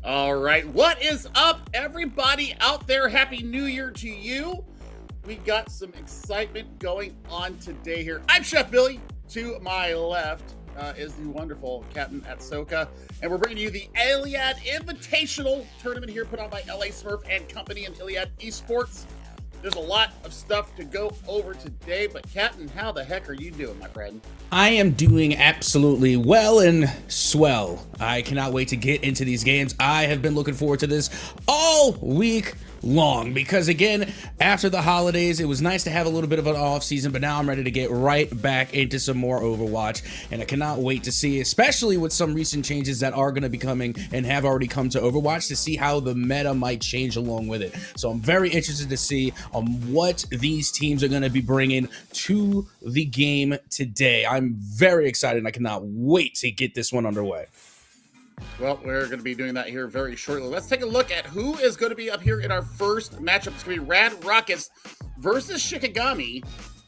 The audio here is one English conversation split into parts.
All right, what is up, everybody out there? Happy New Year to you. We got some excitement going on today here. I'm Chef Billy. To my left is the wonderful Captain Atsoka, and we're bringing you the ILIAD Invitational tournament here put on by LA Smurf and Company and ILIAD Esports. There's a lot of stuff to go over today, but Captain, how the heck are you doing, my friend? I am doing absolutely well and swell. I cannot wait to get into these games. I have been looking forward to this all week long because, again, after the holidays, it was nice to have a little bit of an off season, but now I'm ready to get right back into some more Overwatch, and I cannot wait to see, especially with some recent changes that are going to be coming and have already come to Overwatch, to see how the meta might change along with it. So I'm very interested to see what these teams are going to be bringing to the game today. I'm very excited, and I cannot wait to get this one underway. Well, we're going to be doing that here very shortly. Let's take a look at who is going to be up here in our first matchup. It's going to be Rad Rockets versus Shikigami.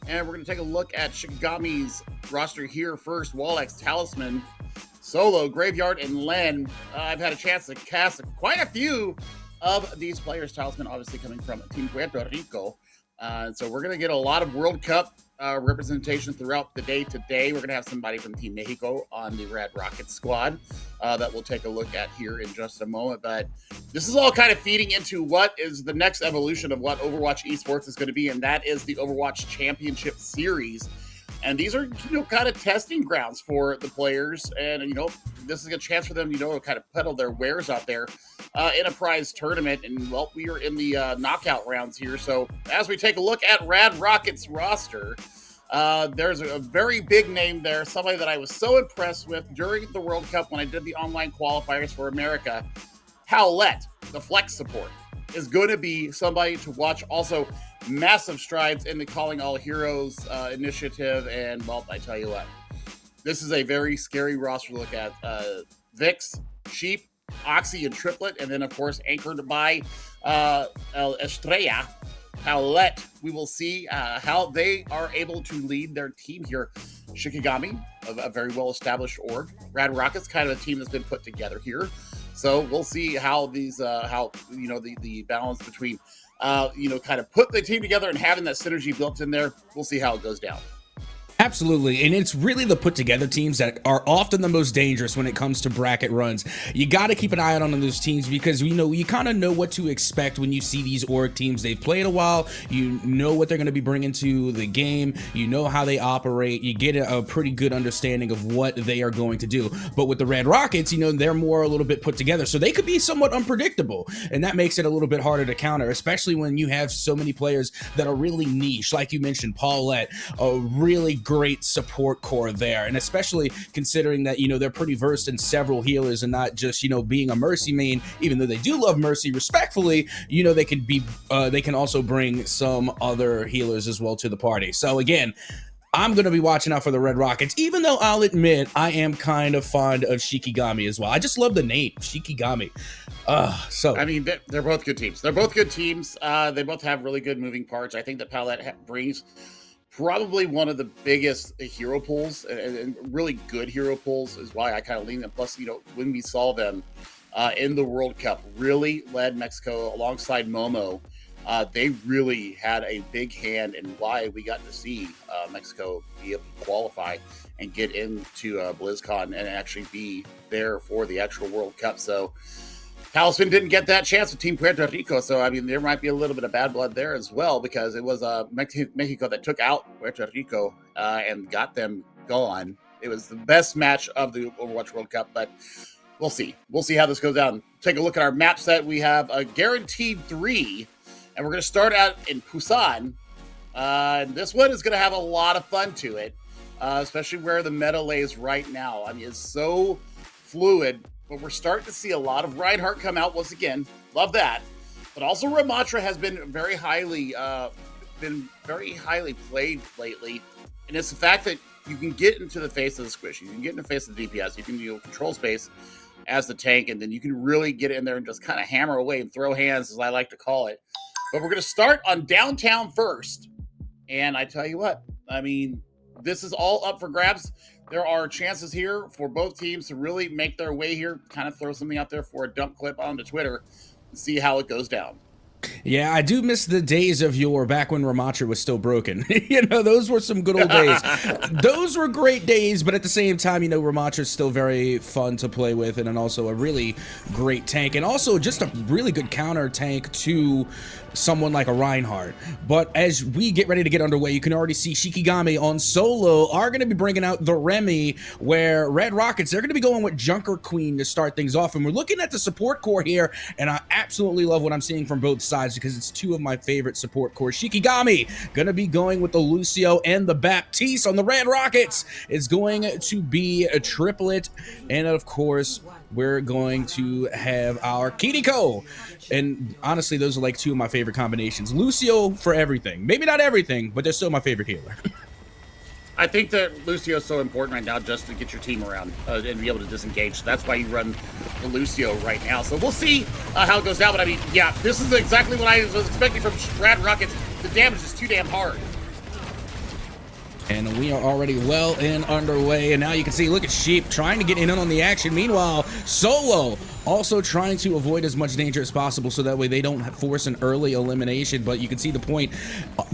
And we're going to take a look at Shikigami's roster here first. Wallx, Talisman, Solo, Graveyard, and Len. I've had a chance to cast quite a few of these players. Talisman obviously coming from Team Puerto Rico. So we're going to get a lot of World Cup representation throughout the day today. We're going to have somebody from Team Mexico on the Rad Rocket squad that we'll take a look at here in just a moment. But this is all kind of feeding into what is the next evolution of what Overwatch Esports is going to be, and that is the Overwatch Championship Series. And these are, kind of testing grounds for the players. And, this is a chance for them, to kind of peddle their wares out there in a prize tournament. And, well, we are in the knockout rounds here. So as we take a look at Rad Rocket's roster, there's a very big name there, somebody that I was so impressed with during the World Cup when I did the online qualifiers for America. Howlett, the flex support, is going to be somebody to watch. Also, massive strides in the Calling All Heroes initiative. And, well, I tell you what, this is a very scary roster to look at. Vix, Sheep, Oxy, and Triplet. And then, of course, anchored by El Estrella, Howlett. We will see how they are able to lead their team here. Shikigami, a very well-established org. Rad Rockets, kind of a team that's been put together here. So we'll see how these, the balance between, kind of put the team together and having that synergy built in there. We'll see how it goes down. Absolutely, and it's really the put-together teams that are often the most dangerous when it comes to bracket runs. You got to keep an eye out on those teams because, you kind of know what to expect when you see these org teams. They've played a while, you know what they're going to be bringing to the game, you know how they operate, you get a pretty good understanding of what they are going to do. But with the Red Rockets, they're more a little bit put together, so they could be somewhat unpredictable, and that makes it a little bit harder to counter, especially when you have so many players that are really niche. Like you mentioned, Paulette, a really great support core there, and especially considering that they're pretty versed in several healers and not just being a Mercy main, even though they do love Mercy respectfully. They can be they can also bring some other healers as well to the party. So again, I'm going to be watching out for the Red Rockets, even though I'll admit I am kind of fond of Shikigami as well. I just love the name, Shikigami. I mean, they're both good teams. They're both good teams. They both have really good moving parts. I think that Paulette brings probably one of the biggest hero pools and really good hero pools is why I kind of lean them. Plus, when we saw them in the World Cup, really led Mexico alongside Momo. They really had a big hand in why we got to see Mexico be able to qualify and get into BlizzCon and actually be there for the actual World Cup. So Talisman didn't get that chance with Team Puerto Rico, so I mean there might be a little bit of bad blood there as well because it was Mexico that took out Puerto Rico and got them gone. It was the best match of the Overwatch World Cup, but we'll see. We'll see how this goes down. Take a look at our map set. We have a guaranteed 3, and we're going to start out in Busan. And this one is going to have a lot of fun to it, especially where the meta lays right now. I mean, it's so fluid. But we're starting to see a lot of Reinhardt come out once again. Love that. But also Ramattra has been very highly played lately. And it's the fact that you can get into the face of the squish. You can get in the face of the DPS. You can control space as the tank. And then you can really get in there and just kind of hammer away and throw hands, as I like to call it. But we're going to start on downtown first. And I tell you what, I mean, this is all up for grabs. There are chances here for both teams to really make their way here, kind of throw something out there for a dump clip onto Twitter and see how it goes down. Yeah, I do miss the days of yore back when Ramatra was still broken. You know, those were some good old days. Those were great days, but at the same time, you know, Ramatra's still very fun to play with, and then also a really great tank, and also just a really good counter tank to someone like a Reinhardt. But as we get ready to get underway, you can already see Shikigami on solo are going to be bringing out the Remy, where Red Rockets, they're going to be going with Junker Queen to start things off. And we're looking at the support core here, and I absolutely love what I'm seeing from both sides because it's two of my favorite support cores. Shikigami going to be going with the Lucio, and the Baptiste on the Red Rockets is going to be a triplet. And of course, we're going to have our Kiriko. And honestly, those are like two of my favorite combinations. Lucio for everything. Maybe not everything, but they're still my favorite healer. I think that Lucio is so important right now just to get your team around and be able to disengage. So that's why you run the Lucio right now. So we'll see how it goes down. But I mean, yeah, this is exactly what I was expecting from Red Rockets. The damage is too damn hard. And we are already well in underway. And now you can see, look at Sheep trying to get in on the action. Meanwhile, Solo also trying to avoid as much danger as possible so that way they don't force an early elimination. But you can see the point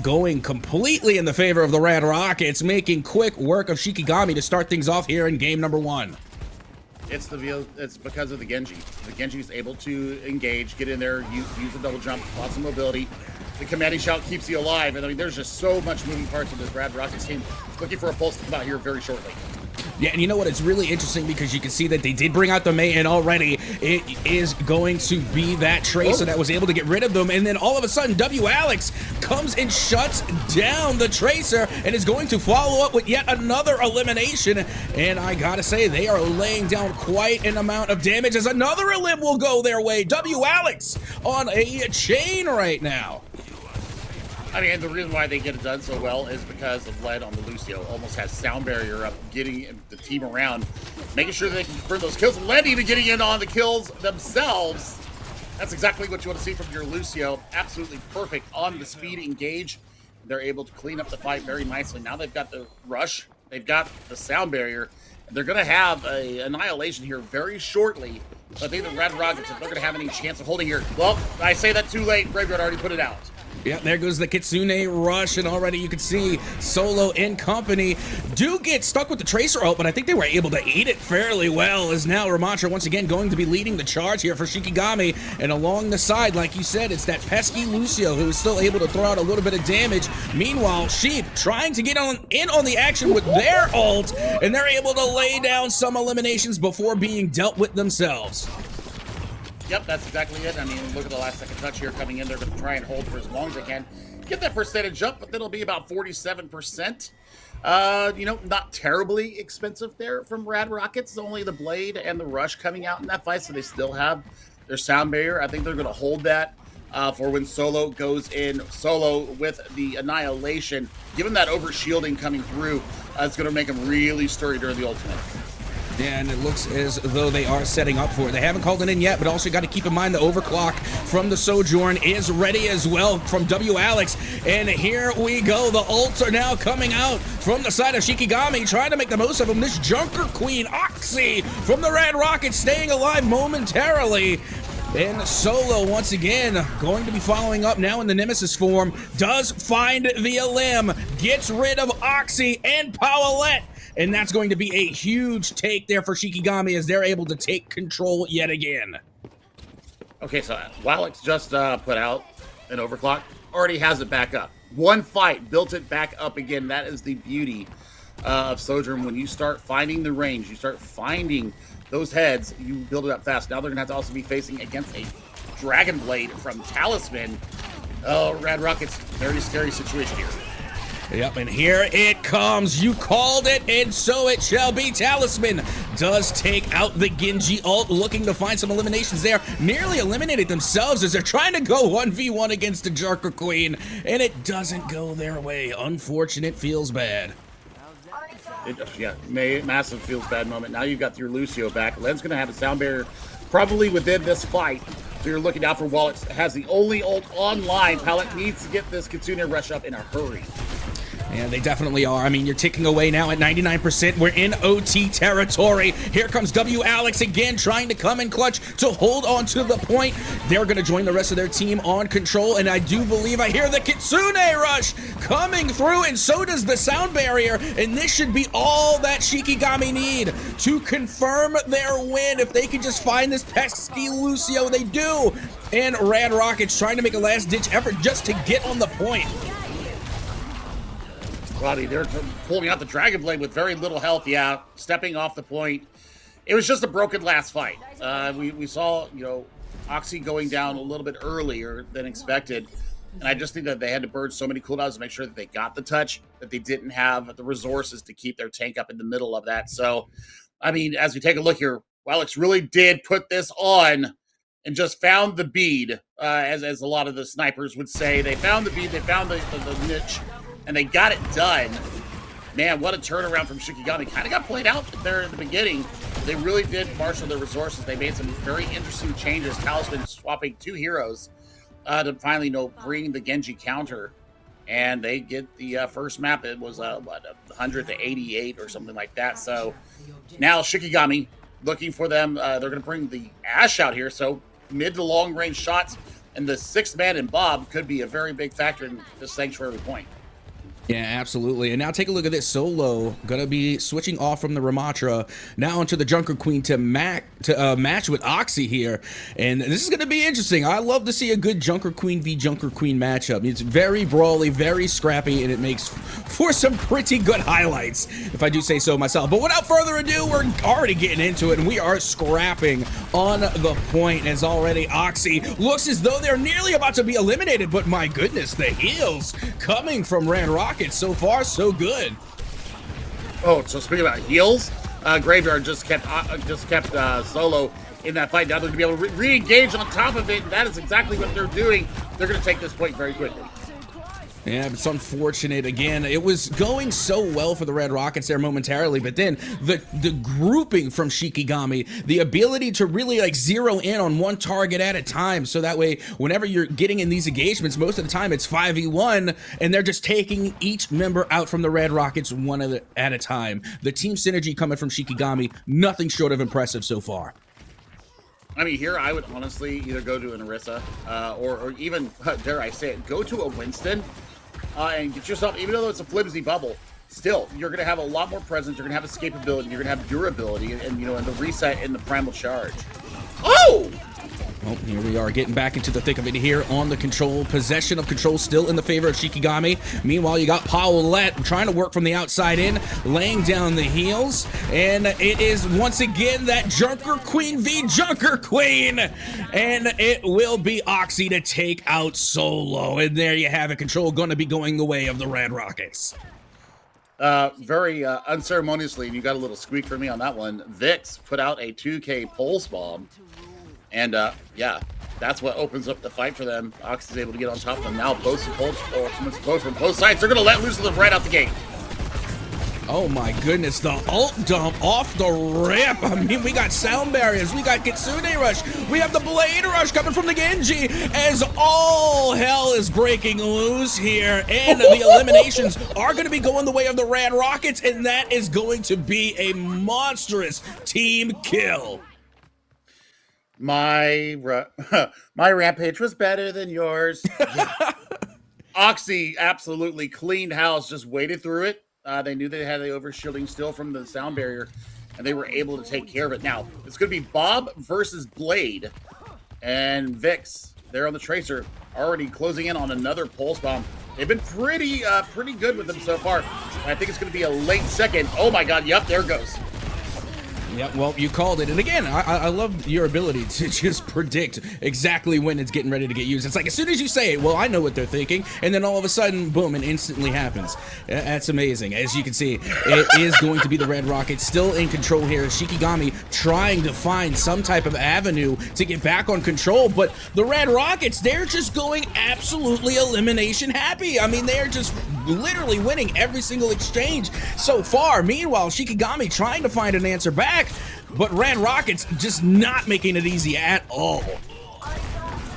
going completely in the favor of the Red Rockets, making quick work of Shikigami to start things off here in game number 1. It's because of the Genji. The Genji is able to engage, get in there, use a double jump, lots of mobility. The commanding shout keeps you alive. And I mean, there's just so much moving parts of this Red Rockets team. Looking for a pulse to come out here very shortly. Yeah, and you know what? It's really interesting because you can see that they did bring out the Mei, and already it is going to be that Tracer that was able to get rid of them. And then all of a sudden, Alex comes and shuts down the Tracer and is going to follow up with yet another elimination. And I gotta say, they are laying down quite an amount of damage as another elim will go their way. Alex on a chain right now. I mean, the reason why they get it done so well is because of lead on the Lucio. Almost has sound barrier up, getting the team around, making sure that they can burn those kills. Lead even getting in on the kills themselves. That's exactly what you want to see from your Lucio. Absolutely perfect on the speed engage. They're able to clean up the fight very nicely. Now they've got the rush. They've got the sound barrier. They're going to have a annihilation here very shortly. So I think the Red Rockets, if they're going to have any chance of holding here, well, I say that too late. Graveyard already put it out. Yeah, there goes the Kitsune rush, and already you can see Solo and company do get stuck with the Tracer ult, but I think they were able to eat it fairly well, as now Ramatra once again going to be leading the charge here for Shikigami, and along the side, like you said, it's that pesky Lucio who is still able to throw out a little bit of damage. Meanwhile, Sheep trying to get in on the action with their ult, and they're able to lay down some eliminations before being dealt with themselves. Yep, that's exactly it. I mean, look at the last second touch here coming in. They're going to try and hold for as long as they can. Get that percentage up, but then it'll be about 47%. You know, not terribly expensive there from Rad Rockets. Only the Blade and the Rush coming out in that fight, so they still have their sound barrier. I think they're going to hold that for when Solo goes in solo with the Annihilation. Given that over-shielding coming through, it's going to make them really sturdy during the ultimate. And it looks as though they are setting up for it. They haven't called it in yet, but also got to keep in mind the overclock from the Sojourn is ready as well from Alex. And here we go. The ults are now coming out from the side of Shikigami, trying to make the most of them. This Junker Queen, Oxy, from the Red Rockets, staying alive momentarily. And Solo, once again, going to be following up now in the Nemesis form, does find the elim, gets rid of Oxy and Powellette. And that's going to be a huge take there for Shikigami as they're able to take control yet again. Okay, so Alex just put out an overclock, already has it back up. One fight, built it back up again. That is the beauty of Sojourn. When you start finding the range, you start finding those heads, you build it up fast. Now they're going to have to also be facing against a Dragon Blade from Talisman. Oh, Red Rockets, very scary situation here. Yep, and here it comes. You called it, and so it shall be. Talisman does take out the Genji ult, looking to find some eliminations there. Nearly eliminated themselves as they're trying to go 1v1 against the Junker Queen, and it doesn't go their way. Unfortunate, feels bad. Massive feels bad moment. Now you've got your Lucio back. Len's going to have a sound barrier probably within this fight. So you're looking out for Wallet. Has the only ult online. Palette needs to get this Kitsune rush up in a hurry. Yeah, they definitely are. I mean, you're ticking away now at 99%. We're in OT territory. Here comes W Alex again, trying to come in clutch to hold on to the point. They're going to join the rest of their team on control, and I do believe I hear the Kitsune Rush coming through, and so does the sound barrier, and this should be all that Shikigami need to confirm their win. If they can just find this pesky Lucio, they do. And Rad Rockets trying to make a last-ditch effort just to get on the point. Roddy, they're pulling out the Dragon Blade with very little health. Yeah, stepping off the point. It was just a broken last fight. We saw, you know, Oxy going down a little bit earlier than expected. And I just think that they had to burn so many cooldowns to make sure that they got the touch, that they didn't have the resources to keep their tank up in the middle of that. So, I mean, as we take a look here, Alex really did put this on and just found the bead, as a lot of the snipers would say. They found the bead, they found the niche, and they got it done. Man, what a turnaround from Shikigami. Kind of got played out there in the beginning. They really did marshal their resources. They made some very interesting changes. Talisman swapping 2 heroes to finally, you know, bring the Genji counter. And they get the first map. It was, 100 to 88 or something like that. So now Shikigami looking for them. They're going to bring the Ash out here. So mid to long range shots. And the 6th man in Bob could be a very big factor in this Sanctuary point. Yeah, absolutely. And now take a look at this. Solo gonna be switching off from the Ramatra now onto the Junker Queen to match with Oxy here, and this is gonna be interesting. I love to see a good Junker Queen v Junker Queen matchup. It's very brawly, very scrappy, and it makes for some pretty good highlights, if I do say so myself. But without further ado, we're already getting into it, and we are scrapping on the point as already Oxy looks as though they're nearly about to be eliminated. But my goodness, the heals coming from Rad Rockets. So far, so good. Oh, so speaking about heals, Graveyard just kept Solo in that fight. Now they're going to be able to re-engage on top of it, and that is exactly what they're doing. They're going to take this point very quickly. Yeah, it's unfortunate. Again, it was going so well for the Red Rockets there momentarily, but then the grouping from Shikigami, the ability to really like zero in on one target at a time, so that way whenever you're getting in these engagements, most of the time it's 5v1, and they're just taking each member out from the Red Rockets one at a time. The team synergy coming from Shikigami, nothing short of impressive so far. I mean, here I would honestly either go to an Orisa or even, dare I say it, go to a Winston and get yourself, even though it's a flimsy bubble, still, you're going to have a lot more presence, you're going to have escapability, you're going to have durability, and, you know, and the reset in the primal charge. Oh! Well, here we are getting back into the thick of it here on the control. Possession of control still in the favor of Shikigami. Meanwhile, you got Paulette trying to work from the outside in, laying down the heels. And it is once again that Junker Queen v Junker Queen. And it will be Oxy to take out Solo. And there you have it. Control going to be going the way of the Red Rockets. Very unceremoniously, and you got a little squeak for me on that one. Vix put out a 2K pulse bomb. And, yeah, that's what opens up the fight for them. Ox is able to get on top of them. Now both from both sides. They're going to let loose of them right out the gate. Oh, my goodness. The ult dump off the rip. I mean, we got sound barriers. We got Kitsune Rush. We have the Blade Rush coming from the Genji as all hell is breaking loose here. And the eliminations are going to be going the way of the Rad Rockets, and that is going to be a monstrous team kill. My rampage was better than yours. Yeah. Oxy absolutely cleaned house, just waited through it. They knew they had the overshielding still from the sound barrier, and they were able to take care of it. Now, it's going to be Bob versus Blade, and Vix, they're on the Tracer, already closing in on another pulse bomb. They've been pretty good with them so far. I think it's going to be a late second. Oh my God, yep, there it goes. Yeah, well, you called it. And again, I love your ability to just predict exactly when it's getting ready to get used. It's like as soon as you say it, well, I know what they're thinking. And then all of a sudden, boom, it instantly happens. That's amazing. As you can see, it is going to be the Red Rockets still in control here. Shikigami trying to find some type of avenue to get back on control. But the Red Rockets, they're just going absolutely elimination happy. I mean, they're just literally winning every single exchange so far. Meanwhile, Shikigami trying to find an answer back. But Rad Rockets just not making it easy at all.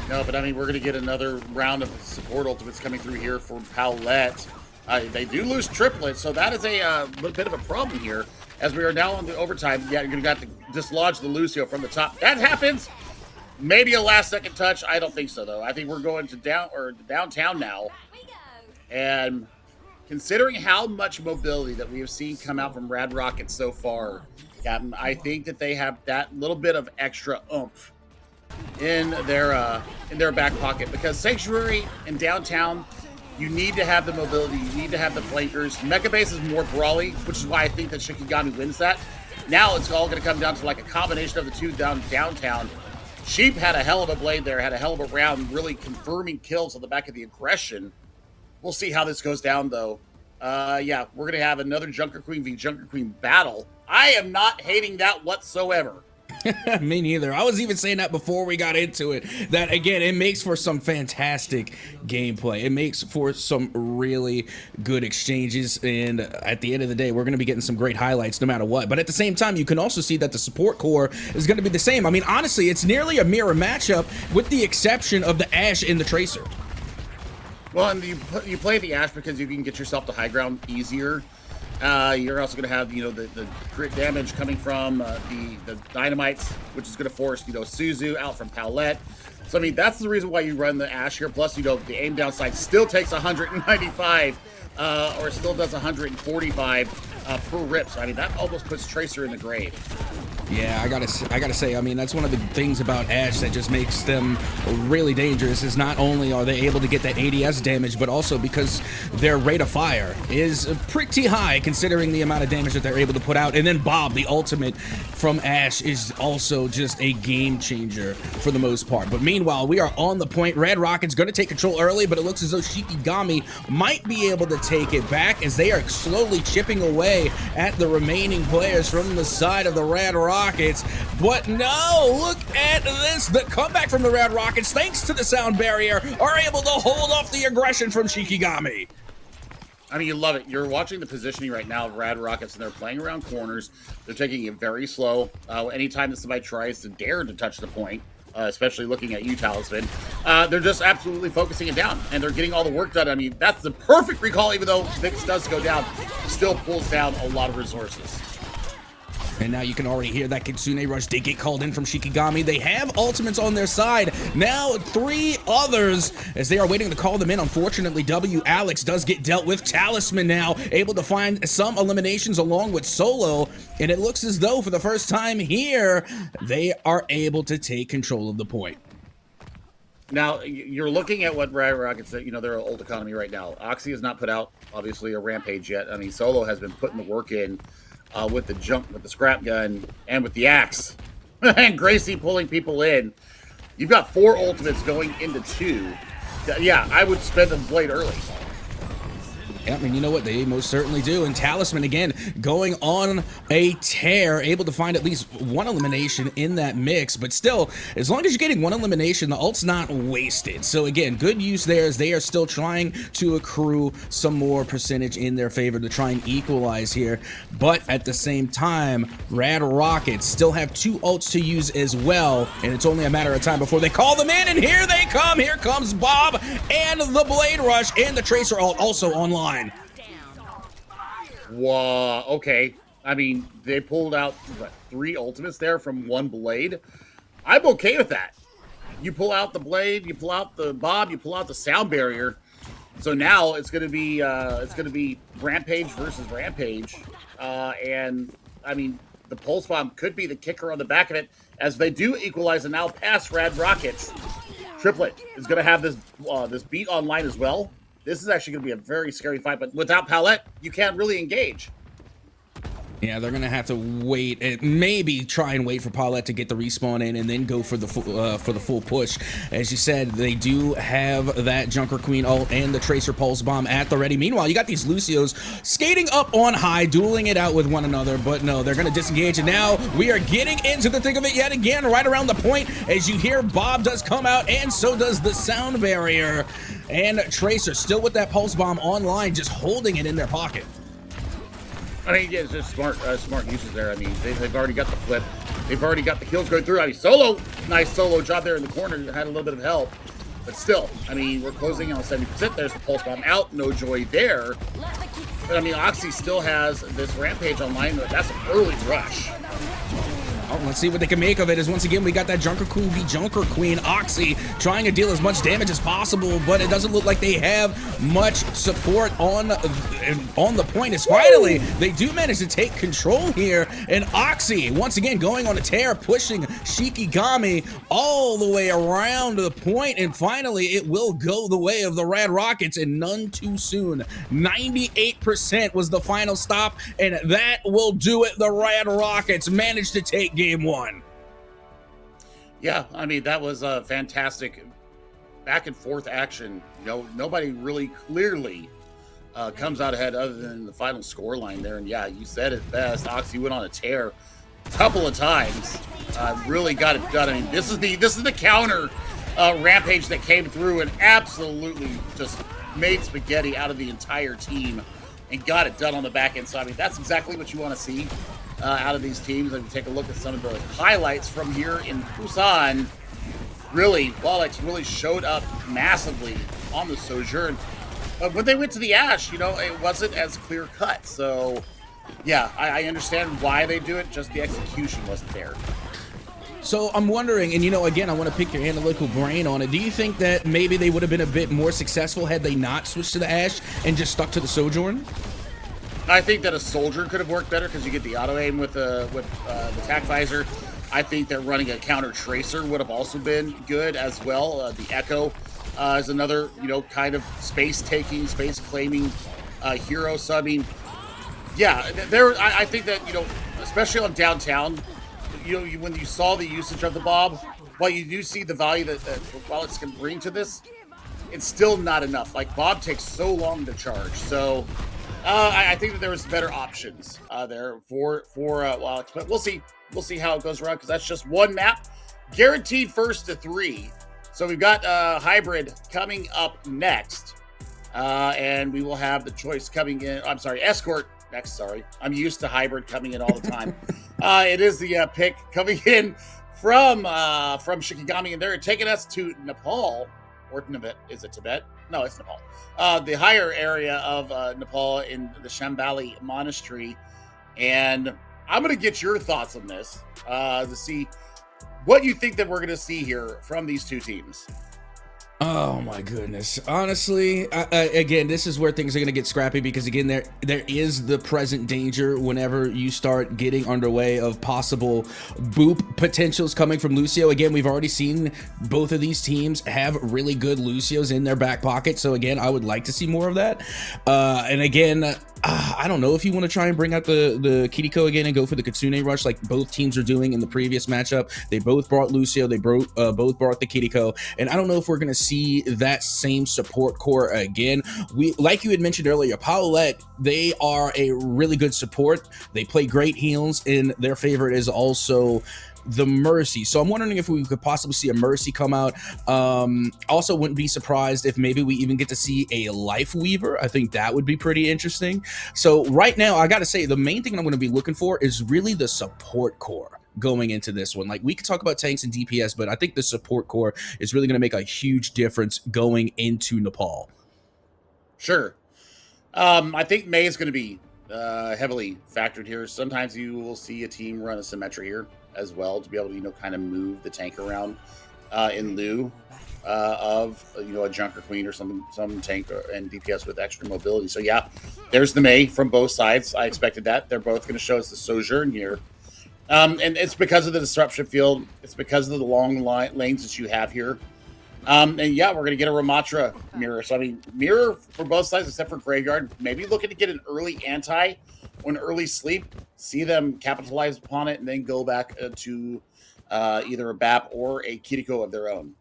No, but I mean, we're going to get another round of support ultimates coming through here for Paulette. They do lose triplet, so that is a little bit of a problem here. As we are now on the overtime, yeah, you're going to have to dislodge the Lucio from the top. That happens. Maybe a last-second touch. I don't think so, though. I think we're going to downtown now. And considering how much mobility that we have seen come out from Rad Rockets so far, Captain, I think that they have that little bit of extra oomph in their back pocket, because Sanctuary and downtown, you need to have the mobility, you need to have the flankers. Mecha Base is more brawly, which is why I think that Shikigami wins that. Now it's all going to come down to like a combination of the two downtown. Sheep had a hell of a blade there, had a hell of a round, really confirming kills on the back of the aggression. We'll see how this goes down, though. Yeah, we're going to have another Junker Queen v. Junker Queen battle. I am not hating that whatsoever. Me neither. I was even saying that before we got into it, that again, it makes for some fantastic gameplay. It makes for some really good exchanges, and at the end of the day, we're going to be getting some great highlights no matter what. But at the same time, you can also see that the support core is going to be the same. I mean, honestly, it's nearly a mirror matchup with the exception of the Ashe and the Tracer. Well, and you play the Ashe because you can get yourself to high ground easier. You're also going to have, the crit damage coming from the dynamites, which is going to force, Suzu out from Paulette. So, I mean, that's the reason why you run the Ashe here. Plus, the aim down sight still takes 195, or still does 145 per rip. So, I mean, that almost puts Tracer in the grave. Yeah, I gotta say, I mean, that's one of the things about Ashe that just makes them really dangerous, is not only are they able to get that ADS damage, but also because their rate of fire is pretty high considering the amount of damage that they're able to put out. And then Bob, the ultimate from Ashe, is also just a game changer for the most part. But meanwhile, we are on the point. Red Rocket's gonna take control early, but it looks as though Shikigami might be able to take it back as they are slowly chipping away at the remaining players from the side of the Red Rockets. But no, look at this. The comeback from the Red Rockets, thanks to the sound barrier, are able to hold off the aggression from Shikigami. I mean, you love it. You're watching the positioning right now of Rad Rockets, and they're playing around corners. They're taking it very slow. Anytime that somebody tries to dare to touch the point, especially looking at you, Talisman, they're just absolutely focusing it down, and they're getting all the work done. I mean, that's the perfect recall, even though Vix does go down. Still pulls down a lot of resources. And now you can already hear that Kitsune Rush did get called in from Shikigami. They have ultimates on their side. Now 3 others as they are waiting to call them in. Unfortunately, Alex does get dealt with. Talisman now able to find some eliminations along with Solo. And it looks as though for the first time here, they are able to take control of the point. Now, you're looking at what Rad Rockets, they're an old economy right now. Oxy has not put out, obviously, a Rampage yet. I mean, Solo has been putting the work in. With the scrap gun, and with the axe, and Gracie pulling people in. You've got 4 ultimates going into 2. Yeah, I would spend the blade early. Yeah, I mean, you know what? They most certainly do. And Talisman, again, going on a tear, able to find at least 1 elimination in that mix. But still, as long as you're getting 1 elimination, the ult's not wasted. So again, good use there as they are still trying to accrue some more percentage in their favor to try and equalize here. But at the same time, Rad Rockets still have 2 ults to use as well. And it's only a matter of time before they call them in. And here they come. Here comes Bob and the Blade Rush and the Tracer ult also online. Wow, okay. I mean, they pulled out, 3 ultimates there from 1 blade? I'm okay with that. You pull out the blade, you pull out the Bob, you pull out the sound barrier. So now it's going to be Rampage versus Rampage. And, I mean, the Pulse Bomb could be the kicker on the back of it, as they do equalize and now pass Rad Rockets. Triplet is going to have this beat online as well. This is actually going to be a very scary fight, but without Paulette, you can't really engage. Yeah, they're going to have to wait and maybe try and wait for Paulette to get the respawn in and then go for the full push. As you said, they do have that Junker Queen ult and the Tracer Pulse Bomb at the ready. Meanwhile, you got these Lucios skating up on high, dueling it out with one another, but no, they're going to disengage. And now we are getting into the thick of it yet again, right around the point, as you hear Bob does come out, and so does the sound barrier. And Tracer still with that Pulse Bomb online, just holding it in their pocket. I mean, yeah, it's just smart uses there. I mean, they've already got the flip. They've already got the kills going through. I mean, Solo, nice solo job there in the corner. Had a little bit of help. But still, I mean, we're closing in on 70%. There's the pulse bomb out. No joy there. But I mean, Oxy still has this Rampage online. That's an early rush. Oh, let's see what they can make of it. As once again, we got that Junker Queen v Junker Queen. Oxy trying to deal as much damage as possible, but it doesn't look like they have much support on the point. As finally, they do manage to take control here. And Oxy, once again, going on a tear, pushing Shikigami all the way around the point. And finally, it will go the way of the Rad Rockets, and none too soon. 98% was the final stop, and that will do it. The Rad Rockets managed to take game one. Yeah, I mean, that was a fantastic back and forth action. You know, nobody really clearly comes out ahead other than the final score line there. And yeah, you said it best. Oxy went on a tear a couple of times. Really got it done. I mean, this is the counter Rampage that came through and absolutely just made spaghetti out of the entire team and got it done on the back end. So I mean, that's exactly what you want to see out of these teams. If you take a look at some of the highlights from here in Busan, really, Wallach really showed up massively on the Sojourn. But when they went to the Ash, you know, it wasn't as clear cut. So, yeah, I understand why they do it, just the execution wasn't there. So I'm wondering, and you know, again, I want to pick your analytical brain on it. Do you think that maybe they would have been a bit more successful had they not switched to the Ash and just stuck to the Sojourn? I think that a Soldier could have worked better because you get the auto aim with the tac visor. I think that running a counter tracer would have also been good as well. The Echo is another, you know, kind of space taking, space claiming hero. So I mean, yeah, I think that, you know, especially on downtown, you know, when you saw the usage of the Bob, while you do see the value that Wallets can bring to this, it's still not enough. Like, Bob takes so long to charge. So I think that there was better options there for Wallets, but we'll see. We'll see how it goes around because that's just one map, guaranteed first to 3. So we've got Hybrid coming up next, and we will have the choice coming in. I'm sorry, Escort next. Sorry, I'm used to Hybrid coming in all the time. It is the pick coming in from Shikigami, and they're taking us to Nepal or Tibet. Is it Tibet? No, it's Nepal. The higher area of Nepal in the Shambhala Monastery. And I'm going to get your thoughts on this to see what you think that we're going to see here from these two teams. Oh my goodness. Honestly, again, this is where things are going to get scrappy because, again, there is the present danger whenever you start getting underway of possible boop potentials coming from Lucio. Again, we've already seen both of these teams have really good Lucios in their back pocket. So, again, I would like to see more of that. And again, I don't know if you want to try and bring out the Kiriko again and go for the Kitsune rush like both teams are doing in the previous matchup. They both brought Lucio. They both brought the Kiriko. And I don't know if we're going to see that same support core again. Like you had mentioned earlier, Paulette, they are a really good support. They play great heals, and their favorite is also the Mercy. So I'm wondering if we could possibly see a Mercy come out. Also wouldn't be surprised if maybe we even get to see a Life Weaver. I think that would be pretty interesting. So right now, I gotta say, the main thing I'm going to be looking for is really the support core going into this one. Like, we could talk about tanks and DPS, but I think the support core is really going to make a huge difference going into Nepal. Sure. I think May is going to be heavily factored here. Sometimes you will see a team run a Symmetry here as well to be able to, you know, kind of move the tank around in lieu of, you know, a Junker Queen or some tank and DPS with extra mobility. So yeah, there's the May from both sides. I expected that. They're both going to show us the Sojourn here. And it's because of the disruption field. It's because of the long lanes that you have here. And yeah, we're going to get a Ramatra mirror. So, I mean, mirror for both sides except for Graveyard. Maybe looking to get an early anti or an early sleep. See them capitalize upon it and then go back to either a BAP or a Kiriko of their own.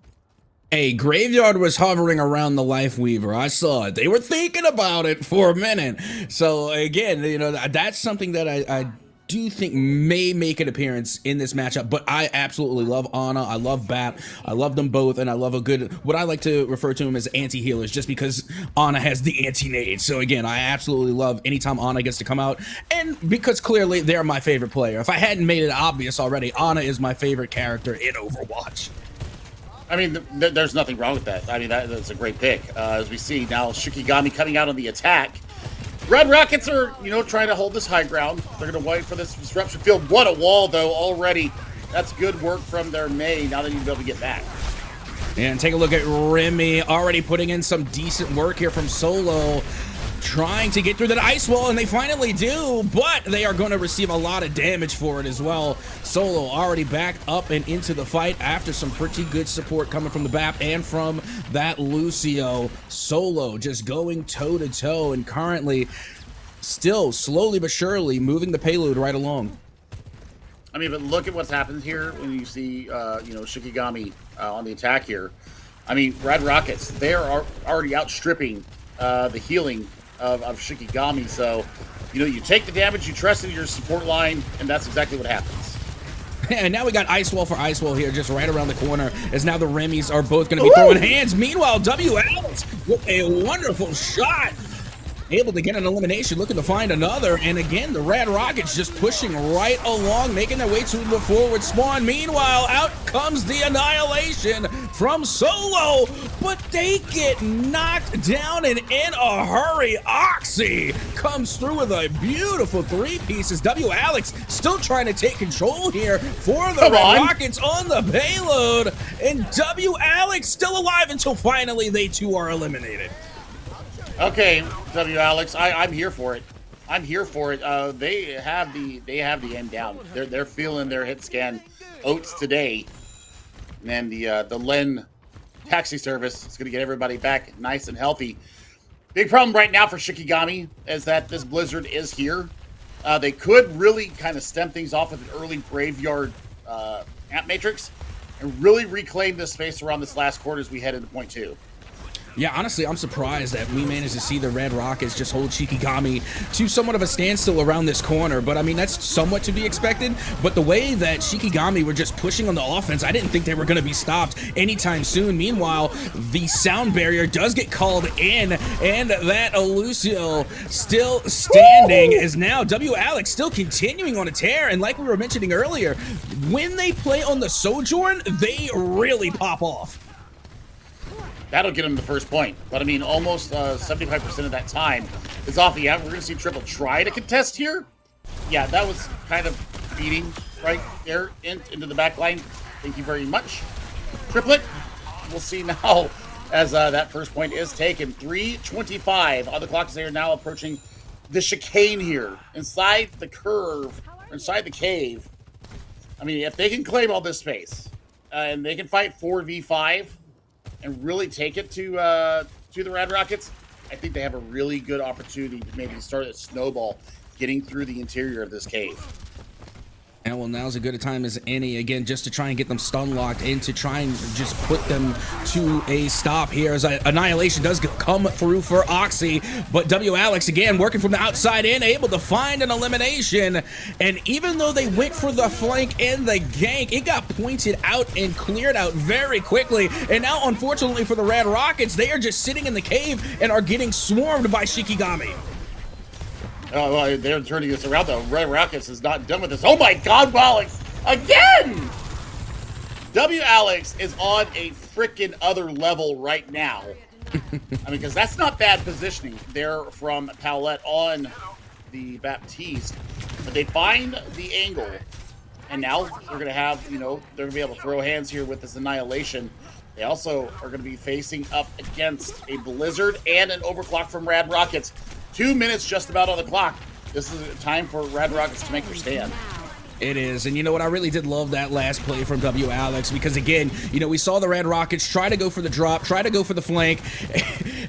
Hey, Graveyard was hovering around the Life Weaver. I saw it. They were thinking about it for a minute. So, again, you know, that's something that I do think may make an appearance in this matchup, but I absolutely love Ana. I love BAP. I love them both, and I love a good, what I like to refer to them as anti-healers, just because Ana has the anti-nade. So again, I absolutely love anytime Ana gets to come out, and because clearly they're my favorite player. If I hadn't made it obvious already, Ana is my favorite character in Overwatch. I mean, there's nothing wrong with that. I mean, that's a great pick. As we see now, Shikigami coming out on the attack. Red Rockets are, trying to hold this high ground. They're going to wait for this disruption field. What a wall, though, already. That's good work from their May. Now they need to be able to get back. And take a look at Remy already putting in some decent work here from Solo, trying to get through that ice wall, and they finally do, but they are going to receive a lot of damage for it as well. Solo already back up and into the fight after some pretty good support coming from the BAP and from that Lucio. Solo just going toe-to-toe and currently still slowly but surely moving the payload right along. I mean, but look at what's happened here when you see, Shikigami on the attack here. I mean, Red Rockets, they are already outstripping the healing of Shikigami. So, you take the damage, you trust in your support line, and that's exactly what happens. And now we got Ice Wall for Ice Wall here, just right around the corner, as now the Remys are both going to be throwing hands. Meanwhile, W. Alex with a wonderful shot, able to get an elimination, looking to find another. And again, the Red Rockets just pushing right along, making their way to the forward spawn. Meanwhile, out comes the annihilation from Solo, but they get knocked down and in a hurry. Oxy comes through with a beautiful 3 pieces. W. Alex still trying to take control here for the Red Rockets on the payload. And W. Alex still alive until finally they too are eliminated. Okay, W. Alex, I'm here for it. I'm here for it. They have the aim down. They're feeling their hit scan oats today, and the Len taxi service is going to get everybody back nice and healthy. Big problem right now for Shikigami is that this blizzard is here. They could really kind of stem things off with an early graveyard amp matrix and really reclaim this space around this last quarter as we head into point 2. Yeah, honestly, I'm surprised that we managed to see the Red Rockets just hold Shikigami to somewhat of a standstill around this corner. But, I mean, that's somewhat to be expected. But the way that Shikigami were just pushing on the offense, I didn't think they were going to be stopped anytime soon. Meanwhile, the sound barrier does get called in, and that Lucio still standing is now W. Alex still continuing on a tear. And like we were mentioning earlier, when they play on the Sojourn, they really pop off. That'll get him the first point. But, I mean, almost 75% of that time is off the out. We're going to see Triple try to contest here. Yeah, that was kind of beating right there into the back line. Thank you very much. Triplet, we'll see now as that first point is taken. 3:25 on the clock as they are now approaching the chicane here. Inside the curve, inside the cave. I mean, if they can claim all this space and they can fight 4v5, and really take it to the Red Rockets, I think they have a really good opportunity to maybe start a snowball getting through the interior of this cave. And well, now's as good a time as any, again, just to try and get them stun locked and to try and just put them to a stop here as Annihilation does come through for Oxy. But W. Alex, again, working from the outside in, able to find an elimination. And even though they went for the flank and the gank, it got pointed out and cleared out very quickly. And now, unfortunately for the Red Rockets, they are just sitting in the cave and are getting swarmed by Shikigami. Oh, well, they're turning this around, though. Red Rockets is not done with this. Oh, my God, Alex! Again! W. Alex is on a freaking other level right now. I mean, because that's not bad positioning there from Paulette on the Baptiste. But they find the angle. And now they're going to have, they're going to be able to throw hands here with this Annihilation. They also are going to be facing up against a Blizzard and an Overclock from Red Rockets. 2 minutes just about on the clock. This is a time for Red Rockets to make their stand. It is, and you know what? I really did love that last play from W. Alex because, again, we saw the Red Rockets try to go for the drop, try to go for the flank,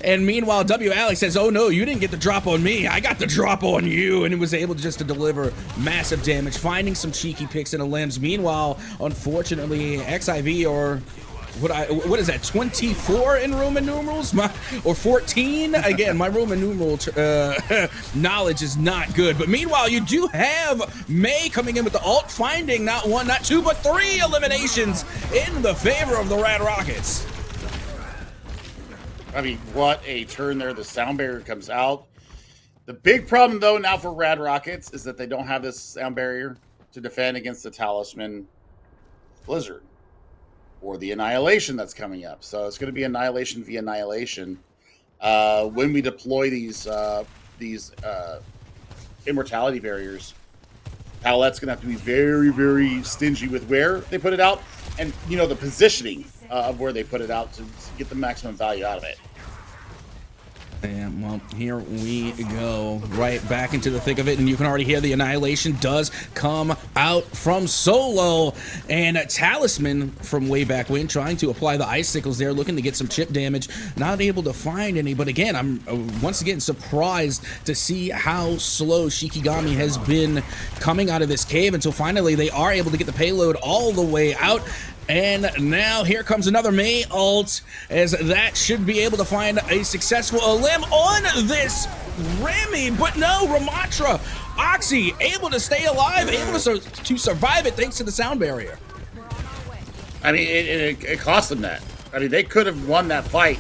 and meanwhile, W. Alex says, oh no, you didn't get the drop on me, I got the drop on you, and it was able just to deliver massive damage, finding some cheeky picks in the limbs. Meanwhile, unfortunately, XIV or... What is that, 24 in Roman numerals? Or 14? Again, my Roman numeral knowledge is not good. But meanwhile, you do have May coming in with the ult, finding not 1, not 2, but 3 eliminations in the favor of the Red Rockets. I mean, what a turn there. The sound barrier comes out. The big problem, though, now for Red Rockets is that they don't have this sound barrier to defend against the Talisman Blizzard. or the Annihilation that's coming up. So it's going to be Annihilation via Annihilation. When we deploy these immortality barriers, Palette's going to have to be very, very stingy with where they put it out, and the positioning of where they put it out to get the maximum value out of it. And well, here we go, right back into the thick of it, and you can already hear the Annihilation does come out from Solo, and Talisman from way back when trying to apply the icicles there, looking to get some chip damage, not able to find any. But again, I'm once again surprised to see how slow Shikigami has been coming out of this cave until finally they are able to get the payload all the way out. And now here comes another Mei ult, as that should be able to find a successful limb on this Remy, but no, Ramatra, Oxy able to stay alive, able to survive it thanks to the sound barrier. I mean, it cost them that. I mean, they could have won that fight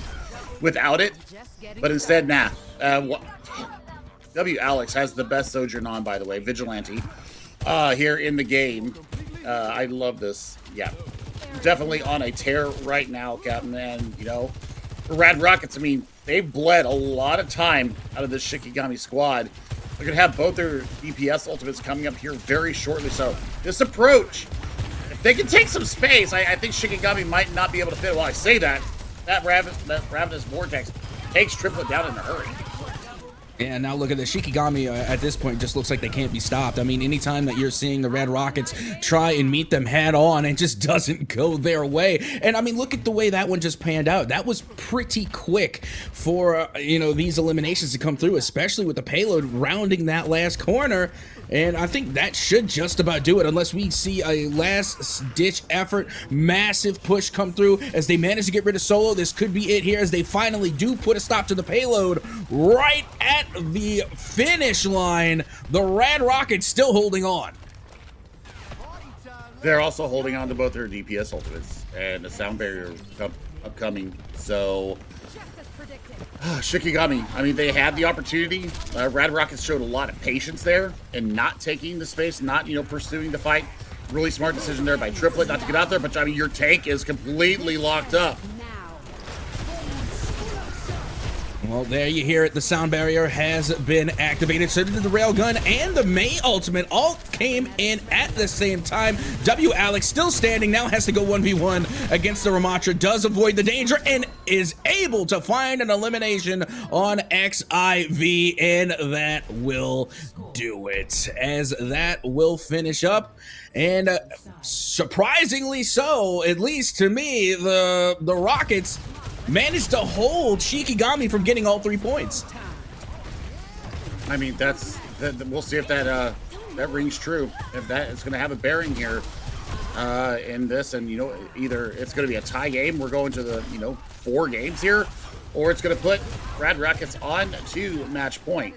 without it, but instead, nah. W Alex has the best Sojourn on, by the way, Vigilante, here in the game. I love this. Yeah. Definitely on a tear right now, Captain. And, for Rad Rockets, I mean, they've bled a lot of time out of this Shikigami squad. They're going to have both their DPS ultimates coming up here very shortly. So this approach, if they can take some space, I think Shikigami might not be able to fit. Well, I say that Ravenous Vortex takes Triplet down in a hurry. Yeah, now look at the Shikigami at this point just looks like they can't be stopped. I mean, anytime that you're seeing the Red Rockets try and meet them head on, it just doesn't go their way. And I mean, look at the way that one just panned out. That was pretty quick for, these eliminations to come through, especially with the payload rounding that last corner. And I think that should just about do it, unless we see a last-ditch effort, massive push come through as they manage to get rid of Solo. This could be it here as they finally do put a stop to the payload right at the finish line. The Rad Rockets still holding on. They're also holding on to both their DPS ultimates and the sound barrier upcoming. So Shikigami, I mean, they had the opportunity. Rad Rockets showed a lot of patience there and not taking the space, not, pursuing the fight. Really smart decision there by Triplet not to get out there, but I mean, your tank is completely locked up. Well, there you hear it. The sound barrier has been activated. So did the railgun and the Mei ultimate all came in at the same time. W Alex still standing, now has to go 1v1 against the Ramatra, does avoid the danger and is able to find an elimination on XIV, and that will do it, as that will finish up. And surprisingly so, at least to me, the Rockets managed to hold Shikigami from getting all 3 points. I mean, we'll see if that rings true. If that is going to have a bearing here in this, and either it's going to be a tie game, we're going to the 4 games here, or it's going to put Rad Rockets on to match point.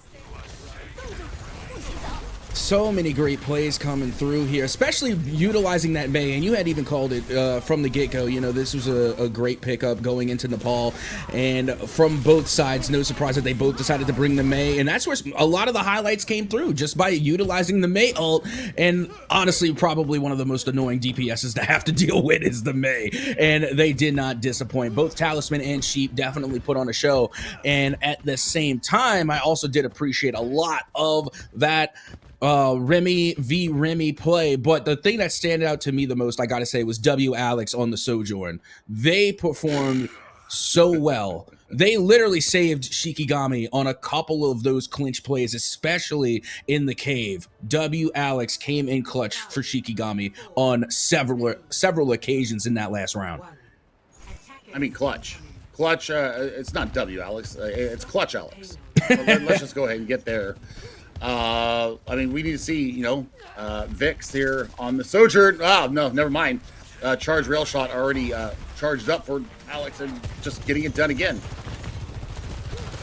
So many great plays coming through here, especially utilizing that Mei, and you had even called it from the get-go. This was a great pickup going into Nepal, and from both sides, no surprise that they both decided to bring the Mei, and that's where a lot of the highlights came through, just by utilizing the Mei ult. And honestly, probably one of the most annoying DPSs to have to deal with is the Mei, and they did not disappoint. Both Talisman and Sheep definitely put on a show, and at the same time, I also did appreciate a lot of that Remy v Remy play, but the thing that stand out to me the most, I gotta say, was W Alex on the Sojourn. They performed so well. They literally saved Shikigami on a couple of those clinch plays, especially in the cave. W Alex came in clutch for Shikigami on several occasions in that last round. I mean, clutch. It's not W Alex, it's Clutch Alex. Let's just go ahead and get there. I mean, we need to see, Vix here on the Sojourn. Oh, no, never mind. Charge rail shot already charged up for Alex and just getting it done again.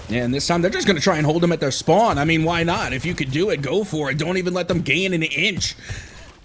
Yeah, and this time they're just going to try and hold them at their spawn. I mean, why not? If you could do it, go for it. Don't even let them gain an inch.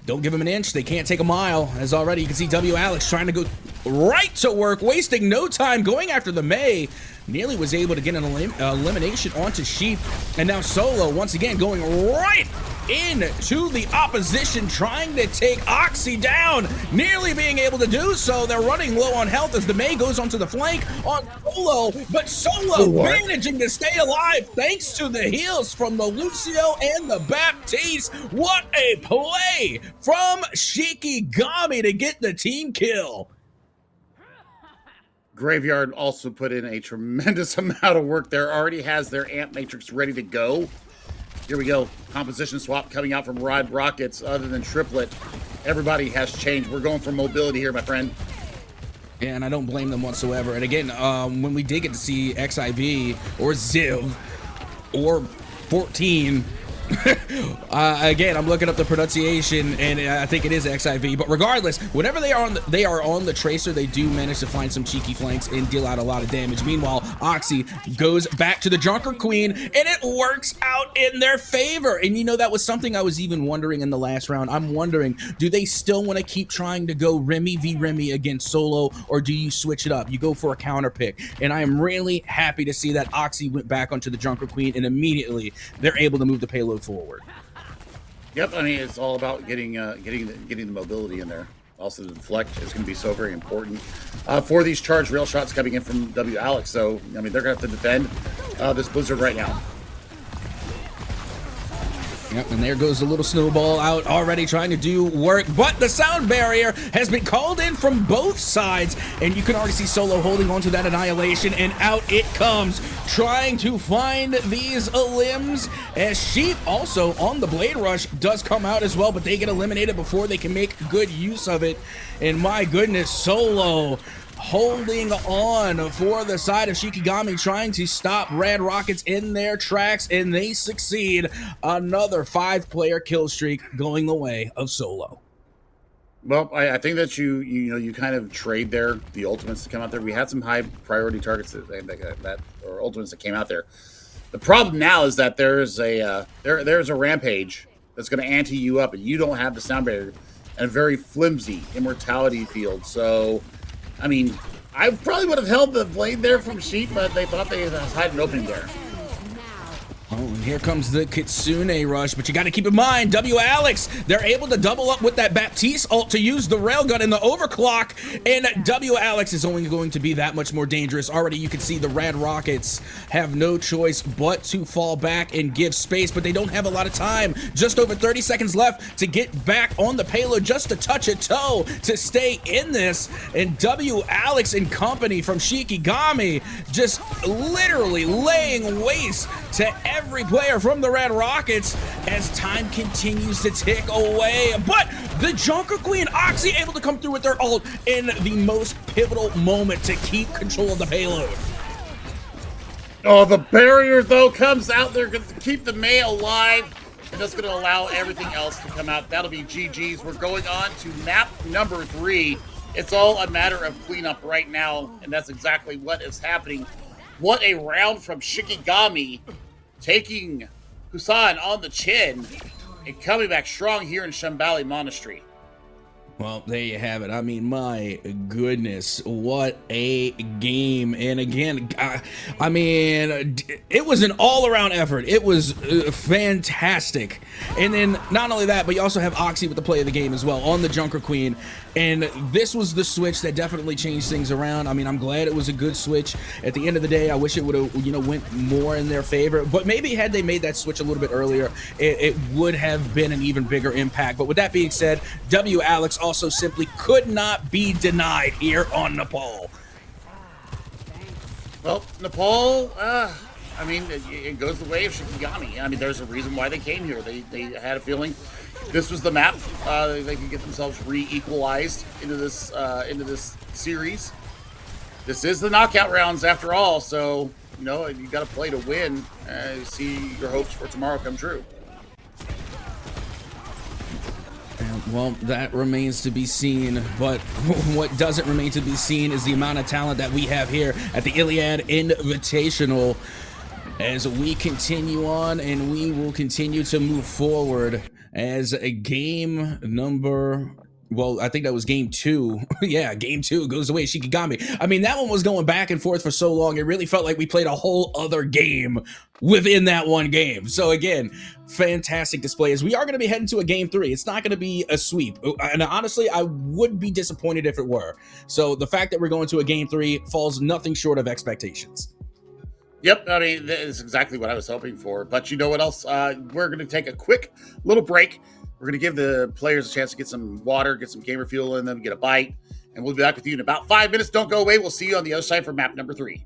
Don't give them an inch. They can't take a mile. As already you can see W Alex trying to go right to work, wasting no time going after the Mei. nearly was able to get an elimination onto Sheep, and now Solo once again going right into the opposition, trying to take Oxy down, nearly being able to do so. They're running low on health as the May goes onto the flank on Solo, but Solo managing to stay alive thanks to the heals from the Lucio and the Baptiste. What a play from Shikigami to get the team kill. Graveyard also put in a tremendous amount of work there. Already has their amp matrix ready to go. Here we go. Composition swap coming out from Rad Rockets. Other than Triplet, everybody has changed. We're going for mobility here, my friend. Yeah, and I don't blame them whatsoever. And again, when we did get to see XIV or Ziv or 14, again, I'm looking up the pronunciation, and I think it is XIV. But regardless, whenever they are on the tracer, they do manage to find some cheeky flanks and deal out a lot of damage. Meanwhile, Oxy goes back to the Junker Queen, and it works out in their favor. And you know, that was something I was even wondering in the last round. I'm wondering, do they still want to keep trying to go Remy v Remy against Solo, or do you switch it up? You go for a counter pick. And I am really happy to see that Oxy went back onto the Junker Queen, and immediately they're able to move the payload forward. Yep, I mean, it's all about getting the mobility in there. Also, the deflect is going to be so very important for these charged rail shots coming in from W Alex. So, I mean, they're going to have to defend this Blizzard right now. Yep, and there goes the little snowball out already trying to do work, but the sound barrier has been called in from both sides, and you can already see Solo holding onto that annihilation, and out it comes, trying to find these limbs, as Sheep also on the Blade Rush does come out as well, but they get eliminated before they can make good use of it. And my goodness, Solo holding on for the side of Shikigami, trying to stop Rad Rockets in their tracks, and they succeed. Another 5-player kill streak going the way of Solo. Well, I think that you kind of trade there the ultimates to come out there. We had some high priority targets that or ultimates that came out there. The problem now is that there's a rampage that's going to ante you up, and you don't have the sound barrier and a very flimsy immortality field. So, I mean, I probably would have held the blade there from Sheep, but they thought they had an opening there. Oh, and here comes the Kitsune rush, but you got to keep in mind, W Alex, they're able to double up with that Baptiste ult to use the railgun in the overclock, and W Alex is only going to be that much more dangerous. Already you can see the Rad Rockets have no choice but to fall back and give space, but they don't have a lot of time. Just over 30 seconds left to get back on the payload, just to touch a toe to stay in this, and W Alex and company from Shikigami just literally laying waste to every player from the Rad Rockets as time continues to tick away. But the Junker Queen, Oxy, able to come through with their ult in the most pivotal moment to keep control of the payload. Oh, the barrier, though, comes out. They're going to keep the May alive, and that's going to allow everything else to come out. That'll be GG's. We're going on to map number 3. It's all a matter of cleanup right now, and that's exactly what is happening. What a round from Shikigami, taking Husan on the chin and coming back strong here in Shambali Monastery. Well, there you have it. I mean, my goodness, what a game. And again, I mean, it was an all-around effort. It was fantastic. And then not only that, but you also have Oxy with the play of the game as well on the Junker Queen. And this was the switch that definitely changed things around. I mean, I'm glad it was a good switch. At the end of the day, I wish it would have, went more in their favor. But maybe had they made that switch a little bit earlier, it would have been an even bigger impact. But with that being said, W Alex also simply could not be denied here on Nepal. Well, Nepal, I mean, it goes the way of Shikigami. I mean, there's a reason why they came here. They had a feeling this was the map. They could get themselves re-equalized into this series. This is the knockout rounds after all, so you got to play to win. See your hopes for tomorrow come true. Well, that remains to be seen, but what doesn't remain to be seen is the amount of talent that we have here at the ILIAD Invitational as we continue on, and we will continue to move forward as a game number Well, I think that was game two. Yeah, game two goes away. Shikigami. I mean, that one was going back and forth for so long. It really felt like we played a whole other game within that one game. So again, fantastic displays. We are going to be heading to a game three. It's not going to be a sweep. And honestly, I would be disappointed if it were. So the fact that we're going to a game three falls nothing short of expectations. Yep, I mean, that is exactly what I was hoping for. But you know what else? We're going to take a quick little break. We're going to give the players a chance to get some water, get some gamer fuel in them, get a bite. And we'll be back with you in about 5 minutes. Don't go away. We'll see you on the other side for map number 3.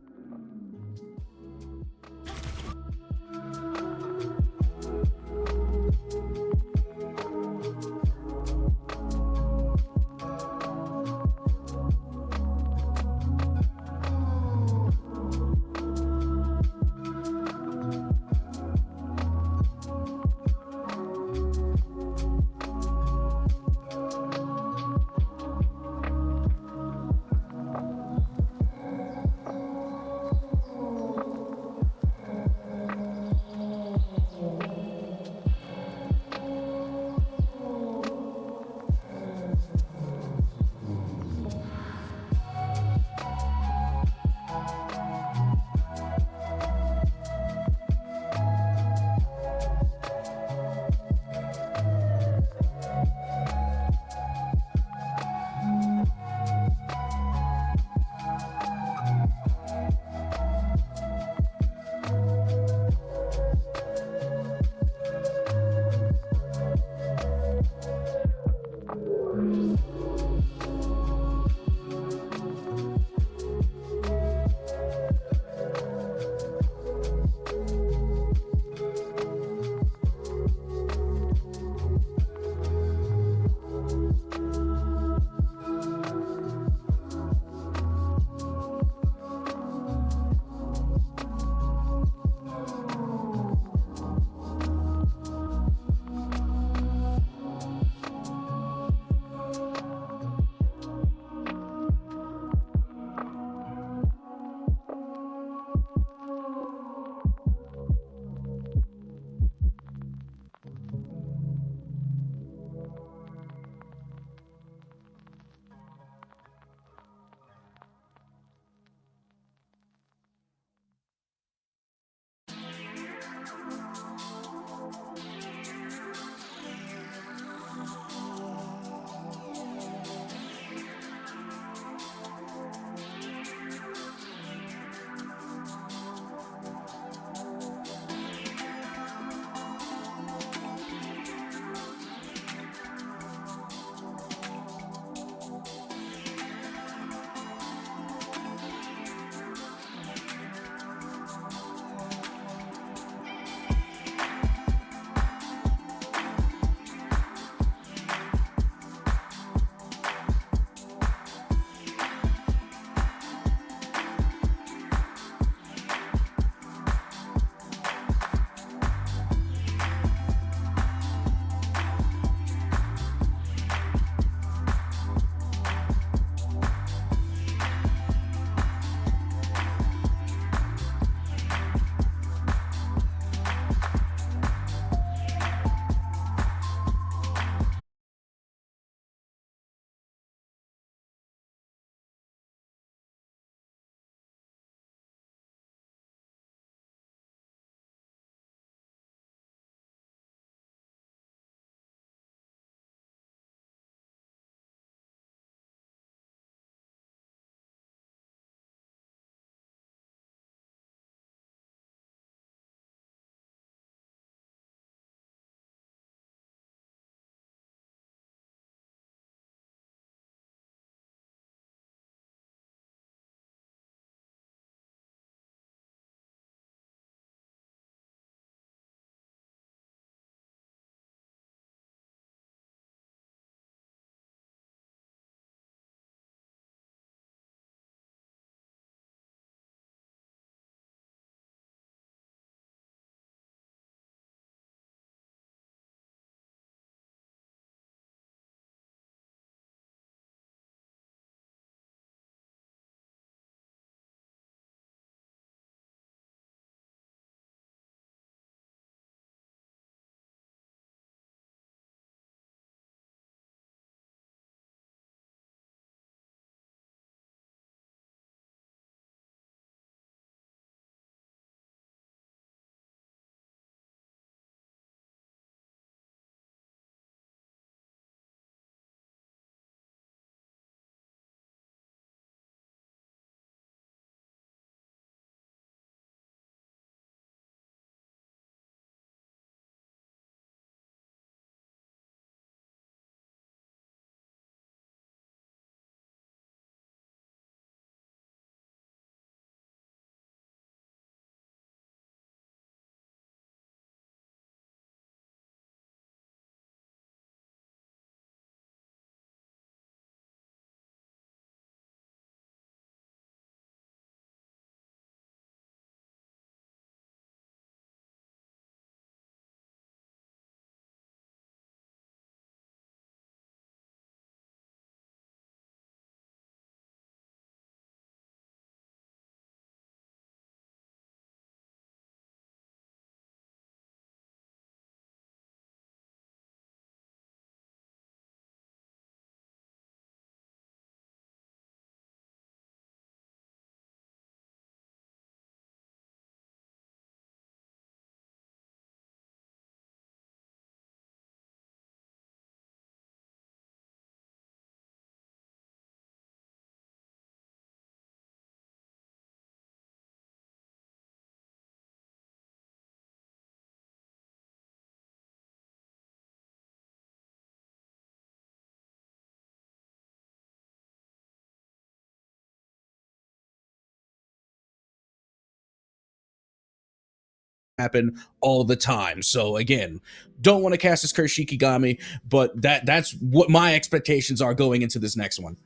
happen all the time. So again, don't want to cast this curse Shikigami, but that's what my expectations are going into this next one.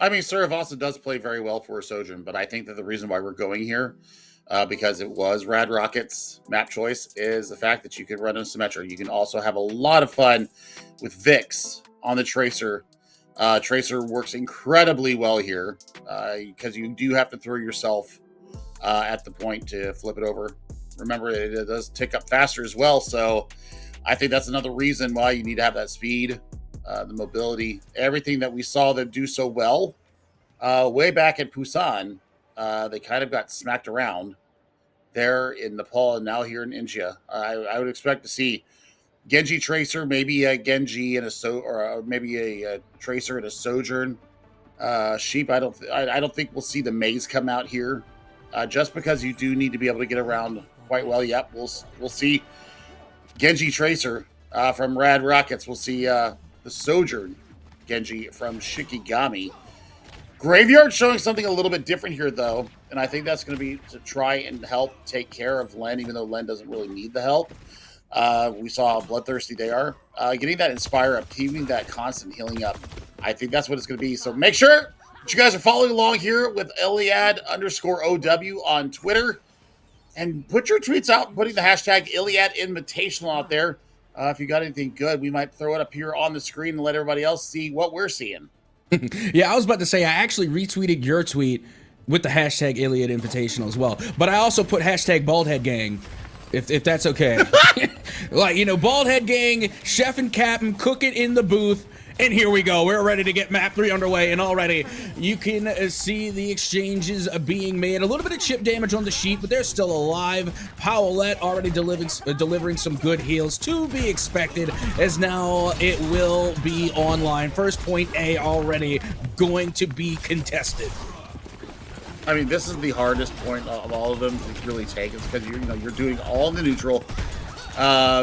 I mean, Seraph also does play very well for a Sojourn, but I think that the reason why we're going here, because it was Rad Rocket's map choice, is the fact that you can run a Symmetra. You can also have a lot of fun with Vix on the Tracer. Tracer works incredibly well here because you do have to throw yourself at the point to flip it over. Remember, it does tick up faster as well, so I think that's another reason why you need to have that speed. The mobility, everything that we saw them do so well way back in Busan, they kind of got smacked around there in Nepal and now here in India. I would expect to see Genji Tracer, maybe a Genji and maybe a Tracer and a Sojourn. Sheep, I don't think we'll see the Maze come out here, just because you do need to be able to get around quite well. Yep, we'll see Genji Tracer from Rad Rockets. We'll see the Sojourn Genji from Shikigami. Graveyard showing something a little bit different here, though, and I think that's going to be to try and help take care of Len, even though Len doesn't really need the help. We saw how bloodthirsty they are. Getting that Inspire up, keeping that constant healing up, I think that's what it's going to be. So make sure that you guys are following along here with ILIAD_OW on Twitter, and put your tweets out, putting the hashtag ILIAD Invitational out there. If you got anything good, we might throw it up here on the screen and let everybody else see what we're seeing. Yeah, I was about to say, I actually retweeted your tweet with the hashtag ILIAD Invitational as well. But I also put hashtag Baldhead Gang, if that's okay. Like, you know, Baldhead Gang, Chef and Captain, cook it in the booth. And here we go. We're ready to get map 3 underway, and already you can see the exchanges being made. A little bit of chip damage on the sheep, but they're still alive. Powellette already delivering some good heals, to be expected, as now it will be online. First point A already going to be contested. I mean, this is the hardest point of all of them to really take. It's because you're doing all in the neutral.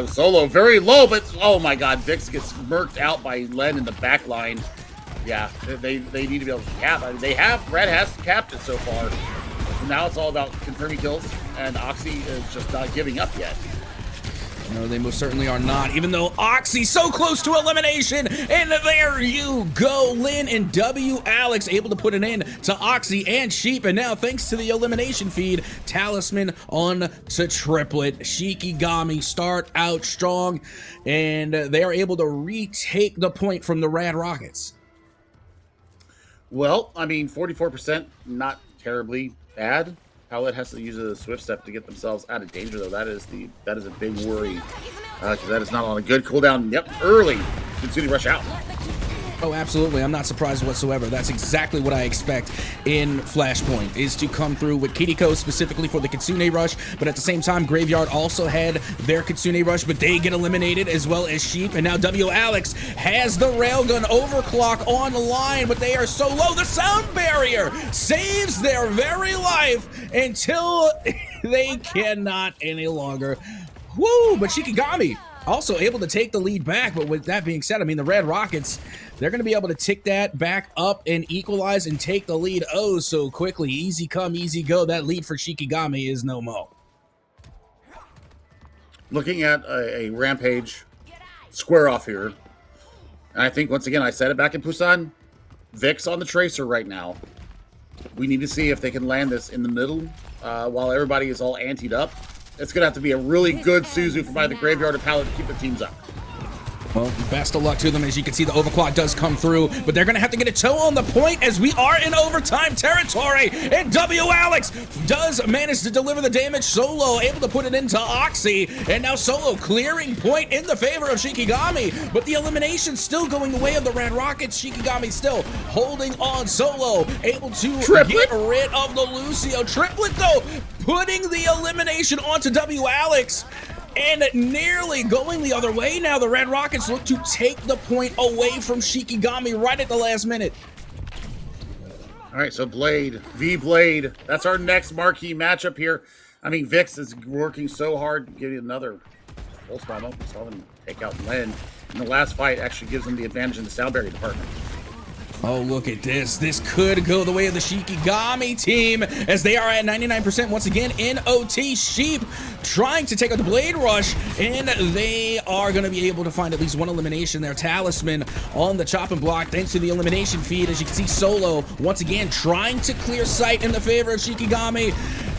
Solo very low, but oh my god, Vix gets murked out by Len in the back line. Yeah, they need to be able to cap. I mean, Red has capped it so far. Now it's all about confirming kills, and Oxy is just not giving up yet. No, they most certainly are not, even though Oxy so close to elimination. And there you go. Lynn and W Alex able to put an end to Oxy and Sheep. And now, thanks to the elimination feed, Talisman on to Triplet. Shikigami start out strong, and they are able to retake the point from the Rad Rockets. Well, I mean, 44%, not terribly bad. Powellette has to use a swift step to get themselves out of danger, though. That is a big worry, because that is not on a good cooldown. Yep, early. Kitsune rush out. Oh, absolutely. I'm not surprised whatsoever. That's exactly what I expect in Flashpoint, is to come through with Kiriko specifically for the Kitsune Rush, but at the same time, Graveyard also had their Kitsune Rush, but they get eliminated, as well as Sheep, and now W Alex has the Railgun Overclock on the line, but they are so low. The sound barrier saves their very life until they cannot any longer. Woo! But Shikigami also able to take the lead back. But with that being said, I mean, the Red Rockets, they're going to be able to tick that back up and equalize and take the lead oh so quickly. Easy come, easy go. That lead for Shikigami is no mo. Looking at a Rampage square off here, and I think, once again, I said it back in Busan, Vix on the Tracer right now. We need to see if they can land this in the middle while everybody is all anteed up. It's going to have to be a really good Suzu from either Graveyard or Pallet to keep the teams up. Well, best of luck to them. As you can see, the overclock does come through, but they're going to have to get a toe on the point as we are in overtime territory. And W Alex does manage to deliver the damage. Solo able to put it into Oxy, and now Solo clearing point in the favor of Shikigami, but the elimination still going the way of the Red Rockets. Shikigami still holding on. Solo able to get rid of the Lucio. Triplet, though, putting the elimination onto W Alex. And nearly going the other way now. The Red Rockets look to take the point away from Shikigami right at the last minute. All right, so Blade, V-Blade. That's our next marquee matchup here. I mean, Vix is working so hard to give you another full spot. We saw them take out Len. And the last fight actually gives them the advantage in the sound barrier department. Oh, look at this. This could go the way of the Shikigami team as they are at 99% once again in OT. Sheep trying to take out the Blade Rush, and they are going to be able to find at least one elimination there. Talisman on the chopping block thanks to the elimination feed. As you can see, Solo once again trying to clear sight in the favor of Shikigami,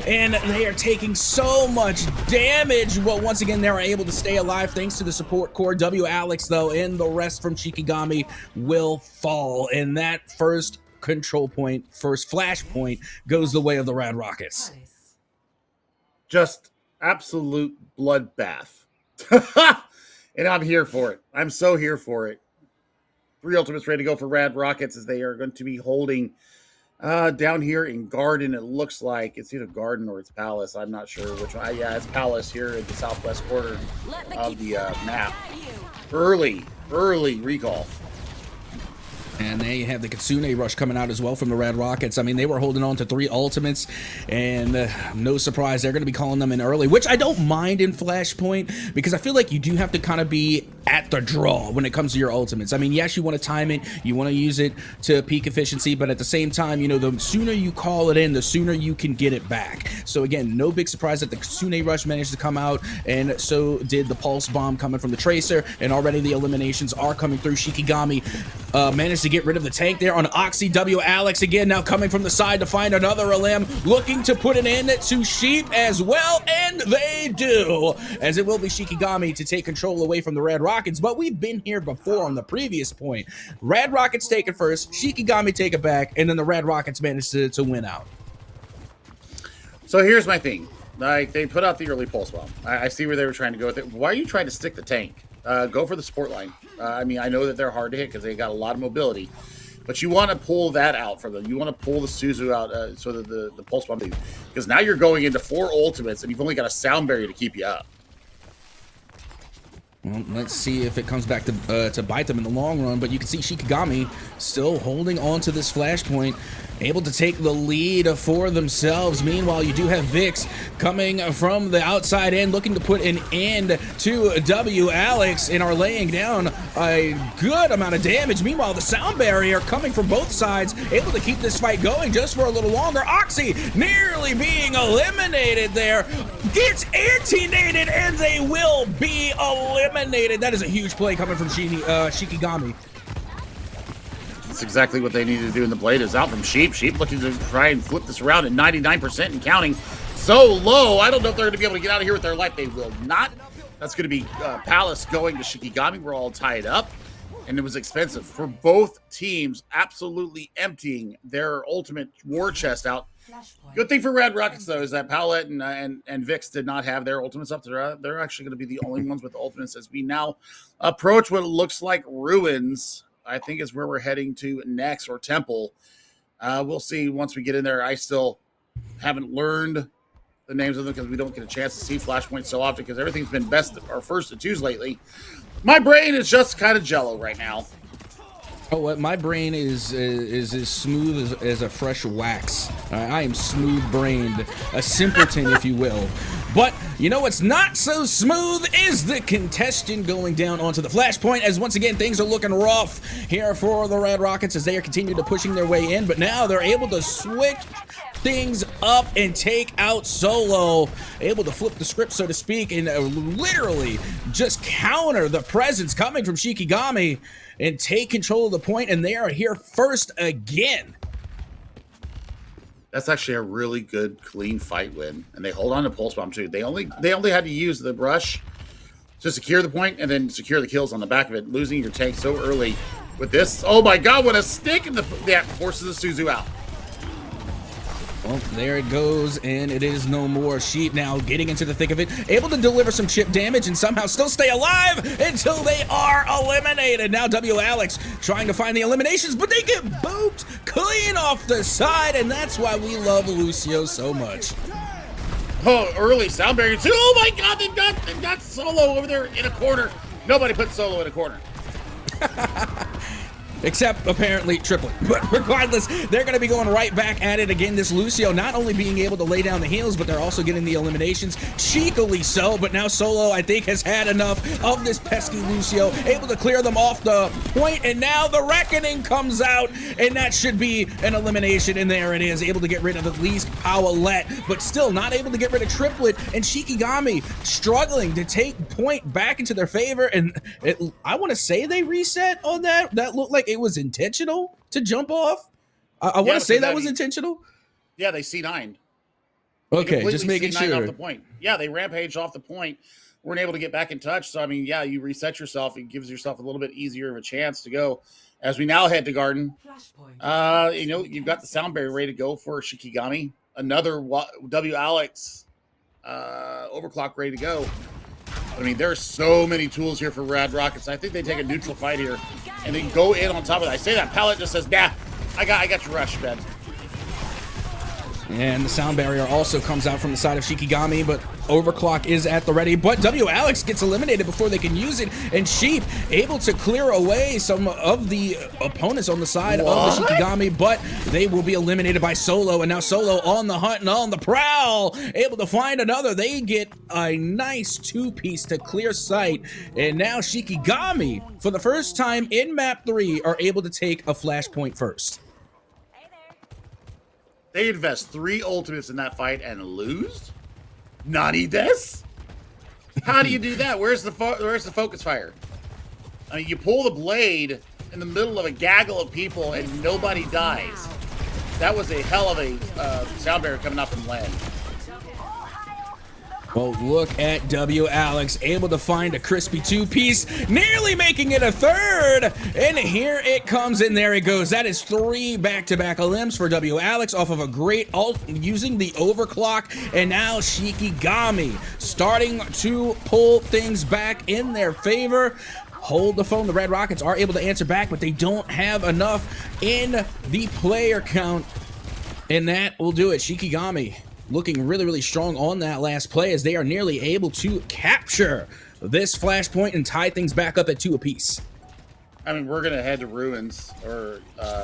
and they are taking so much damage, but once again they are able to stay alive thanks to the support core. W Alex though, and the rest from Shikigami will fall, and that first control point, first flash point, goes the way of the Rad Rockets. Just absolute bloodbath. And I'm here for it. I'm so here for it. 3 ultimates ready to go for Rad Rockets as they are going to be holding down here in Garden. It looks like it's either Garden or it's Palace. I'm not sure which one. Yeah, it's Palace here in the southwest quarter of the map. Early recall. And they have the Kitsune Rush coming out as well from the Red Rockets. I mean, they were holding on to 3 ultimates, and no surprise, they're going to be calling them in early, which I don't mind in Flashpoint, because I feel like you do have to kind of be at the draw when it comes to your ultimates. I mean, yes, you want to time it, you want to use it to peak efficiency, but at the same time, you know, the sooner you call it in, the sooner you can get it back. So again, no big surprise that the Kitsune Rush managed to come out, and so did the Pulse Bomb coming from the Tracer, and already the eliminations are coming through. Shikigami managed to get rid of the tank there on Oxy. W Alex again now coming from the side to find another Elim, looking to put it in to Sheep as well, and they do, as it will be Shikigami to take control away from the Red Rockets. But we've been here before on the previous point. Red Rockets take it first, Shikigami take it back, and then the Red Rockets manage to win out. So here's my thing. Like, they put out the early pulse bomb. I see where they were trying to go with it. Why are you trying to stick the tank? Go for the support line. I mean, I know that they're hard to hit because they got a lot of mobility, but you want to pull that out for them. You want to pull the Suzu out so that the pulse bomb, because now you're going into 4 ultimates and you've only got a sound barrier to keep you up. Well, let's see if it comes back to bite them in the long run, but you can see Shikigami still holding on to this flashpoint, able to take the lead for themselves. Meanwhile, you do have Vix coming from the outside end, looking to put an end to W Alex, and are laying down a good amount of damage. Meanwhile, the sound barrier coming from both sides, able to keep this fight going just for a little longer. Oxy nearly being eliminated there, gets anti-nated, and they will be eliminated. That is a huge play coming from Shikigami. That's exactly what they needed to do, and the blade is out from Sheep. Sheep looking to try and flip this around at 99% and counting. So low. I don't know if they're going to be able to get out of here with their life. They will not. That's going to be Palace going to Shikigami. We're all tied up, and it was expensive for both teams, absolutely emptying their ultimate war chest out. Good thing for Red Rockets, though, is that Palette and Vix did not have their ultimates up. They're actually going to be the only ones with ultimates as we now approach what looks like Ruins. I think is where we're heading to next, or Temple. We'll see once we get in there. I still haven't learned the names of them because we don't get a chance to see Flashpoint so often because everything's been best or first to twos lately. My brain is just kind of jello right now. Oh, what? My brain is as smooth as a fresh wax. I am smooth-brained, a simpleton, if you will. But you know what's not so smooth is the congestion going down onto the flashpoint, as once again things are looking rough here for the Red Rockets as they are continuing to pushing their way in. But now they're able to switch things up and take out Solo, able to flip the script, so to speak, and literally just counter the presence coming from Shikigami and take control of the point, and they are here first again. That's actually a really good, clean fight win, and they hold on to Pulse Bomb too. They only had to use the rush to secure the point and then secure the kills on the back of it. Losing your tank so early with this, oh my God, what a stick! And that forces the Suzu out. Well, there it goes, and it is no more. Sheep now getting into the thick of it, able to deliver some chip damage and somehow still stay alive until they are eliminated. Now W Alex trying to find the eliminations, but they get booped clean off the side, and that's why we love Lucio so much. Oh, early sound barrier too. Oh my God, they've got Solo over there in a corner. Nobody put Solo in a corner. Except apparently triplet. But regardless, they're going to be going right back at it again. This Lucio not only being able to lay down the heals, but they're also getting the eliminations, cheekily so. But now Solo, I think, has had enough of this pesky Lucio, able to clear them off the point, and now the Reckoning comes out, and that should be an elimination, and there it is, able to get rid of at least Powellette, but still not able to get rid of Triplet, and Shikigami struggling to take point back into their favor, and I want to say they reset on that. That looked like it was intentional to jump off. I want to say that was intentional. Yeah, they C9'd. Okay, just making sure. Off the point. Yeah, they rampaged off the point. Weren't able to get back in touch. So, I mean, yeah, you reset yourself. It gives yourself a little bit easier of a chance to go. As we now head to Garden, you know, you've got the sound barrier ready to go for Shikigami. Another W Alex overclock ready to go. I mean, there's so many tools here for Rad Rockets. I think they take a neutral fight here and then go in on top of it. I say that Pallet just says, nah, I got your rush, Ben. And the sound barrier also comes out from the side of Shikigami, but overclock is at the ready. But W Alex gets eliminated before they can use it, and Sheep able to clear away some of the opponents on the side of the Shikigami, but they will be eliminated by Solo, and now Solo on the hunt and on the prowl, able to find another. They get a nice two-piece to clear sight, and now Shikigami, for the first time in map 3, are able to take a flashpoint first. They invest 3 ultimates in that fight and lose? Nani this? How do you do that? Where's the focus fire? I mean, you pull the blade in the middle of a gaggle of people and nobody dies. That was a hell of a sound barrier coming up from land. Well, look at W Alex, able to find a crispy two-piece, nearly making it a third, and here it comes, and there it goes. That is 3 back-to-back elims for W Alex off of a great ult using the overclock, and now Shikigami starting to pull things back in their favor. Hold the phone. The Red Rockets are able to answer back, but they don't have enough in the player count, and that will do it. Shikigami looking really, really strong on that last play as they are nearly able to capture this flashpoint and tie things back up at 2 apiece. I mean, we're going to head to Ruins or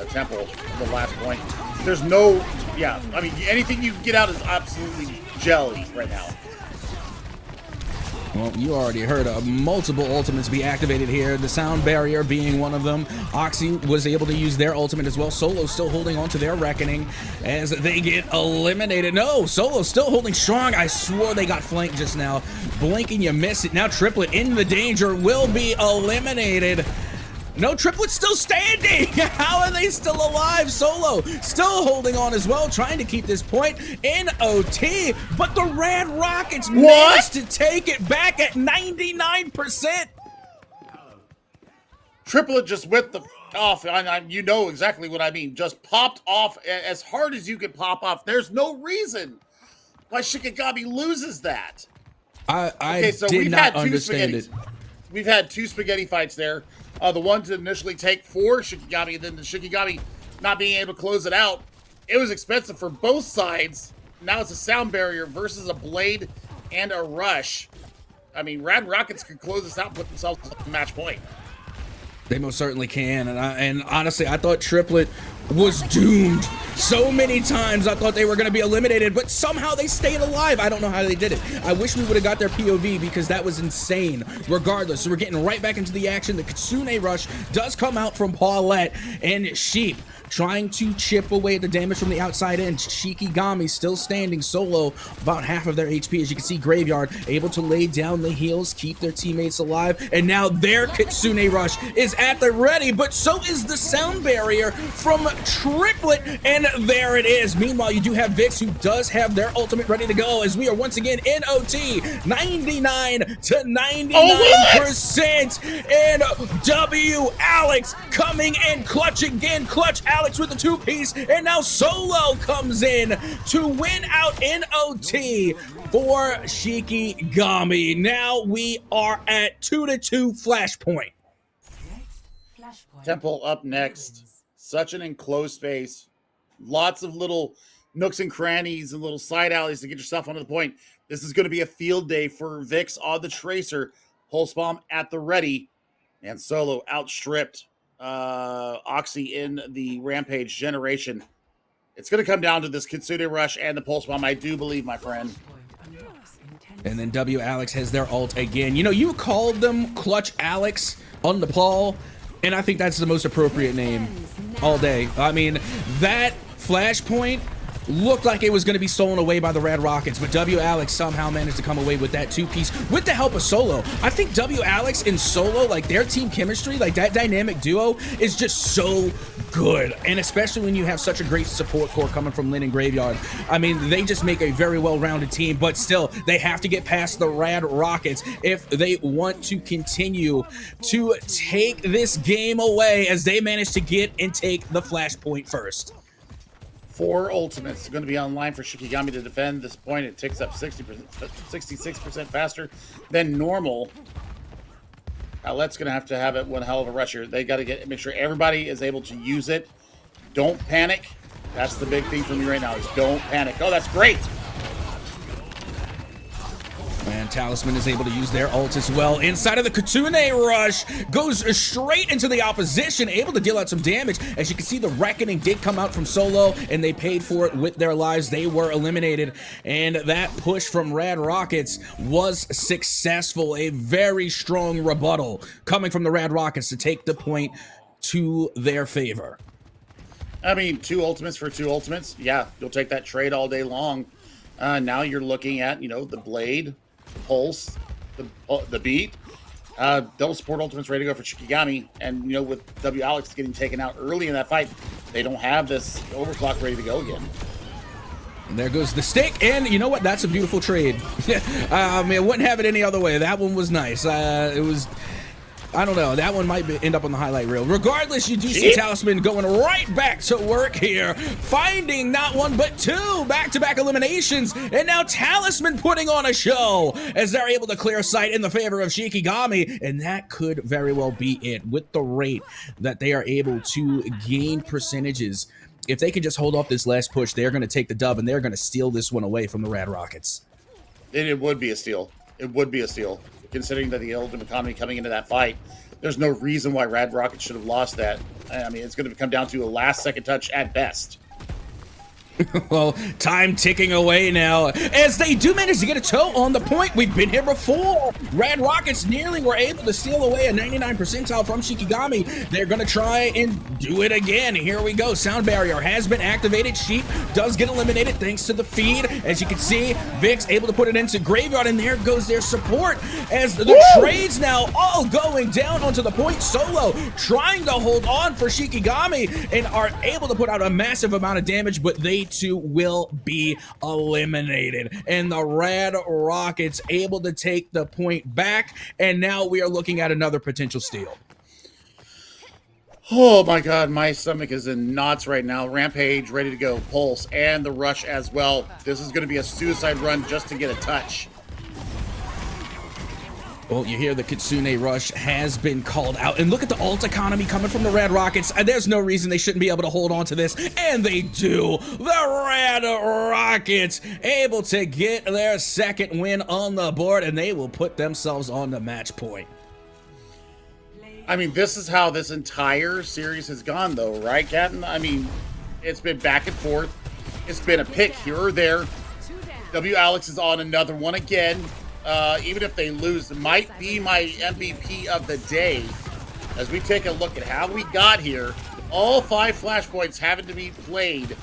Temple for the last point. There's no, yeah, I mean, anything you can get out is absolutely jelly right now. Well, you already heard multiple ultimates be activated here, the sound barrier being one of them. Oxy was able to use their ultimate as well. Solo still holding on to their Reckoning as they get eliminated. No, Solo still holding strong. I swore they got flanked just now. Blink and you miss it. Now Triplet in the danger will be eliminated. No, Triplet's still standing. How are they still alive? Solo still holding on as well, trying to keep this point in OT, but the Rad Rockets managed to take it back at 99%. Triplet just went the off. You know exactly what I mean. Just popped off as hard as you could pop off. There's no reason why Shikigami loses that. I did not understand it. We've had 2 spaghetti fights there. The one to initially take for Shikigami, and then the Shikigami not being able to close it out. It was expensive for both sides. Now it's a sound barrier versus a blade and a rush. I mean, Rad Rockets could close this out and put themselves at the match point. They most certainly can, and honestly, I thought Triplet was doomed. So many times I thought they were going to be eliminated, but somehow they stayed alive. I don't know how they did it. I wish we would have got their POV because that was insane. Regardless, so we're getting right back into the action. The Kitsune Rush does come out from Paulette, and Sheep trying to chip away the damage from the outside in. Shikigami still standing solo, about half of their HP. As you can see, Graveyard able to lay down the heals, keep their teammates alive, and now their Kitsune Rush is at the ready, but so is the sound barrier from Triplet, and there it is. Meanwhile, you do have Vix, who does have their ultimate ready to go, as we are once again in OT, 99 to 99%, and W Alex coming in clutch again. Clutch Alex with the 2-piece, and now Solo comes in to win out in OT for Shikigami. Now we are at 2-2 flashpoint. Temple up next. Such an enclosed space. Lots of little nooks and crannies and little side alleys to get yourself onto the point. This is going to be a field day for Vix on the Tracer. Pulse Bomb at the ready. And Solo outstripped Oxy in the Rampage generation. It's going to come down to this Kitsune Rush and the Pulse Bomb, I do believe, my friend. And then W Alex has their ult again. You know, you called them Clutch Alex on Nepal, and I think that's the most appropriate name all day. I mean, that flashpoint looked like it was going to be stolen away by the Red Rockets, but W Alex somehow managed to come away with that two-piece with the help of Solo. I think W Alex and Solo, like their team chemistry, like that dynamic duo is just so good, and especially when you have such a great support core coming from Lynn and Graveyard. I mean, they just make a very well-rounded team, but still, they have to get past the Rad Rockets if they want to continue to take this game away, as they manage to get and take the flashpoint first. 4 ultimates going to be online for Shikigami to defend. This point, it ticks up 66% faster than normal. Let's going to have it one hell of a rush here. They got to make sure everybody is able to use it. Don't panic. That's the big thing for me right now, is don't panic. Oh, that's great. And Talisman is able to use their ult as well. Inside of the Kitsune Rush, goes straight into the opposition, able to deal out some damage. As you can see, the Reckoning did come out from Solo, and they paid for it with their lives. They were eliminated, and that push from Rad Rockets was successful. A very strong rebuttal coming from the Rad Rockets to take the point to their favor. I mean, 2 ultimates for 2 ultimates. Yeah, you'll take that trade all day long. Now you're looking at, you know, the Blade, Pulse, the Beat. Double support ultimates ready to go for Shikigami, and you know, with W Alex getting taken out early in that fight, they don't have this overclock ready to go again. And there goes the stick, and you know what? That's a beautiful trade. I mean, wouldn't have it any other way. That one was nice. It was, I don't know. That one might end up on the highlight reel. Regardless, you do see Talisman going right back to work here, finding not 1 but 2 back-to-back eliminations, and now Talisman putting on a show as they're able to clear sight in the favor of Shikigami, and that could very well be it with the rate that they are able to gain percentages. If they can just hold off this last push, they're going to take the dub, and they're going to steal this one away from the Rad Rockets. It would be a steal. It would be a steal. Considering that the Ultimate Economy coming into that fight, there's no reason why Rad Rocket should have lost that. I mean, it's going to come down to a last-second touch at best. Well, time ticking away now, as they do manage to get a toe on the point. We've been here before. Rad Rockets nearly were able to steal away a 99 percentile from Shikigami. They're going to try and do it again. Here we go. Sound barrier has been activated. Sheep does get eliminated thanks to the feed. As you can see, Vic's able to put it into Graveyard, and there goes their support as the trades now all going down onto the point. Solo trying to hold on for Shikigami and are able to put out a massive amount of damage, but they too will be eliminated, and the Rad Rockets able to take the point back, and now we are looking at another potential steal. Oh my god, my stomach is in knots right now. Rampage ready to go, Pulse, and the Rush as well. This is going to be a suicide run just to get a touch. Well, you hear the Kitsune Rush has been called out, and look at the ult economy coming from the Rad Rockets. There's no reason they shouldn't be able to hold on to this, and they do. The Rad Rockets able to get their second win on the board, and they will put themselves on the match point. I mean, this is how this entire series has gone, though, right, Captain? I mean, it's been back and forth. It's been a pick here or there. W Alex is on another one again. Even if they lose, it might be my MVP of the day. As we take a look at how we got here, all 5 flashpoints having to be played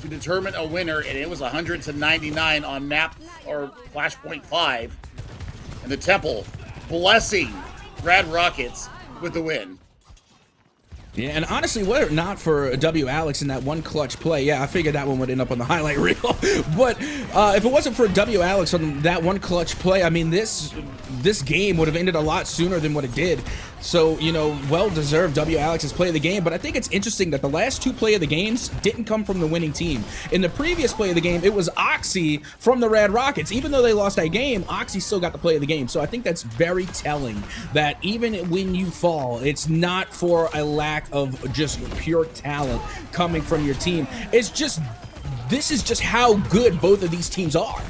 to determine a winner, and it was 100 to 99 on map or flashpoint 5. And the Temple blessing Rad Rockets with the win. Yeah, and honestly, were it not for W Alex in that one clutch play, yeah, I figured that one would end up on the highlight reel. But if it wasn't for W Alex on that one clutch play, I mean, this game would have ended a lot sooner than what it did. So, you know, well-deserved W Alex's play of the game. But I think it's interesting that the last 2 play of the games didn't come from the winning team. In the previous play of the game, it was Oxy from the Rad Rockets. Even though they lost that game, Oxy still got the play of the game. So I think that's very telling that even when you fall, it's not for a lack of just pure talent coming from your team. It's just, this is just how good both of these teams are.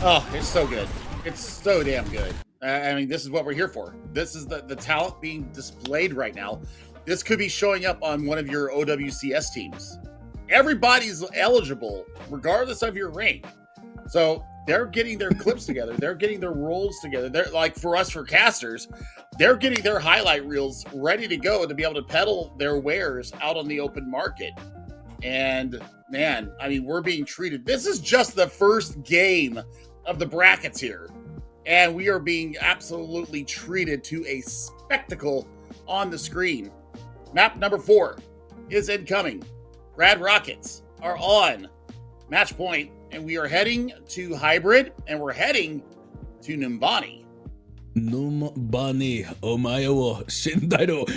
Oh, it's so good. It's so damn good. I mean, this is what we're here for. This is the talent being displayed right now. This could be showing up on one of your OWCS teams. Everybody's eligible, regardless of your rank. So they're getting their clips together. They're getting their roles together. They're like, for us, for casters, they're getting their highlight reels ready to go to be able to peddle their wares out on the open market. And man, I mean, we're being treated. This is just the first game of the brackets here. And we are being absolutely treated to a spectacle on the screen. Map number 4 is incoming. Rad Rockets are on match point, and we are heading to Hybrid, and we're heading to Numbani. Numbani Omae wo Shindaido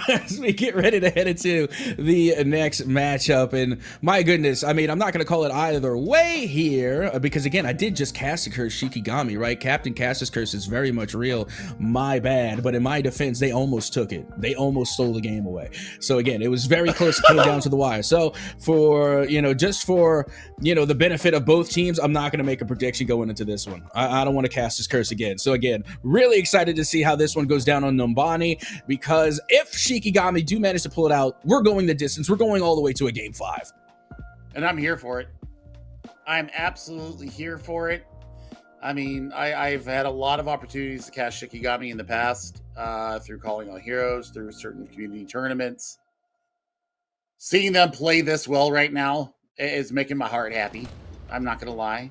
as we get ready to head into the next matchup. And my goodness, I mean, I'm not going to call it either way here because, again, I did just cast a curse Shikigami, right? Captain Caster's curse is very much real. My bad. But in my defense, they almost took it. They almost stole the game away. So, again, it was very close. It came down to the wire. So, for, just for, the benefit of both teams, I'm not going to make a prediction going into this one. I don't want to cast this curse again. So, again, really excited to see how this one goes down on Numbani, because if Shikigami do manage to pull it out, we're going the distance. We're going all the way to a game 5. And I'm here for it. I'm absolutely here for it. I mean, I've had a lot of opportunities to cast Shikigami in the past through Calling All Heroes, through certain community tournaments. Seeing them play this well right now is making my heart happy. I'm not going to lie.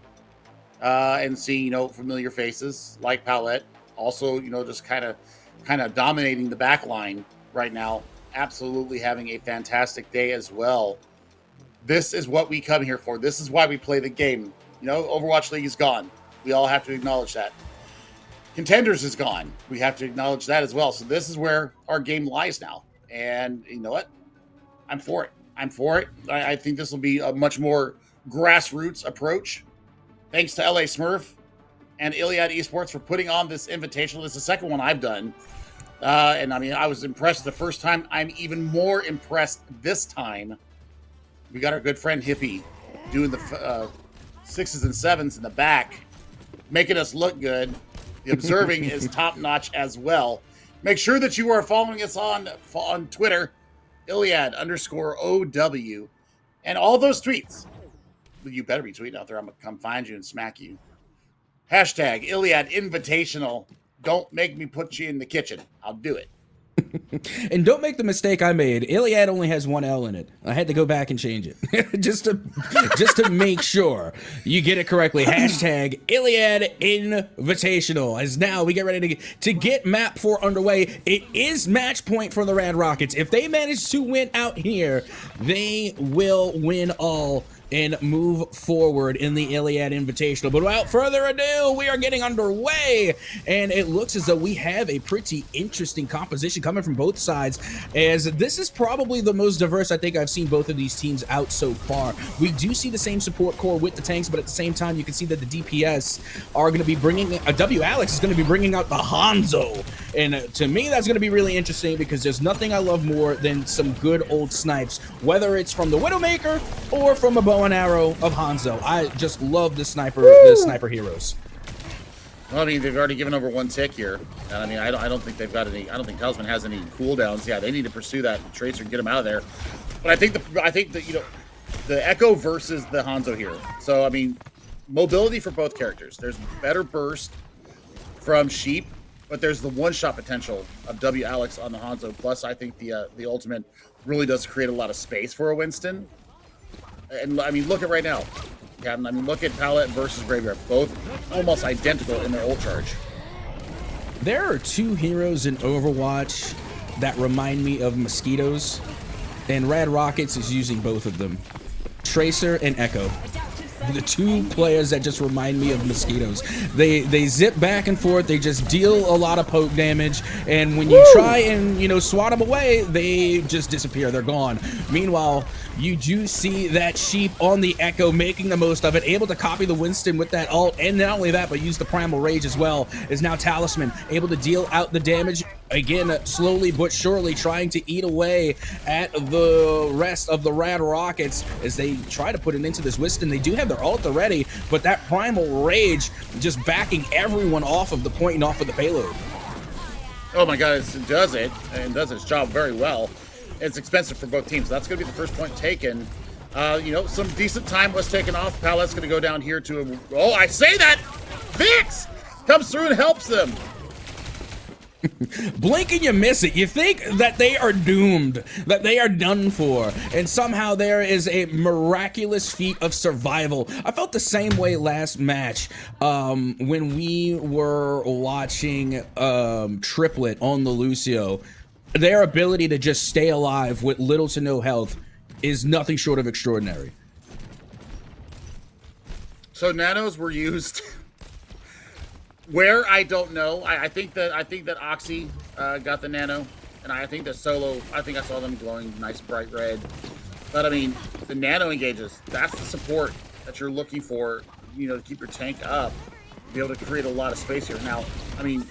And seeing, familiar faces like Palette, also, just kind of dominating the back line right now. Absolutely having a fantastic day as well. This is what we come here for. This is why we play the game. Overwatch League is gone. We all have to acknowledge that. Contenders is gone. We have to acknowledge that as well. So this is where our game lies now. And you know what? I'm for it. I think this will be a much more grassroots approach. Thanks to LA Smurf and ILIAD Esports for putting on this invitational. This is the second one I've done. And I mean, I was impressed the first time. I'm even more impressed this time. We got our good friend Hippie doing the 6s and 7s in the back, making us look good. The observing is top notch as well. Make sure that you are following us on Twitter, ILIAD_OW, and all those tweets. You better be tweeting out there. I'm going to come find you and smack you. Hashtag ILIAD Invitational. Don't make me put you in the kitchen. I'll do it. And don't make the mistake I made. ILIAD only has one L in it. I had to go back and change it just to make sure you get it correctly. Hashtag ILIAD Invitational. As now we get ready to get map 4 underway. It is match point for the Rad Rockets. If they manage to win out here, they will win all and move forward in the ILIAD Invitational. But without further ado, we are getting underway, and it looks as though we have a pretty interesting composition coming from both sides, as this is probably the most diverse I think I've seen both of these teams out so far. We do see the same support core with the tanks, but at the same time, you can see that the DPS are going to be bringing, Alex is going to be bringing out the Hanzo, and to me, that's going to be really interesting, because there's nothing I love more than some good old snipes, whether it's from the Widowmaker or from a bow and arrow of Hanzo. I just love the sniper heroes. Well, I mean, they've already given over 1 tick here. And I mean, I don't think they've got any. I don't think Talisman has any cooldowns. Yeah, they need to pursue that Tracer and get him out of there. But I think that the Echo versus the Hanzo here. So I mean, mobility for both characters. There's better burst from Sheep, but there's the one-shot potential of W Alex on the Hanzo. Plus, I think the ultimate really does create a lot of space for a Winston. And I mean, look at right now, Captain. I mean, look at Palette versus Graveyard. Both almost identical in their ult charge. There are 2 heroes in Overwatch that remind me of mosquitoes, and Rad Rockets is using both of them. Tracer and Echo. The 2 players that just remind me of mosquitoes. They zip back and forth. They just deal a lot of poke damage, and when you try and swat them away, they just disappear. They're gone. Meanwhile, you do see that Sheep on the Echo making the most of it, able to copy the Winston with that ult, and not only that, but use the Primal Rage as well. Is now Talisman able to deal out the damage again, slowly but surely trying to eat away at the rest of the Rad Rockets as they try to put an end to this Winston. They do have their ult ready, but that Primal Rage just backing everyone off of the point and off of the payload. Oh my god, it does it, and does its job very well. It's expensive for both teams. That's going to be the first point taken. You know, some decent time was taken off. Palette's going to go down here to him. Oh, I say that! Vix comes through and helps them. Blink and you miss it. You think that they are doomed, that they are done for, and somehow there is a miraculous feat of survival. I felt the same way last match when we were watching Triplet on the Lucio. Their ability to just stay alive with little to no health is nothing short of extraordinary. So nanos were used where, I don't know. I think that Oxy got the nano, and I think that Solo, I think I saw them glowing nice bright red. But I mean, the nano engages, that's the support that you're looking for, you know, to keep your tank up, be able to create a lot of space here. Now, I mean,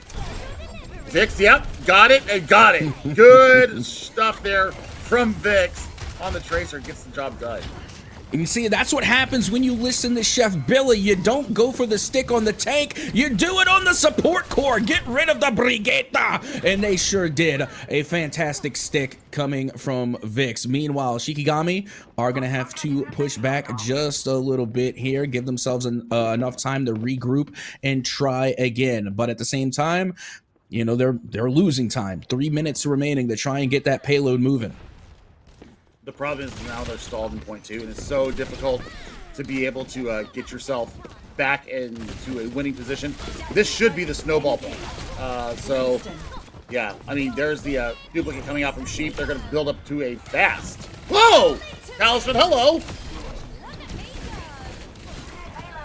Vix, yep, got it and got it. Good stuff there from Vix on the Tracer, gets the job done. And you see, that's what happens when you listen to Chef Billy. You don't go for the stick on the tank, you do it on the support core. Get rid of the Brigetta! And they sure did. A fantastic stick coming from Vix. Meanwhile, Shikigami are going to have to push back just a little bit here, give themselves enough time to regroup and try again. But at the same time, you know, they're losing time. 3 minutes remaining to try and get that payload moving. The problem is now they're stalled in point two, and it's so difficult to be able to get yourself back into a winning position. This should be the snowball point. So, yeah, I mean, there's the duplicate coming out from Sheep. They're going to build up to a fast. Whoa! Talisman, hello!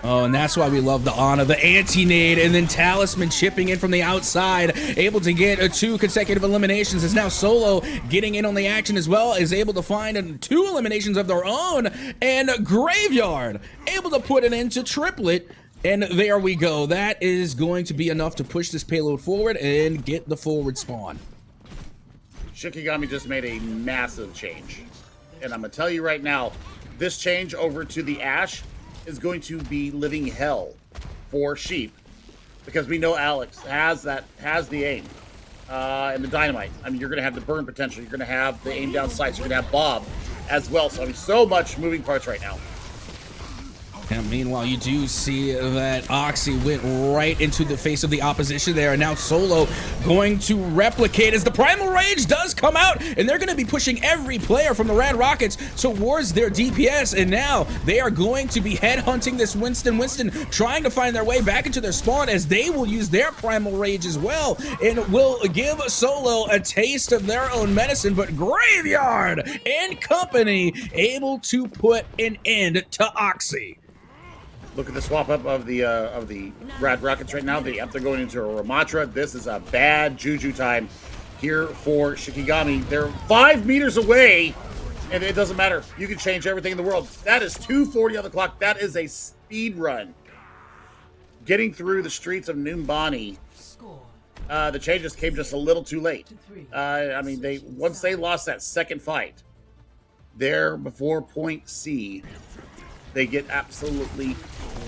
Oh, and that's why we love the Ana, the anti-nade, and then Talisman chipping in from the outside, able to get 2 consecutive eliminations. Is now Solo getting in on the action as well, is able to find 2 eliminations of their own, and Graveyard able to put it into Triplet. And there we go. That is going to be enough to push this payload forward and get the forward spawn. Shikigami just made a massive change. And I'm going to tell you right now, this change over to the Ashe is going to be living hell for Sheep, because we know Alex has the aim and the dynamite. I mean, you're going to have the burn potential. You're going to have the aim down sights. You're going to have Bob as well. So I mean, so much moving parts right now. And meanwhile, you do see that Oxy went right into the face of the opposition there, and now Solo going to replicate as the Primal Rage does come out, and they're going to be pushing every player from the Rad Rockets towards their DPS, and now they are going to be headhunting this Winston, trying to find their way back into their spawn as they will use their Primal Rage as well, and will give Solo a taste of their own medicine, but Graveyard and company able to put an end to Oxy. Look at the swap up of the Rad Rockets right now. They're going into a Ramatra. This is a bad juju time here for Shikigami. They're 5 meters away, and it doesn't matter. You can change everything in the world. That is 2:40 on the clock. That is a speed run. Getting through the streets of Numbani. The changes came just a little too late. I mean, once they lost that second fight, there before point C, they get absolutely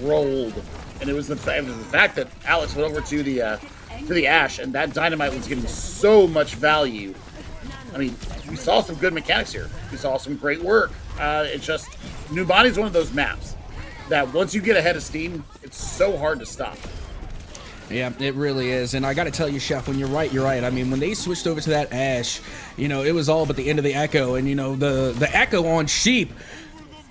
rolled. And it was the fact that Alex went over to the Ashe, and that dynamite was getting so much value. I mean, we saw some good mechanics here. We saw some great work. It's just, Numbani is one of those maps that once you get ahead of steam, it's so hard to stop. Yeah, it really is. And I got to tell you, Chef, when you're right, you're right. I mean, when they switched over to that Ashe, you know, it was all but the end of the Echo. And, you know, the Echo on Sheep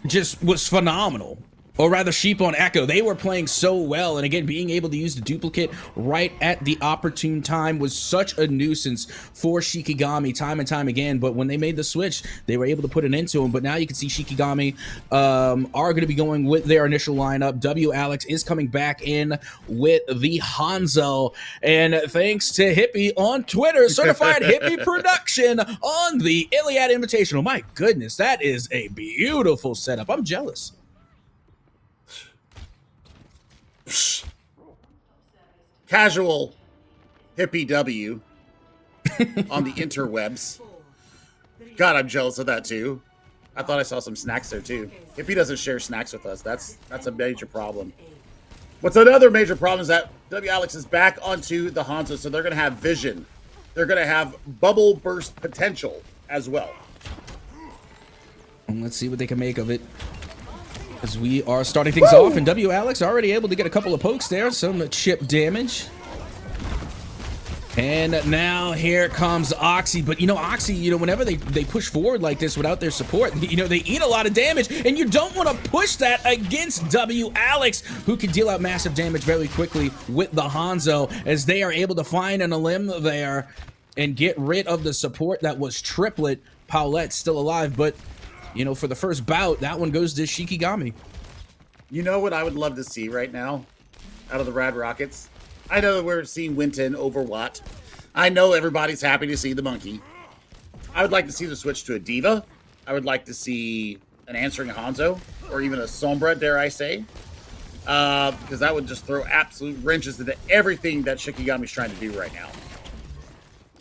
just was phenomenal. Or rather, Sheep on Echo. They were playing so well, and again, being able to use the duplicate right at the opportune time was such a nuisance for Shikigami time and time again. But when they made the switch, they were able to put an end to him. But now you can see Shikigami are going to be going with their initial lineup. W Alex is coming back in with the Hanzo, and thanks to Hippie on Twitter, certified Hippie production on the ILIAD Invitational. My goodness, that is a beautiful setup. I'm jealous. Casual Hippie W. on the interwebs. God, I'm jealous of that too. I thought I saw some snacks there too. If he doesn't share snacks with us, that's a major problem. What's another major problem is that Alex is back onto the Hanzo, so they're going to have vision. They're going to have bubble burst potential as well. And let's see what they can make of it. As we are starting things off, and Alex already able to get a couple of pokes there, some chip damage. And now here comes Oxy. But, Oxy, whenever they push forward like this without their support, they eat a lot of damage. And you don't want to push that against Alex, who can deal out massive damage very quickly with the Hanzo, as they are able to find an limb there and get rid of the support that was Triplet. Paulette's still alive, but, for the first bout, that one goes to Shikigami. You know what I would love to see right now out of the Rad Rockets? I know that we're seeing Winton over Watt. I know everybody's happy to see the monkey. I would like to see the switch to a Diva. I would like to see an answering Hanzo, or even a Sombra, dare I say. Because that would just throw absolute wrenches into everything that Shikigami's trying to do right now.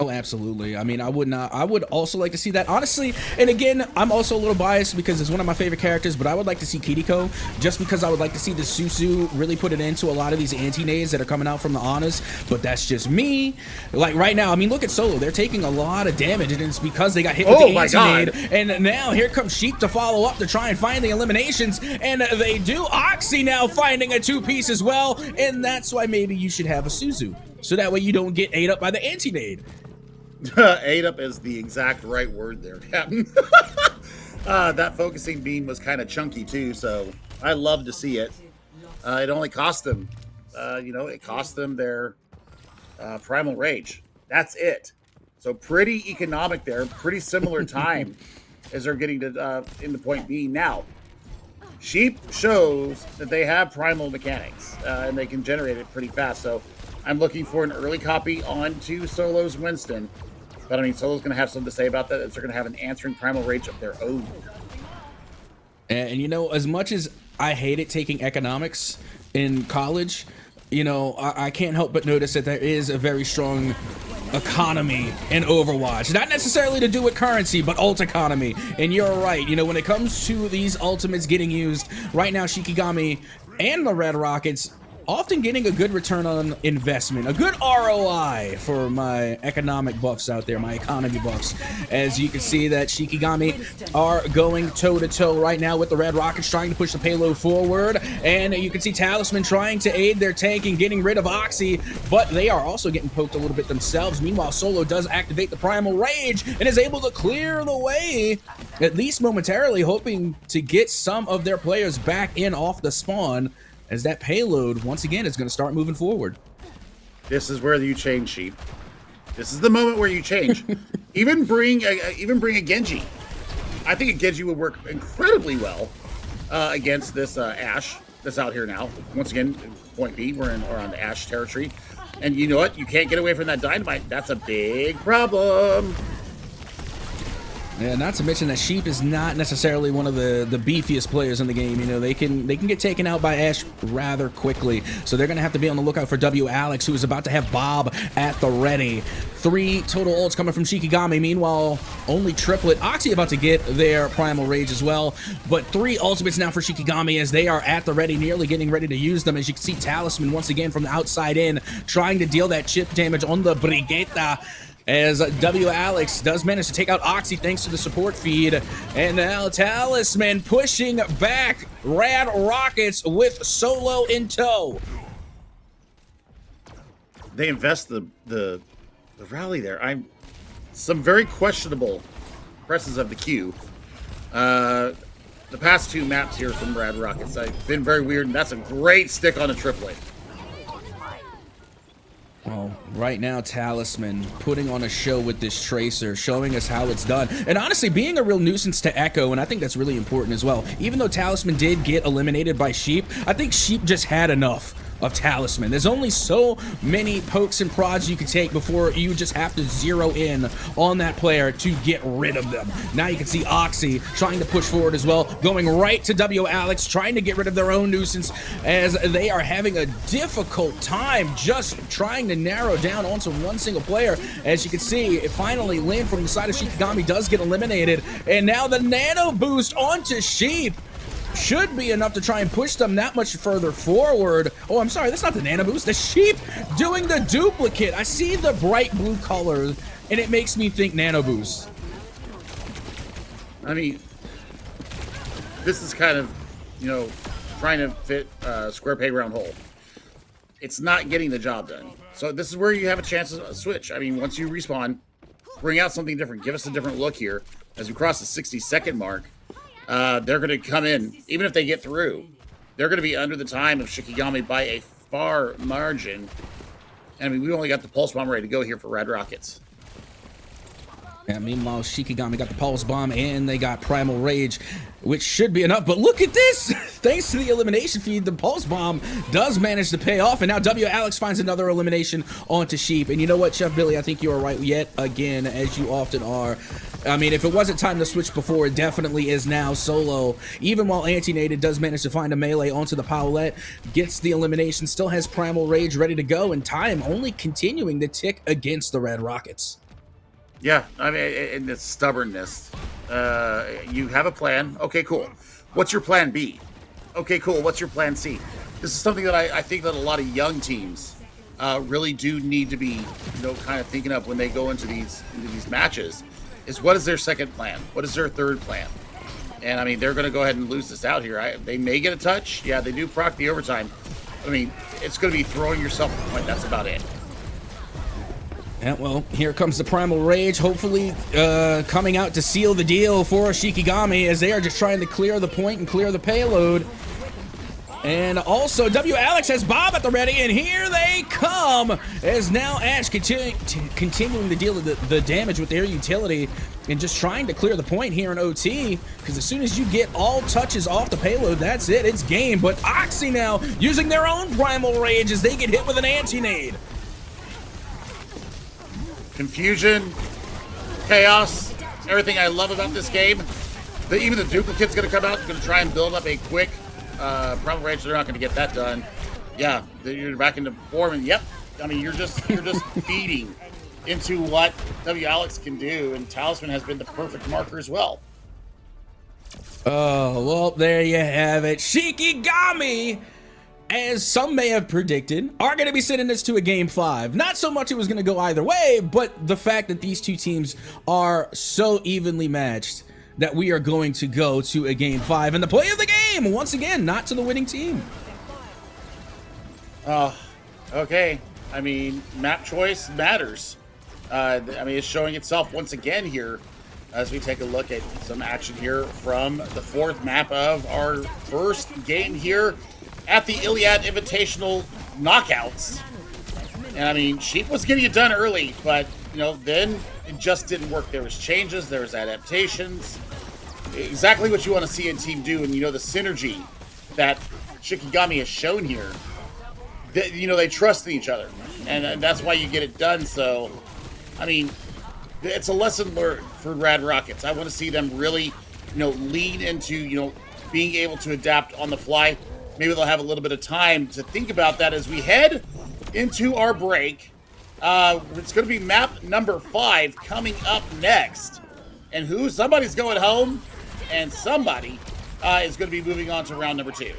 Oh, absolutely. I mean, I would also like to see that, honestly. And again, I'm also a little biased because it's one of my favorite characters, but I would like to see Kiriko, just because I would like to see the Susu really put it into a lot of these anti-nades that are coming out from the Anas. But that's just me. Like right now, I mean, look at Solo. They're taking a lot of damage, and it's because they got hit with the anti-nade. And now here comes Sheep to follow up to try and find the eliminations, and they do. Oxy now finding a two-piece as well, and that's why maybe you should have a Suzu, so that way you don't get ate up by the anti-nade. Ate up is the exact right word there, Captain. That focusing beam was kind of chunky too, so I love to see it. It only cost them, it cost them their Primal Rage. That's it. So pretty economic there, pretty similar time as they're getting to into point B. Now, Sheep shows that they have primal mechanics, and they can generate it pretty fast. So I'm looking for an early copy onto Solo's Winston. But I mean, Solo's going to have something to say about that, as they're going to have an answering Primal Rage of their own. And as much as I hated taking economics in college, I can't help but notice that there is a very strong economy in Overwatch. Not necessarily to do with currency, but ult economy. And you're right, when it comes to these ultimates getting used, right now Shikigami and the Red Rockets often getting a good return on investment, a good ROI for my economic buffs out there, my economy buffs. As you can see that Shikigami are going toe-to-toe right now with the Red Rockets, trying to push the payload forward. And you can see Talisman trying to aid their tank and getting rid of Oxy, but they are also getting poked a little bit themselves. Meanwhile, Solo does activate the Primal Rage and is able to clear the way, at least momentarily, hoping to get some of their players back in off the spawn, as that payload, once again, is going to start moving forward. This is where you change, Sheep. This is the moment where you change. even bring a Genji. I think a Genji would work incredibly well against this Ashe that's out here now. Once again, point B, we're on the Ashe territory. And you know what? You can't get away from that Dynamite. That's a big problem. Yeah, not to mention that Sheep is not necessarily one of the beefiest players in the game. They can get taken out by Ashe rather quickly. So they're going to have to be on the lookout for Alex, who is about to have Bob at the ready. 3 total ults coming from Shikigami. Meanwhile, only Triplet. Oxy about to get their Primal Rage as well. But 3 ultimates now for Shikigami, as they are at the ready, nearly getting ready to use them. As you can see, Talisman once again from the outside in, trying to deal that chip damage on the Brigitte, as Alex does manage to take out Oxy thanks to the support feed. And now Talisman pushing back Rad Rockets with Solo in tow. They invest the rally there. Some very questionable presses of the queue. The past 2 maps here from Rad Rockets have been very weird, and that's a great stick on a triplet. Well, right now, Talisman putting on a show with this Tracer, showing us how it's done. And honestly, being a real nuisance to Echo, and I think that's really important as well. Even though Talisman did get eliminated by Sheep, I think Sheep just had enough of Talisman. There's only so many pokes and prods you can take before you just have to zero in on that player to get rid of them. Now you can see Oxy trying to push forward as well, going right to WAlex, trying to get rid of their own nuisance as they are having a difficult time just trying to narrow down onto one single player. As you can see, it finally Lin from the side of Shikigami does get eliminated, and now the nano boost onto Sheep should be enough to try and push them that much further forward. Oh, I'm sorry, that's not the nano boost. The Sheep doing the duplicate. I see the bright blue color, and it makes me think nano boost. I mean, this is kind of, you know, trying to fit square peg round hole. It's not getting the job done. So this is where you have a chance to switch. I mean, once you respawn, bring out something different. Give us a different look here. As we cross the 60-second mark, they're going to come in. Even if they get through, they're going to be under the time of Shikigami by a far margin. And I mean, we only got the Pulse Bomb ready to go here for Rad Rockets. Yeah, meanwhile, Shikigami got the Pulse Bomb and they got Primal Rage, which should be enough. But look at this! Thanks to the elimination feed, the Pulse Bomb does manage to pay off. And now WAlex finds another elimination onto Sheep. And you know what, Chef Billy? I think you are right yet again, as you often are. I mean, if it wasn't time to switch before, it definitely is now. Solo, even while Anti-Nated does manage to find a melee onto the Powlette, gets the elimination, still has Primal Rage ready to go, and time only continuing to tick against the Red Rockets. Yeah, I mean, and it's stubbornness. You have a plan. Okay, cool. What's your plan B? Okay, cool. What's your plan C? This is something that I think that a lot of young teams really do need to be, you know, kind of thinking of when they go into these matches. Is what is their second plan? What is their third plan? And I mean, they're going to go ahead and lose this out here. They may get a touch. Yeah, they do proc the overtime. I mean, it's going to be throwing yourself a point. That's about it. Yeah, well, here comes the Primal Rage, hopefully coming out to seal the deal for Shikigami as they are just trying to clear the point and clear the payload. And also, WAlex has Bob at the ready, and here they come as now Ash continuing to deal with the damage with their utility and just trying to clear the point here in OT, because as soon as you get all touches off the payload, that's it, it's game. But Oxy now using their own Primal Rage as they get hit with an anti-nade. Confusion, chaos, everything I love about this game. Even the duplicate's going to come out, going to try and build up a quick Primal Rage. They're not going to get that done. Yeah, you're back into form, and yep. I mean, you're just feeding into what WAlex can do, and Talisman has been the perfect marker as well. Oh, well, there you have it. Shikigami, as some may have predicted, are going to be sending this to a Game 5. Not so much it was going to go either way, but the fact that these two teams are so evenly matched that we are going to go to a Game 5. And the play of the game, once again, not to the winning team. Okay. I mean, map choice matters. I mean, it's showing itself once again here as we take a look at some action here from the fourth map of our first game here at the ILIAD Invitational Knockouts. And I mean, Sheep was getting it done early, but, you know, then it just didn't work. There was changes, there was adaptations. Exactly what you want to see a team do, and, you know, the synergy that Shikigami has shown here. You know, they trust in each other, and that's why you get it done. So, I mean, it's a lesson learned for Rad Rockets. I want to see them really, you know, lean into, you know, being able to adapt on the fly. Maybe they'll have a little bit of time to think about that as we head into our break. It's going to be map number 5 coming up next. And somebody's going home, and somebody is going to be moving on to round number 2.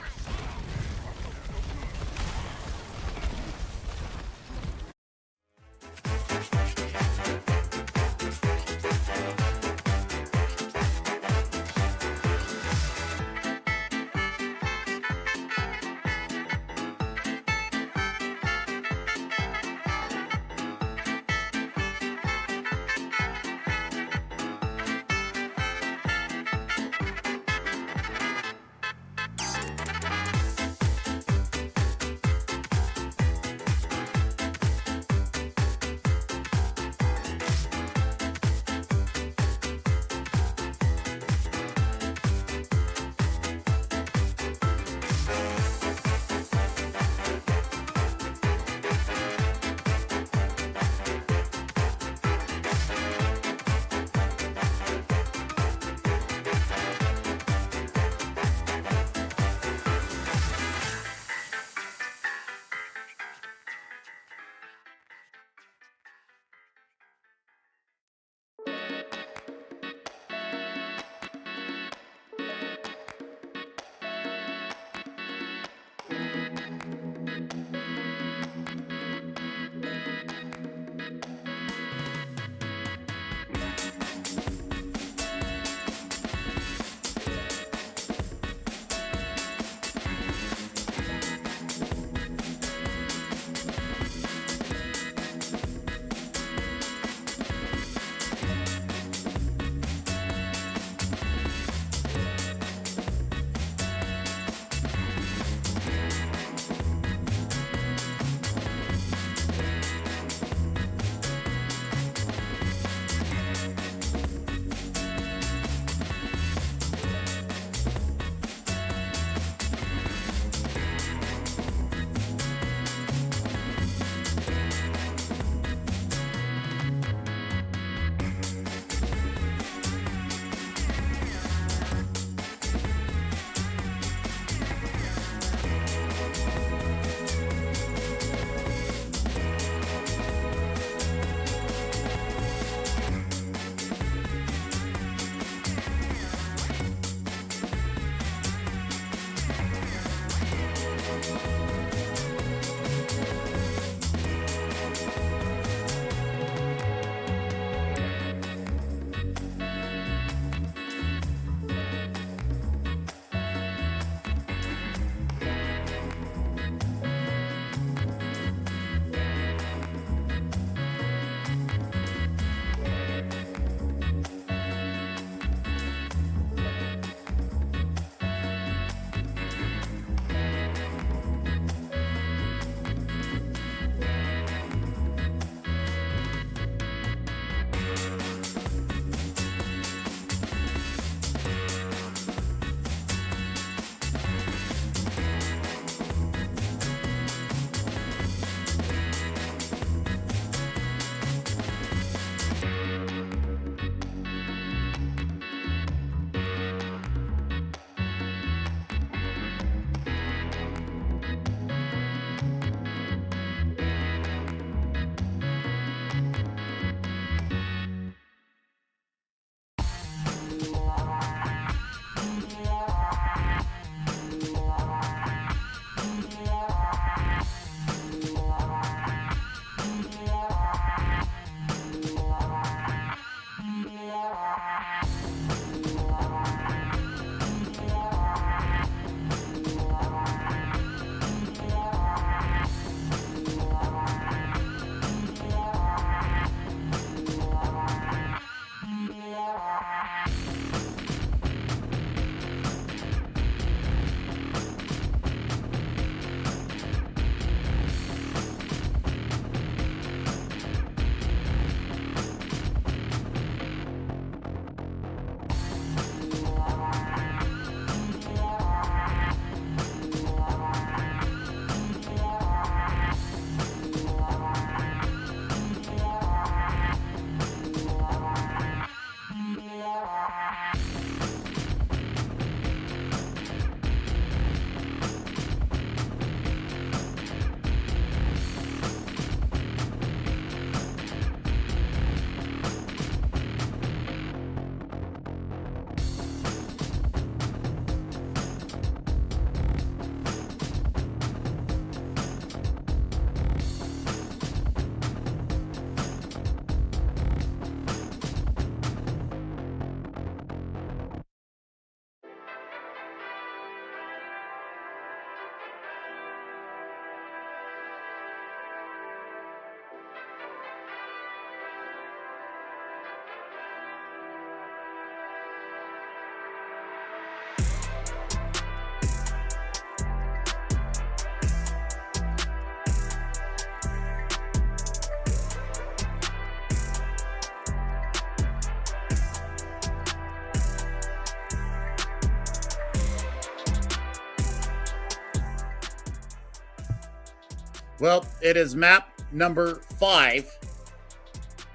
Well, it is map number 5.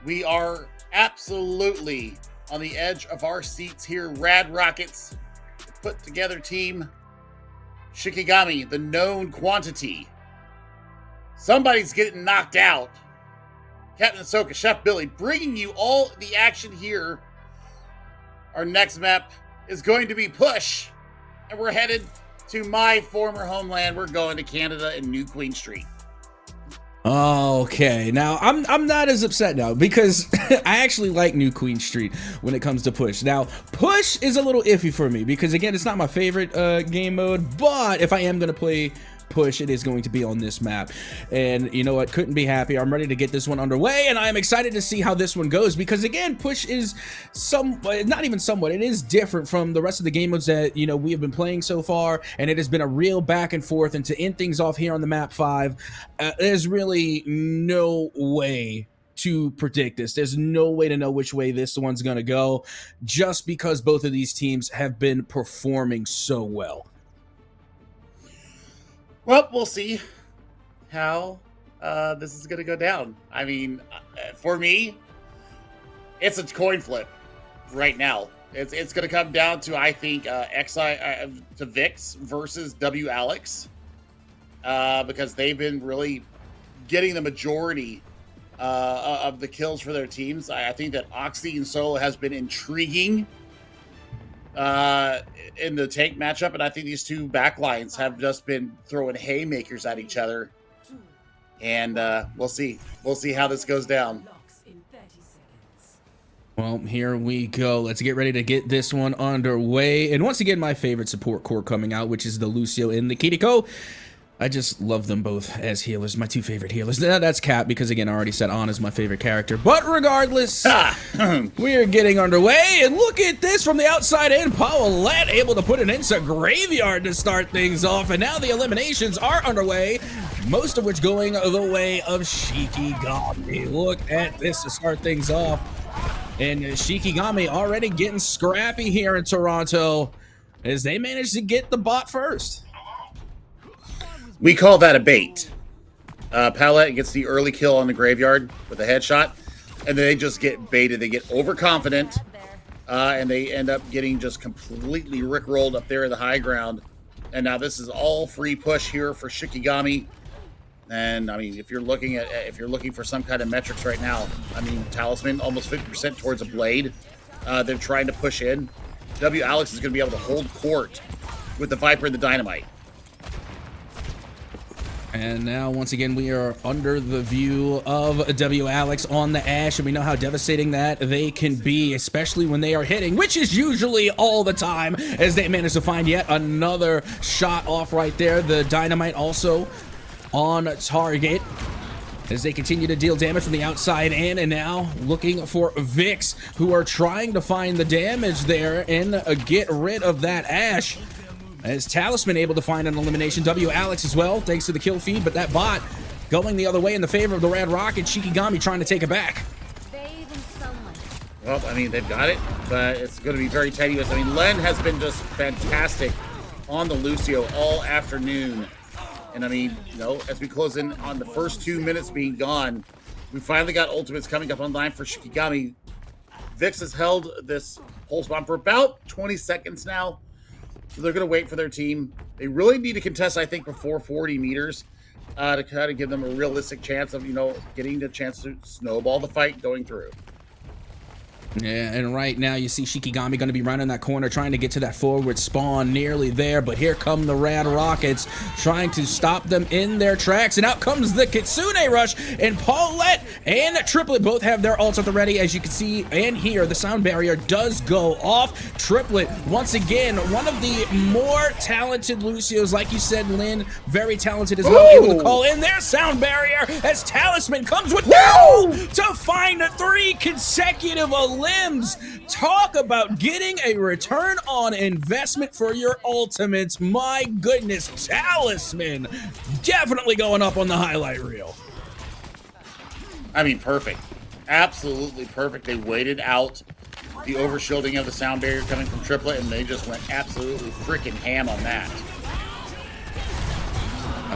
We are absolutely on the edge of our seats here. Rad Rockets put together team. Shikigami, the known quantity. Somebody's getting knocked out. Captain Ahsoka, Chef Billy, bringing you all the action here. Our next map is going to be Push, and we're headed to my former homeland. We're going to Canada and New Queen Street. Okay, now I'm not as upset now because I actually like New Queen Street when it comes to Push. Now, Push is a little iffy for me because, again, it's not my favorite game mode, but if I am going to play Push, it is going to be on this map. And you know what, couldn't be happier. I'm ready to get this one underway, and I'm excited to see how this one goes because, again, Push is not even somewhat, it is different from the rest of the game modes that, you know, we have been playing so far, and it has been a real back and forth. And to end things off here on the map 5, there's really no way to predict this. There's no way to know which way this one's gonna go, just because both of these teams have been performing so well. Well, we'll see how this is going to go down. I mean, for me, it's a coin flip right now. It's going to come down to, I think, to Vix versus W Alex, because they've been really getting the majority of the kills for their teams. I think that Oxy and Solo has been intriguing in the tank matchup, and I think these two backlines have just been throwing haymakers at each other, and we'll see how this goes down. Well, here we go. Let's get ready to get this one underway. And once again, my favorite support core coming out, which is the Lucio and the Kiriko. I just love them both as healers. My two favorite healers. That's Cap, because again, I already said An is my favorite character. But regardless, we are getting underway. And look at this from the outside in. Paulette able to put it into Graveyard to start things off. And now the eliminations are underway, most of which going the way of Shikigami. Look at this to start things off. And Shikigami already getting scrappy here in Toronto as they managed to get the bot first. We call that a bait. Palette gets the early kill on the Graveyard with a headshot, and then they just get baited. They get overconfident, and they end up getting just completely rickrolled up there in the high ground. And now this is all free push here for Shikigami. And I mean, if you're looking for some kind of metrics right now, I mean, Talisman almost 50% towards a blade. They're trying to push in. W Alex is going to be able to hold court with the Viper and the Dynamite. And now, once again, we are under the view of W Alex on the Ash, and we know how devastating that they can be, especially when they are hitting, which is usually all the time, as they manage to find yet another shot off right there. The Dynamite also on target as they continue to deal damage from the outside in, and now looking for Vix, who are trying to find the damage there and get rid of that Ash. As Talisman able to find an elimination. W Alex as well, thanks to the kill feed, but that bot going the other way in the favor of the Rad Rocket. Shikigami trying to take it back. Well, I mean, they've got it, but it's going to be very tenuous. I mean, Len has been just fantastic on the Lucio all afternoon. And I mean, you know, as we close in on the first 2 minutes being gone, we finally got ultimates coming up online for Shikigami. Vix has held this pulse bomb for about 20 seconds now. So they're going to wait for their team. They really need to contest, I think, before 40 meters to kind of give them a realistic chance of, you know, getting the chance to snowball the fight going through. Yeah, and right now you see Shikigami going to be running that corner, trying to get to that forward spawn, nearly there, but here come the Rad Rockets trying to stop them in their tracks, and out comes the Kitsune Rush, and Paulette and Triplet both have their ults at the ready. As you can see and hear, the sound barrier does go off. Triplet, once again, one of the more talented Lucios, like you said, Lynn, very talented as well, able to call in their sound barrier as Talisman comes with to find 3 consecutive limbs. Talk about getting a return on investment for your ultimates. My goodness, Talisman definitely going up on the highlight reel. I mean, perfect. Absolutely perfect. They waited out the overshielding of the sound barrier coming from Triplet, and they just went absolutely freaking ham on that.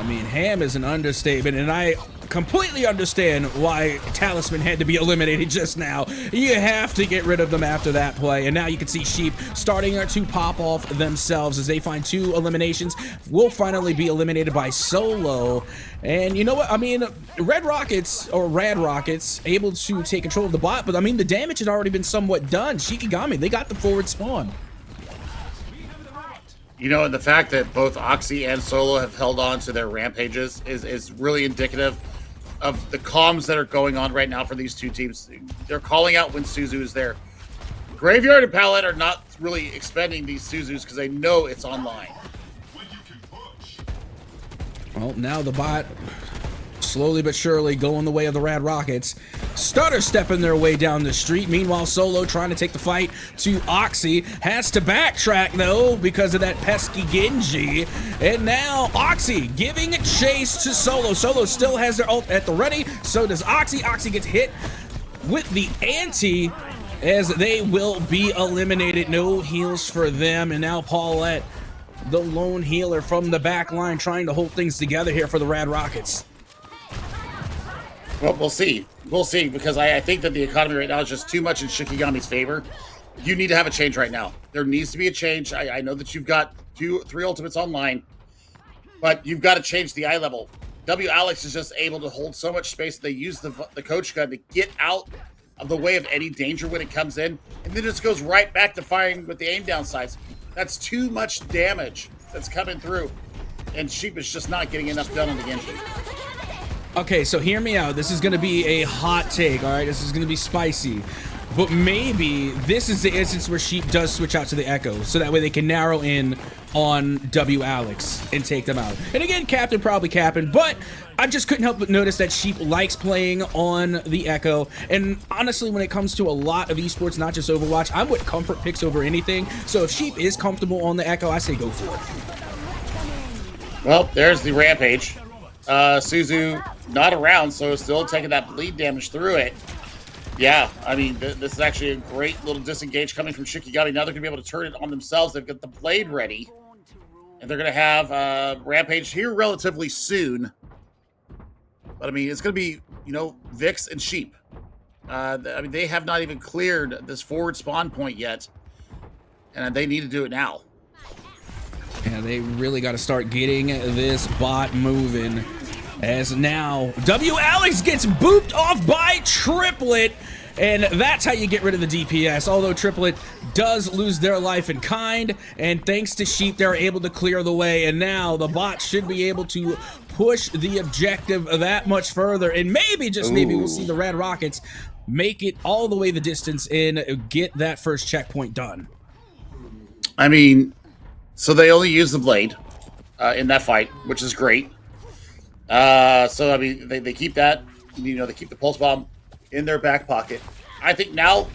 mean, ham is an understatement, and I completely understand why Talisman had to be eliminated just now. You have to get rid of them after that play, and now you can see Sheep starting to pop off themselves as they find 2 eliminations. Will finally be eliminated by Solo, and you know what? I mean, Rad Rockets able to take control of the bot, but I mean, the damage had already been somewhat done. Shikigami, they got the forward spawn. You know, and the fact that both Oxy and Solo have held on to their rampages is really indicative of the comms that are going on right now for these two teams. They're calling out when Suzu is there. Graveyard and Palette are not really expending these Suzus because they know it's online. Well, now the bot slowly but surely going the way of the Rad Rockets. Stutter stepping their way down the street. Meanwhile, Solo trying to take the fight to Oxy. Has to backtrack, though, because of that pesky Genji. And now Oxy giving chase to Solo. Solo still has their ult at the ready. So does Oxy. Oxy gets hit with the anti as they will be eliminated. No heals for them. And now Paulette, the lone healer from the back line, trying to hold things together here for the Rad Rockets. Well, we'll see. We'll see, because I think that the economy right now is just too much in Shikigami's favor. You need to have a change right now. There needs to be a change. I know that you've got 3 ultimates online, but you've got to change the eye level. W. Alex is just able to hold so much space. They use the coach gun to get out of the way of any danger when it comes in, and then it just goes right back to firing with the aim down sights. That's too much damage that's coming through, and Sheep is just not getting enough done on the Genji. Okay, so hear me out. This is going to be a hot take, all right? This is going to be spicy. But maybe this is the instance where Sheep does switch out to the Echo, so that way they can narrow in on W. Alex and take them out. And again, Captain probably capping, but I just couldn't help but notice that Sheep likes playing on the Echo. And honestly, when it comes to a lot of esports, not just Overwatch, I'm with comfort picks over anything. So if Sheep is comfortable on the Echo, I say go for it. Well, there's the Rampage. Suzu not around, so still taking that bleed damage through it. Yeah, I mean, this is actually a great little disengage coming from Shikigami. Now they're going to be able to turn it on themselves. They've got the blade ready, and they're going to have Rampage here relatively soon. But, I mean, it's going to be, you know, Vix and Sheep. I mean, they have not even cleared this forward spawn point yet, and they need to do it now. Yeah, they really got to start getting this bot moving. As now, W. Alex gets booped off by Triplet. And that's how you get rid of the DPS. Although Triplet does lose their life in kind. And thanks to Sheep, they're able to clear the way. And now the bot should be able to push the objective that much further. And maybe, just maybe, we'll see the Rad Rockets make it all the way the distance and get that first checkpoint done. I mean, so they only use the blade in that fight, which is great. So, I mean, they keep that, you know, they keep the pulse bomb in their back pocket. I think now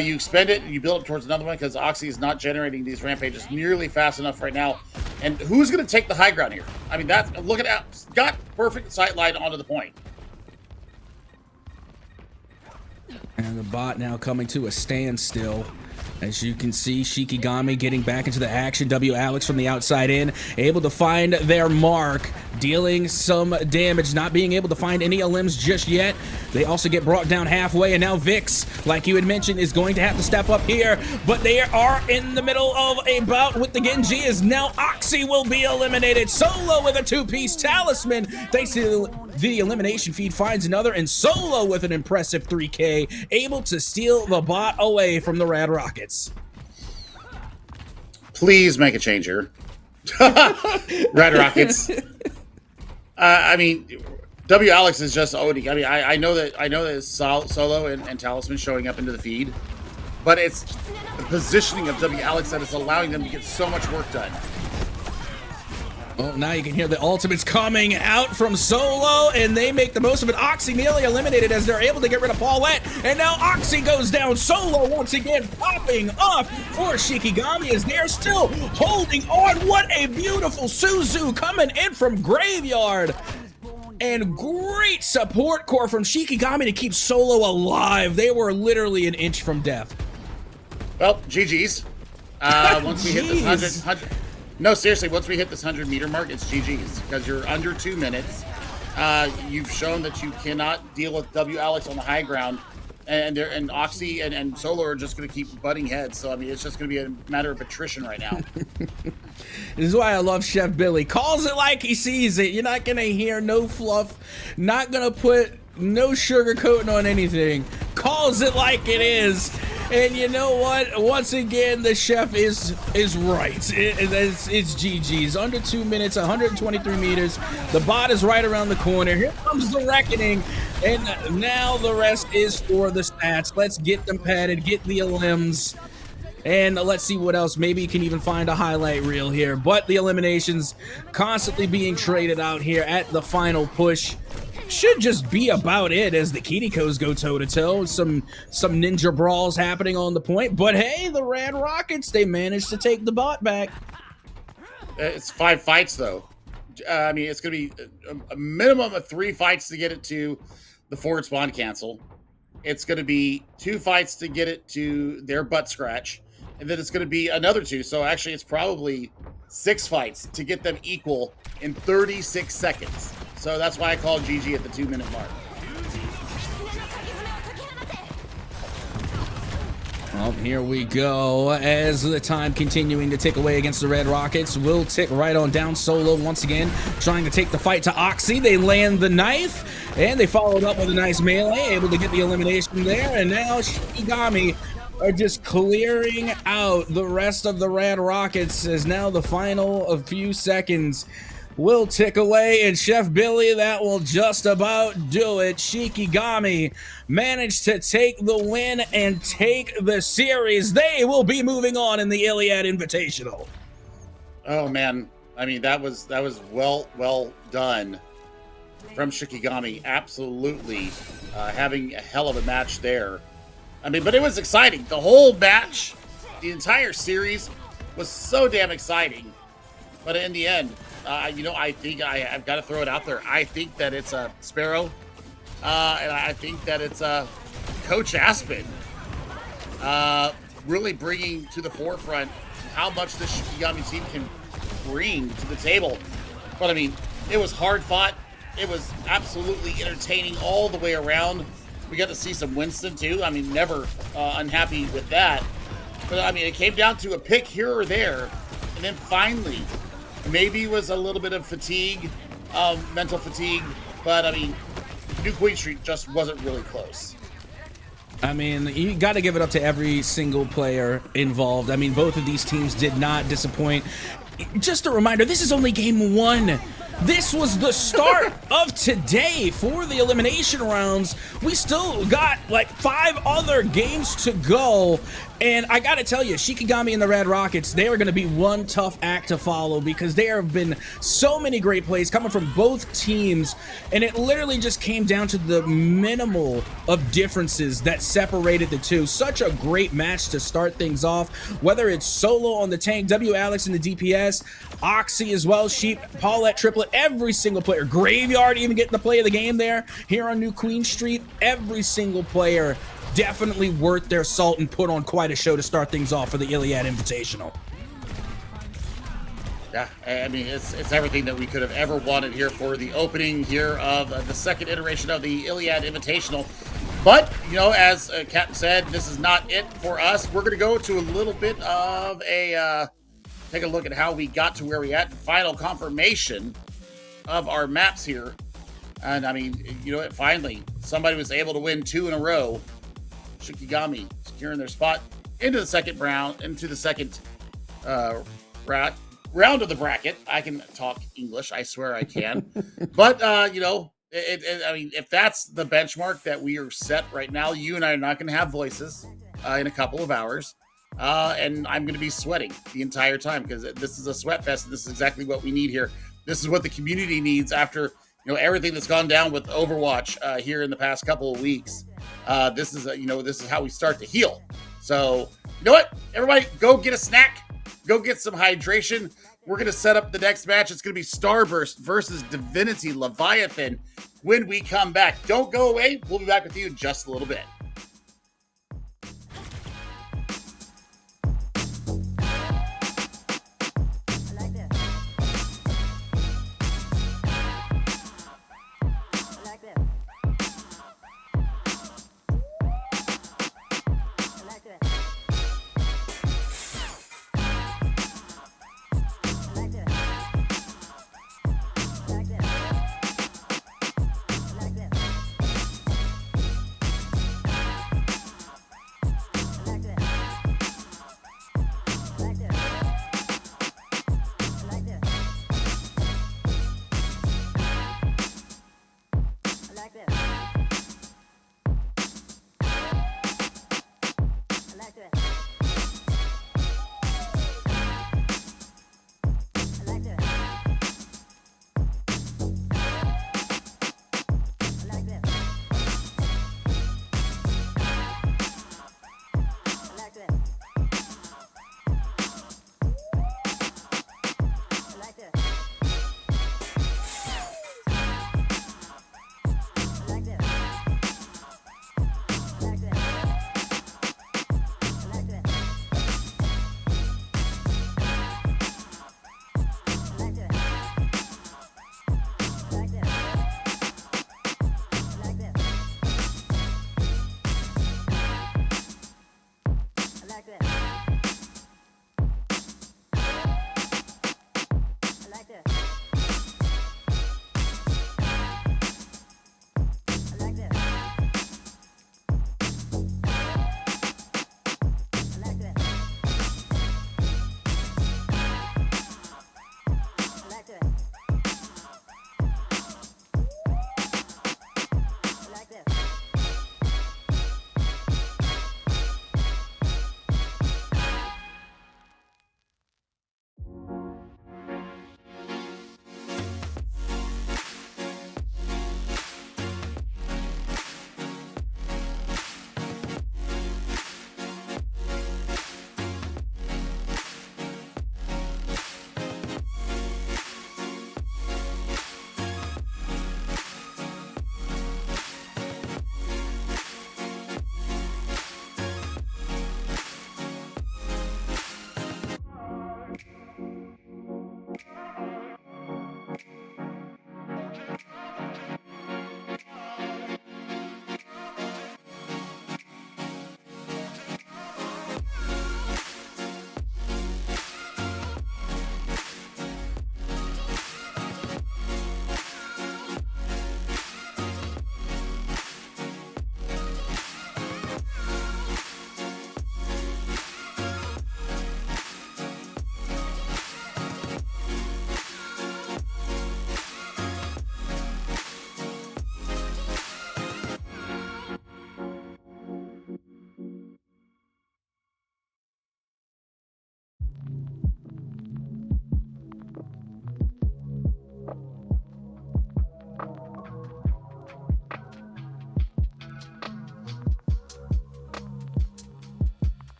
you expend it and you build up towards another one because Oxy is not generating these rampages nearly fast enough right now. And who's going to take the high ground here? I mean, look at that. Got perfect sight line onto the point. And the bot now coming to a standstill. As you can see, Shikigami getting back into the action. W. Alex from the outside in, able to find their mark, dealing some damage, not being able to find any limbs just yet. They also get brought down halfway, and now Vix, like you had mentioned, is going to have to step up here, but they are in the middle of a bout with the Genji, as now Oxy will be eliminated. Solo with a 2-piece talisman, thanks to the elimination feed, finds another, and Solo with an impressive 3K, able to steal the bot away from the Rad Rockets. Please make a change here. Rad Rockets. I mean, W. Alex is just owning. I mean, I know that it's Solo and Talisman showing up into the feed, but it's the positioning of W. Alex that is allowing them to get so much work done. Well, now you can hear the ultimates coming out from Solo, and they make the most of it. Oxy nearly eliminated as they're able to get rid of Paulette, and now Oxy goes down. Solo once again popping up for Shikigami as they're still holding on. What a beautiful Suzu coming in from Graveyard. And great support core from Shikigami to keep Solo alive. They were literally an inch from death. Well, GG's. Once we hit this 100. No, seriously, once we hit this 100-meter mark, it's GG's because you're under 2 minutes. You've shown that you cannot deal with W. Alex on the high ground, and Oxy and Solo are just going to keep butting heads. So, I mean, it's just going to be a matter of attrition right now. This is why I love Chef Billy. Calls it like he sees it. You're not going to hear no fluff, not going to put no sugar coating on anything. Calls it like it is. And you know what? Once again, the chef is right. It's GG's. Under 2 minutes, 123 meters. The bot is right around the corner. Here comes the reckoning. And now the rest is for the stats. Let's get them padded, get the elims. And let's see what else. Maybe you can even find a highlight reel here. But the eliminations constantly being traded out here at the final push. Should just be about it as the Kitikos go toe-to-toe. Some ninja brawls happening on the point. But hey, the Rad Rockets, they managed to take the bot back. It's 5 fights, though. I mean, it's going to be a minimum of 3 fights to get it to the forward spawn cancel. It's going to be 2 fights to get it to their butt scratch. And then it's going to be another 2. So actually, it's probably 6 fights to get them equal in 36 seconds. So that's why I call GG at the 2-minute mark. Well, here we go. As the time continuing to tick away against the Red Rockets, will tick right on down. Solo once again trying to take the fight to Oxy. They land the knife, and they followed up with a nice melee, able to get the elimination there. And now Shikigami are just clearing out the rest of the Red Rockets as now the final few seconds will tick away, and Chef Billy, that will just about do it. Shikigami managed to take the win and take the series. They will be moving on in the Iliad Invitational. Oh man, I mean that was well done from Shikigami. Absolutely, having a hell of a match there. I mean, but it was exciting. The whole match, the entire series, was so damn exciting. But in the end, I think I've got to throw it out there. I think that it's a Sparrow, and I think that it's Coach Aspen really bringing to the forefront how much this Shikigami team can bring to the table. But I mean, it was hard fought. It was absolutely entertaining all the way around. We got to see some Winston too. I mean, never unhappy with that. But I mean, it came down to a pick here or there, and then finally, maybe it was a little bit of fatigue, mental fatigue. But I mean, New Queen Street just wasn't really close. I mean, you got to give it up to every single player involved. I mean, both of these teams did not disappoint. Just a reminder, this is only game 1. This was the start of today for the elimination rounds. We still got like 5 other games to go. And I gotta tell you, Shikigami and the Red Rockets, they are gonna be one tough act to follow because there have been so many great plays coming from both teams. And it literally just came down to the minimal of differences that separated the two. Such a great match to start things off, whether it's Solo on the tank, W. Alex in the DPS, Oxy as well, Sheep, Paulette, Triplet, every single player, Graveyard even getting the play of the game there here on New Queen Street. Every single player definitely worth their salt and put on quite a show to start things off for the Iliad Invitational. Yeah, I mean, it's everything that we could have ever wanted here for the opening here of the second iteration of the Iliad Invitational. But, you know, as Captain said, this is not it for us. We're going to go to a little bit of a, take a look at how we got to where we at. Final confirmation of our maps here. And, I mean, you know, finally, somebody was able to win 2 in a row. Shikigami securing their spot into the second round, into the second round of the bracket. I can talk English, I swear I can. But you know, I mean, if that's the benchmark that we are set right now, you and I are not going to have voices in a couple of hours, and I'm going to be sweating the entire time because this is a sweat fest. And this is exactly what we need here. This is what the community needs after, you know, everything that's gone down with Overwatch here in the past couple of weeks. This is you know, this is how we start to heal. So, you know what? Everybody, go get a snack. Go get some hydration. We're going to set up the next match. It's going to be Starburst versus Divinity Leviathan when we come back. Don't go away. We'll be back with you in just a little bit.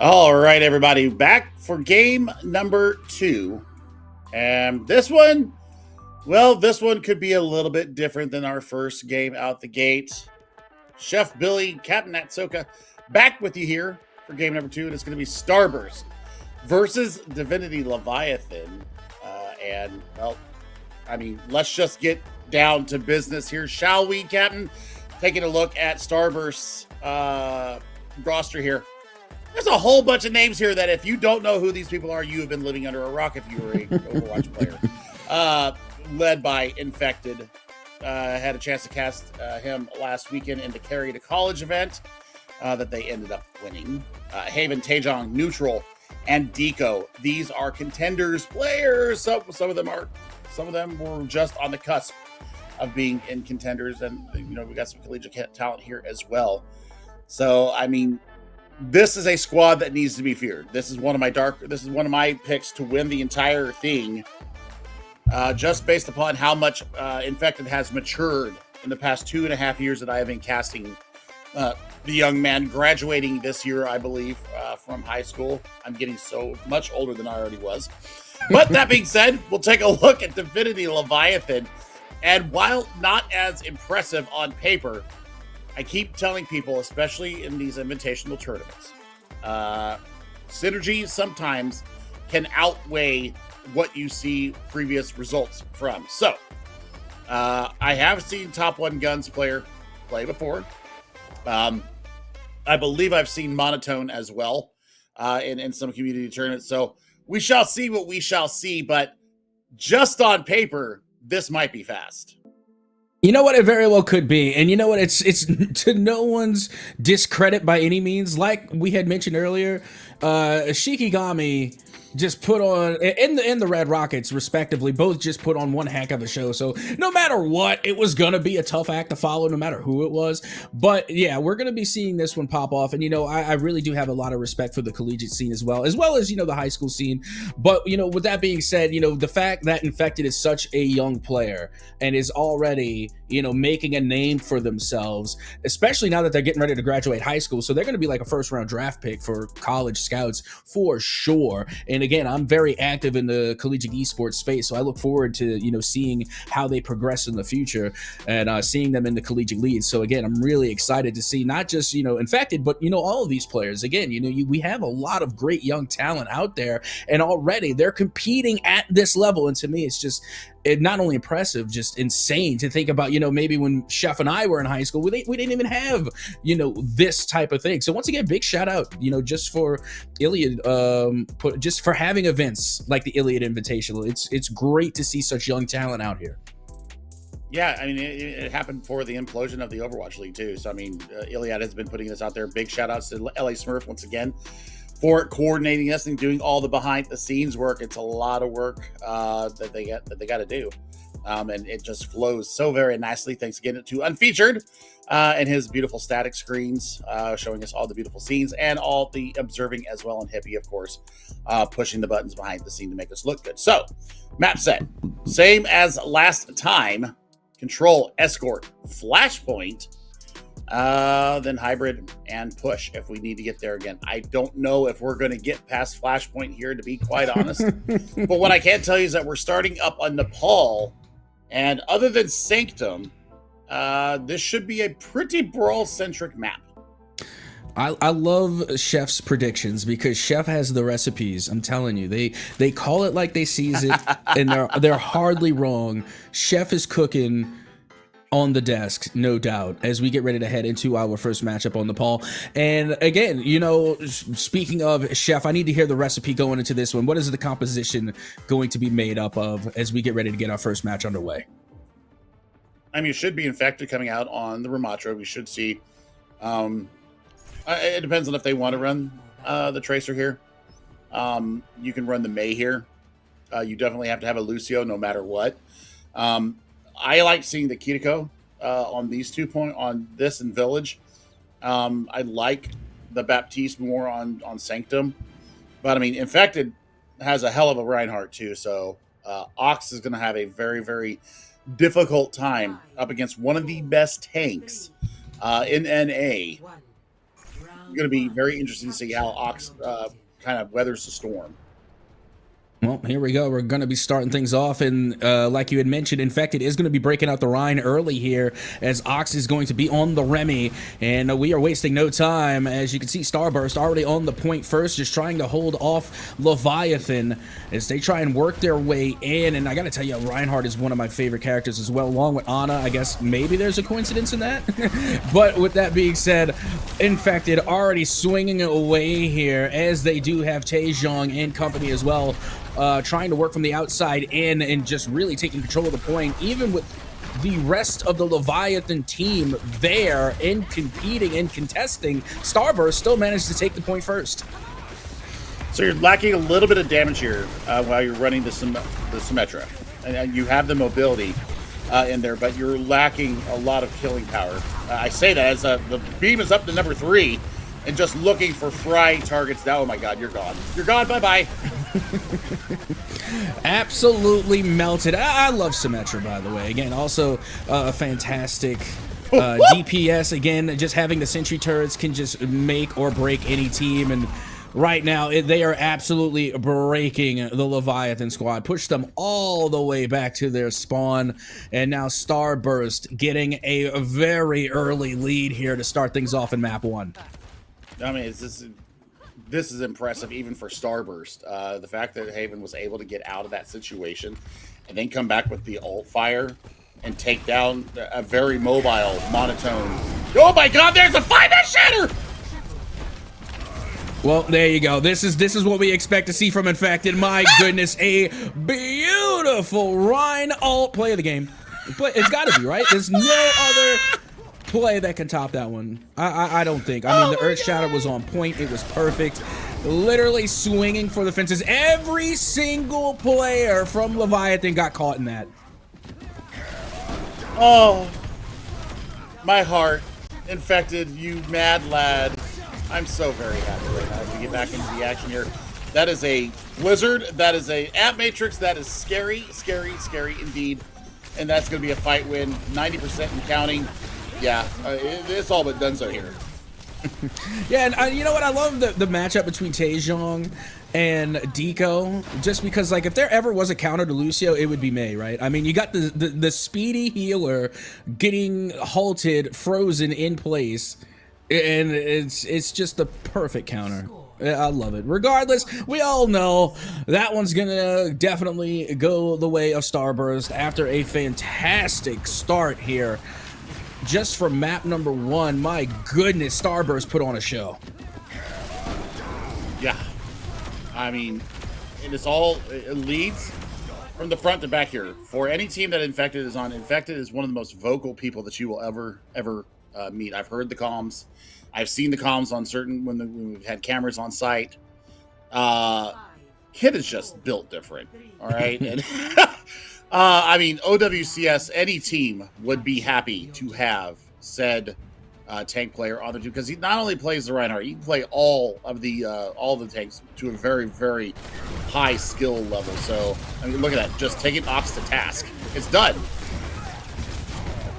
All right, everybody, back for game number 2. And this one, well, this one could be a little bit different than our first game out the gate. Chef Billy, Captain Natsoka, back with you here for game number 2. And it's going to be Starburst versus Divinity Leviathan. And, well, I mean, let's just get down to business here, shall we, Captain? Taking a look at Starburst's roster here. There's a whole bunch of names here that if you don't know who these people are, you have been living under a rock if you were an Overwatch player. Led by Infected. Had a chance to cast him last weekend in the Carry to College event that they ended up winning. Haven, Taejong, Neutral, and Deco. These are contenders players. Some of them were just on the cusp of being in contenders, and we got some collegiate talent here as well. So I mean, this is a squad that needs to be feared. This is one of my picks to win the entire thing, just based upon how much Infected has matured in the past 2.5 years that I have been casting the young man, graduating this year, I believe, from high school. I'm getting so much older than I already was. But that being said, we'll take a look at Divinity Leviathan. And while not as impressive on paper, I keep telling people, especially in these invitational tournaments, synergy sometimes can outweigh what you see previous results from. So, I have seen Top 1 Guns player play before. I believe I've seen Monotone as well in some community tournaments. So, we shall see what we shall see, but just on paper, this might be fast. You know what? It very well could be. And you know what? It's to no one's discredit by any means. Like we had mentioned earlier, Shikigami just put on, in the Red Rockets respectively, both just put on one heck of a show. So no matter what, it was going to be a tough act to follow, no matter who it was. But yeah, we're going to be seeing this one pop off. And, I really do have a lot of respect for the collegiate scene as well as, the high school scene. But, with that being said, the fact that Infected is such a young player and is already, making a name for themselves, especially now that they're getting ready to graduate high school. So they're going to be like a first round draft pick for college scouts for sure. And again, I'm very active in the collegiate esports space, so I look forward to seeing how they progress in the future and seeing them in the collegiate leagues. So again, I'm really excited to see not just Infected, but all of these players. Again, we have a lot of great young talent out there, and already they're competing at this level. And to me, it's just not only impressive, just insane to think about. Maybe when Chef and I were in high school, we didn't even have this type of thing. So once again, big shout out just for ILIAD, just for having events like the ILIAD Invitational. It's great to see such young talent out here. Yeah, I mean, it happened for the implosion of the Overwatch League too. So I mean, ILIAD has been putting this out there. Big shout outs to LA Smurf once again for coordinating this and doing all the behind the scenes work. It's a lot of work that they got to do. And it just flows so very nicely. Thanks again to Unfeatured and his beautiful static screens showing us all the beautiful scenes and all the observing as well. And Hippie, of course, pushing the buttons behind the scene to make us look good. So, map set. Same as last time. Control, Escort, Flashpoint, then Hybrid and Push if we need to get there again. I don't know if we're going to get past Flashpoint here, to be quite honest. But what I can tell you is that we're starting up on Nepal. And other than Sanctum, this should be a pretty brawl-centric map. I love Chef's predictions because Chef has the recipes. I'm telling you, they call it like they sees it, and they're hardly wrong. Chef is cooking on the desk, no doubt, as we get ready to head into our first matchup on Nepal. And again, speaking of Chef, I need to hear the recipe going into this one. What is the composition going to be made up of as we get ready to get our first match underway? I mean, it should be Infected coming out on the Ramatra. We should see. It depends on if they want to run the Tracer here. You can run the Mei here. You definitely have to have a Lucio no matter what. I like seeing the Kiriko on these 2 points, on this and Village. I like the Baptiste more on Sanctum. But, I mean, Infected has a hell of a Reinhardt, too. So, Ox is going to have a very, very difficult time up against one of the best tanks in NA. going to be very interesting to see how Ox kind of weathers the storm. Well, here we go. We're going to be starting things off, and like you had mentioned, Infected is going to be breaking out the Rhine early here, as Ox is going to be on the Remy, and we are wasting no time. As you can see, Starburst already on the point first, just trying to hold off Leviathan as they try and work their way in. And I got to tell you, Reinhardt is one of my favorite characters as well, along with Ana. I guess maybe there's a coincidence in that. But with that being said, Infected already swinging away here, as they do have Taejong and company as well. Trying to work from the outside in and just really taking control of the point, even with the rest of the Leviathan team there and competing and contesting. Starburst still managed to take the point first. So you're lacking a little bit of damage here while you're running the Symmetra. And you have the mobility in there, but you're lacking a lot of killing power. I say that as the beam is up to number 3 and just looking for frying targets now. Oh my god, you're gone. You're gone, bye-bye. Absolutely melted. I love Symmetra, by the way. Again, also a fantastic DPS. Again, just having the sentry turrets can just make or break any team. And right now, they are absolutely breaking the Leviathan squad. Push them all the way back to their spawn. And now Starburst getting a very early lead here to start things off in map 1. I mean, this is impressive even for Starburst. The fact that Haven was able to get out of that situation and then come back with the ult fire and take down a very mobile monotone. Oh my god, there's a 5-man shatter! Well, there you go. This is what we expect to see from Infected. My goodness, a beautiful Rhine ult play of the game. It's got to be, right? There's no other play that can top that one. I don't think. I mean, the Earth Shatter was on point. It was perfect. Literally swinging for the fences. Every single player from Leviathan got caught in that. Oh, my heart. Infected, you mad lad. I'm so very happy right now as we get back into the action here. That is a blizzard. That is a app matrix. That is scary, scary, scary indeed. And that's going to be a fight win. 90% and counting. Yeah, it's all but done so here. Yeah, and you know what? I love the matchup between Taejong and Deco, just because, like, if there ever was a counter to Lucio, it would be Mei, right? I mean, you got the speedy healer getting halted, frozen in place, and it's just the perfect counter. I love it. Regardless, we all know that one's gonna definitely go the way of Starburst after a fantastic start here. Just for map number 1, my goodness, Starburst put on a show. Yeah. I mean, it leads from the front to back here. For any team that Infected is on, Infected is one of the most vocal people that you will ever meet. I've heard the comms. I've seen the comms on when we've had cameras on site. Kid is just built different, all right? And I mean, OWCS, any team would be happy to have said tank player on the team, because he not only plays the Reinhardt, he can play all the tanks to a very, very high skill level. So, I mean, look at that. Just taking Ox to task. It's done.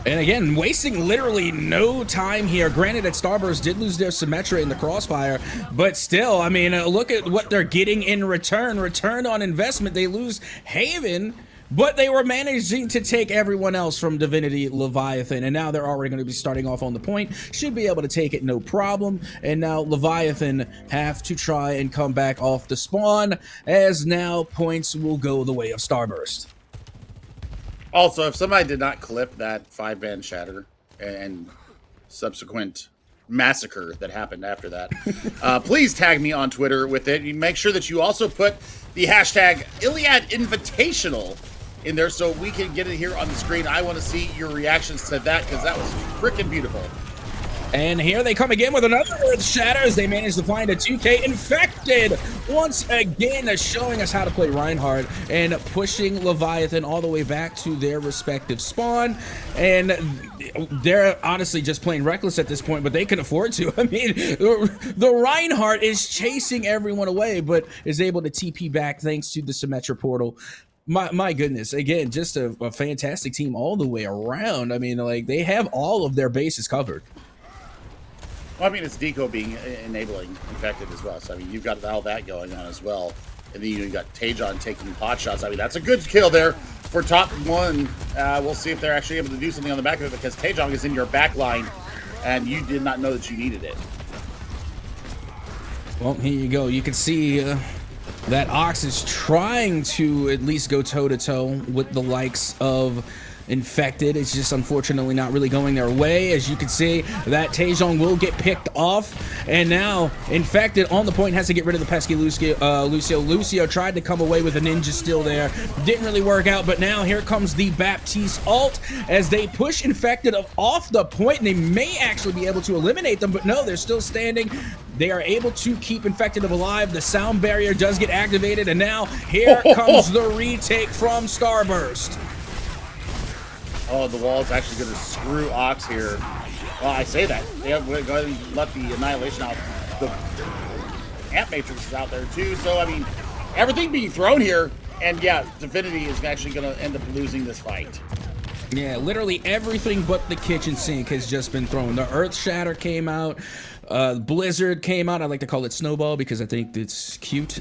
And again, wasting literally no time here. Granted that Starburst did lose their Symmetra in the crossfire, but still, I mean, look at what they're getting in return. Return on investment. They lose Haven, but they were managing to take everyone else from Divinity Leviathan, and now they're already going to be starting off on the point. Should be able to take it no problem. And now Leviathan have to try and come back off the spawn, as now points will go the way of Starburst. Also, if somebody did not clip that 5-man shatter and subsequent massacre that happened after that, please tag me on Twitter with it. You make sure that you also put the hashtag ILIAD Invitational in there so we can get it here on the screen. I want to see your reactions to that, because that was freaking beautiful. And here they come again with another Earth Shatter as they manage to find a 2K Infected. Once again, showing us how to play Reinhardt and pushing Leviathan all the way back to their respective spawn. And they're honestly just playing reckless at this point, but they can afford to. I mean, the Reinhardt is chasing everyone away, but is able to TP back thanks to the Symmetra portal. My goodness, again, just a fantastic team all the way around. I mean, like, they have all of their bases covered. Well, I mean, it's Deco being enabling infected as well. So I mean, you've got all that going on as well, and then you got Taejon taking pot shots. I mean, that's a good kill there for top one. We'll see if they're actually able to do something on the back of it, because Taejon is in your back line, and you did not know that you needed it. Well, here you go. You can see that Ox is trying to at least go toe-to-toe with the likes of infected. It's just unfortunately not really going their way. As you can see, that Taejon will get picked off, and now infected on the point has to get rid of the pesky Lucio tried to come away with a ninja still there, didn't really work out, but now here comes the Baptiste ult as they push infected off the point, and they may actually be able to eliminate them, but no, they're still standing. They are able to keep infected alive. The sound barrier does get activated, and now here comes the retake from Starburst. Oh, the wall is actually going to screw Ox here. Well, I say that. They have go ahead and let the Annihilation out. The Amp Matrix is out there too. So, I mean, everything being thrown here. And yeah, Divinity is actually going to end up losing this fight. Yeah, literally everything but the kitchen sink has just been thrown. The Earth Shatter came out. Blizzard came out. I like to call it Snowball because I think it's cute.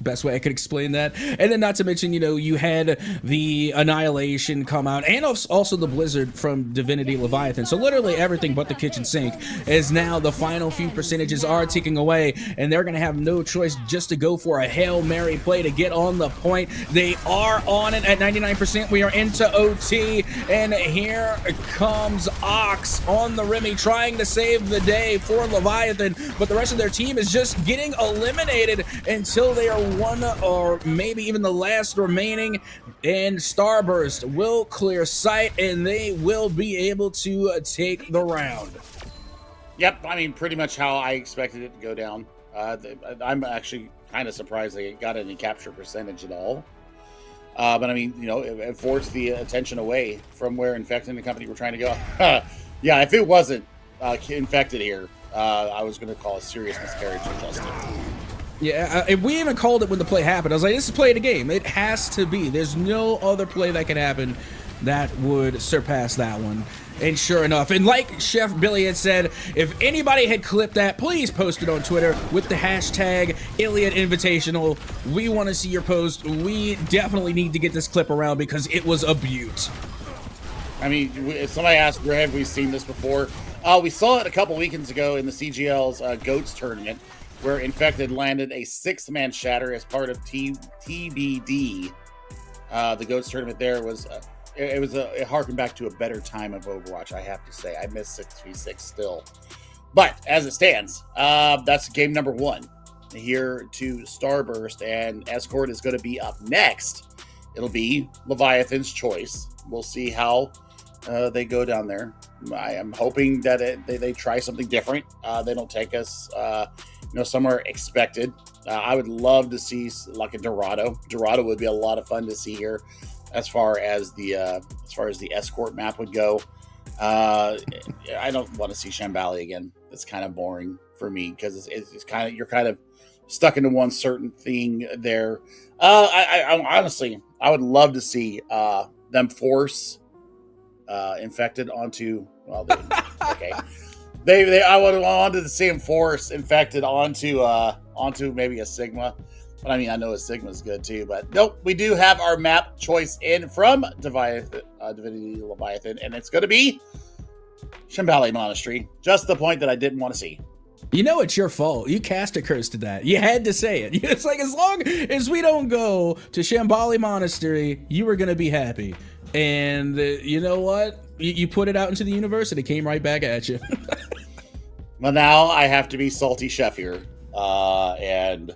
Best way I could explain that. And then not to mention, you know, you had the Annihilation come out, and also the Blizzard from Divinity Leviathan. So literally everything but the kitchen sink is now the final few percentages are ticking away, and they're going to have no choice just to go for a Hail Mary play to get on the point. They are on it at 99%. We are into OT, and here comes Ox on the Remy trying to save the day for Leviathan, but the rest of their team is just getting eliminated until they are one or maybe even the last remaining, and Starburst will clear sight and they will be able to take the round. Yep, I mean, pretty much how I expected it to go down. I'm actually kind of surprised they got any capture percentage at all. But I mean, you know, it forced the attention away from where Infected and the company were trying to go. Yeah, if it wasn't Infected here, I was going to call a serious miscarriage of justice. Yeah, if we even called it when the play happened, I was like, this is play the game. It has to be. There's no other play that can happen that would surpass that one. And sure enough, and like Chef Billy had said, if anybody had clipped that, please post it on Twitter with the hashtag ILIAD Invitational. We want to see your post. We definitely need to get this clip around because it was a beaut. I mean, if somebody asked, where have we seen this before? We saw it a couple weekends ago in the CGL's GOATS tournament, where Infected landed a 6-man shatter as part of TBD. The GOATS tournament there was... It harkened back to a better time of Overwatch, I have to say. I miss 6v6 still. But as it stands, that's game number 1 here to Starburst, and Escort is going to be up next. It'll be Leviathan's choice. We'll see how they go down there. I am hoping that they try something different. They don't take us somewhere expected. I would love to see like a Dorado. Dorado would be a lot of fun to see here. As far as the Escort map would go, I don't want to see Shambali again. It's kind of boring for me because it's kind of, you're kind of stuck into one certain thing there. I honestly, I would love to see them force Infected onto. Well, okay. I wanted to see him force Infected onto maybe a Sigma. But I mean, I know a Sigma is good too, but nope, we do have our map choice in from Divinity Leviathan, and it's going to be Shambali Monastery. Just the point that I didn't want to see. You know, it's your fault. You cast a curse to that. You had to say it. It's like, as long as we don't go to Shambali Monastery, you were going to be happy. And you know what? You put it out into the universe, and it came right back at you. Well, now I have to be salty chef here, and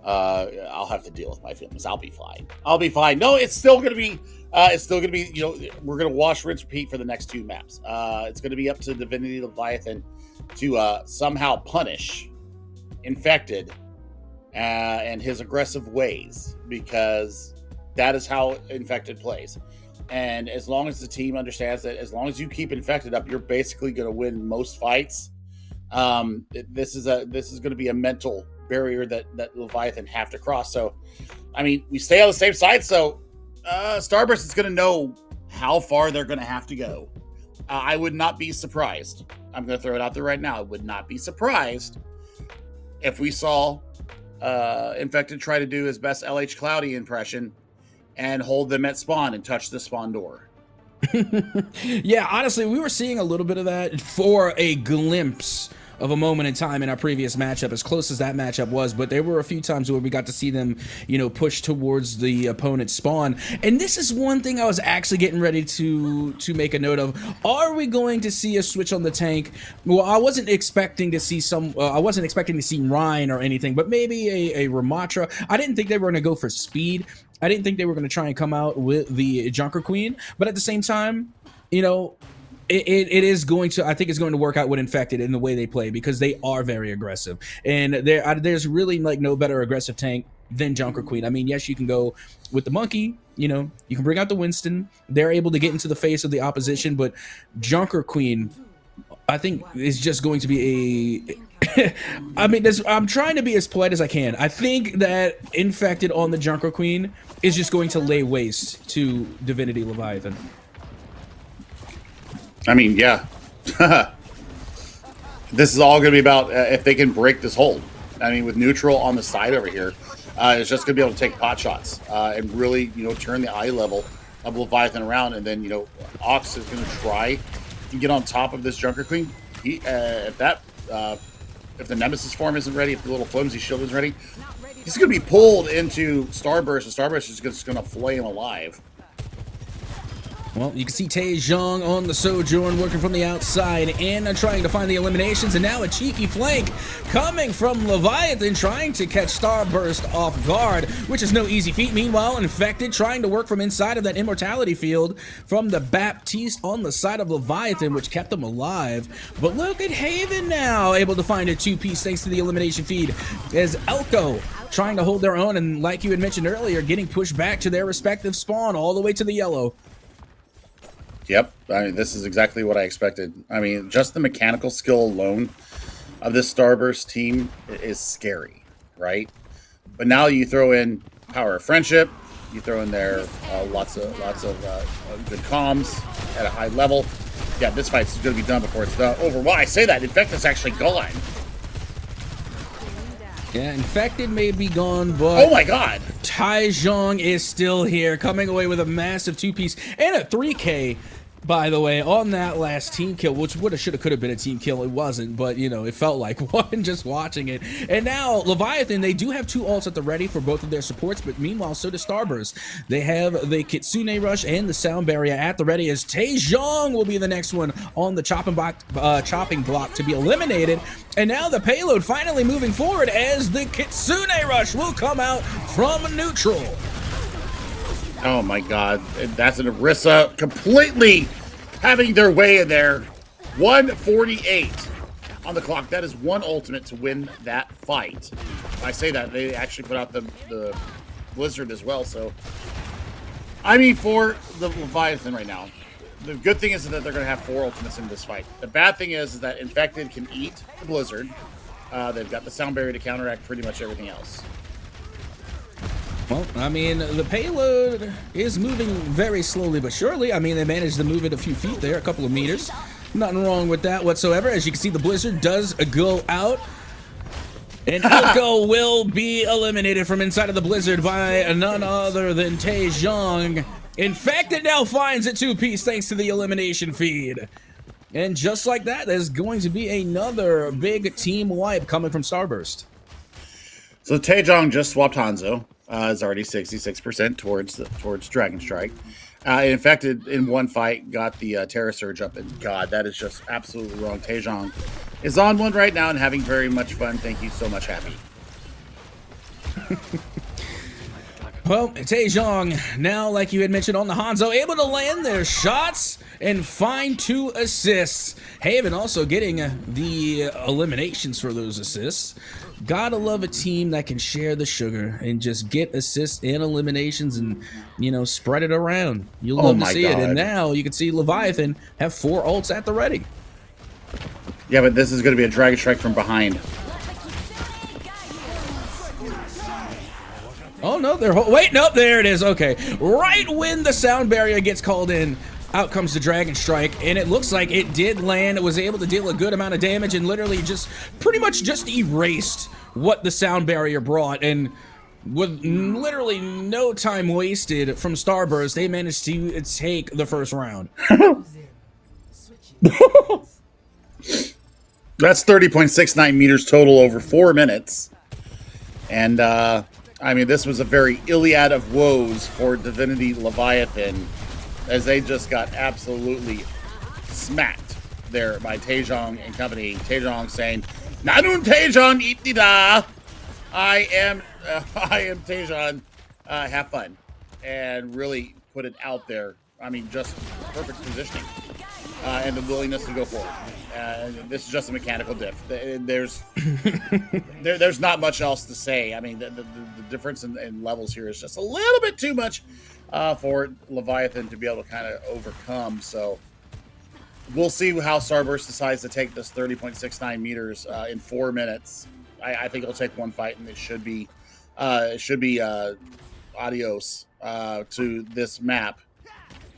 I'll have to deal with my feelings. I'll be fine. No, it's still gonna be. You know, we're gonna wash, rinse, repeat for the next 2 maps. It's gonna be up to Divinity Leviathan to somehow punish Infected and his aggressive ways, because that is how Infected plays. And as long as the team understands that, as long as you keep Infected up, you're basically gonna win most fights. This is going to be a mental barrier that Leviathan have to cross. So, I mean, we stay on the same side. So, Starburst is going to know how far they're going to have to go. I would not be surprised. I'm going to throw it out there right now. I would not be surprised if we saw Infected try to do his best LH Cloudy impression and hold them at spawn and touch the spawn door. Yeah, honestly, we were seeing a little bit of that for a glimpse of a moment in time in our previous matchup, as close as that matchup was, but there were a few times where we got to see them, you know, push towards the opponent's spawn. And this is one thing I was actually getting ready to make a note of. Are we going to see a switch on the tank? Well, I wasn't expecting to see Rhine or anything, but maybe a Ramatra. I didn't think they were going to go for speed. I didn't think they were going to try and come out with the Junker Queen, but at the same time, you know, it is going to, I think it's going to work out with Infected in the way they play, because they are very aggressive, and there's really like no better aggressive tank than Junker Queen. I mean, yes, you can go with the Monkey, you know, you can bring out the Winston, they're able to get into the face of the opposition, but Junker Queen, I think, is just going to be a I mean, I'm trying to be as polite as I can. I think that Infected on the Junker Queen is just going to lay waste to Divinity Leviathan. I mean, yeah. This is all going to be about if they can break this hold. I mean, with neutral on the side over here, it's just going to be able to take pot shots and really, you know, turn the eye level of Leviathan around. And then, you know, Ox is going to try to get on top of this Junker Queen. If the Nemesis form isn't ready, if the little flimsy shield isn't ready, he's going to be pulled into Starburst, and Starburst is just going to flay him alive. Well, you can see Taejong on the Sojourn working from the outside and trying to find the eliminations, and now a cheeky flank coming from Leviathan trying to catch Starburst off guard, which is no easy feat. Meanwhile, Infected trying to work from inside of that immortality field from the Baptiste on the side of Leviathan, which kept them alive. But look at Haven now, able to find a two-piece thanks to the elimination feed, as Elko trying to hold their own, and like you had mentioned earlier, getting pushed back to their respective spawn all the way to the yellow. Yep, I mean, this is exactly what I expected. I mean, just the mechanical skill alone of this Starburst team is scary, right? But now you throw in power of friendship, you throw in there lots of good comms at a high level. Yeah, this fight's going to be done before it's over. Well, I say that, Infected's actually gone. Yeah, Infected may be gone, but oh my god, Taejong is still here, coming away with a massive two-piece and a 3K, by the way, on that last team kill, which woulda, shoulda, coulda been a team kill. It wasn't, but, you know, it felt like one just watching it. And now, Leviathan, they do have two ults at the ready for both of their supports, but meanwhile, so does Starburst. They have the Kitsune Rush and the Sound Barrier at the ready, as Taejong will be the next one on the chopping block to be eliminated. And now the payload finally moving forward, as the Kitsune Rush will come out from neutral. Oh my god, that's an Orisa completely having their way in there. 148 on the clock. That is one ultimate to win that fight. I say that, they actually put out the Blizzard as well, so I mean, for the Leviathan right now, the good thing is that they're going to have 4 ultimates in this fight. The bad thing is that Infected can eat the Blizzard. They've got the Sound Barrier to counteract pretty much everything else. Well, I mean, the payload is moving very slowly but surely. I mean, they managed to move it a few feet there, a couple of meters. Nothing wrong with that whatsoever. As you can see, the Blizzard does go out. And Ilko will be eliminated from inside of the Blizzard by none other than Taejong. Infected now finds a two-piece thanks to the elimination feed. And just like that, there's going to be another big team wipe coming from Starburst. So Taejong just swapped Hanzo. Is already 66% towards Dragon Strike. Infected in one fight, got the Terra Surge up, and god, that is just absolutely wrong. Taejong is on one right now and having very much fun. Thank you so much, Happy. Well, Taejong, now, like you had mentioned on the Hanzo, able to land their shots and find 2 assists. Haven also getting the eliminations for those assists. Gotta love a team that can share the sugar and just get assists and eliminations and, you know, spread it around. You'll love to see it. And now you can see Leviathan have 4 ults at the ready. Yeah, but this is going to be a Dragon Strike from behind. Oh, no, wait, nope, there it is. Okay. Right when the Sound Barrier gets called in, Out comes the Dragon Strike, and it looks like it did land. It was able to deal a good amount of damage and literally just pretty much just erased what the sound barrier brought. And with literally no time wasted from Starburst, they managed to take the first round. That's 30.69 meters total over 4 minutes. And, I mean, this was a very Iliad of woes for Divinity Leviathan, as they just got absolutely smacked there by Taejong and company. Taejong saying, "Nanun Taejong itida." I am Taejong. Have fun, and really put it out there. I mean, just perfect positioning and the willingness to go forward. This is just a mechanical diff. There's not much else to say. I mean, the difference in levels here is just a little bit too much for Leviathan to be able to kind of overcome. So we'll see how Starburst decides to take this 30.69 meters in 4 minutes. I think it'll take one fight, and it should be adios to this map.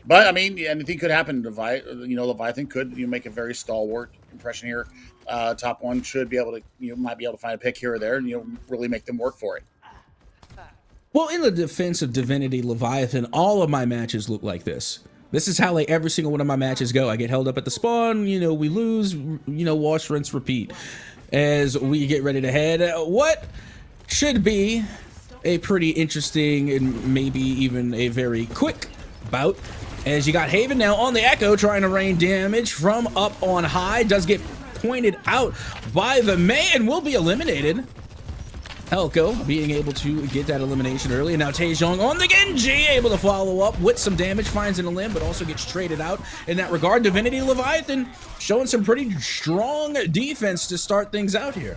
But I mean, anything could happen. Leviathan could make a very stalwart impression here. Top one should be able to might be able to find a pick here or there, and really make them work for it. Well, in the defense of Divinity Leviathan, all of my matches look like this. This is how like every single one of my matches go. I get held up at the spawn, we lose, wash, rinse, repeat as we get ready to head. What should be a pretty interesting and maybe even a very quick bout, as you got Haven now on the Echo trying to rain damage from up on high. Does get pointed out by the May and will be eliminated. Helko being able to get that elimination early, and now Taejong on the Genji, able to follow up with some damage, finds in a limb, but also gets traded out in that regard. Divinity Leviathan showing some pretty strong defense to start things out here.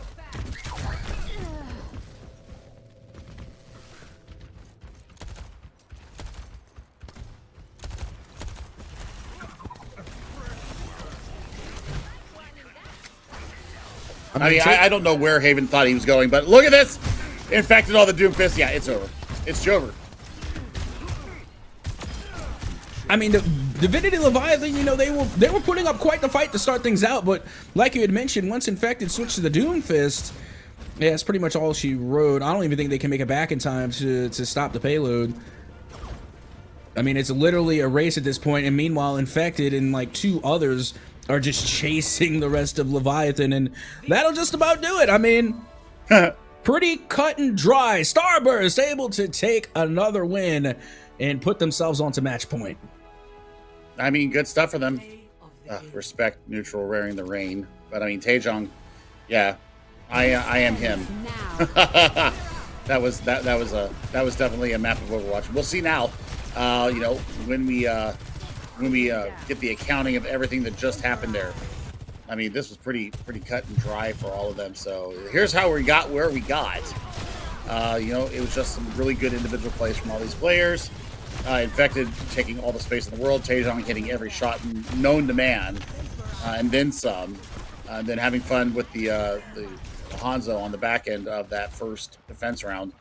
I don't know where Haven thought he was going, but look at this! Infected all the Doomfist. Yeah, it's over. It's over. I mean, the Divinity Leviathan, they were putting up quite the fight to start things out, but like you had mentioned, once Infected switched to the Doomfist, yeah, that's pretty much all she wrote. I don't even think they can make it back in time to stop the payload. I mean, it's literally a race at this point, and meanwhile, Infected and like 2 others are just chasing the rest of Leviathan, and that'll just about do it. I mean, pretty cut and dry. Starburst able to take another win and put themselves onto match point. I mean, good stuff for them. Respect neutral wearing the rain, but I mean, Taejong, yeah, I am him. that was definitely a map of Overwatch. We'll see now. When we get the accounting of everything that just happened there. I mean, this was pretty cut and dry for all of them. So here's how we got where we got. It was just some really good individual plays from all these players. Infected taking all the space in the world. Taejong hitting every shot known to man, and then some. And then having fun with the Hanzo on the back end of that first defense round.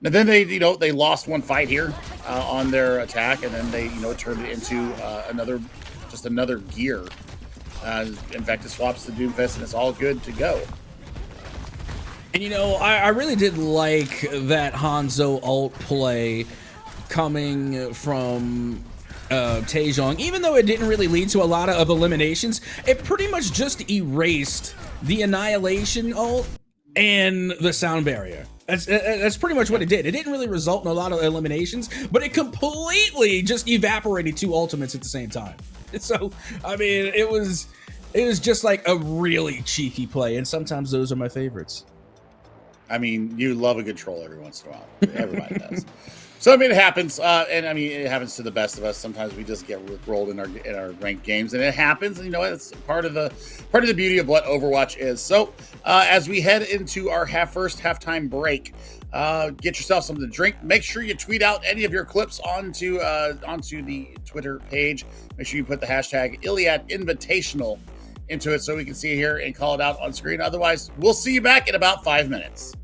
And then they lost one fight here on their attack, and then they turned it into another gear. Infected swaps the Doomfist, and it's all good to go. And I really did like that Hanzo ult play coming from Taejong. Even though it didn't really lead to a lot of eliminations, it pretty much just erased the Annihilation ult and the sound barrier. That's pretty much what it did. It didn't really result in a lot of eliminations, but it completely just evaporated 2 ultimates at the same time. So, I mean, it was just like a really cheeky play, and sometimes those are my favorites. I mean, you love a good troll every once in a while. Everybody does. So I mean, it happens, and I mean, it happens to the best of us. Sometimes we just get rolled in our ranked games, and it happens. And it's part of the beauty of what Overwatch is. So as we head into our first halftime break, get yourself something to drink. Make sure you tweet out any of your clips onto the Twitter page. Make sure you put the hashtag ILIAD Invitational into it so we can see it here and call it out on screen. Otherwise, we'll see you back in about 5 minutes.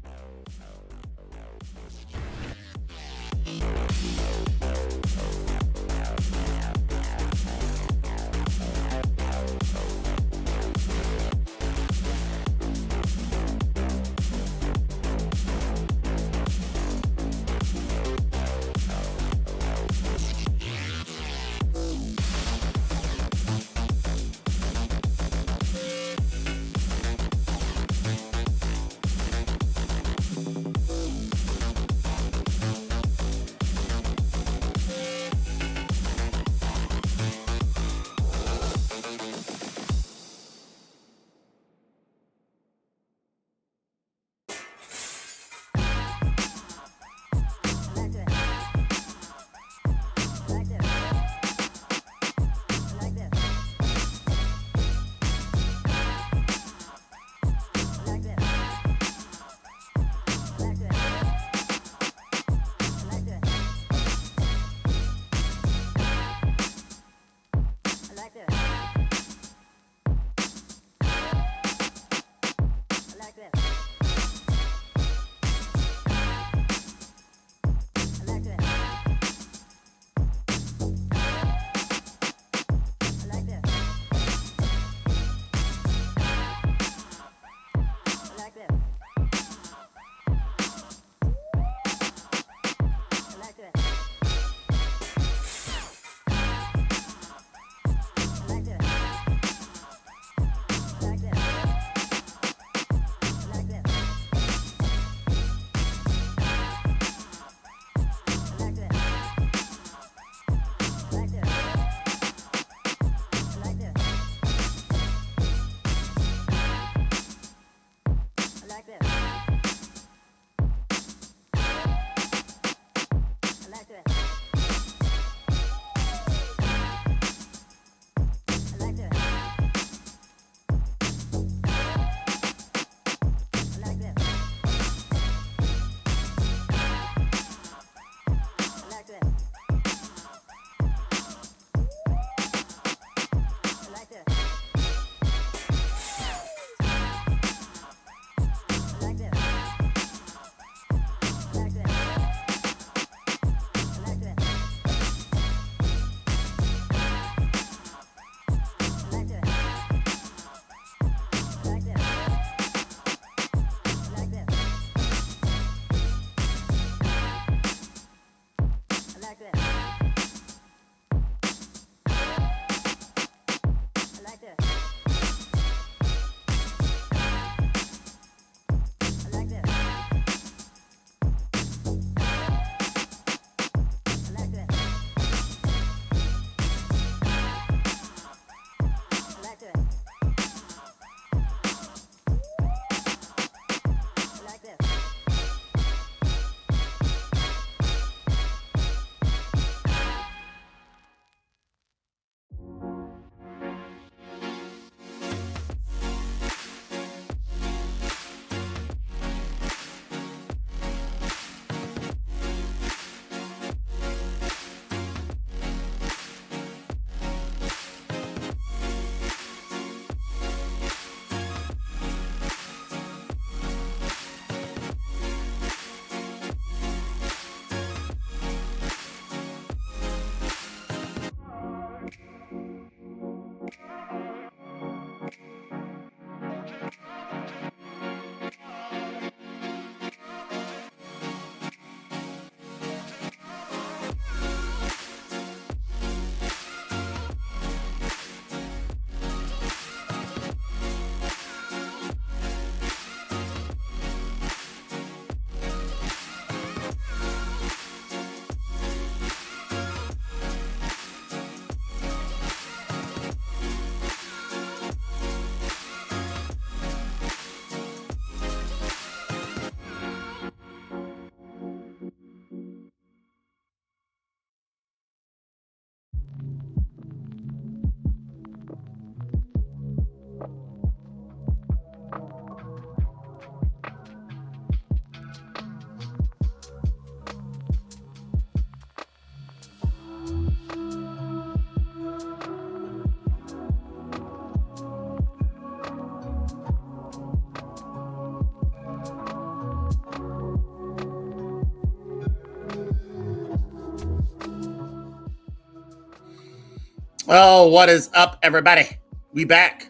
Oh, what is up, everybody? We back.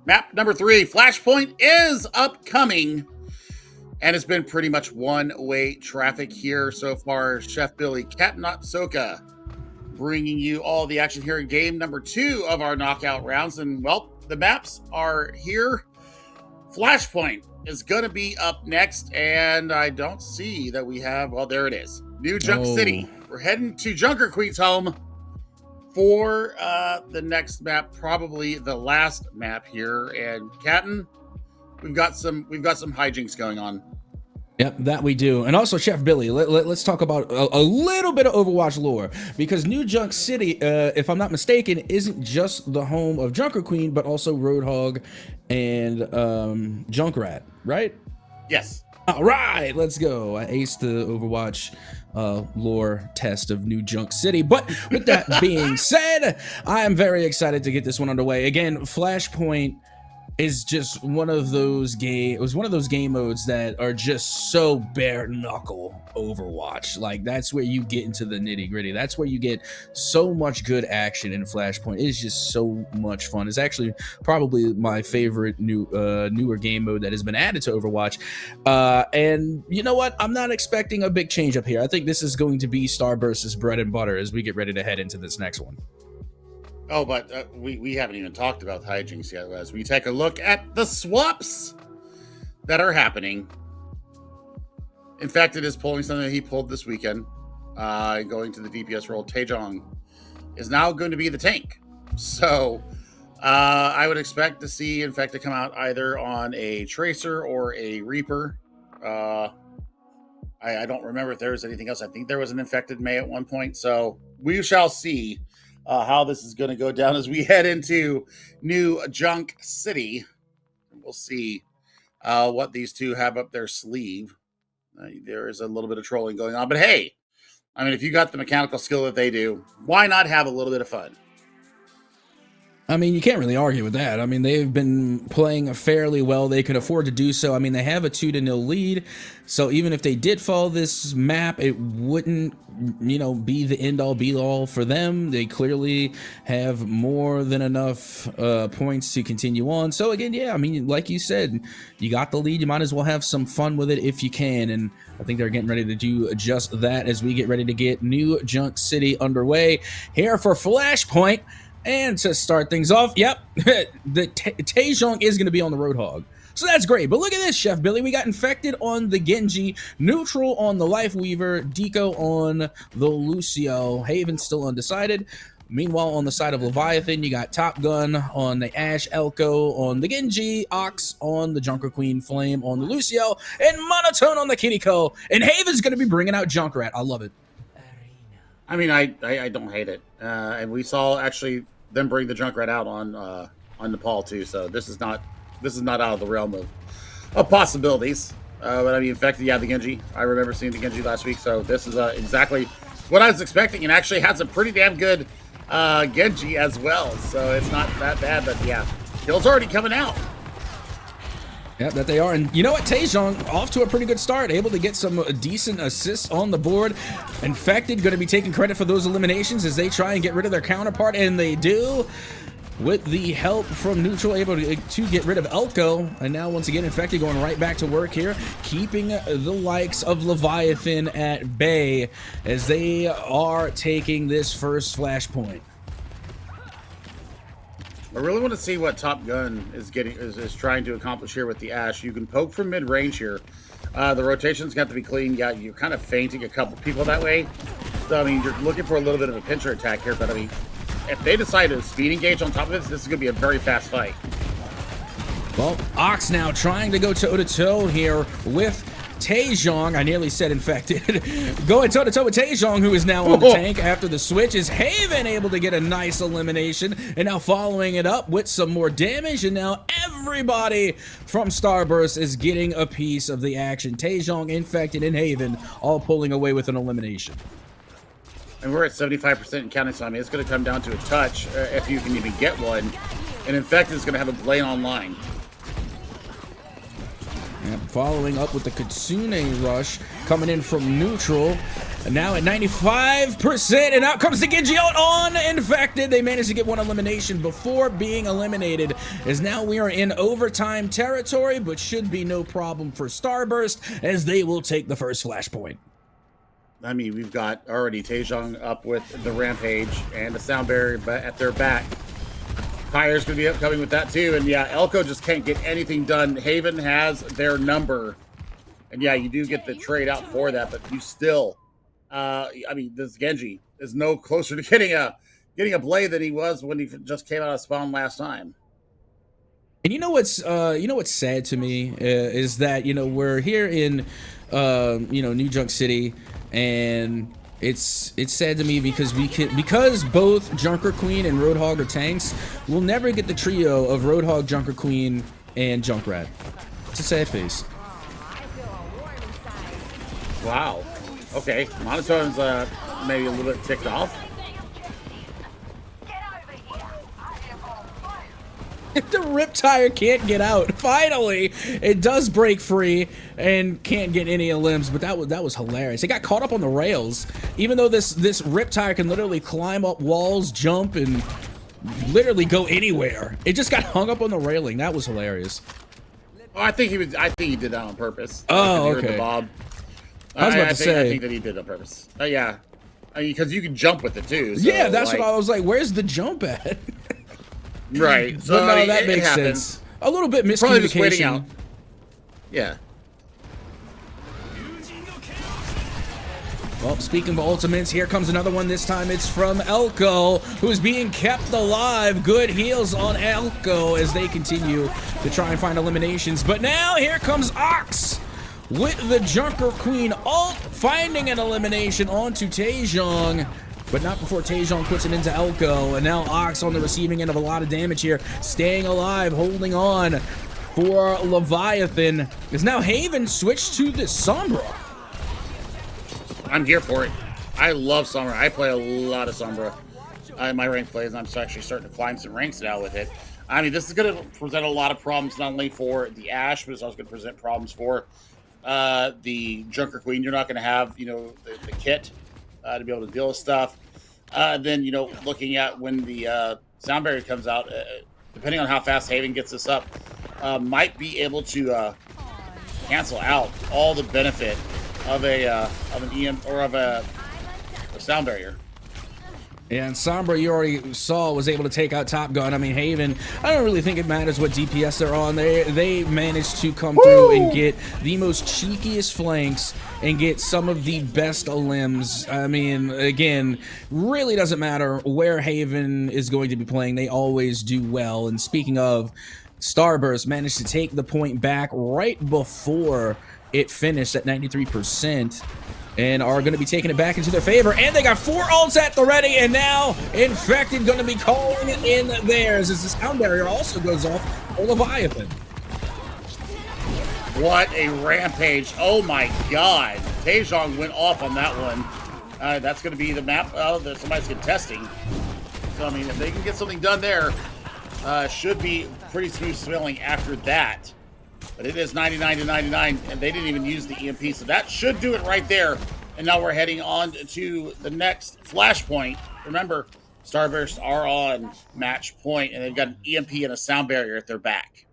Map number 3, Flashpoint, is upcoming. And it's been pretty much one-way traffic here so far. Chef Billy, Captain Soka, bringing you all the action here in game number 2 of our knockout rounds. And, well, the maps are here. Flashpoint is going to be up next. And I don't see that we have... Well, there it is. New Junk City. We're heading to Junker Queen's home for the next map, probably the last map here. And Captain, we've got some hijinks going on. Yep, that we do. And also, Chef Billy, let's talk about a little bit of Overwatch lore, because New Junk City, if I'm not mistaken, isn't just the home of Junker Queen, but also Roadhog and Junkrat, right? Yes. All right, let's go. I aced the Overwatch lore test of New Junk City. But with that being said, I am very excited to get this one underway. Again, Flashpoint is just one of those game modes that are just so bare knuckle Overwatch. Like, that's where you get into the nitty gritty. That's where you get so much good action in Flashpoint. It's just so much fun. It's actually probably my favorite newer game mode that has been added to Overwatch. And you know what? I'm not expecting a big change up here. I think this is going to be Starburst's bread and butter as we get ready to head into this next one. Oh, but we haven't even talked about hijinks yet. As we take a look at the swaps that are happening. Infected is pulling something that he pulled this weekend. Going to the DPS role. Taejong is now going to be the tank. So I would expect to see Infected come out either on a Tracer or a Reaper. I don't remember if there was anything else. I think there was an Infected May at one point. So we shall see how this is going to go down as we head into New Junk City. We'll see what these two have up their sleeve. There is a little bit of trolling going on, but hey, I mean, if you got the mechanical skill that they do, why not have a little bit of fun? I mean, you can't really argue with that. I mean, they've been playing fairly well. They can afford to do so. I mean, they have a 2-0 lead. So even if they did follow this map, it wouldn't, be the end-all, be-all for them. They clearly have more than enough points to continue on. So again, yeah, I mean, like you said, you got the lead. You might as well have some fun with it if you can. And I think they're getting ready to do just that as we get ready to get New Junk City underway here for Flashpoint. And to start things off, yep, the Taejong is going to be on the Roadhog. So that's great. But look at this, Chef Billy. We got Infected on the Genji, Neutral on the Lifeweaver, Deco on the Lucio, Haven still undecided. Meanwhile, on the side of Leviathan, you got Top Gun on the Ashe, Elko on the Genji, Ox on the Junker Queen, Flame on the Lucio, and Monotone on the Kiriko. And Haven's going to be bringing out Junkrat. I love it. I mean, I don't hate it. And we saw actually them bring the Junkrat out on Nepal too. So this is not out of the realm of possibilities. But I mean, Infected, yeah, the Genji. I remember seeing the Genji last week. So this is exactly what I was expecting, and actually has a pretty damn good Genji as well. So it's not that bad. But yeah, kills already coming out. Yeah, that they are. And you know what? Taejong off to a pretty good start, able to get some decent assists on the board. Infected going to be taking credit for those eliminations as they try and get rid of their counterpart, and they do. With the help from Neutral, able to get rid of Elko. And now, once again, Infected going right back to work here, keeping the likes of Leviathan at bay as they are taking this first Flashpoint. I really want to see what Top Gun is trying to accomplish here with the Ashe. You can poke from mid-range here. The rotation's got to be clean. Yeah, you're kind of fainting a couple people that way. So, I mean, you're looking for a little bit of a pincher attack here. But, I mean, if they decide to speed engage on top of this is going to be a very fast fight. Well, Ox now trying to go toe-to-toe here with Taejong. I nearly said Infected. Going toe-to-toe with Taejong, who is now on the tank after the switch. Is Haven able to get a nice elimination, and now following it up with some more damage, and now everybody from Starburst is getting a piece of the action. Taejong, Infected, and Haven all pulling away with an elimination. And we're at 75% in counting, so I mean, it's going to come down to a touch if you can even get one. And Infected is going to have a Blade online. Yep, following up with the Kitsune Rush coming in from neutral. And now at 95%, and out comes the Genji out on Infected. They managed to get one elimination before being eliminated, as now we are in overtime territory, but should be no problem for Starburst, as they will take the first Flashpoint. I mean, we've got already Taejong up with the Rampage and the Sound Barrier at their back. Pyre's going to be upcoming with that too, and yeah, Elko just can't get anything done. Haven has their number, and yeah, you do get the trade out for that, but you still... I mean, this Genji is no closer to getting a blade than he was when he just came out of spawn last time. And you know what's sad to me is that we're here in New Junk City, and it's sad to me because both Junker Queen and Roadhog are tanks. We'll never get the trio of Roadhog, Junker Queen, and Junkrat. It's a sad face. Wow. Okay, Monotone's maybe a little bit ticked off. The Riptire can't get out. Finally, it does break free and can't get any limbs, but that was hilarious. It got caught up on the rails, even though this Riptire can literally climb up walls, jump, and literally go anywhere. It just got hung up on the railing. That was hilarious. Oh, I think he did that on purpose. Oh, okay. Bob. I was about to say. I think that he did it on purpose. Yeah, I mean, because you can jump with it too. So, yeah, that's what I was like. Where's the jump at? Right. So no, that makes sense. A little bit miscommunication. Probably just waiting out. Yeah. Well, speaking of ultimates, here comes another one. This time it's from Elko, who's being kept alive. Good heals on Elko as they continue to try and find eliminations. But now here comes Ox with the Junker Queen ult, finding an elimination onto Taejong, but not before Taejong puts it into Elko. And now Ox on the receiving end of a lot of damage here, staying alive, holding on for Leviathan. Is now Haven switched to the Sombra. I'm here for it. I love Sombra. I play a lot of Sombra in my ranked plays, and I'm actually starting to climb some ranks now with it. I mean, this is going to present a lot of problems, not only for the Ashe, but it's also going to present problems for the Junker Queen. You're not going to have, the kit to be able to deal with stuff. Then, looking at when the Sound Barrier comes out, depending on how fast Haven gets this up, might be able to cancel out all the benefit of an EM or of a Sound Barrier. Yeah, and Sombra, you already saw, was able to take out Top Gun. I mean, Haven, I don't really think it matters what DPS they're on. They managed to come through and get the most cheekiest flanks and get some of the best limbs. I mean, again, really doesn't matter where Haven is going to be playing. They always do well. And speaking of, Starburst managed to take the point back right before it finished at 93%. And are going to be taking it back into their favor. And they got 4 ults at the ready. And now Infected going to be calling it in theirs as the Sound Barrier also goes off for Leviathan. What a rampage. Oh my god. Taejong went off on that one. That's going to be the map that somebody's contesting. So, I mean, if they can get something done there, should be pretty smooth sailing after that. But it is 99 to 99, and they didn't even use the EMP, so that should do it right there. And now we're heading on to the next flashpoint. Remember, Starburst are on match point, and they've got an EMP and a Sound Barrier at their back.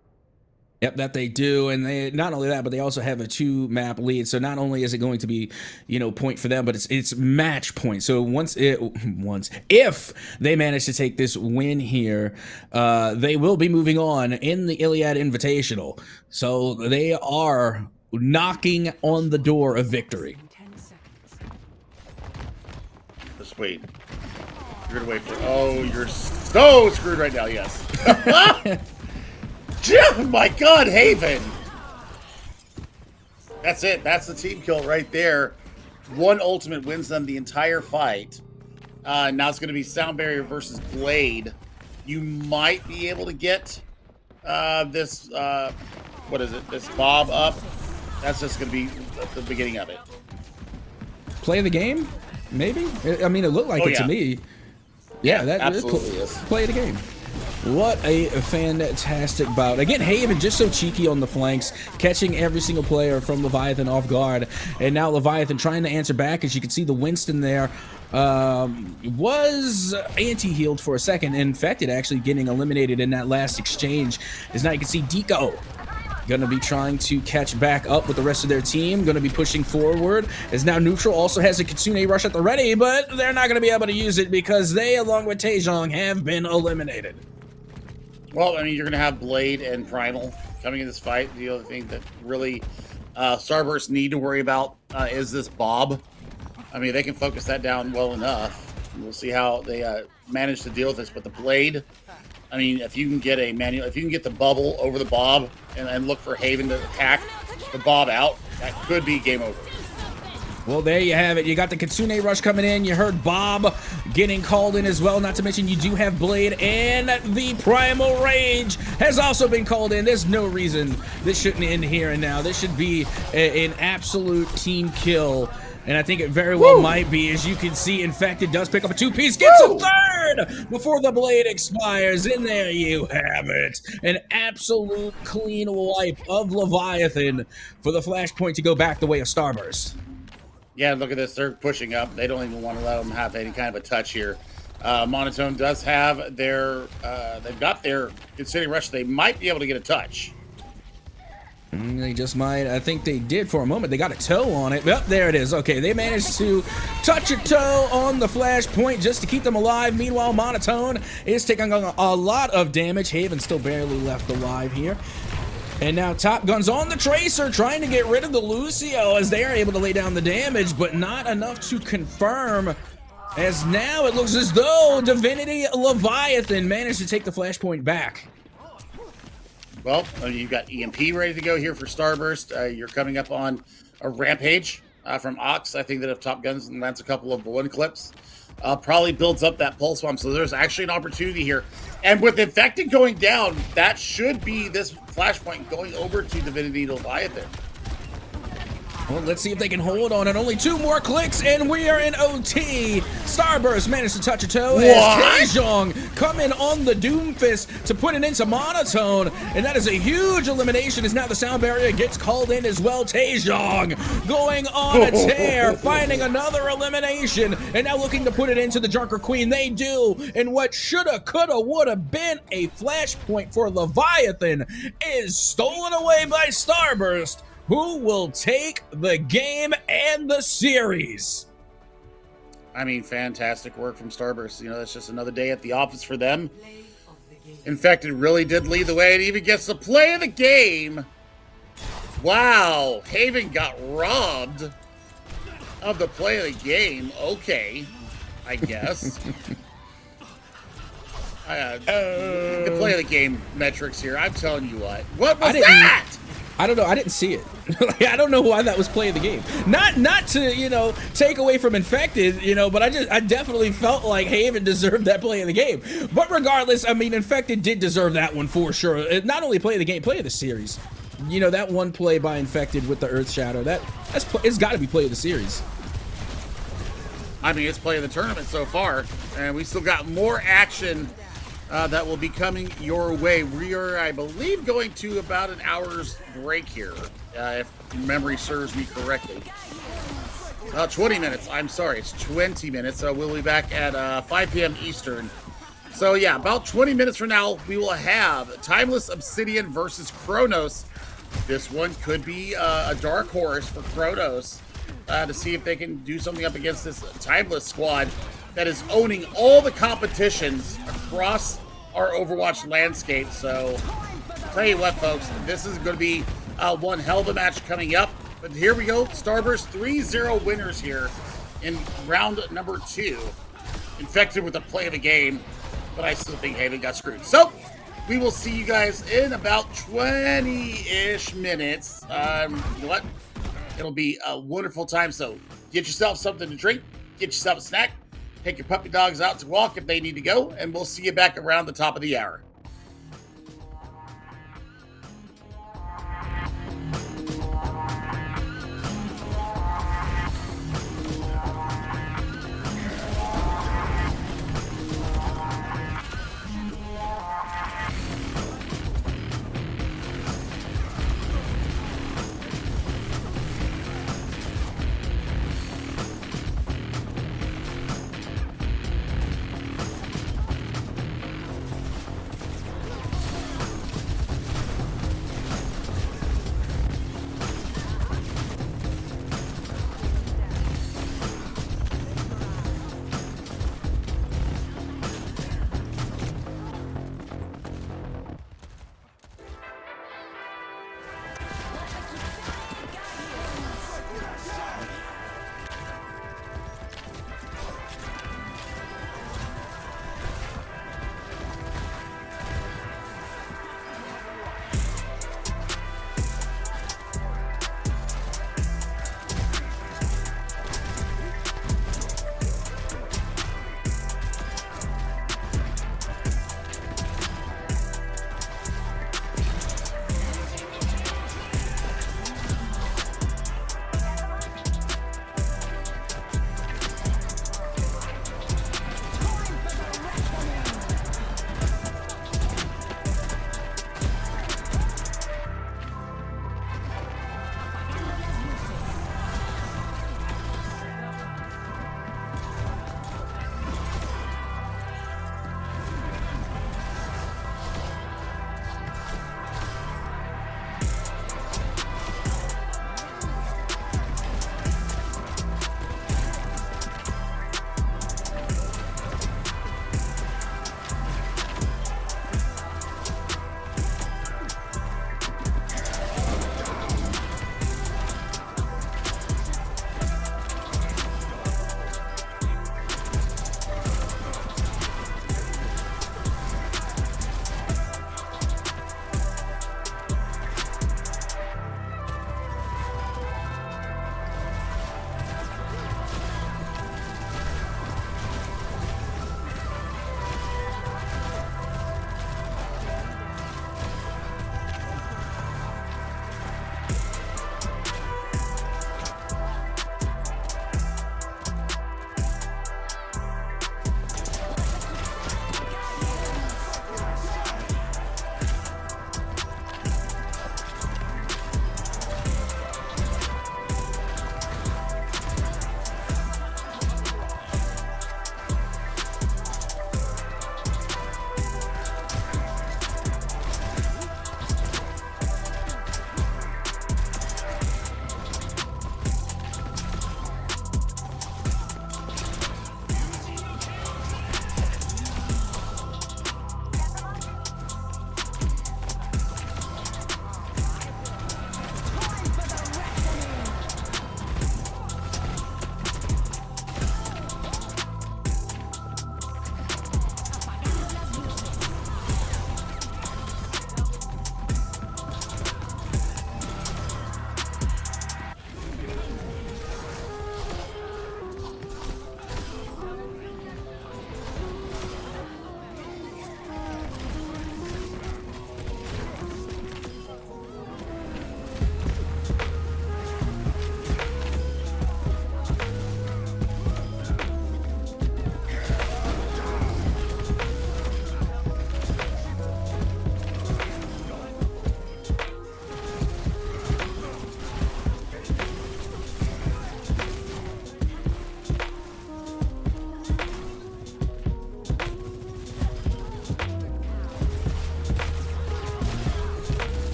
Yep, that they do, and they not only that, but they also have a 2-map lead. So not only is it going to be, point for them, but it's match point. So if they manage to take this win here, they will be moving on in the Iliad Invitational. So they are knocking on the door of victory. Just wait. You're gonna wait for. Oh, you're so screwed right now. Yes. Oh my god, Haven! That's it. That's the team kill right there. One ultimate wins them the entire fight. Now it's going to be Sound Barrier versus Blade. You might be able to get this, what is it? This Bob up. That's just going to be the beginning of it. Play the game? Maybe? I mean, it looked like it to me. Yeah, that absolutely is. Play the game. What a fantastic bout. Again, Haven just so cheeky on the flanks, catching every single player from Leviathan off guard. And now Leviathan trying to answer back. As you can see, the Winston there was anti-healed for a second. Infected actually getting eliminated in that last exchange. As now you can see Deco going to be trying to catch back up with the rest of their team. Going to be pushing forward. As now Neutral also has a Kitsune Rush at the ready, but they're not going to be able to use it because they, along with Taejong, have been eliminated. Well, I mean, you're going to have Blade and Primal coming in this fight. The other thing that really Starburst need to worry about is this Bob. I mean, they can focus that down well enough. We'll see how they manage to deal with this. But the Blade, I mean, if you can get a manual, if you can get the bubble over the Bob and look for Haven to attack the Bob out, that could be game over. Well, there you have it. You got the Kitsune Rush coming in. You heard Bob getting called in as well. Not to mention you do have Blade, and the Primal Rage has also been called in. There's no reason this shouldn't end here and now. This should be an absolute team kill. And I think it very well might be. As you can see, Infected does pick up a two-piece, gets a third before the blade expires. And there you have it. An absolute clean wipe of Leviathan for the Flashpoint to go back the way of Starburst. Yeah, look at this. They're pushing up. They don't even want to let them have any kind of a touch here. Monotone does have their, they've got their Kitsune Rush. They might be able to get a touch. They just might. I think they did for a moment. They got a toe on it. Yep, there it is. Okay, they managed to touch a toe on the Flashpoint just to keep them alive. Meanwhile, Monotone is taking a lot of damage. Haven still barely left alive here. And now Top Gun's on the Tracer, trying to get rid of the Lucio as they are able to lay down the damage, but not enough to confirm. As now it looks as though Divinity Leviathan managed to take the Flashpoint back. Well, you've got EMP ready to go here for Starburst. You're coming up on a Rampage from Ox. I think that if Top Guns lands a couple of balloon clips, probably builds up that Pulse Bomb. So there's actually an opportunity here. And with Infected going down, that should be this Flashpoint going over to Divinity Leviathan. Well, let's see if they can hold on. And only 2 more clicks, and we are in OT. Starburst managed to touch a toe. As Taejong coming on the Doomfist to put it into Monotone. And that is a huge elimination, as now the sound barrier gets called in as well. Taejong going on a tear, finding another elimination, and now looking to put it into the Junker Queen. They do, and what shoulda, coulda, woulda been a Flashpoint for Leviathan is stolen away by Starburst, who will take the game and the series. I mean, fantastic work from Starburst. You know, that's just another day at the office for them. Infected really did lead the way and even gets the play of the game. Wow, Haven got robbed of the play of the game. Okay, I guess. The play of the game metrics here, I'm telling you what. What was that? I don't know. I didn't see it. I don't know why that was play of the game. Not to, you know, take away from Infected, you know, but I definitely felt like Haven deserved that play of the game. But regardless, I mean, Infected did deserve that one for sure. Not only play of the game, play of the series. You know, that one play by Infected with the Earth Shadow, it's got to be play of the series. I mean, it's play of the tournament so far, and we still got more action that will be coming your way. We are, I believe, going to about an hour's break here, if memory serves me correctly. 20 minutes. I'm sorry, it's 20 minutes. We'll be back at 5 p.m. Eastern. So yeah, about 20 minutes from now, we will have Timeless Obsidian versus Kronos. This one could be a dark horse for Kronos to see if they can do something up against this Timeless squad that is owning all the competitions across our Overwatch landscape. So, tell you what, folks, this is going to be one hell of a match coming up. But here we go, Starburst 3-0 winners here in round number 2. Infected with the play of the game, but I still think Haven got screwed. So, we will see you guys in about 20-ish minutes. You know what? It'll be a wonderful time, so get yourself something to drink, get yourself a snack, take your puppy dogs out to walk if they need to go, and we'll see you back around the top of the hour.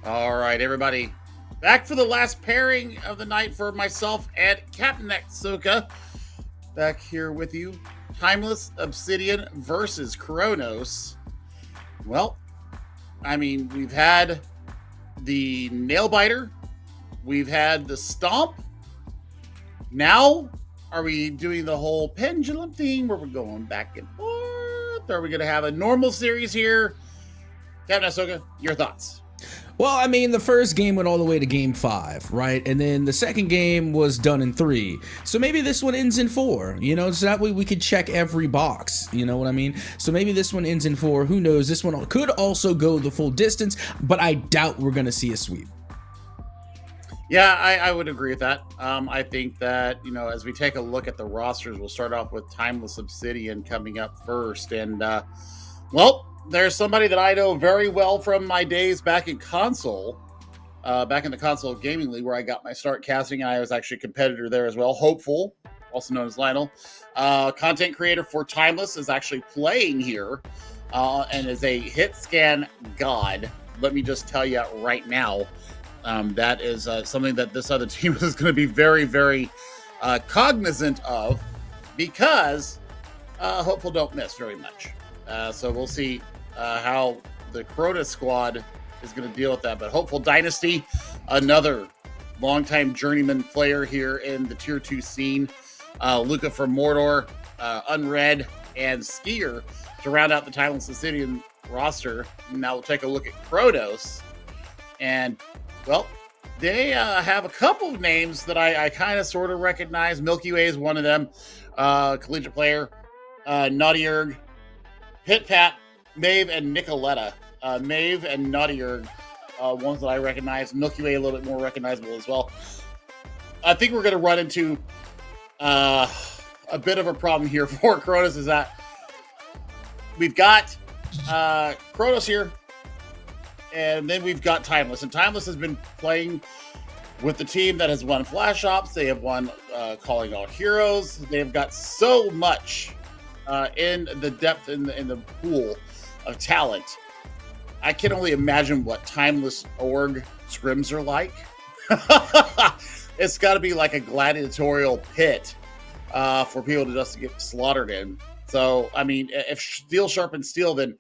All right, everybody. Back for the last pairing of the night for myself and Captain Netsuka. Back here with you. Timeless Obsidian versus Kronos. Well, I mean, we've had the nail biter. We've had the stomp. Now, are we doing the whole pendulum thing where we're going back and forth? Are we going to have a normal series here? Captain Netsuka, your thoughts? Well, I mean, the first game went all the way to game 5, right? And then the second game was done in 3. So maybe this one ends in 4, you know, so that way we could check every box, you know what I mean? So maybe this one ends in 4. Who knows? This one could also go the full distance, but I doubt we're going to see a sweep. Yeah, I would agree with that. I think that, you know, as we take a look at the rosters, we'll start off with Timeless Obsidian coming up first. And, well, there's somebody that I know very well from my days back in console, back in the console gaming league where I got my start casting, and I was actually a competitor there as well. Hopeful, also known as Lionel, content creator for Timeless, is actually playing here and is a hit scan god. Let me just tell you right now, that is something that this other team is going to be very, very cognizant of, because Hopeful don't miss very much. So we'll see how the Crota squad is going to deal with that. But Hopeful Dynasty, another longtime journeyman player here in the Tier 2 scene. Luca from Mordor, Unread, and Skier to round out the Timeless Obsidian roster. Now we'll take a look at Kronos. And, well, they have a couple of names that I kind of sort of recognize. Milky Way is one of them. Collegiate player. Naughty Erg, Pit Pat, Maeve, and Nicoletta. Maeve and Naughty Erg, ones that I recognize. Milky Way a little bit more recognizable as well. I think we're going to run into a bit of a problem here for Kronos, is that we've got Kronos here, and then we've got Timeless. And Timeless has been playing with the team that has won Flash Ops. They have won Calling All Heroes. They've got so much in the depth in the pool of talent. I can only imagine what Timeless org scrims are like. It's got to be like a gladiatorial pit for people to just get slaughtered in. So, I mean, if steel sharpens steel, then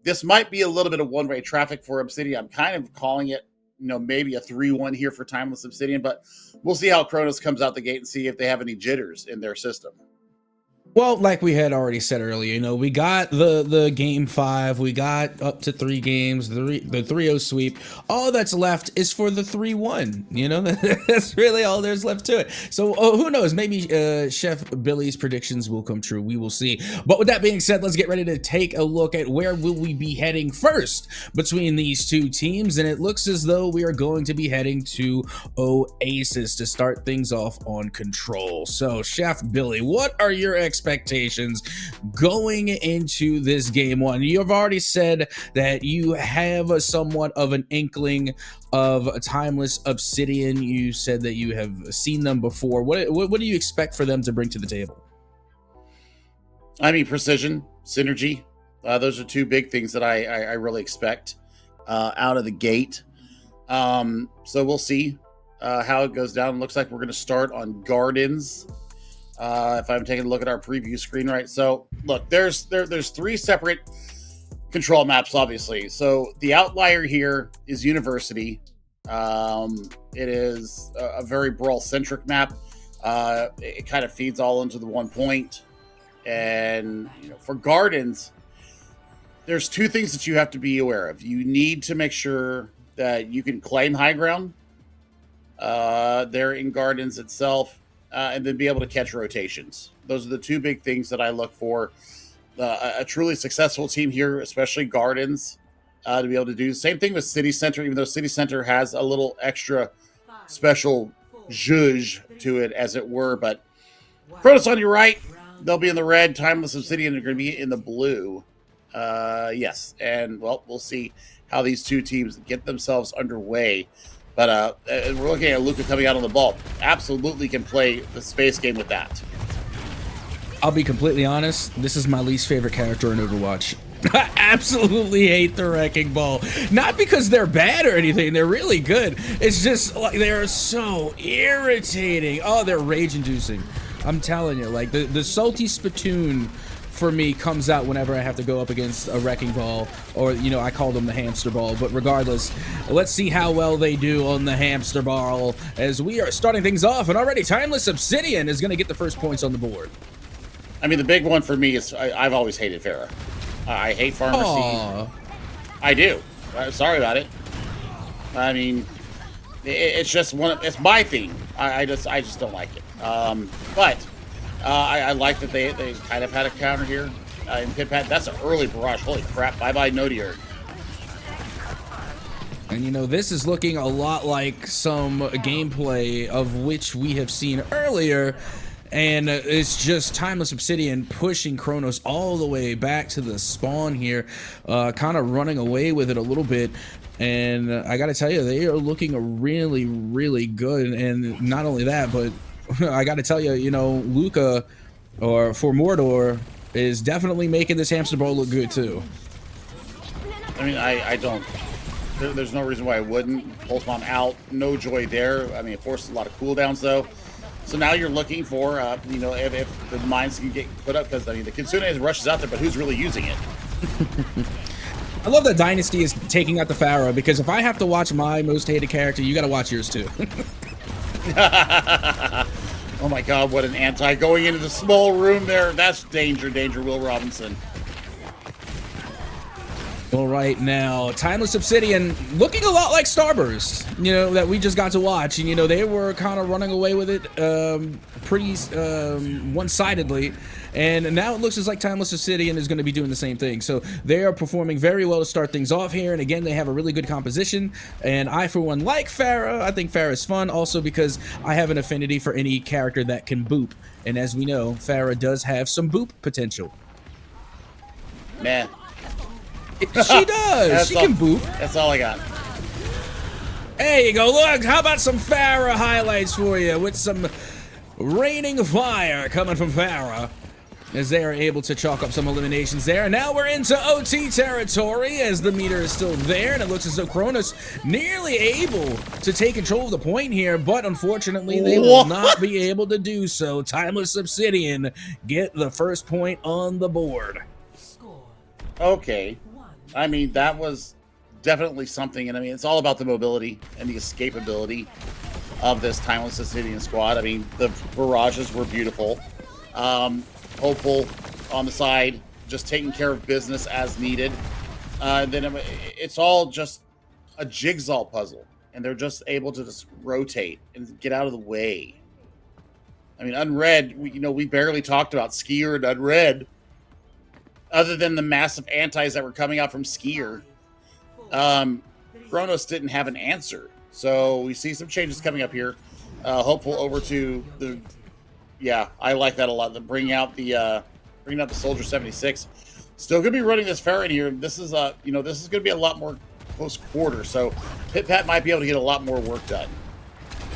this might be a little bit of one-way traffic for Obsidian. I'm kind of calling it, you know, maybe a 3-1 here for Timeless Obsidian, but we'll see how Kronos comes out the gate and see if they have any jitters in their system. Well, like we had already said earlier, you know, we got the game 5, we got up to 3 games, the 3-0 sweep. All that's left is for the 3-1. You know, that's really all there's left to it. So who knows? Maybe Chef Billy's predictions will come true. We will see. But with that being said, let's get ready to take a look at where will we be heading first between these two teams. And it looks as though we are going to be heading to Oasis to start things off on Control. So, Chef Billy, what are your expectations going into this game 1? You've already said that you have somewhat of an inkling of a Timeless Obsidian. You said that you have seen them before. What do you expect for them to bring to the table? I mean, precision, synergy. Those are two big things that I really expect out of the gate. So we'll see how it goes down. Looks like we're going to start on Gardens. If I'm taking a look at our preview screen, right? So look, there's 3 separate control maps, obviously. So the outlier here is University. It is a very brawl-centric map. It kind of feeds all into the one point. And, you know, for Gardens, there's 2 things that you have to be aware of. You need to make sure that you can claim high ground there in Gardens itself. And then be able to catch rotations. Those are the 2 big things that I look for. A truly successful team here, especially Gardens, to be able to do. Same thing with City Center, even though City Center has a little extra special zhuzh to it, as it were. But Kronos on your right, they'll be in the red. Timeless Obsidian are going to be in the blue. Yes, and, well, we'll see how these 2 teams get themselves underway. But we're looking at Luca coming out on the ball. Absolutely can play the space game with that. I'll be completely honest. This is my least favorite character in Overwatch. I absolutely hate the Wrecking Ball. Not because they're bad or anything. They're really good. It's just like they're so irritating. Oh, they're rage-inducing. I'm telling you, like the salty spittoon for me comes out whenever I have to go up against a Wrecking Ball, or I call them the Hamster Ball. But regardless, let's see how well they do on the Hamster Ball as we are starting things off. And already Timeless Obsidian is going to get the first points on the board. I mean, the big one for me is I've always hated Farah. I hate Pharmacy. I do. Sorry about it. I mean, it's just it's my thing. I just don't like it. But I like that they kind of had a counter here. In Pit-Pat, that's an early barrage. Holy crap. Bye-bye, no deer. And this is looking a lot like some gameplay of which we have seen earlier. And it's just Timeless Obsidian pushing Kronos all the way back to the spawn here, kind of running away with it a little bit. And I got to tell you, they are looking really, really good. And not only that, but I got to tell you, Luca, or for Mordor, is definitely making this Hamster Ball look good too. I mean, I don't. There's no reason why I wouldn't. Pulse Bomb out, no joy there. I mean, it forces a lot of cooldowns though. So now you're looking for, if the mines can get put up, because I mean the Kitsune rushes out there, but who's really using it? I love that Dynasty is taking out the Pharaoh, because if I have to watch my most hated character, you got to watch yours too. Oh my God, what an anti going into the small room there. That's danger, Will Robinson. All right, now Timeless Obsidian looking a lot like Starburst, that we just got to watch, and they were kind of running away with it pretty one-sidedly, and now it looks as like Timeless Obsidian is going to be doing the same thing. So they are performing very well to start things off here, and again, they have a really good composition, and I, for one, like Farah. I think Farah is fun, also because I have an affinity for any character that can boop, and as we know, Farah does have some boop potential. Man. She does. She can boop. That's all I got. There you go. Look, how about some Farah highlights for you with some raining fire coming from Farah as they are able to chalk up some eliminations there. And now we're into OT territory as the meter is still there, and it looks as though Kronos nearly able to take control of the point here, but unfortunately they will not be able to do so. Timeless Obsidian get the first point on the board. Okay. I mean, that was definitely something, and I mean, it's all about the mobility and the escapability of this Timeless Obsidian squad. I mean, the barrages were beautiful. Hopeful on the side, just taking care of business as needed. Then it's all just a jigsaw puzzle, and they're just able to just rotate and get out of the way. I mean, Unread, we barely talked about Skier and Unread, other than the massive antis that were coming out from Skier. Kronos didn't have an answer. So we see some changes coming up here. Hopeful over to the... Yeah, I like that a lot. Bringing out the Soldier 76. Still going to be running this Farah here. This is this is going to be a lot more close quarter. So Pit-Pat might be able to get a lot more work done.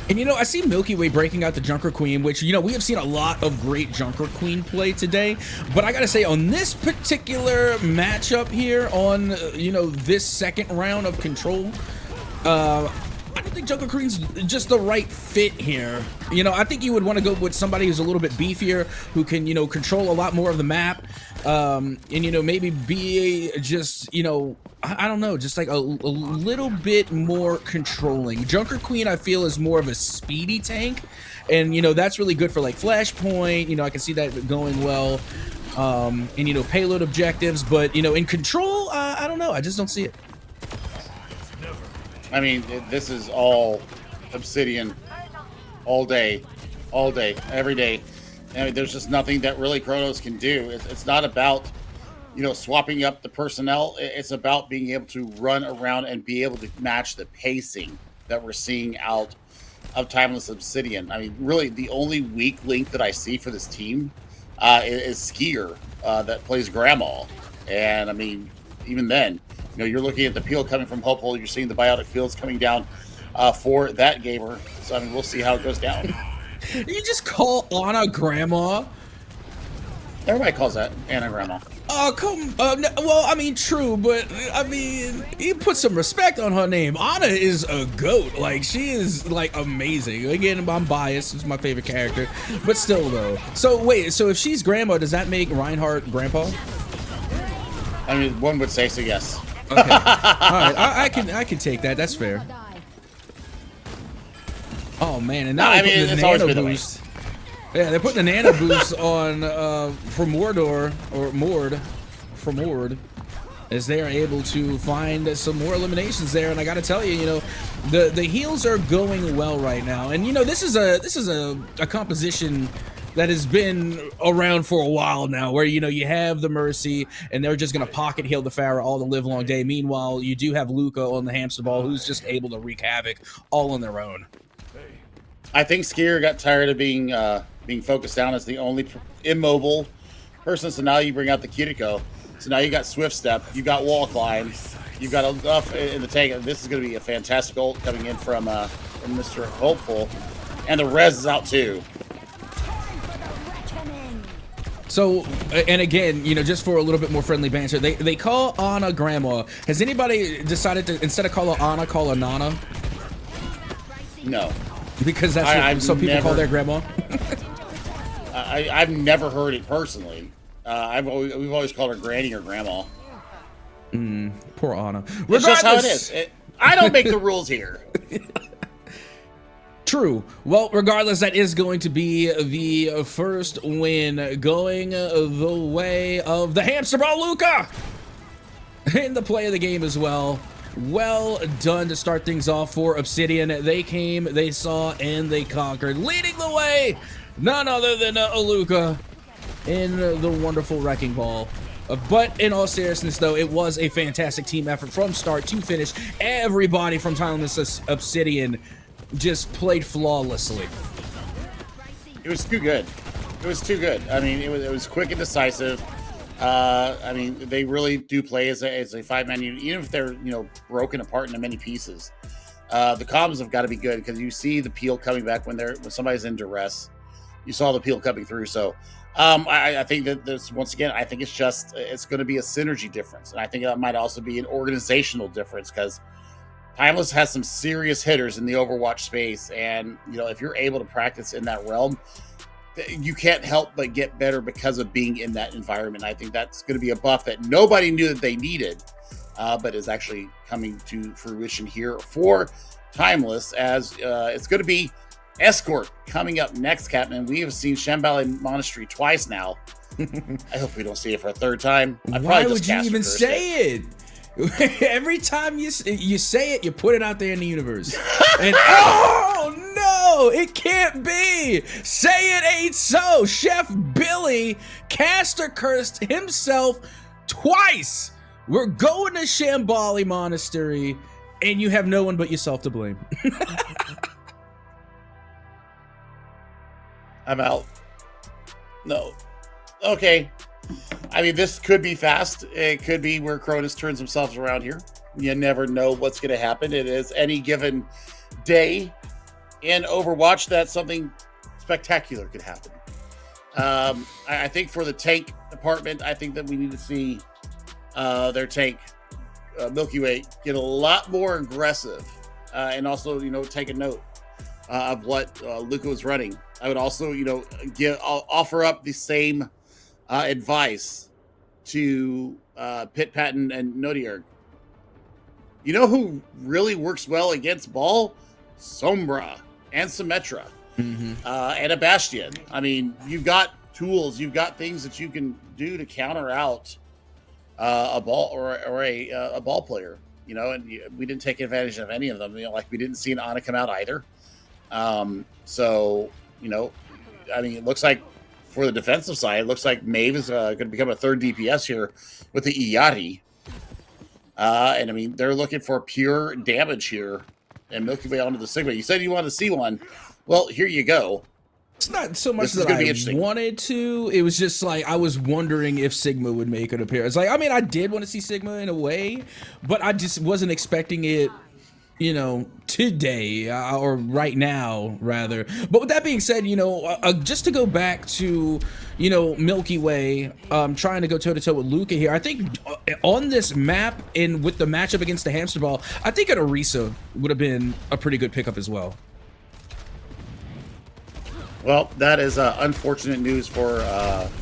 And I see Milky Way breaking out the Junker Queen, which, we have seen a lot of great Junker Queen play today. But I gotta say, on this particular matchup here, on, this second round of Control, I don't think Junker Queen's just the right fit here. I think you would want to go with somebody who's a little bit beefier, who can, control a lot more of the map, and, maybe be just, I don't know, just like a little bit more controlling. Junker Queen, I feel, is more of a speedy tank, and, that's really good for, like, Flashpoint. I can see that going well, and, payload objectives, but, in Control, I don't know, I just don't see it. I mean, this is all Obsidian all day, every day. I mean, there's just nothing that really Kronos can do. It's not about, swapping up the personnel. It's about being able to run around and be able to match the pacing that we're seeing out of Timeless Obsidian. I mean, really, the only weak link that I see for this team is Skier that plays Grandma. And, I mean, even then, you're looking at the peel coming from Hopeful. You're seeing the biotic fields coming down for that gamer. So, I mean, we'll see how it goes down. You just call Anna Grandma? Everybody calls that Anna Grandma. Oh, come no, well, I mean, true, but I mean, you put some respect on her name. Anna is a goat. Like, she is, like, amazing. Again, I'm biased. It's my favorite character. But still, though. So, wait, so if she's grandma, does that make Reinhardt grandpa? I mean, one would say so, yes. Okay. All right, I can take that. That's fair. Oh, man, and now I mean, it's always been the way. Yeah, they're putting the nano boost on for Mordor or Mord for Mord, as they are able to find some more eliminations there. And I got to tell you, you know, the heals are going well right now. And you know, this is a composition that has been around for a while now, where you know you have the Mercy and they're just gonna pocket heal the Pharah all the live long day. Meanwhile, you do have Luca on the hamster ball, who's just able to wreak havoc all on their own. I think Skier got tired of being focused down as the only immobile person, so now you bring out the Cutico. So now you got Swift Step, you got Wall Climb, you got enough in the tank. This is going to be a fantastic ult coming in from Mr. Hopeful, and the res is out too. So, and again, you know, just for a little bit more friendly banter, they call Ana Grandma. Has anybody decided to, instead of call her Ana, call her Nana? No. Because that's what some people call their grandma. I've never heard it personally. We've always called her Granny or Grandma. Poor Ana. It's just how it is. I don't make the rules here. True. Well, regardless, that is going to be the first win going the way of the hamster ball Luca in the play of the game as well. Well done to start things off for Obsidian. They came, they saw, and they conquered. Leading the way, none other than Luca in the wonderful Wrecking Ball. But in all seriousness, though, it was a fantastic team effort from start to finish. Everybody from Timeless Obsidian just played flawlessly. It was too good. It was too good. I mean, it was quick and decisive. I mean, they really do play as a five-man unit, even if they're, you know, broken apart into many pieces. The comms have got to be good because you see the peel coming back when somebody's in duress. You saw the peel coming through. So I think that this, once again, I think it's going to be a synergy difference. And I think that might also be an organizational difference because Timeless has some serious hitters in the Overwatch space. And, you know, if you're able to practice in that realm, you can't help but get better because of being in that environment. I think that's going to be a buff that nobody knew that they needed, but is actually coming to fruition here for Timeless, as it's going to be Escort coming up next, Captain. We have seen Shambhala Monastery twice now. I hope we don't see it for a third time. Why would you even say it? Every time you say it, you put it out there in the universe. And oh no, it can't be. Say it ain't so. Chef Billy caster cursed himself twice. We're going to Shambhala Monastery, and you have no one but yourself to blame. I'm out. No. Okay. I mean, this could be fast. It could be where Cronus turns himself around here. You never know what's going to happen. It is any given day in Overwatch that something spectacular could happen. I think for the tank department, I think that we need to see their tank, Milky Way, get a lot more aggressive, and also, you know, take a note of what Luca was running. I would also, you know, offer up the same advice to Pit Patton and Nodier. You know who really works well against Ball? Sombra and Symmetra, and a Bastion. I mean, you've got tools, you've got things that you can do to counter out a Ball or a Ball player. You know, and we didn't take advantage of any of them. You know, like we didn't see an Ana come out either. So, you know, I mean, it looks like for the defensive side, it looks like Maeve is going to become a third DPS here with the ILIAD. And I mean, they're looking for pure damage here and Milky Way onto the Sigma. You said you wanted to see one. Well, here you go. It's not so much that I wanted to. It was just like I was wondering if Sigma would make an appearance. Like, I mean, I did want to see Sigma in a way, but I just wasn't expecting it, you know, today, or right now rather. But with that being said, you know, just to go back to, you know, Milky Way, trying to go toe to toe with Luca here, I think on this map and with the matchup against the Hamster Ball, I think an Orisa would have been a pretty good pickup as well. Well, that is unfortunate news for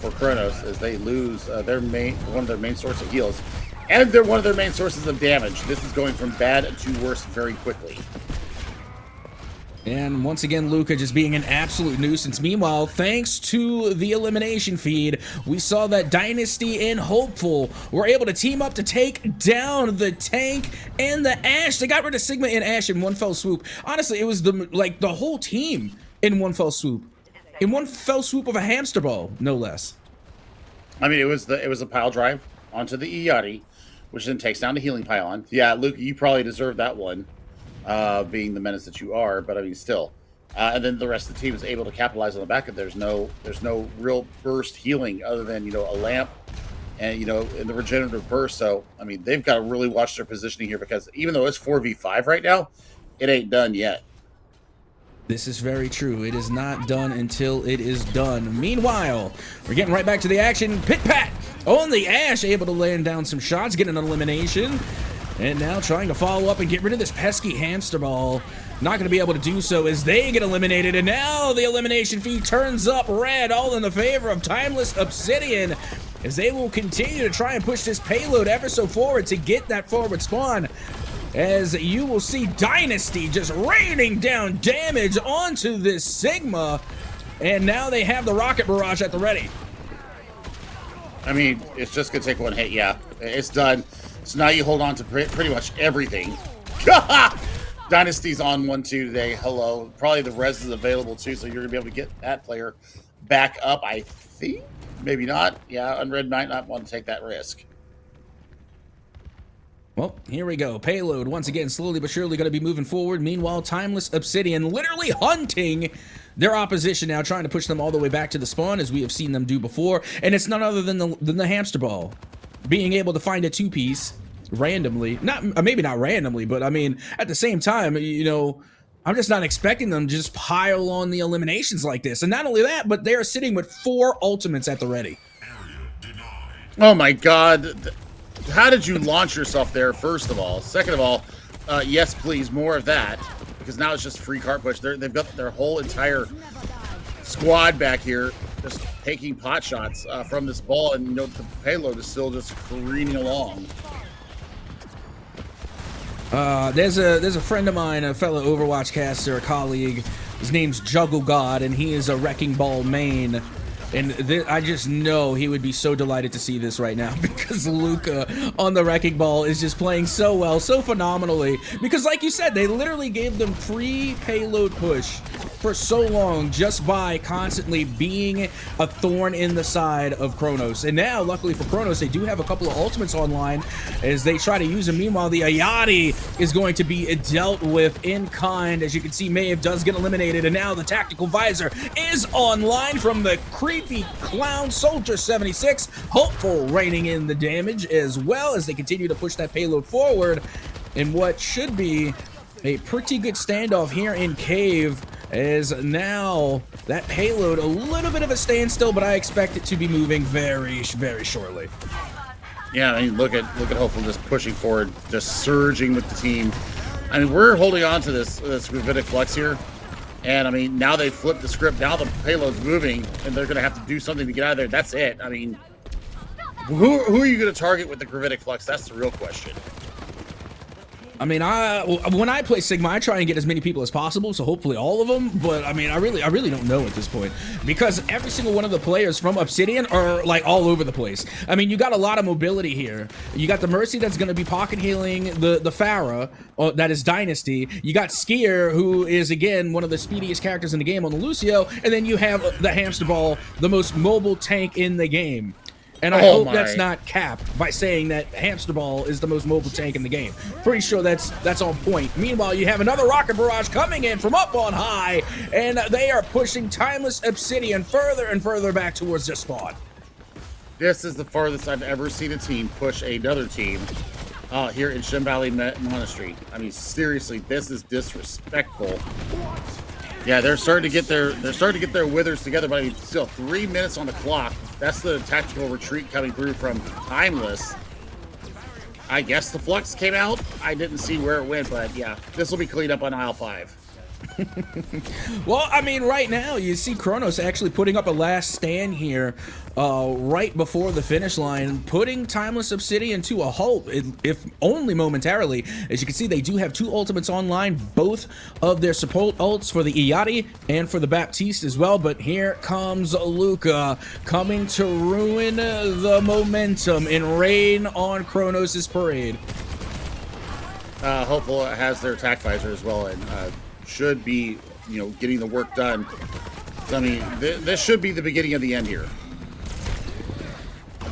Kronos, as they lose one of their main source of heals, and they're one of their main sources of damage. This is going from bad to worse very quickly. And once again, Luca just being an absolute nuisance. Meanwhile, thanks to the elimination feed, we saw that Dynasty and Hopeful were able to team up to take down the tank and the Ashe. They got rid of Sigma and Ashe in one fell swoop. Honestly, it was the whole team in one fell swoop. In one fell swoop of a hamster ball, no less. I mean, it was a pile drive onto the ILIAD, which then takes down the healing pylon. Yeah, Luke, you probably deserved that one, being the menace that you are. But I mean, still. And then the rest of the team is able to capitalize on the back. There's no real burst healing other than, you know, a lamp and, you know, in the regenerative burst. So I mean, they've got to really watch their positioning here, because even though it's 4v5 right now, it ain't done yet. This is very true. It is not done until it is done. Meanwhile, we're getting right back to the action. Pit Pat on the Ashe, able to land down some shots, getting an elimination. And now trying to follow up and get rid of this pesky hamster ball. Not going to be able to do so as they get eliminated. And now the elimination feed turns up red, all in the favor of Timeless Obsidian, as they will continue to try and push this payload ever so forward to get that forward spawn. As you will see Dynasty just raining down damage onto this Sigma. And now they have the rocket barrage at the ready. I mean, it's just going to take one hit. Yeah, it's done. So now you hold on to pretty much everything. Dynasty's on 1-2 today. Hello. Probably the res is available too, so you're going to be able to get that player back up, I think. Maybe not. Yeah, Unread might not want to take that risk. Well, here we go. Payload, once again, slowly but surely going to be moving forward. Meanwhile, Timeless Obsidian literally hunting their opposition now, trying to push them all the way back to the spawn, as we have seen them do before. And it's none other than the hamster ball. Being able to find a two-piece randomly. Maybe not randomly, but I mean, at the same time, you know, I'm just not expecting them to just pile on the eliminations like this. And not only that, but they are sitting with 4 ultimates at the ready. Oh my god. How did you launch yourself there, first of all? Second of all, yes, please, more of that, because now it's just free cart push. They've got their whole entire squad back here just taking pot shots from this ball, and you know, the payload is still just careening along. There's a friend of mine, a fellow Overwatch caster, a colleague. His name's Juggle God, and he is a Wrecking Ball main. And I just know he would be so delighted to see this right now, because Luca on the Wrecking Ball is just playing so well, so phenomenally. Because like you said, they literally gave them free payload push for so long just by constantly being a thorn in the side of Kronos. And now, luckily for Kronos, they do have a couple of ultimates online as they try to use them. Meanwhile, the ILIAD is going to be dealt with in kind. As you can see, Maeve does get eliminated, and now the Tactical Visor is online from the creepy clown Soldier 76. Hopeful reining in the damage as well, as they continue to push that payload forward in what should be a pretty good standoff here in Cave, as now that payload a little bit of a standstill, but I expect it to be moving very, very shortly. Yeah, I mean, look at Hopeful just pushing forward, just surging with the team. I mean, we're holding on to this gravitic flux here, and I mean, now they flipped the script. Now the payload's moving, and they're going to have to do something to get out of there. That's it. I mean, who are you going to target with the gravitic flux? That's the real question. I mean, when I play Sigma, I try and get as many people as possible, so hopefully all of them. But I mean, I really don't know at this point, because every single one of the players from Obsidian are like all over the place. I mean, you got a lot of mobility here. You got the Mercy that's going to be pocket healing the Pharah, that is Dynasty. You got Skier, who is again one of the speediest characters in the game on the Lucio, and then you have the Hamster Ball, the most mobile tank in the game. And I hope that's not capped by saying that Hamster Ball is the most mobile tank in the game. Pretty sure that's on point. Meanwhile, you have another rocket barrage coming in from up on high, and they are pushing Timeless Obsidian further and further back towards their spawn. This is the farthest I've ever seen a team push another team here in Shem Valley Monastery. I mean, seriously, this is disrespectful. Yeah, they're starting to get their withers together, but I mean, still 3 minutes on the clock. That's the tactical retreat coming through from Timeless. I guess the Flux came out. I didn't see where it went, but yeah, this will be cleaned up on aisle 5. Well, I mean, right now you see Kronos actually putting up a last stand here right before the finish line, putting Timeless Obsidian to a halt, if only momentarily. As you can see, they do have 2 ultimates online, both of their support ults for the ILIAD and for the Baptiste as well. But here comes Luca coming to ruin the momentum and rain on Kronos' parade. Hopeful it has their attack visor as well, and should be, getting the work done. So, I mean, this should be the beginning of the end here.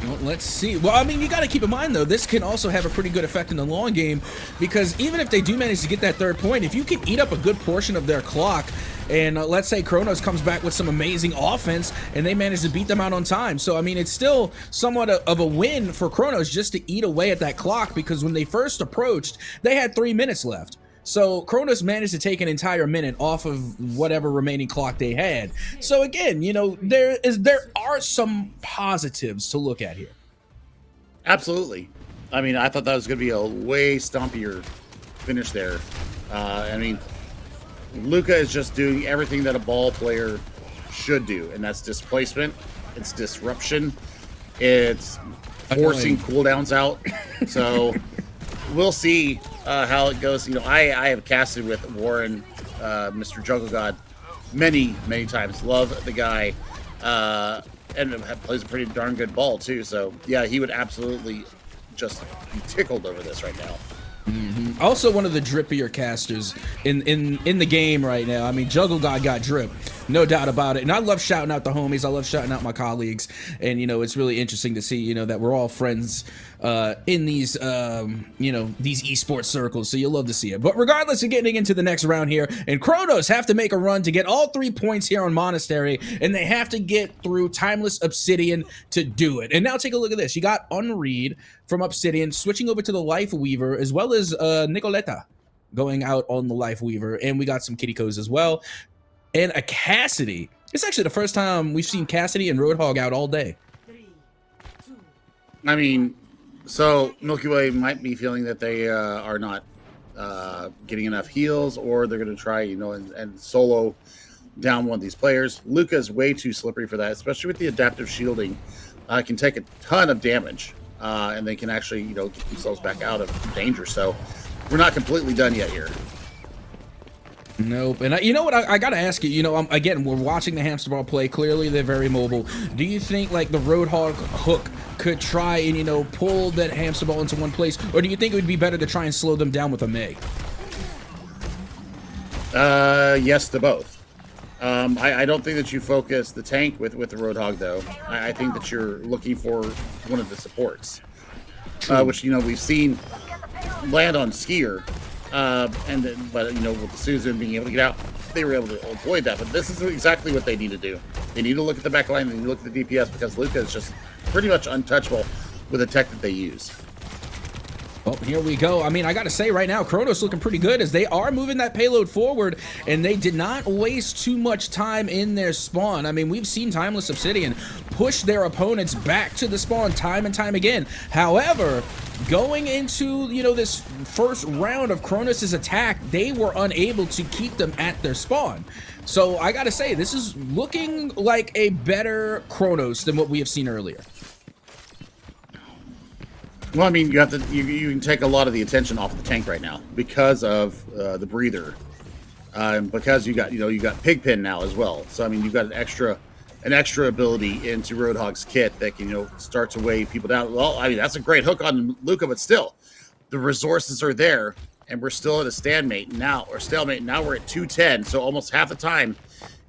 Well, let's see. Well, I mean, you got to keep in mind, though, this can also have a pretty good effect in the long game, because even if they do manage to get that 3rd point, if you can eat up a good portion of their clock, and let's say Kronos comes back with some amazing offense, and they manage to beat them out on time. So, I mean, it's still somewhat of a win for Kronos just to eat away at that clock, because when they first approached, they had 3 minutes left. So Kronos managed to take an entire minute off of whatever remaining clock they had. So again, there are some positives to look at here. Absolutely. I mean, I thought that was going to be a way stompier finish there. I mean, Luca is just doing everything that a ball player should do, and that's displacement, it's disruption, it's forcing cooldowns out. So we'll see how it goes. I have casted with Warren, Mr. Jungle God, many times. Love the guy, and plays a pretty darn good ball too. So yeah, he would absolutely just be tickled over this right now. Also, one of the drippier casters in the game right now. I mean, Juggle God got drip, no doubt about it. And I love shouting out the homies. I love shouting out my colleagues. And it's really interesting to see that we're all friends in these these esports circles. So you'll love to see it. But regardless of getting into the next round here, and Kronos have to make a run to get all 3 points here on Monastery, and they have to get through Timeless Obsidian to do it. And now take a look at this. You got Unread from Obsidian switching over to the Life Weaver, as well as Nicoletta going out on the Life Weaver, and we got some Kirikos as well, and a Cassidy. It's actually the first time we've seen Cassidy and Roadhog out all day. I mean, so Milky Way might be feeling that they are not getting enough heals, or they're going to try, and solo down one of these players. Luca's way too slippery for that, especially with the adaptive shielding. Can take a ton of damage. And they can actually, get themselves back out of danger. So we're not completely done yet here. Nope. And you know what? I got to ask you, again, we're watching the hamster ball play. Clearly, they're very mobile. Do you think, like, the Roadhog hook could try and, pull that hamster ball into one place? Or do you think it would be better to try and slow them down with a May? Yes to both. I don't think that you focus the tank with the Roadhog, though. I think that you're looking for one of the supports, which we've seen land on Skier, but with the Susan being able to get out, they were able to avoid that. But this is exactly what they need to do. They need to look at the back line. They need to look at the DPS, because Luca is just pretty much untouchable with the tech that they use. Well, here we go. I mean, I got to say right now, Kronos looking pretty good as they are moving that payload forward, and they did not waste too much time in their spawn. I mean, we've seen Timeless Obsidian push their opponents back to the spawn time and time again. However, going into, this first round of Kronos' attack, they were unable to keep them at their spawn. So I got to say, this is looking like a better Kronos than what we have seen earlier. Well, I mean, you can take a lot of the attention off the tank right now because of the breather, because you got Pigpen now as well. So I mean, you've got an extra ability into Roadhog's kit that can start to weigh people down. Well, I mean, that's a great hook on Luca, but still, the resources are there, and we're still at a stalemate now. Now we're at 210, so almost half the time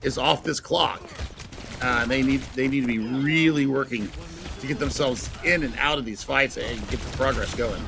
is off this clock. They need to be really working to get themselves in and out of these fights and get the progress going.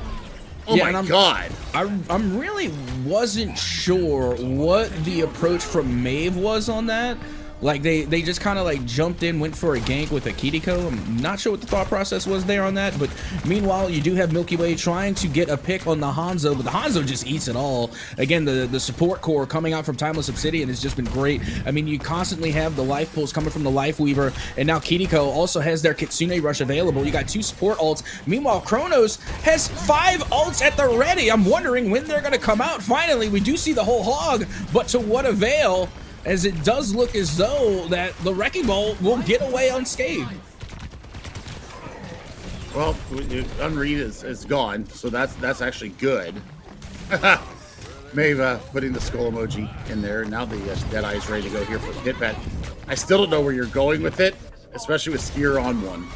Oh yeah, my God. I'm really wasn't sure what the approach from Maeve was on that. Like they just kind of like jumped in, went for a gank with a Kiriko. I'm not sure what the thought process was there on that, but meanwhile you do have Milky Way trying to get a pick on the Hanzo, but the Hanzo just eats it all. Again, the support core coming out from Timeless Obsidian has just been great. I mean, you constantly have the life pulls coming from the Life Weaver, and now Kiriko also has their Kitsune Rush available. You got 2 support ults. Meanwhile, Kronos has 5 ults at the ready. I'm wondering when they're gonna come out. Finally, we do see the whole hog, but to what avail? As it does look as though that the Wrecking Ball will get away unscathed. Well, Unread is gone, so that's actually good. Maeve putting the skull emoji in there. Now the Deadeye is ready to go here for Pit Pat. I still don't know where you're going with it, especially with Skier on one.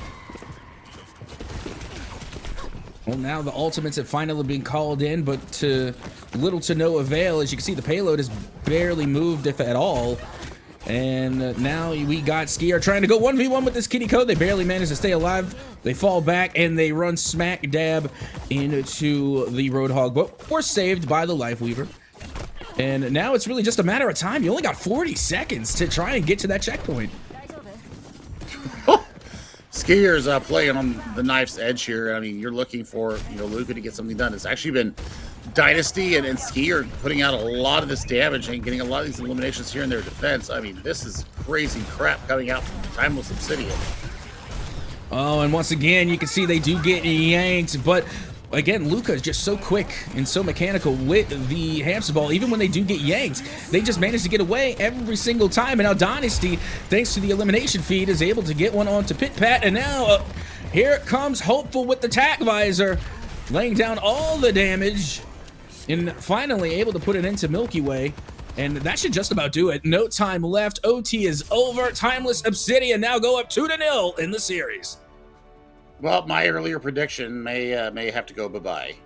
Well, now the ultimates have finally been called in, but to little to no avail. As you can see, the payload has barely moved, if at all. And now we got Skier trying to go 1v1 with this Kiriko. They barely manage to stay alive. They fall back, and they run smack dab into the Roadhog, but we're saved by the Life Weaver. And now it's really just a matter of time. You only got 40 seconds to try and get to that checkpoint. Skier's playing on the knife's edge here. I mean, you're looking for, Luca to get something done. It's actually been Dynasty and Skier putting out a lot of this damage and getting a lot of these eliminations here in their defense. I mean, this is crazy crap coming out from Timeless Obsidian. Oh, and once again, you can see they do get yanked, but again, Luca is just so quick and so mechanical with the hamster ball. Even when they do get yanked, they just manage to get away every single time. And now Dynasty, thanks to the elimination feed, is able to get one onto Pit Pat. And now here comes Hopeful with the tack visor, laying down all the damage and finally able to put it into Milky Way. And that should just about do it. No time left. OT is over. Timeless Obsidian now go up 2-0 in the series. Well, my earlier prediction may have to go bye-bye.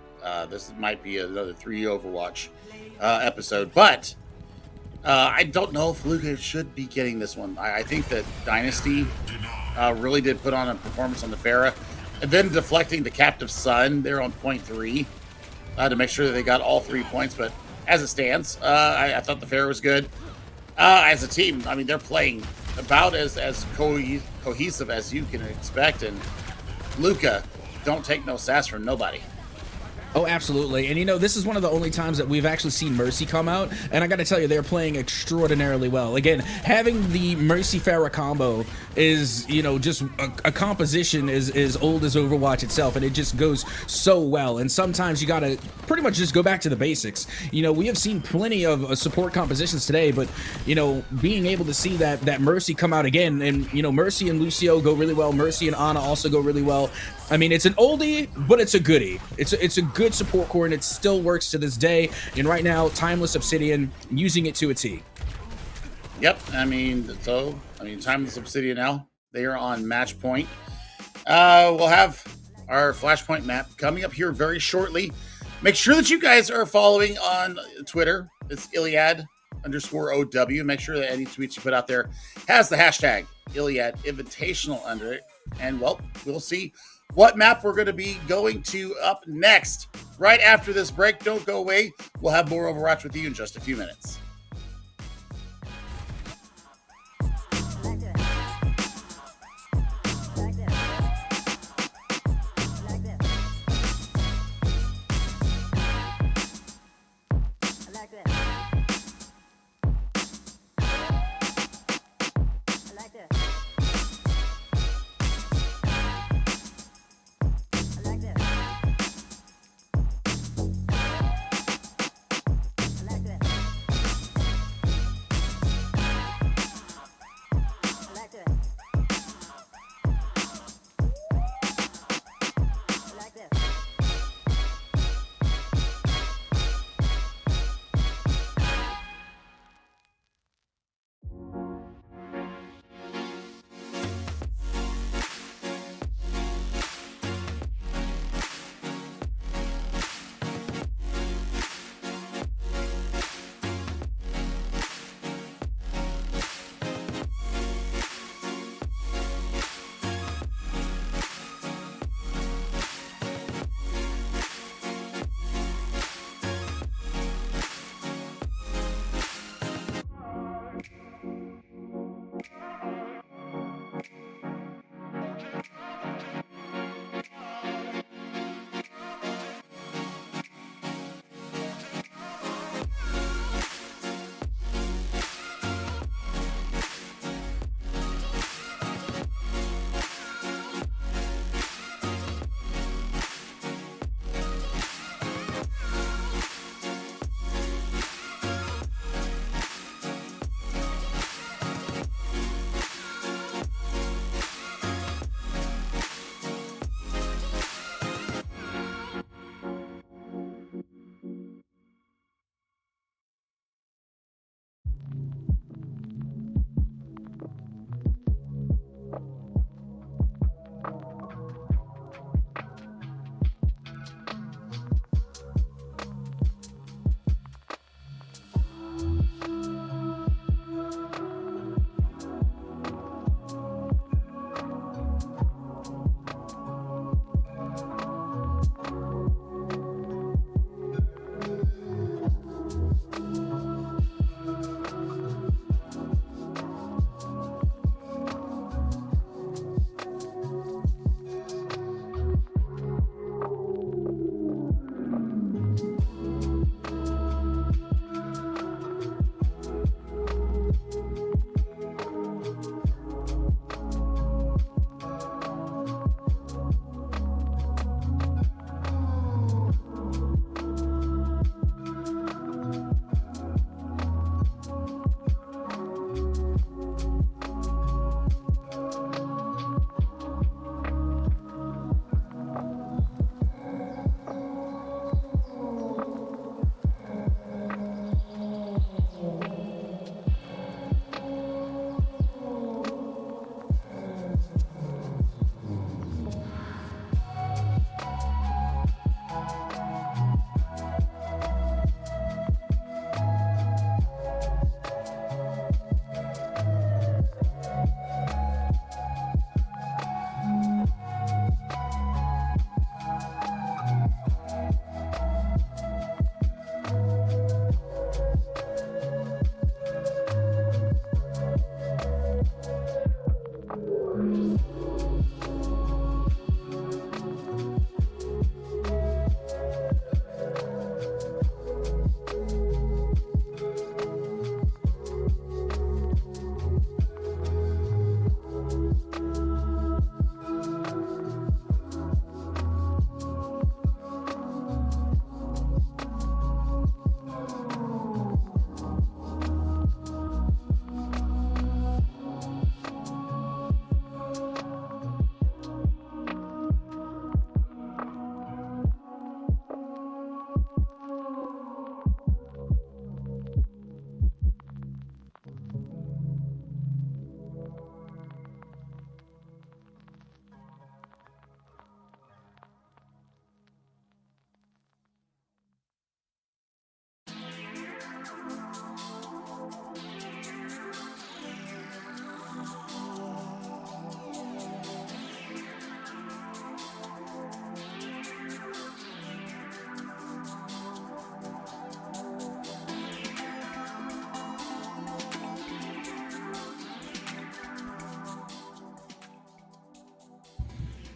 This might be another 3 Overwatch episode, but I don't know if Luca should be getting this one. I think that Dynasty really did put on a performance on the Pharah, and then deflecting the Captive Sun there on point 3 to make sure that they got all 3 points. But as it stands, I thought the Pharah was good. As a team, I mean, they're playing about as cohesive as you can expect, and Luca, don't take no sass from nobody. Oh, absolutely. And this is one of the only times that we've actually seen Mercy come out, and I gotta tell you, they're playing extraordinarily well. Again, having the Mercy Pharah combo is, just a composition as old as Overwatch itself, and it just goes so well. And sometimes you gotta pretty much just go back to the basics. We have seen plenty of support compositions today, but being able to see that Mercy come out again, and Mercy and Lucio go really well. Mercy and Ana also go really well. I mean, it's an oldie, but it's a goodie. It's a good support core, and it still works to this day. And right now, Timeless Obsidian using it to a T. Yep. Timeless Obsidian now, they are on match point. We'll have our Flashpoint map coming up here very shortly. Make sure that you guys are following on Twitter. It's ILIAD_OW. Make sure that any tweets you put out there has the hashtag ILIAD Invitational under it. And, well, we'll see what map we're going to be going to up next. Right after this break, don't go away. We'll have more Overwatch with you in just a few minutes.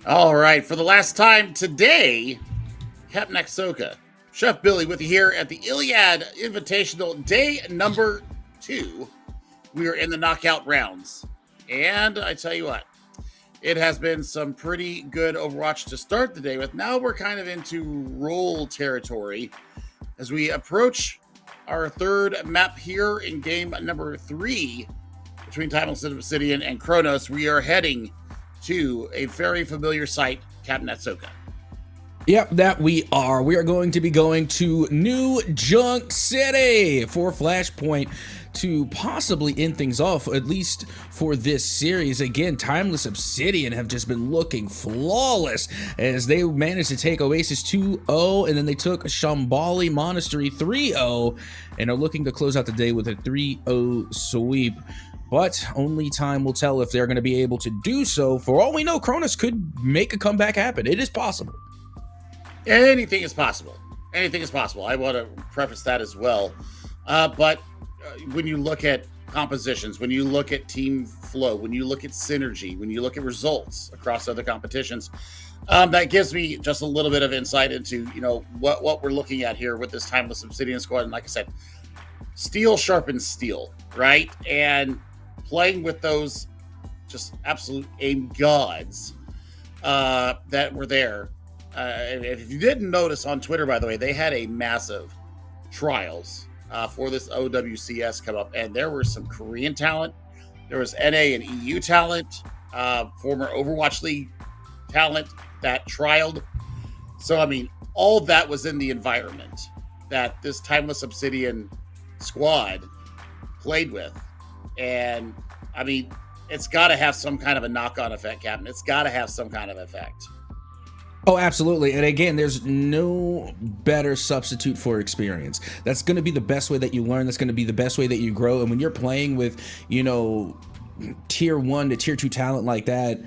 All right, for the last time today, Captain Soka, Chef Billy with you here at the ILIAD Invitational day number 2. We are in the knockout rounds. And I tell you what, it has been some pretty good Overwatch to start the day with. Now we're kind of into roll territory as we approach our third map here in game number 3 between Timeless Obsidian and Kronos. We are heading to a very familiar site, Captain Soka. Yep, that we are. We are going to be going to New Junk City for Flashpoint to possibly end things off, at least for this series. Again, Timeless Obsidian have just been looking flawless as they managed to take Oasis 2-0, and then they took Shambali Monastery 3-0, and are looking to close out the day with a 3-0 sweep. But only time will tell if they're going to be able to do so. For all we know, Kronos could make a comeback happen. It is possible. Anything is possible. Anything is possible. I want to preface that as well. But when you look at compositions, when you look at team flow, when you look at synergy, when you look at results across other competitions, that gives me just a little bit of insight into, what we're looking at here with this Timeless Obsidian squad. And like I said, steel sharpens steel, right? And playing with those just absolute aim gods that were there. If you didn't notice on Twitter, by the way, they had a massive trials for this OWCS come up, and there was some Korean talent, there was NA and EU talent, former Overwatch League talent that trialed. So, I mean, all of that was in the environment that this Timeless Obsidian squad played with. And, I mean, it's got to have some kind of a knock-on effect, Captain. It's got to have some kind of effect. Oh, absolutely. And again, there's no better substitute for experience. That's going to be the best way that you learn. That's going to be the best way that you grow. And when you're playing with, tier 1 to tier 2 talent like that,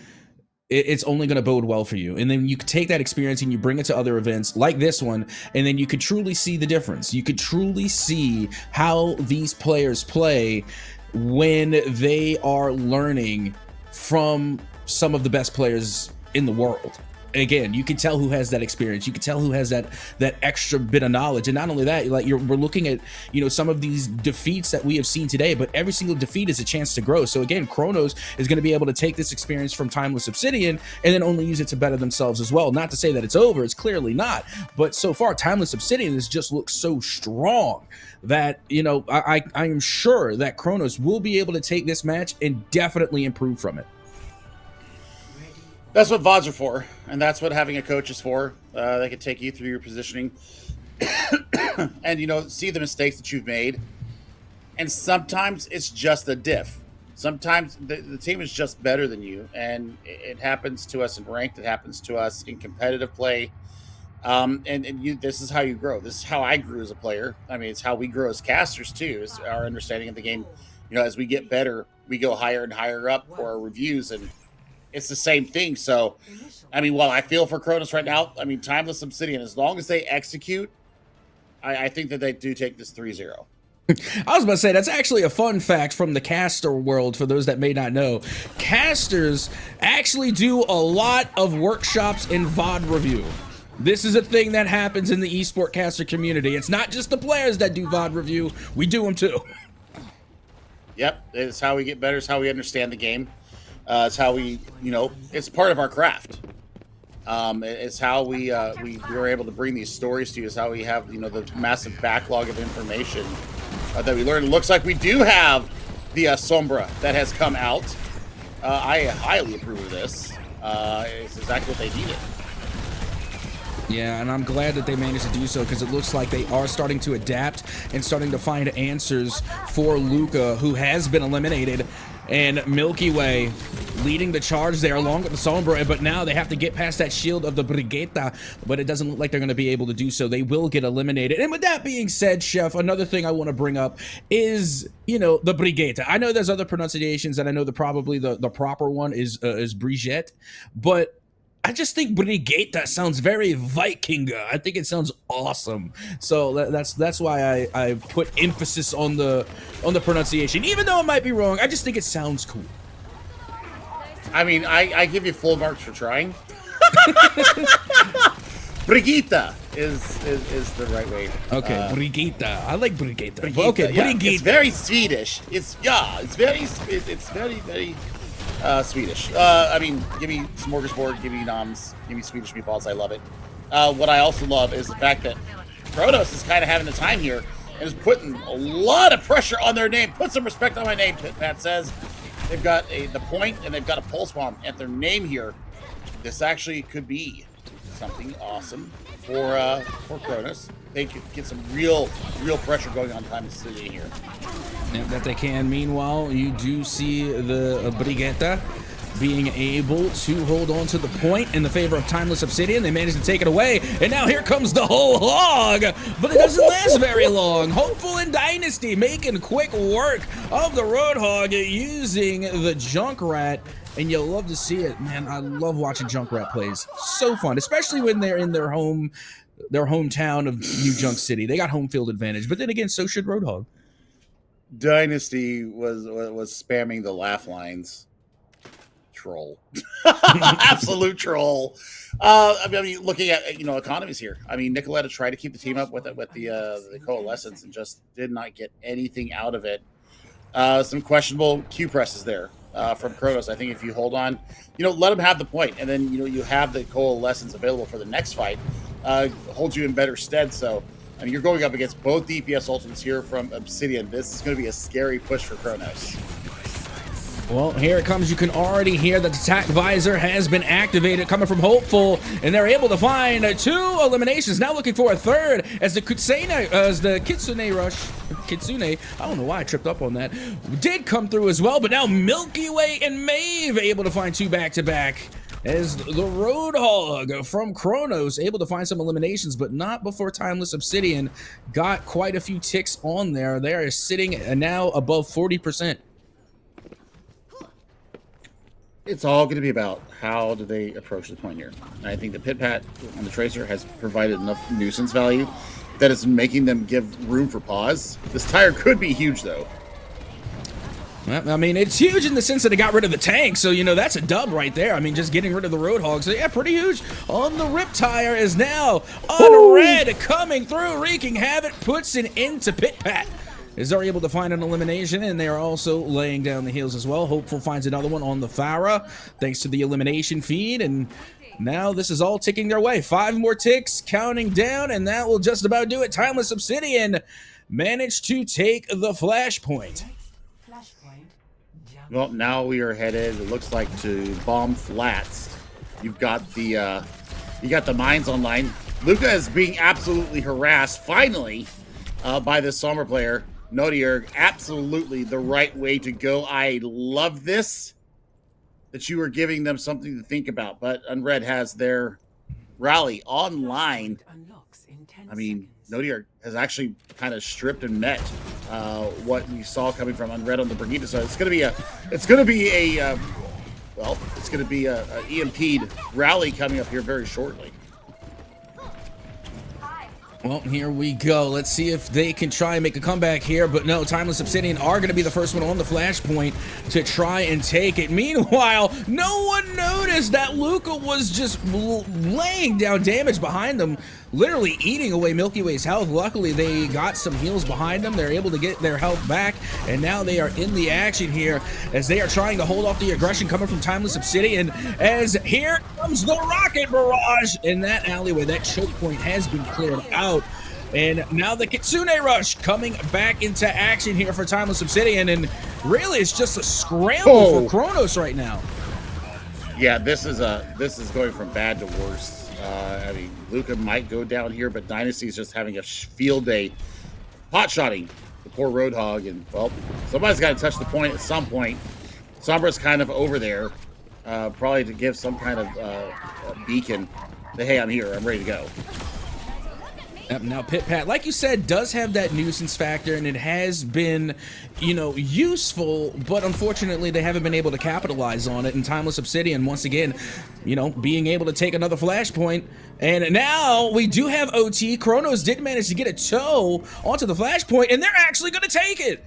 it's only going to bode well for you. And then you could take that experience and you bring it to other events like this one, and then you could truly see the difference. You could truly see how these players play when they are learning from some of the best players in the world. Again, you can tell who has that experience. You can tell who has that extra bit of knowledge. And not only that, we're looking at some of these defeats that we have seen today, but every single defeat is a chance to grow. So again, Kronos is going to be able to take this experience from Timeless Obsidian and then only use it to better themselves as well. Not to say that it's over, it's clearly not. But so far, Timeless Obsidian has just looked so strong that I am sure that Kronos will be able to take this match and definitely improve from it. That's what VODs are for, and that's what having a coach is for. They can take you through your positioning and, see the mistakes that you've made. And sometimes it's just a diff. Sometimes the team is just better than you, and it happens to us in ranked. It happens to us in competitive play. This is how you grow. This is how I grew as a player. I mean, it's how we grow as casters, too, is our understanding of the game. As we get better, we go higher and higher up for our reviews, and it's the same thing. So, I mean, while I feel for Kronos right now, I mean, Timeless Obsidian, as long as they execute, I think that they do take this 3-0. I was about to say, that's actually a fun fact from the caster world, for those that may not know. Casters actually do a lot of workshops in VOD review. This is a thing that happens in the esport caster community. It's not just the players that do VOD review. We do them too. Yep, it's how we get better. It's how we understand the game. It's how we, it's part of our craft. It's how we were able to bring these stories to you. It's how we have, the massive backlog of information that we learned. It looks like we do have the Sombra that has come out. I highly approve of this. It's exactly what they needed. Yeah, and I'm glad that they managed to do so, because it looks like they are starting to adapt and starting to find answers for Luca, who has been eliminated. And Milky Way leading the charge there along with the Sombra, but now they have to get past that shield of the Brigitta, but it doesn't look like they're going to be able to do so. They will get eliminated. And with that being said, Chef, another thing I want to bring up is, the Brigitta. I know there's other pronunciations, and I know probably the proper one is Brigitte, but I just think Brigitte sounds very Viking. I think it sounds awesome. So that's why I put emphasis on the pronunciation. Even though it might be wrong, I just think it sounds cool. I mean, I give you full marks for trying. Brigitte is the right way. Okay, Brigitte. I like Brigitte. Brigitte, Okay, yeah, Brigitte. it's very Swedish. It's very Swedish. I mean, give me smorgasbord, give me noms, give me Swedish meatballs. I love it. What I also love is the fact that Kronos is kind of having the time here and is putting a lot of pressure on their name. Put some respect on my name, Pat says. They've got the point and they've got a pulse bomb at their name here. This actually could be something awesome for Kronos. They could get some real pressure going on Time City here. Yeah, that they can. Meanwhile, you do see the Brigitte being able to hold on to the point in the favor of Timeless Obsidian. They managed to take it away, and now here comes the whole hog, but it doesn't last very long. Hopeful and Dynasty making quick work of the Roadhog using the Junkrat, and you'll love to see it. Man, I love watching Junkrat plays. So fun, especially when they're in their hometown of New Junk City. They got home field advantage, but then again, so should Roadhog. Dynasty was spamming the laugh lines. Troll. Absolute troll. I mean, looking at economies here. I mean, Nicoletta tried to keep the team up with the coalescence and just did not get anything out of it. Some questionable Q presses there from Kronos. I think if you hold on, let them have the point, and then you have the coalescence available for the next fight, holds you in better stead. So I mean, you're going up against both DPS ultimates here from Obsidian. This is going to be a scary push for Kronos. Well, here it comes. You can already hear that the attack visor has been activated coming from Hopeful, and they're able to find 2 eliminations. Now looking for a third as the Kitsune Rush, I don't know why I tripped up on that, did come through as well, but now Milky Way and Maeve able to find 2 back-to-back. As the Roadhog from Kronos able to find some eliminations, but not before Timeless Obsidian got quite a few ticks on there. They are sitting now above 40%. It's all going to be about how do they approach the point here. And I think the Pit Pat on the Tracer has provided enough nuisance value that it's making them give room for pause. This tire could be huge, though. Well, I mean, it's huge in the sense that it got rid of the tank, so, that's a dub right there. I mean, just getting rid of the Roadhog. So, yeah, pretty huge. On the Rip Tire is now on red, coming through, wreaking havoc, puts an end to Pit Pat. As they're able to find an elimination, and they are also laying down the heels as well. Hopeful finds another one on the Farah, thanks to the elimination feed, and now this is all ticking their way. 5 more ticks, counting down, and that will just about do it. Timeless Obsidian managed to take the flashpoint. Well, now we are headed, it looks like, to Bomb Flats. You've got the mines online. Luca is being absolutely harassed, finally, by this Sombra player. Nodier, absolutely the right way to go. I love this, that you are giving them something to think about. But Unread has their rally online. I mean, Nodier has actually kind of stripped and met what we saw coming from Unread on the Brigitte. So it's going to be a EMP'd rally coming up here very shortly. Well, here we go. Let's see if they can try and make a comeback here. But no, Timeless Obsidian are going to be the first one on the flashpoint to try and take it. Meanwhile, no one noticed that Luca was just laying down damage behind them, literally eating away Milky Way's health. Luckily, they got some heals behind them. They're able to get their health back, and now they are in the action here as they are trying to hold off the aggression coming from Timeless Obsidian. As here comes the Rocket Barrage in that alleyway. That choke point has been cleared out. And now the Kitsune Rush coming back into action here for Timeless Obsidian, and really it's just a scramble for Kronos right now. Yeah, this is going from bad to worse. I mean, Luca might go down here, but Dynasty is just having a field day pot-shotting the poor Roadhog, and, well, somebody's got to touch the point at some point. Sombra's kind of over there, probably to give some kind of beacon that, hey, I'm here, I'm ready to go. Now, Pit Pat, like you said, does have that nuisance factor, and it has been, useful, but unfortunately they haven't been able to capitalize on it. And Timeless Obsidian, once again, being able to take another flashpoint. And now we do have OT. Kronos did manage to get a toe onto the flashpoint, and they're actually going to take it.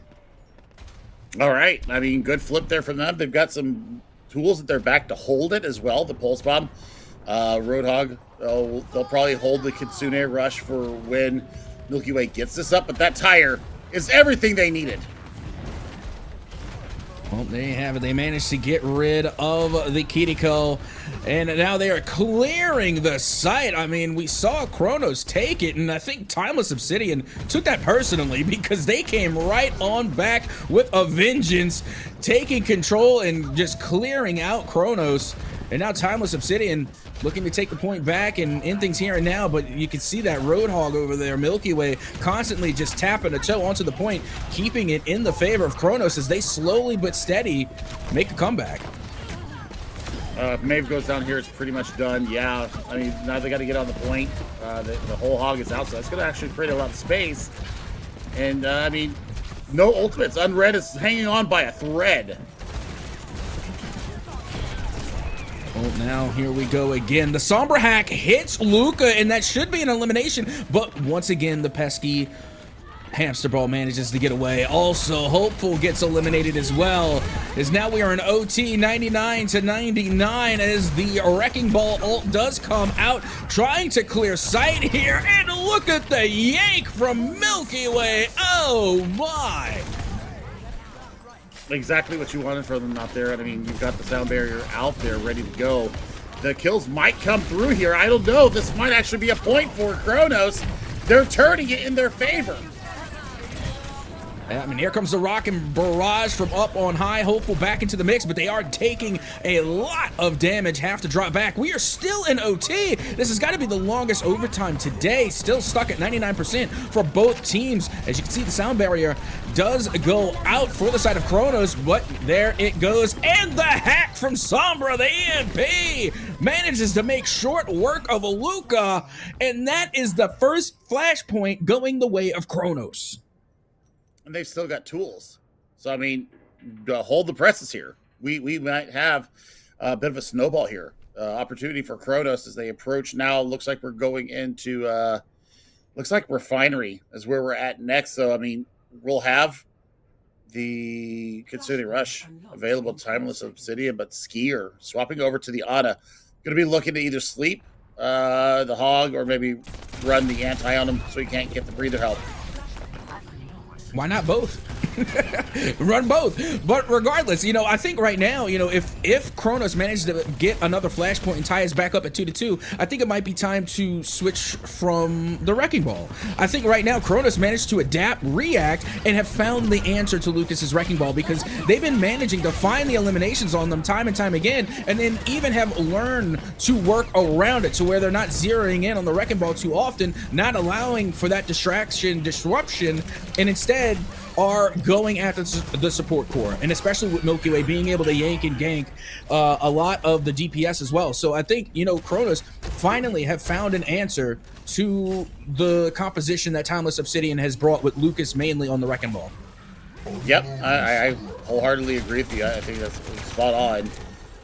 All right. I mean, good flip there from them. They've got some tools at their back to hold it as well. The Pulse Bomb Roadhog, they'll probably hold the Kitsune Rush for when Milky Way gets this up, but that tire is everything they needed. Well, there you have it. They managed to get rid of the Kiriko, and now they are clearing the site. I mean, we saw Kronos take it, and I think Timeless Obsidian took that personally because they came right on back with a vengeance, taking control and just clearing out Kronos. And now Timeless Obsidian looking to take the point back and end things here and now, but you can see that Roadhog over there, Milky Way, constantly just tapping a toe onto the point, keeping it in the favor of Kronos as they slowly but steady make a comeback. If Maeve goes down here, it's pretty much done. Yeah, I mean, now they got to get on the point. The whole hog is out, so that's going to actually create a lot of space. And, I mean, no ultimates. Unread is hanging on by a thread. Well, now here we go again. The Sombra hack hits Luca, and that should be an elimination. But once again, the pesky Hamster Ball manages to get away. Also, Hopeful gets eliminated as well. As now we are in OT 99-99 as the Wrecking Ball ult does come out, trying to clear sight here. And look at the yank from Milky Way. Oh my! Exactly what you wanted from them out there. And I mean, you've got the sound barrier out there ready to go. The kills might come through here. I don't know. This might actually be a point for Kronos. They're turning it in their favor. I mean, here comes the Rockin' Barrage from up on high. Hopeful back into the mix, but they are taking a lot of damage. Have to drop back. We are still in OT. This has got to be the longest overtime today. Still stuck at 99% for both teams. As you can see, the sound barrier does go out for the side of Kronos, but there it goes. And the hack from Sombra, the EMP, manages to make short work of Luca, and that is the first flashpoint going the way of Kronos. And they've still got tools. So, I mean, hold the presses here. We might have a bit of a snowball here. Opportunity for Kronos as they approach now. Looks like we're going into, looks like Refinery is where we're at next. So, I mean, we'll have the Kitsune Rush available, Timeless Obsidian, but Skier swapping over to the Ana. Going to be looking to either sleep the Hog or maybe run the anti on him so he can't get the breather help. Why not both? Run both. But regardless, you know, I think right now, you know, if Kronos manages to get another flashpoint and tie us back up at 2-2, I think it might be time to switch from the Wrecking Ball. I think right now Kronos managed to adapt, react, and have found the answer to Lucas's Wrecking Ball because they've been managing to find the eliminations on them time and time again, and then even have learned to work around it to where they're not zeroing in on the Wrecking Ball too often, not allowing for that disruption, and instead are going after the support core, and especially with Milky Way being able to yank and gank a lot of the DPS as well. So I think, you know, Kronos finally have found an answer to the composition that Timeless Obsidian has brought with Lucas mainly on the Wrecking Ball. Yep, I wholeheartedly agree with you. I think that's spot on.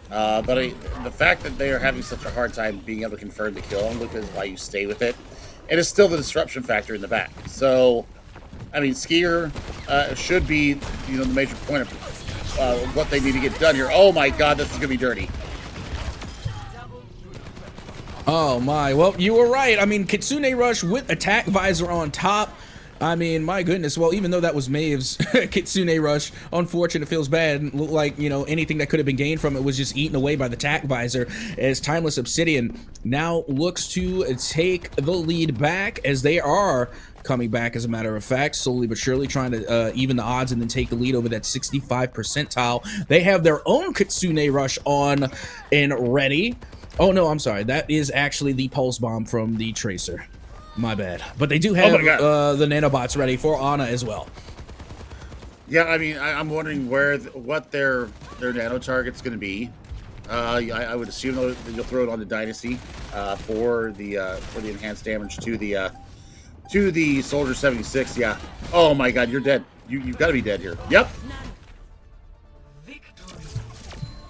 But the fact that they are having such a hard time being able to confirm the kill on Lucas while you stay with it, it is still the disruption factor in the back. So, I mean, Skier should be, you know, the major point of what they need to get done here. Oh my God, this is gonna be dirty. Oh my, well, you were right. I mean, Kitsune Rush with attack visor on top. I mean, my goodness. Well, even though that was Maeve's Kitsune Rush, unfortunate, feels bad. Looked like, you know, anything that could have been gained from it was just eaten away by the attack visor, as Timeless Obsidian now looks to take the lead back, as they are coming back, as a matter of fact, slowly but surely trying to even the odds and then take the lead over that 65 percentile. They have their own Kitsune Rush on and ready. Oh no, I'm sorry. That is actually the Pulse Bomb from the Tracer. My bad. But they do have the nanobots ready for Ana as well. Yeah, I mean, I'm wondering what their nano target's going to be. I would assume that you'll throw it on the Dynasty for the enhanced damage to the Soldier 76. Yeah. Oh my God, you're dead. You've got to be dead here. Yep.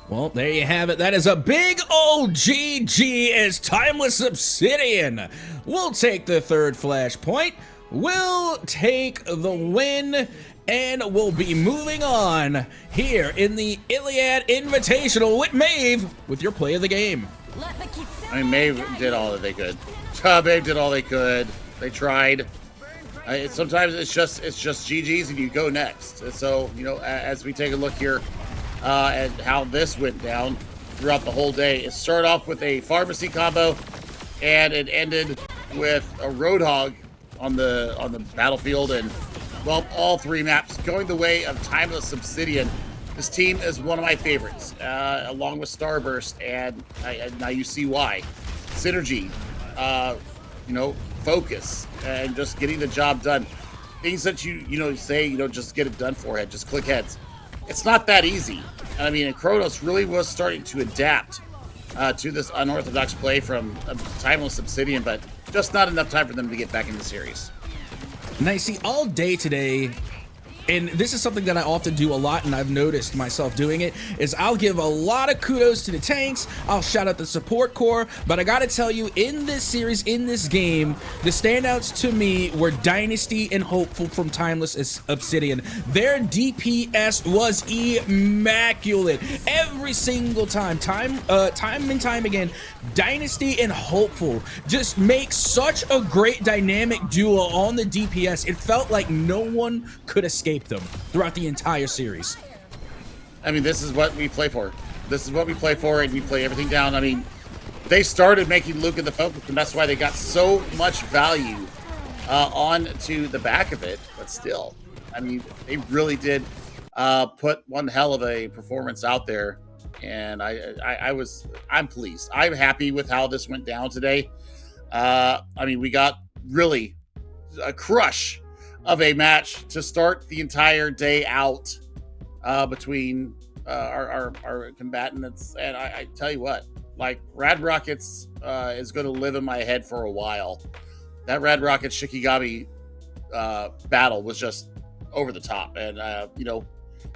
Well, there you have it. That is a big old GG as Timeless Obsidian will take the third flashpoint, will take the win, and will be moving on here in the ILIAD Invitational with Maeve with your play of the game. I mean, Maeve did all that they could. Maeve did all they could. They tried. Sometimes it's just GG's and you go next. And so, as we take a look here at how this went down throughout the whole day, it started off with a pharmacy combo, and it ended with a Roadhog on the battlefield, and well, all three maps going the way of Timeless Obsidian. This team is one of my favorites, along with Starburst, and now you see why. Synergy, focus, and just getting the job done. Things that you say, just get it done for head, just click heads. It's not that easy. I mean, and Kronos really was starting to adapt to this unorthodox play from Timeless Obsidian, but just not enough time for them to get back in the series. And I see all day today, and this is something that I often do a lot, and I've noticed myself doing it, is I'll give a lot of kudos to the tanks, I'll shout out the support core, but I gotta tell you, in this series, in this game, the standouts to me were Dynasty and Hopeful from Timeless Obsidian. Their DPS was immaculate. Every single time and time again, Dynasty and Hopeful just make such a great dynamic duo on the DPS. It felt like no one could escape them throughout the entire series. I mean, this is what we play for. This is what we play for, and we play everything down. I mean, they started making Luke the focus, and that's why they got so much value onto the back of it. But still, I mean, they really did put one hell of a performance out there, and I'm pleased. I'm happy with how this went down today. I mean, we got really a crush of a match to start the entire day out between our combatants. And I tell you what, like, Rad Rockets is going to live in my head for a while. That Rad Rocket Shikigami battle was just over the top. And,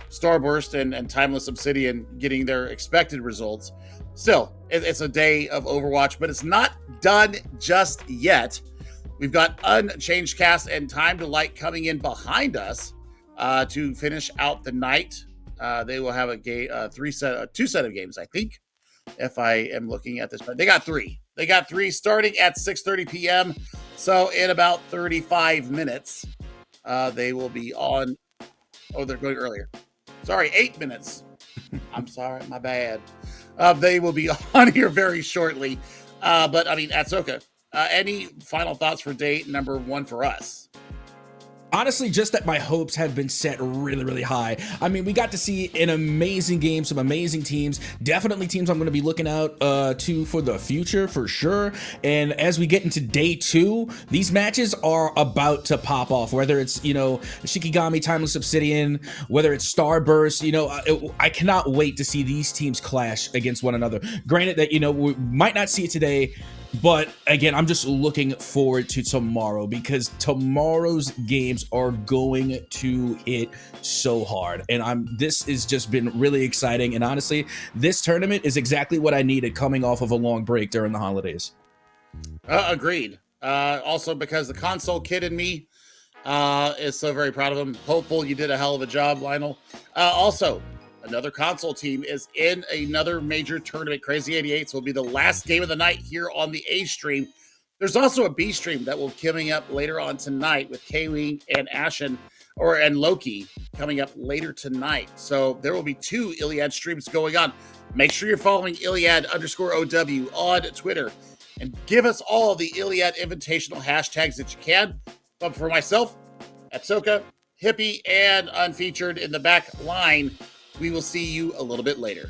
Starburst and Timeless Obsidian getting their expected results. Still, it's a day of Overwatch, but it's not done just yet. We've got Unchanged Cast and Time to Light coming in behind us to finish out the night. They will have a two set of games, I think, if I am looking at this. They got three. They got three starting at 6:30 p.m. So in about 35 minutes, they will be on. Oh, they're going earlier. Sorry, 8 minutes. I'm sorry, my bad. They will be on here very shortly. But I mean, that's okay. Any final thoughts for day number 1 for us? Honestly, just that my hopes have been set really, really high. I mean, we got to see an amazing game, some amazing teams, definitely teams I'm going to be looking out to for the future, for sure. And as we get into day 2, these matches are about to pop off, whether it's, Shikigami, Timeless Obsidian, whether it's Starburst, I cannot wait to see these teams clash against one another. Granted that, we might not see it today, but again, I'm just looking forward to tomorrow, because tomorrow's games are going to hit so hard. And this has just been really exciting. And honestly, this tournament is exactly what I needed coming off of a long break during the holidays. Agreed. Also, because the console kid in me is so very proud of him. Hopeful, you did a hell of a job, Lionel. Also, another console team is in another major tournament. Crazy 88s will be the last game of the night here on the A stream. There's also a B stream that will be coming up later on tonight with K-Wing and Ashen, and Loki coming up later tonight. So there will be 2 Iliad streams going on. Make sure you're following Iliad_OW on Twitter, and give us all the Iliad Invitational hashtags that you can. But for myself, Atsoka, Hippie, and Unfeatured in the back line, we will see you a little bit later.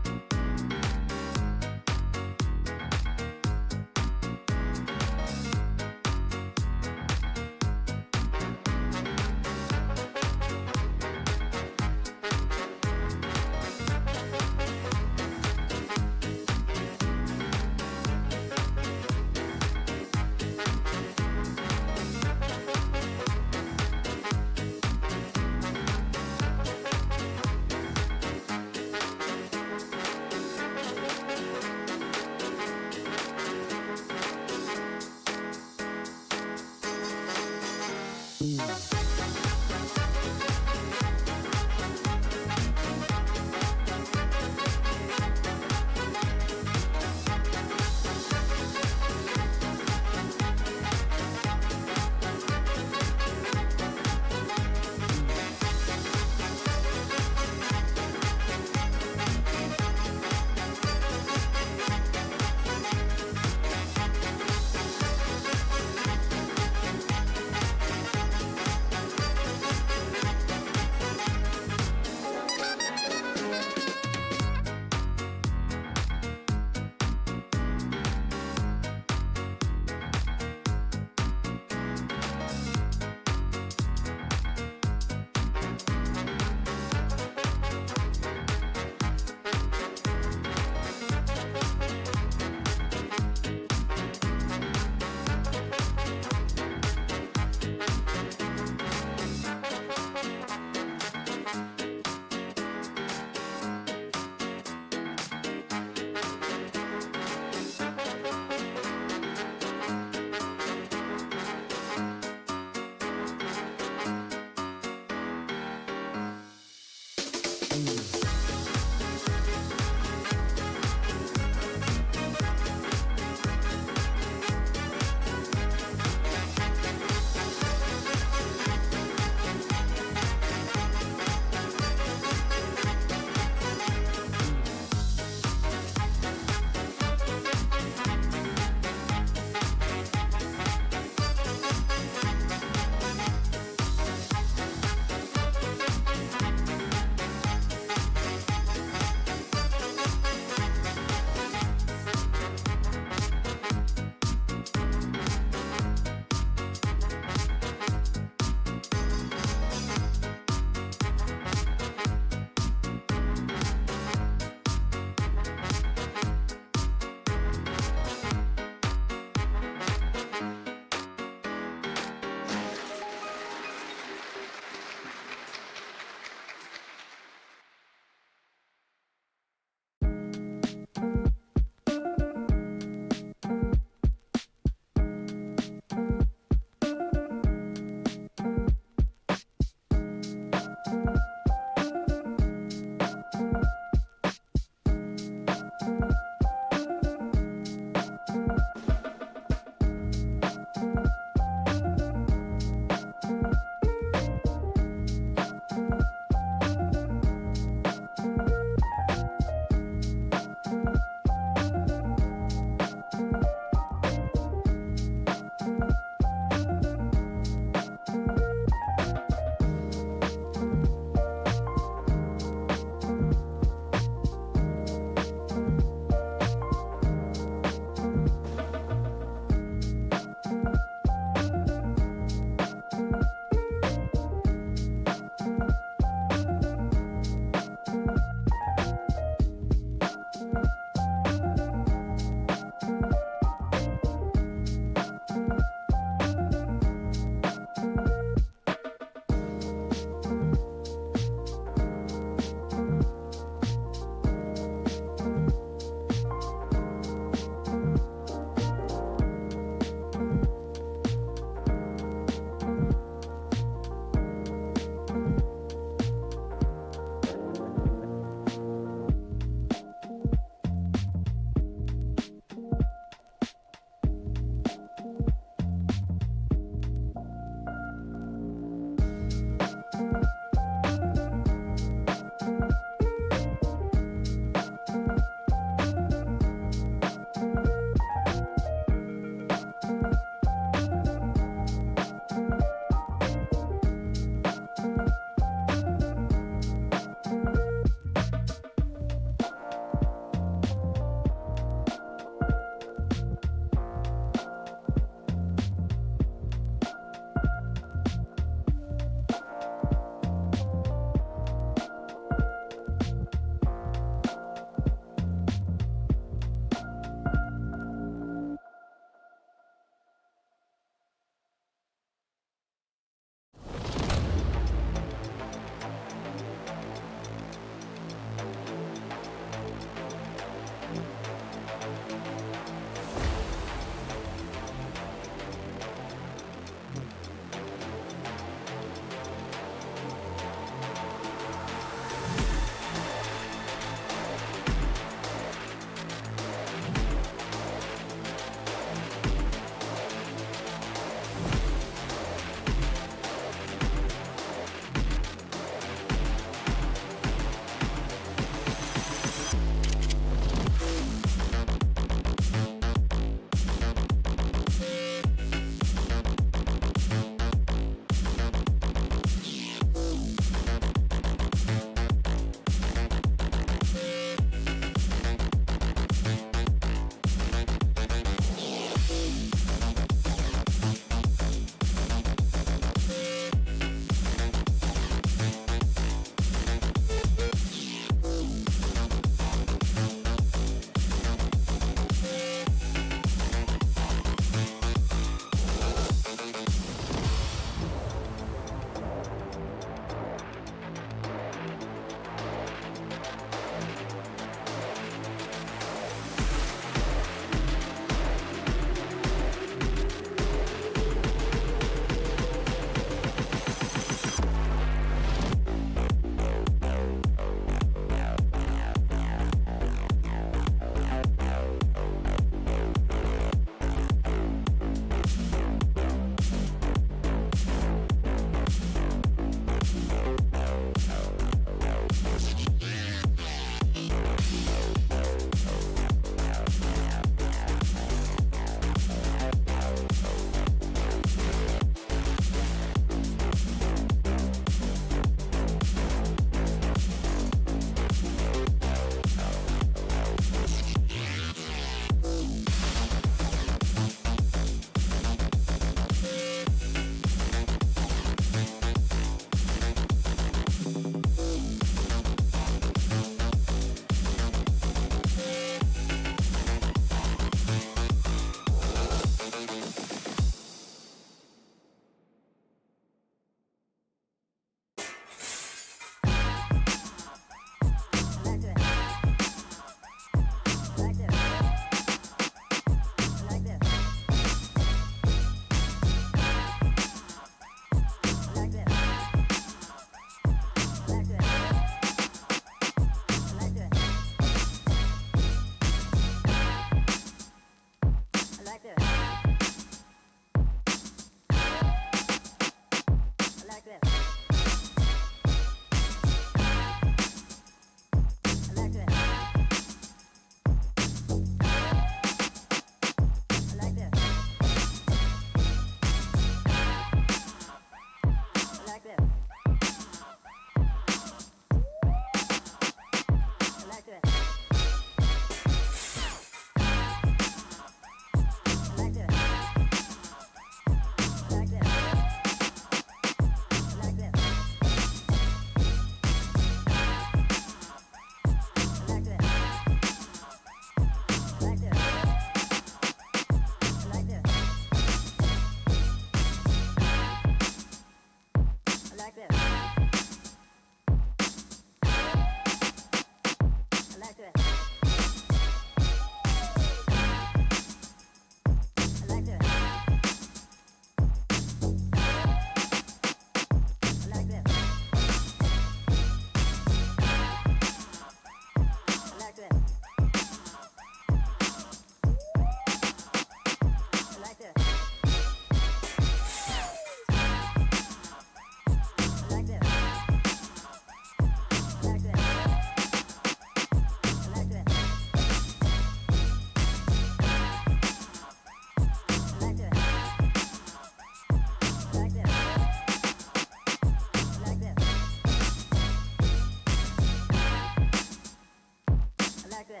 this.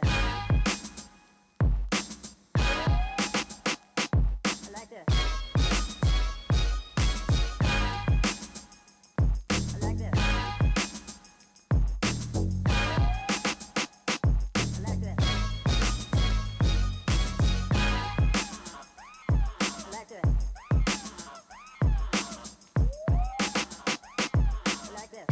I like this. I like this. I like this. I like this. I like this.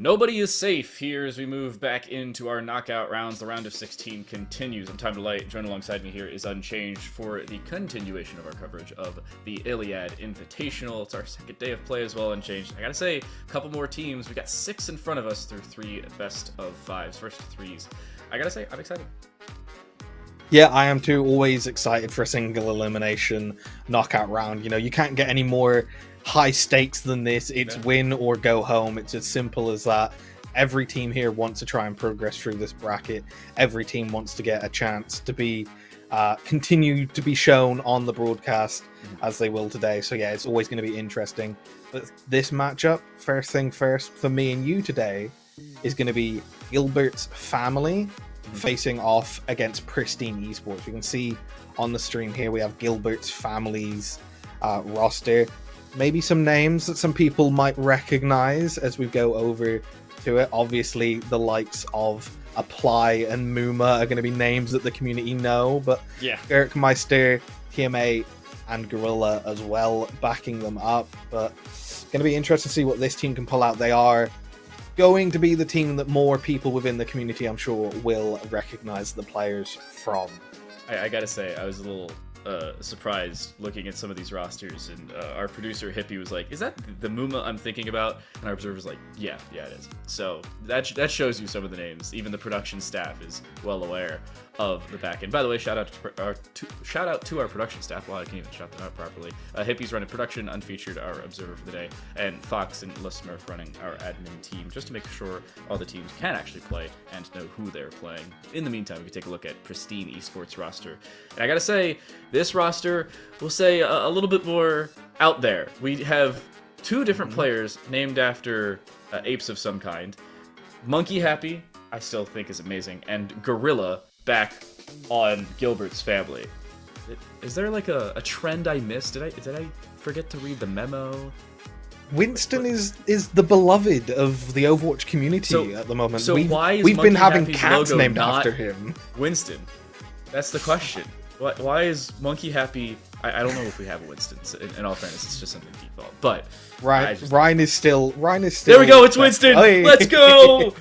Nobody is safe here as we move back into our knockout rounds. The round of 16 continues. I'm Time to Light. Joined alongside me here is Unchanged for the continuation of our coverage of the Iliad Invitational. It's our second day of play as well, Unchanged. I gotta say, a couple more teams. We got 6 in front of us through 3 best of 5s, first 3s. I gotta say, I'm excited. Yeah, I am too. Always excited for a single elimination knockout round. You know, you can't get any more high stakes than this. It's win or go home. It's as simple as that. Every team here wants to try and progress through this bracket. Every team wants to get a chance to be continue to be shown on the broadcast as they will today. So yeah, it's always going to be interesting. But this matchup, first thing first, for me and you today, is going to be Gilbert's family facing off against Pristine Esports. We can see on the stream here we have Gilbert's family's roster. Maybe some names that some people might recognize as we go over to it. Obviously, the likes of Apply and Muma are going to be names that the community know, but yeah, Erkmeister, TMA, and Gorilla as well backing them up. But it's going to be interesting to see what this team can pull out. They are going to be the team that more people within the community, I'm sure, will recognize the players from. I gotta say, I was a little surprised looking at some of these rosters, and our producer Hippie was like, "Is that the Muma I'm thinking about?" And our observer was like, "Yeah, it is." So that shows you some of the names. Even the production staff is well aware of the back end. By the way, shout out to our production staff. Well, I can't even shout them out properly. Hippie's running production, Unfeatured our observer for the day, and Fox and LaSmurf running our admin team, just to make sure all the teams can actually play and know who they're playing. In the meantime, we can take a look at Pristine Esports roster. And I gotta say, this roster, we'll say a little bit more out there. We have 2 different players named after apes of some kind. Monkey Happy, I still think is amazing, and Gorilla back on Gilbert's family. Is there like a trend I missed? Did I forget to read the memo? Winston is the beloved of the Overwatch community at the moment. So why is we've been Monkey having Happy's cats logo named not after him? Winston. That's the question. Why is Monkey Happy? I don't know if we have a Winston. In all fairness, it's just something default. But Ryan is still. There we go. It's Winston. Let's go.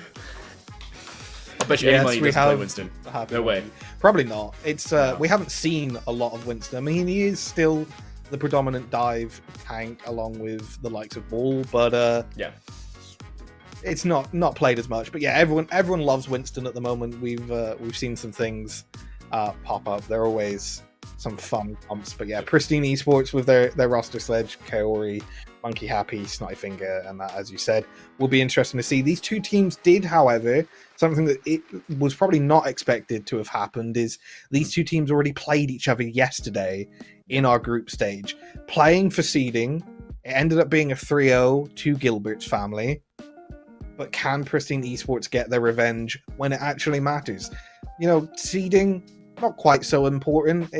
I bet you any money he doesn't play Winston. No way. Probably not. It's we haven't seen a lot of Winston. I mean, he is still the predominant dive tank along with the likes of Ball, but yeah, it's not played as much. But yeah, everyone loves Winston at the moment. We've seen some things pop up. They're always some fun comps. But yeah, Pristine Esports with their roster sledge, Kaori, Monkey Happy, Snottyfinger, and that, as you said, will be interesting to see. These 2 teams did, however, something that it was probably not expected to have happened, is these 2 teams already played each other yesterday in our group stage. Playing for seeding, it ended up being a 3-0 to Gilbert's family. But can Pristine Esports get their revenge when it actually matters? You know, seeding, not quite so important.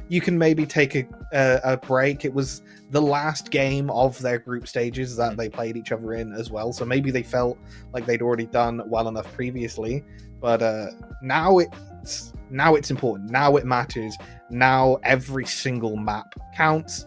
You can maybe take a break. It was the last game of their group stages that they played each other in as well, so maybe they felt like they'd already done well enough previously. But now it's important. Now it matters. Now every single map counts.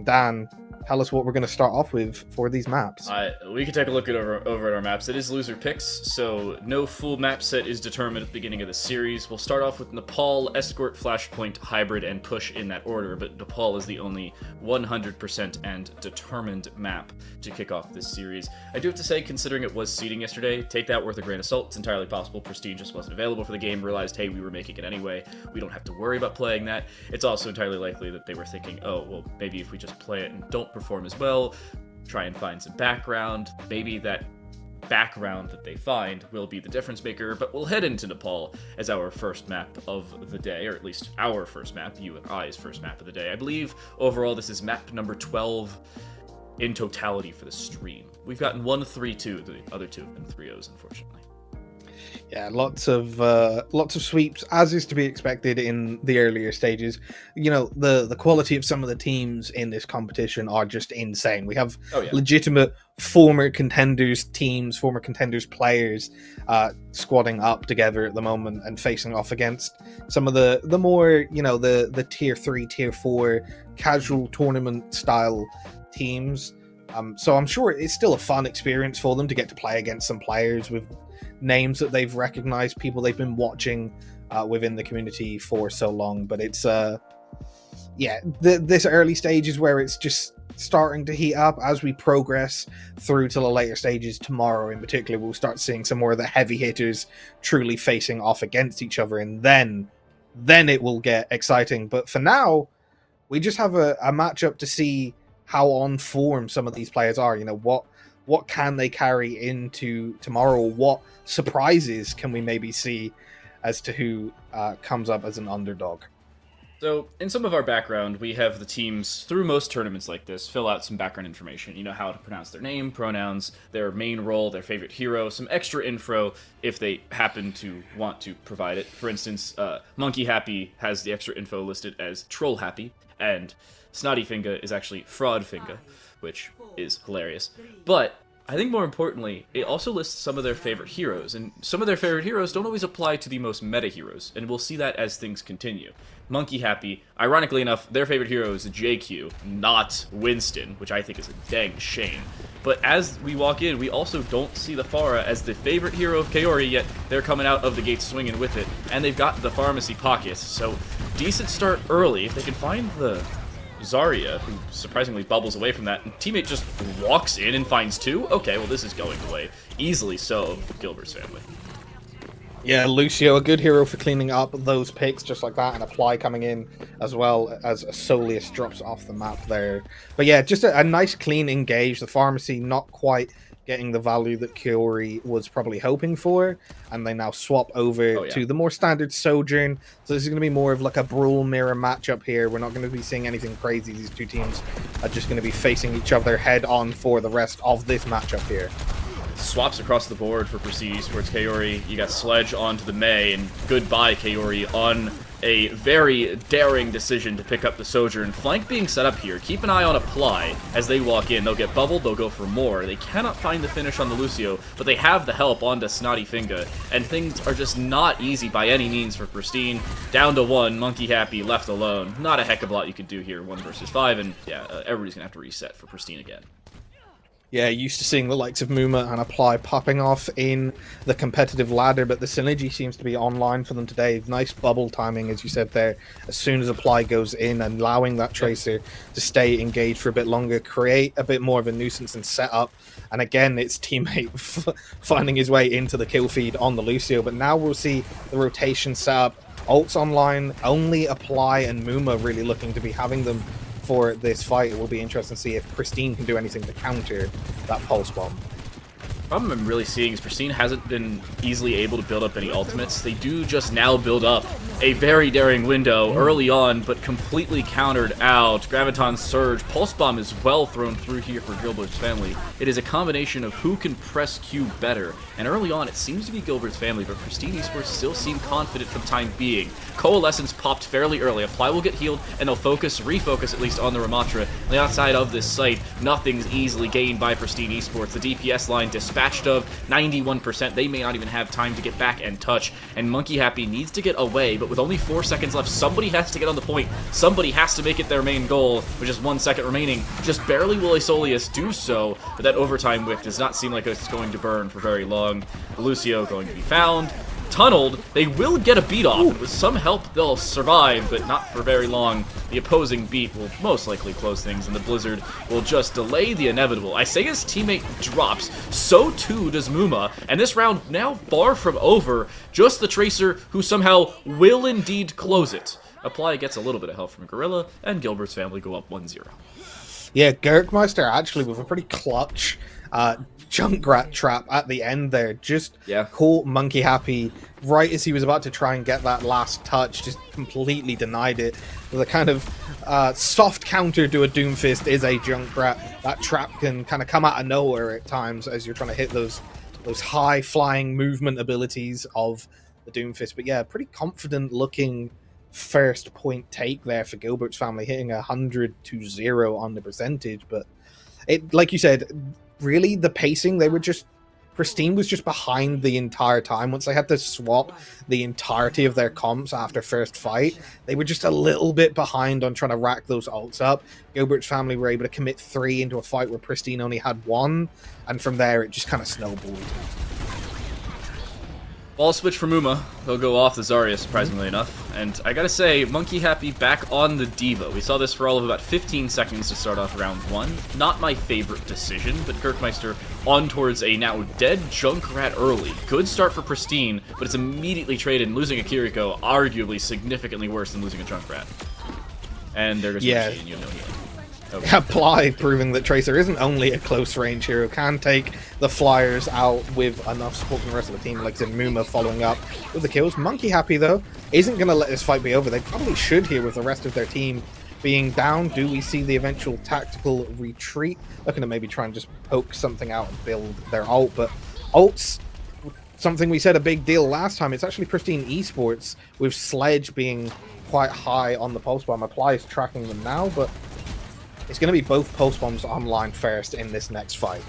Dan, tell us what we're going to start off with for these maps. We can take a look over at our maps. It is loser picks, so no full map set is determined at the beginning of the series. We'll start off with Nepal, Escort, Flashpoint, Hybrid, and Push in that order, but Nepal is the only 100% and determined map to kick off this series. I do have to say, considering it was seeding yesterday, take that with a grain of salt. It's entirely possible Pristine just wasn't available for the game, realized, hey, we were making it anyway, we don't have to worry about playing that. It's also entirely likely that they were thinking, oh, well, maybe if we just play it and don't perform as well, try and find some background, maybe that background that they find will be the difference maker. But we'll head into Nepal as our first map of the day, or at least our first map, you and I's first map of the day. I believe overall this is map number 12 in totality for the stream. We've gotten 1 3-2, the other 2 have been 3-0s, unfortunately. Yeah, lots of sweeps, as is to be expected in the earlier stages. You know, the quality of some of the teams in this competition are just insane. We have legitimate former contenders teams, former contenders players squadding up together at the moment and facing off against some of the more, you know, the tier 3, tier 4 casual tournament style teams. So I'm sure it's still a fun experience for them to get to play against some players with names that they've recognized, people they've been watching within the community for so long. But it's this early stage is where it's just starting to heat up. As we progress through to the later stages tomorrow in particular, we'll start seeing some more of the heavy hitters truly facing off against each other, and then it will get exciting. But for now, we just have a matchup to see how on form some of these players are. What can they carry into tomorrow? What surprises can we maybe see as to who comes up as an underdog? So, in some of our background, we have the teams, through most tournaments like this, fill out some background information. You know, how to pronounce their name, pronouns, their main role, their favorite hero, some extra info if they happen to want to provide it. For instance, Monkey Happy has the extra info listed as Troll Happy, and Snotty Finger is actually Fraud Finger, which is hilarious. But I think more importantly, it also lists some of their favorite heroes, and some of their favorite heroes don't always apply to the most meta heroes, and we'll see that as things continue. Monkey Happy, ironically enough, their favorite hero is JQ, not Winston, which I think is a dang shame. But as we walk in, we also don't see the Pharah as the favorite hero of Kaori, yet they're coming out of the gate swinging with it, and they've got the Pharmacy Pockets, so decent start early. If they can find the Zarya, who surprisingly bubbles away from that, and teammate just walks in and finds two? Okay, well this is going away. Easily so for Gilbert's family. Yeah, Lucio, a good hero for cleaning up those picks just like that, and Apply coming in as well as Soleus drops off the map there. But yeah, just a nice clean engage. The Pharmacy not quite getting the value that Kaori was probably hoping for, and they now swap over to the more standard Sojourn. So this is going to be more of like a Brawl mirror matchup here. We're not going to be seeing anything crazy. These two teams are just going to be facing each other head on for the rest of this matchup here. Swaps across the board for Prestige Sports Kaori. You got Sledge onto the Mei, and goodbye Kaori on a very daring decision to pick up the Sojourn. Flank being set up here. Keep an eye on Apply as they walk in. They'll get bubbled, they'll go for more. They cannot find the finish on the Lucio, but they have the help onto Snotty Finger, and things are just not easy by any means for Pristine. Down to one, Monkey Happy left alone. Not a heck of a lot you could do here, 1 versus 5, and yeah, everybody's gonna have to reset for Pristine again. Yeah, used to seeing the likes of Muma and Apply popping off in the competitive ladder, but the synergy seems to be online for them today. Nice bubble timing, as you said there, as soon as Apply goes in, and allowing that Tracer to stay engaged for a bit longer, create a bit more of a nuisance and setup. And again, it's teammate finding his way into the kill feed on the Lucio, but now we'll see the rotation setup. Ults online, only Apply and Muma really looking to be having them for this fight. It will be interesting to see if Pristine can do anything to counter that pulse bomb. The problem I'm really seeing is Pristine hasn't been easily able to build up any ultimates. They do just now build up a very daring window early on, but completely countered out. Graviton Surge. Pulse Bomb is well thrown through here for Gilbert's family. It is a combination of who can press Q better, and early on it seems to be Gilbert's family, but Pristine Esports still seem confident for the time being. Coalescence popped fairly early. Apply will get healed, and they'll refocus at least on the Ramatra. On the outside of this site, nothing's easily gained by Pristine Esports. The DPS line dispatched of 91%. They may not even have time to get back and touch, and Monkey Happy needs to get away, but with only 4 seconds left, somebody has to get on the point. Somebody has to make it their main goal, with just 1 second remaining. Just barely will a Soleus do so, but that overtime wick does not seem like it's going to burn for very long. Lucio going to be found. Tunneled, they will get a beat off, and with some help they'll survive, but not for very long. The opposing beat will most likely close things, and the Blizzard will just delay the inevitable. Isaya's teammate drops, so too does Muma, and this round now far from over. Just the Tracer, who somehow will indeed close it. Apply gets a little bit of help from Gorilla, and Gilbert's family go up 1-0. Yeah, Gerkmeister actually with a pretty clutch Junkrat trap at the end there. Just caught Monkey Happy right as he was about to try and get that last touch, just completely denied it. With a kind of soft counter to a Doomfist is a Junkrat. That trap can kind of come out of nowhere at times as you're trying to hit those high flying movement abilities of the Doomfist. But yeah, pretty confident looking first point take there for Gilbert's family, hitting 100-0 on the percentage. But it, like you said, really the pacing, they were just Pristine was just behind the entire time. Once they had to swap the entirety of their comps after first fight, they were just a little bit behind on trying to rack those ults up. Gilbert's family were able to commit 3 into a fight where Pristine only had 1, and from there it just kind of snowballed. Ball switch for Muma. They'll go off the Zarya, surprisingly enough. And I gotta say, Monkey Happy back on the Diva. We saw this for all of about 15 seconds to start off round 1. Not my favorite decision, but Kirkmeister on towards a now dead Junkrat early. Good start for Pristine, but it's immediately traded, and losing a Kiriko arguably significantly worse than losing a Junkrat. And there goes Mercy, and you have no healing. Okay. Apply proving that Tracer isn't only a close range hero, can take the Flyers out with enough support from the rest of the team, like I said, Muma following up with the kills. Monkey Happy, though, isn't going to let this fight be over. They probably should here with the rest of their team being down. Do we see the eventual tactical retreat? Looking to maybe try and just poke something out and build their ult, but ults, something we said a big deal last time, it's actually Pristine Esports, with Sledge being quite high on the pulse bomb. Apply is tracking them now, but it's going to be both pulse bombs online first in this next fight.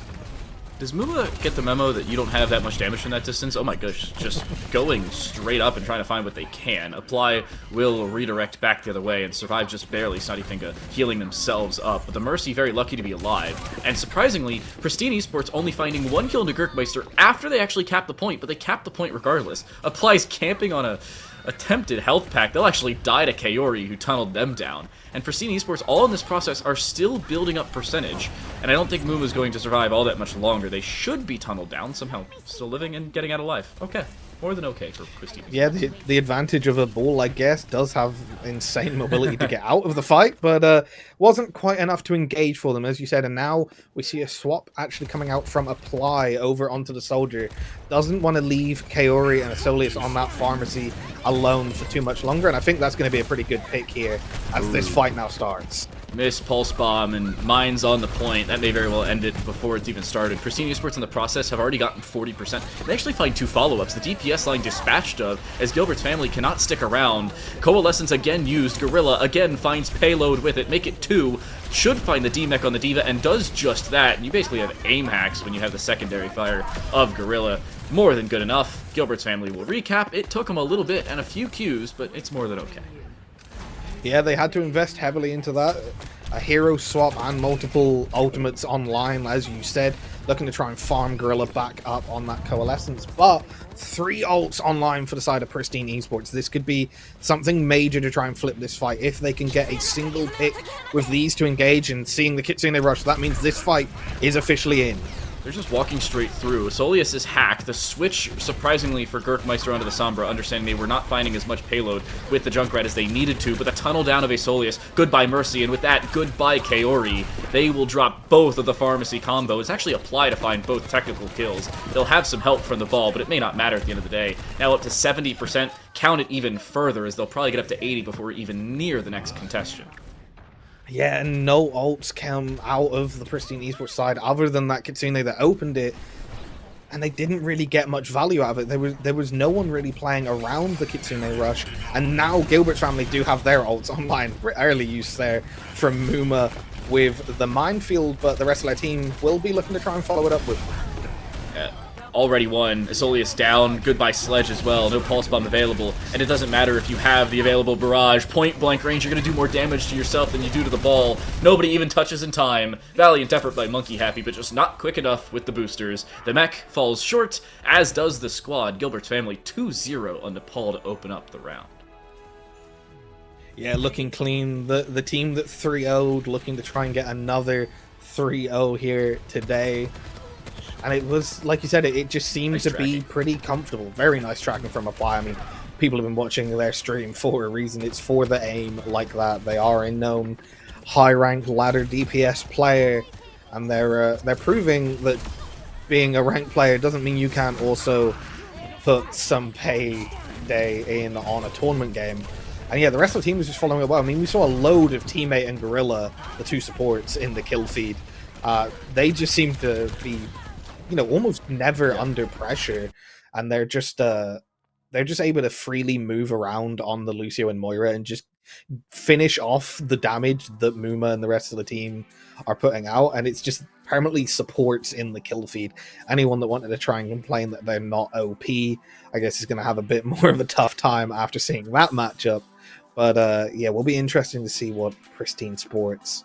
Does Muma get the memo that you don't have that much damage from that distance? Oh my gosh, just going straight up and trying to find what they can. Apply will redirect back the other way and survive just barely, Snottyfinga healing themselves up. But the Mercy very lucky to be alive. And surprisingly, Pristine Esports only finding 1 kill into Gurkmeister after they actually cap the point, but they cap the point regardless. Apply's camping on a attempted health pack. They'll actually die to Kaori, who tunneled them down. And Pristine Esports, all in this process, are still building up percentage, and I don't think Muma's going to survive all that much longer. They should be tunneled down, somehow still living and getting out of life. Okay. More than okay for Pristine. Yeah, the advantage of a bull, I guess, does have insane mobility to get out of the fight, but wasn't quite enough to engage for them, as you said, and now we see a swap actually coming out from Apply over onto the Soldier. Doesn't want to leave Kaori and Asolius on that pharmacy alone for too much longer, and I think that's going to be a pretty good pick here as this fight now starts. Miss Pulse Bomb and Mines on the point. That may very well end it before it's even started. Pristine Esports in the process have already gotten 40%. They actually find 2 follow-ups. The DPS line dispatched of, as Gilbert's family cannot stick around. Coalescence again used. Gorilla again finds payload with it. Make it 2. Should find the D-Mech on the Diva and does just that. And you basically have aim hacks when you have the secondary fire of Gorilla. More than good enough. Gilbert's family will recap. It took them a little bit and a few Qs, but it's more than okay. Yeah, they had to invest heavily into that. A hero swap and multiple ultimates online, as you said. Looking to try and farm Gorilla back up on that Coalescence. But 3 ults online for the side of Pristine Esports. This could be something major to try and flip this fight. If they can get a single pick with these to engage and seeing the Kitsune rush, that means this fight is officially in. They're just walking straight through. Asolius is hacked. The switch, surprisingly, for Gurkmeister onto the Sombra, understanding they were not finding as much payload with the Junkrat as they needed to, but the tunnel down of Asolius, goodbye Mercy, and with that, goodbye Kaori. They will drop both of the Pharmacy combo. It's actually Apply to find both technical kills. They'll have some help from the ball, but it may not matter at the end of the day. Now up to 70%, count it even further, as they'll probably get up to 80 before we're even near the next contestant. Yeah, and no ults come out of the Pristine Esports side other than that Kitsune that opened it, and they didn't really get much value out of it. There was no one really playing around the Kitsune rush, and now Gilbert's family do have their ults online. Early use there from Muma with the minefield, but the rest of their team will be looking to try and follow it up with. Already won. Asolius down. Goodbye Sledge as well. No Pulse Bomb available. And it doesn't matter if you have the available Barrage. Point blank range, you're going to do more damage to yourself than you do to the ball. Nobody even touches in time. Valiant effort by Monkey Happy, but just not quick enough with the boosters. The mech falls short, as does the squad. Gilbert's family 2-0 on Nepal to open up the round. Yeah, looking clean. The team that 3-0'd, looking to try and get another 3-0 here today. And it was, like you said, it just seemed nice to be pretty comfortable. Very nice tracking from Apply. I mean, people have been watching their stream for a reason. It's for the aim like that. They are a known high-ranked ladder DPS player, and they're proving that being a ranked player doesn't mean you can't also put some payday in on a tournament game. And yeah, the rest of the team was just following it well. I mean, we saw a load of Teammate and Gorilla, the 2 supports, in the kill feed. They just seem to be, almost never under pressure, and they're just able to freely move around on the Lucio and Moira and just finish off the damage that Muma and the rest of the team are putting out, and it's just permanently supports in the kill feed. Anyone that wanted to try and complain that they're not OP, I guess is going to have a bit more of a tough time after seeing that matchup. But yeah, will be interesting to see what Pristine Sports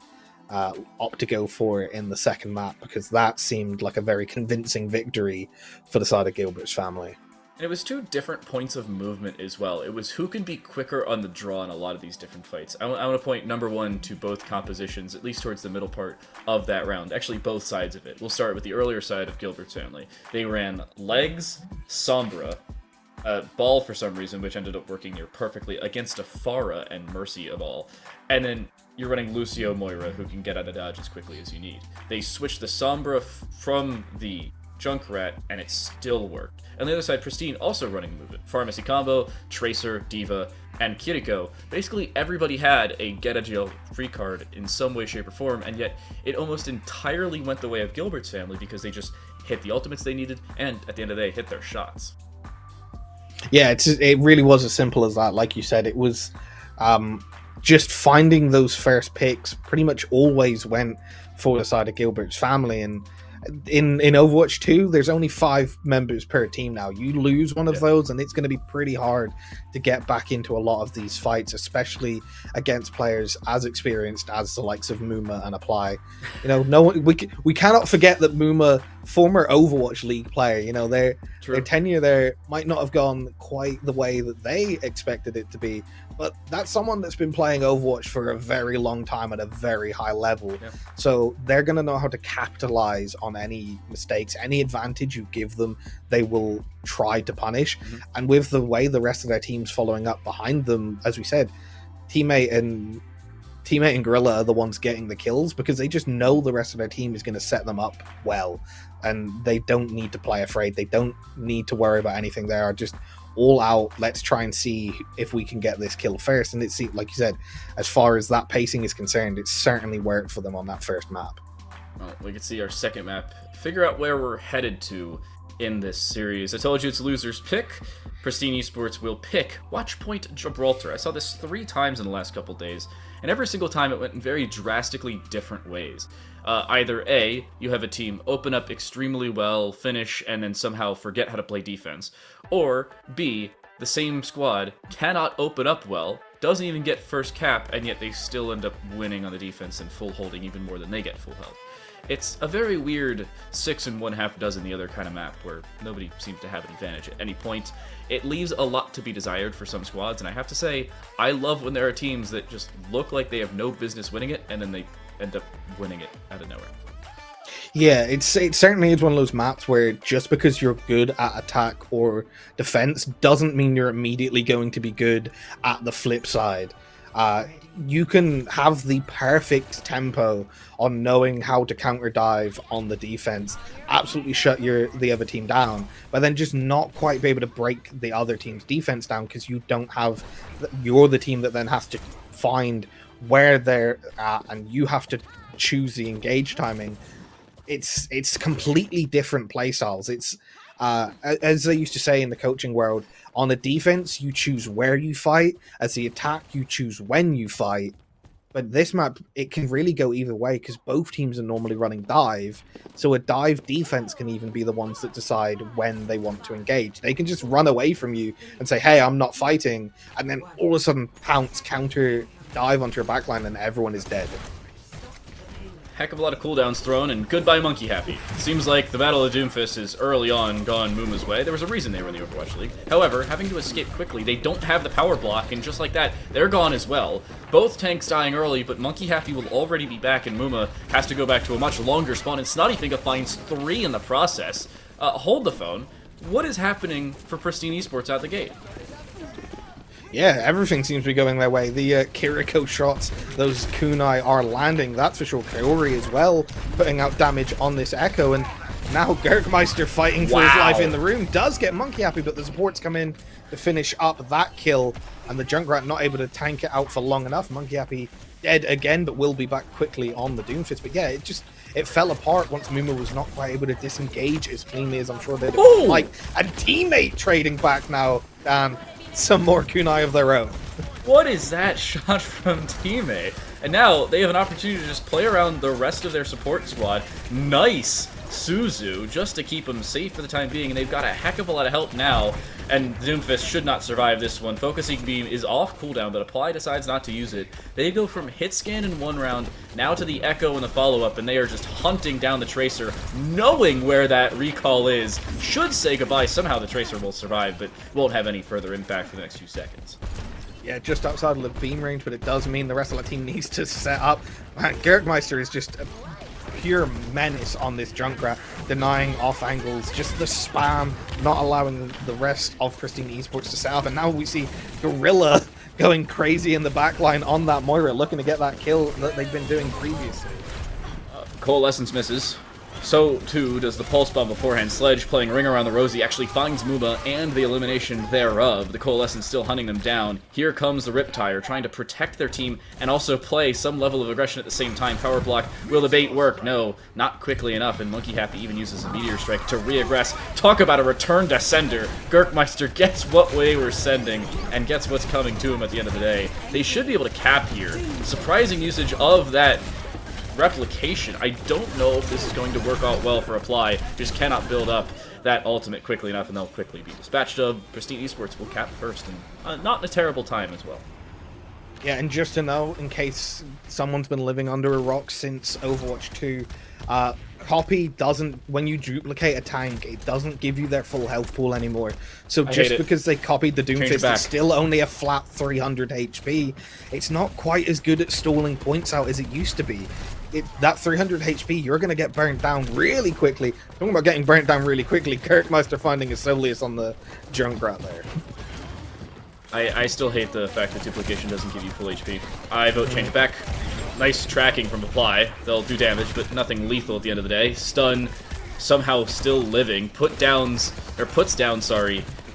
opt to go for in the second map, because that seemed like a very convincing victory for the side of Gilbert's family. And it was two different points of movement as well. It was who can be quicker on the draw in a lot of these different fights. I want to point number one to both compositions, at least towards the middle part of that round. Actually, both sides of it. We'll start with the earlier side of Gilbert's family. They ran Legs, Sombra, Ball for some reason, which ended up working near perfectly against a Pharah and Mercy of all. And then you're running Lucio Moira, who can get out of dodge as quickly as you need. They switched the Sombra from the Junkrat, and it still worked. On the other side, Pristine also running movement. Pharmacy Combo, Tracer, Diva, and Kiriko. Basically, everybody had a get-a-jail-free card in some way, shape, or form, and yet it almost entirely went the way of Gilbert's family because they just hit the ultimates they needed, and at the end of the day, hit their shots. Yeah, it really was as simple as that. Like you said, it was just finding those first picks pretty much always went for the side of Gilbert's family. And in Overwatch 2, there's only 5 members per team now. You lose one of those, and it's going to be pretty hard to get back into a lot of these fights, especially against players as experienced as the likes of Muma and Apply. You know, no one, we cannot forget that Muma, former Overwatch League player, you know, their tenure there might not have gone quite the way that they expected it to be, but that's someone that's been playing Overwatch for a very long time at a very high level. Yeah. So they're going to know how to capitalize on any mistakes, any advantage you give them, they will try to punish. Mm-hmm. And with the way the rest of their team's following up behind them, as we said, Teammate and Gorilla are the ones getting the kills because they just know the rest of their team is going to set them up well, and they don't need to play afraid. They don't need to worry about anything. They are just all out. Let's try and see if we can get this kill first. And it's, like you said, as far as that pacing is concerned, it certainly worked for them on that first map. Well, we can see our second map, figure out where we're headed to in this series. I told you it's loser's pick. Pristine Esports will pick Watchpoint Gibraltar. I saw this 3 times in the last couple days, and every single time it went in very drastically different ways. Either A, you have a team open up extremely well, finish, and then somehow forget how to play defense. Or B, the same squad cannot open up well, doesn't even get first cap, and yet they still end up winning on the defense and full holding even more than they get full health. It's a very weird 6 1/2 dozen the other kind of map where nobody seems to have an advantage at any point. It leaves a lot to be desired for some squads, and I have to say, I love when there are teams that just look like they have no business winning it, and then they end up winning it out of nowhere. Yeah, it certainly is one of those maps where just because you're good at attack or defense doesn't mean you're immediately going to be good at the flip side. You can have the perfect tempo on knowing how to counter dive on the defense, absolutely shut the other team down, but then just not quite be able to break the other team's defense down because you're the team that then has to find where they're at, and you have to choose the engage timing. It's completely different playstyles. It's as they used to say in the coaching world, on a defense you choose where you fight, as the attack you choose when you fight. But this map, it can really go either way because both teams are normally running dive, so a dive defense can even be the ones that decide when they want to engage. They can just run away from you and say, hey, I'm not fighting, and then all of a sudden pounce, counter dive onto your backline, and everyone is dead. Heck of a lot of cooldowns thrown, and goodbye Monkey Happy. Seems like the Battle of Doomfist is early on gone Muma's way. There was a reason they were in the Overwatch League. However, having to escape quickly, they don't have the power block, and just like that, they're gone as well. Both tanks dying early, but Monkey Happy will already be back, and Muma has to go back to a much longer spawn, and Snotty Finga finds 3 in the process. Hold the phone. What is happening for Pristine Esports out the gate? Yeah, everything seems to be going their way. The Kiriko shots, those kunai are landing, that's for sure. Kaori as well, putting out damage on this Echo, and now Gergmeister fighting for his life in the room does get Monkey Happy, but the supports come in to finish up that kill, and the Junkrat not able to tank it out for long enough. Monkey Happy dead again, but will be back quickly on the Doomfist. But yeah, it fell apart once Muma was not quite able to disengage as cleanly as I'm sure they'd like. And teammate trading back now, Dan. Some more kunai of their own. What is that shot from teammate? And now they have an opportunity to just play around the rest of their support squad. Nice Suzu, just to keep them safe for the time being, and they've got a heck of a lot of help now, and Doomfist should not survive this one. Focusing Beam is off cooldown, but Apply decides not to use it. They go from hit scan in one round, now to the Echo in the follow-up, and they are just hunting down the Tracer, knowing where that recall is. Should say goodbye. Somehow the Tracer will survive, but won't have any further impact for the next few seconds. Yeah, just outside of the beam range, but it does mean the rest of the team needs to set up. Man, Gertmeister is just a pure menace on this Junkrat, denying off angles, just the spam, not allowing the rest of Pristine Esports to set up. And now we see Gorilla going crazy in the backline on that Moira, looking to get that kill that they've been doing previously. Coalescence misses. So, too, does the Pulse Bomb beforehand. Sledge playing Ring Around the Rosie actually finds Muma and the elimination thereof. The Coalescence still hunting them down. Here comes the Riptire, trying to protect their team and also play some level of aggression at the same time. Power Block, will the bait work? No, not quickly enough, and Monkey Happy even uses a Meteor Strike to re-aggress. Talk about a return to sender. Gertmeister gets what they were sending and gets what's coming to him at the end of the day. They should be able to cap here. Surprising usage of that replication. I don't know if this is going to work out well for Apply. Just cannot build up that ultimate quickly enough, and they'll quickly be dispatched of. Pristine Esports will cap first, and not in a terrible time as well. Yeah, and just to know, in case someone's been living under a rock since Overwatch 2, copy doesn't, when you duplicate a tank, it doesn't give you their full health pool anymore. So just because they copied the Doomfist, it's still only a flat 300 HP. It's not quite as good at stalling points out as it used to be. That 300 HP, you're going to get burnt down really quickly. Talking about getting burnt down really quickly, Kirkmeister finding his Soleus on the Junkrat there. I still hate the fact that duplication doesn't give you full HP. I vote change it back. Nice tracking from Apply. They'll do damage, but nothing lethal at the end of the day. Stun, somehow still living. Puts down,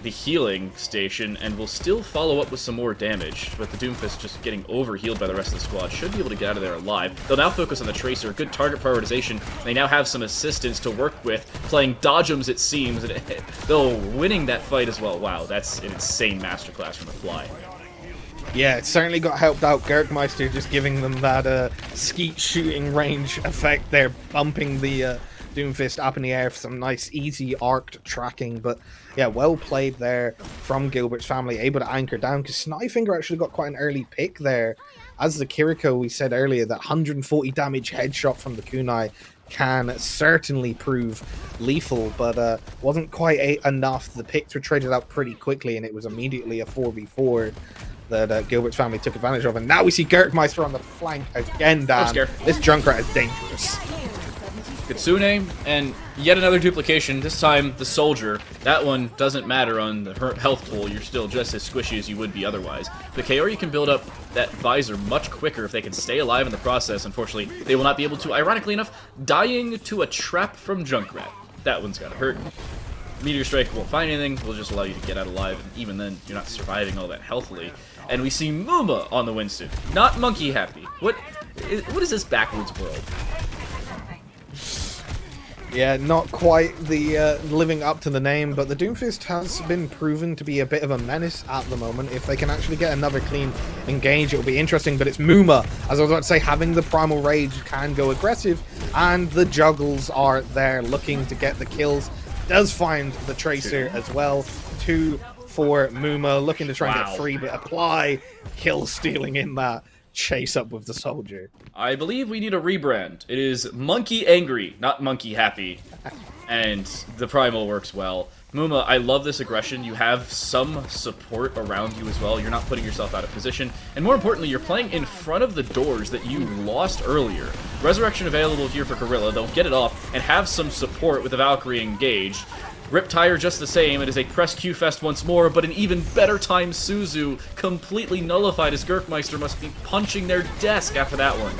the healing station, and will still follow up with some more damage. But the Doomfist just getting over-healed by the rest of the squad. Should be able to get out of there alive. They'll now focus on the Tracer. Good target prioritization. They now have some assistants to work with, playing dodgems it seems, and though winning that fight as well. Wow, that's an insane masterclass from Apply. Yeah, it certainly got helped out. Gertmeister just giving them that skeet shooting range effect there, bumping the Doomfist up in the air for some nice easy arced tracking. But yeah, well played there from Gilbert's family, able to anchor down, because Snifinger actually got quite an early pick there. As the Kiriko, we said earlier, that 140 damage headshot from the kunai can certainly prove lethal, but wasn't quite enough. The picks were traded out pretty quickly, and it was immediately a 4v4 that Gilbert's family took advantage of. And now we see Gertmeister on the flank again, Dan. This Junkrat is dangerous. Kitsune, and yet another duplication, this time the Soldier. That one doesn't matter on the health pool, you're still just as squishy as you would be otherwise. The Kaori can build up that visor much quicker if they can stay alive in the process. Unfortunately, they will not be able to, ironically enough, dying to a trap from Junkrat. That one's gotta hurt. Meteor Strike won't find anything, will just allow you to get out alive, and even then, you're not surviving all that healthily. And we see Muma on the Winston, not Monkey Happy. What is this backwards world? Yeah, not quite the living up to the name, but the Doomfist has been proven to be a bit of a menace at the moment. If they can actually get another clean engage, it'll be interesting, but it's Muma. As I was about to say, having the Primal Rage can go aggressive, and the Juggles are there looking to get the kills. Does find the Tracer as well. 2 for Muma, looking to try and get free, but Apply kill stealing in that chase up with the Soldier. I believe we need a rebrand. It is Monkey Angry, not Monkey Happy. And the Primal works well. Muma, I love this aggression. You have some support around you as well. You're not putting yourself out of position. And more importantly, you're playing in front of the doors that you lost earlier. Resurrection available here for Gorilla. They'll get it off and have some support with the Valkyrie engaged. Riptire just the same. It is a press Q fest once more, but an even better time Suzu completely nullified as Gertmeister must be punching their desk after that one.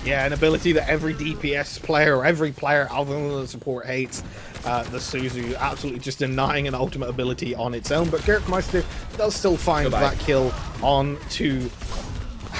Yeah, an ability that every DPS player or every player other than the support hates. The Suzu absolutely just denying an ultimate ability on its own, but Gertmeister does still find that kill on to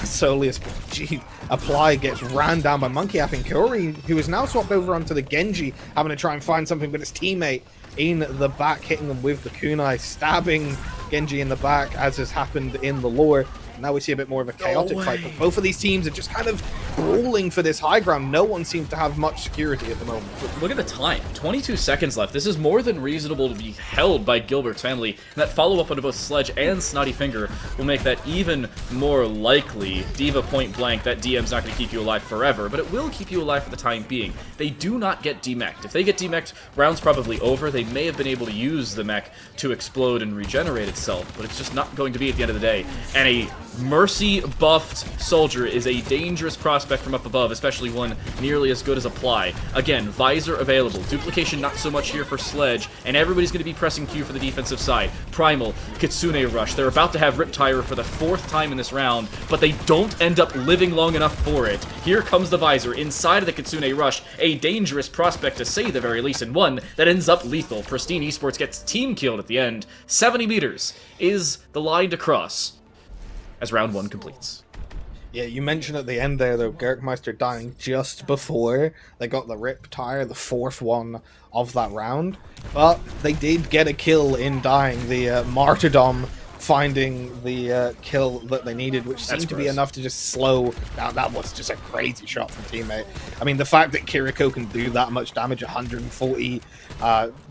Soleus. Gee, Apply gets ran down by Monkey Happy. Kaori, who is now swapped over onto the Genji, having to try and find something, but his teammate in the back hitting them with the kunai, stabbing Genji in the back, as has happened in the lore. Now we see a bit more of a chaotic fight, but both of these teams are just kind of brawling for this high ground. No one seems to have much security at the moment. Look at the time. 22 seconds left. This is more than reasonable to be held by Gilbert's family, and that follow-up onto both Sledge and Snotty Finger will make that even more likely. Diva point blank, that DM's not going to keep you alive forever, but it will keep you alive for the time being. They do not get demeched. If they get demeched, round's probably over. They may have been able to use the mech to explode and regenerate itself, but it's just not going to be at the end of the day. And a Mercy buffed soldier is a dangerous prospect from up above, especially one nearly as good as Apply. Again, Visor available. Duplication not so much here for Sledge, and everybody's going to be pressing Q for the defensive side. Primal, Kitsune Rush. They're about to have Riptire for the 4th time in this round, but they don't end up living long enough for it. Here comes the Visor inside of the Kitsune Rush, a dangerous prospect to say the very least, and one that ends up lethal. Pristine Esports gets team killed at the end. 70 meters is the line to cross as round 1 completes. Yeah, you mentioned at the end there, though, Gerkmeister dying just before they got the Rip Tire, the 4th one of that round. But they did get a kill in dying, the Martyrdom finding the kill that they needed, which seemed to be enough to just slow down. That was just a crazy shot from teammate. I mean, the fact that Kiriko can do that much damage, 140,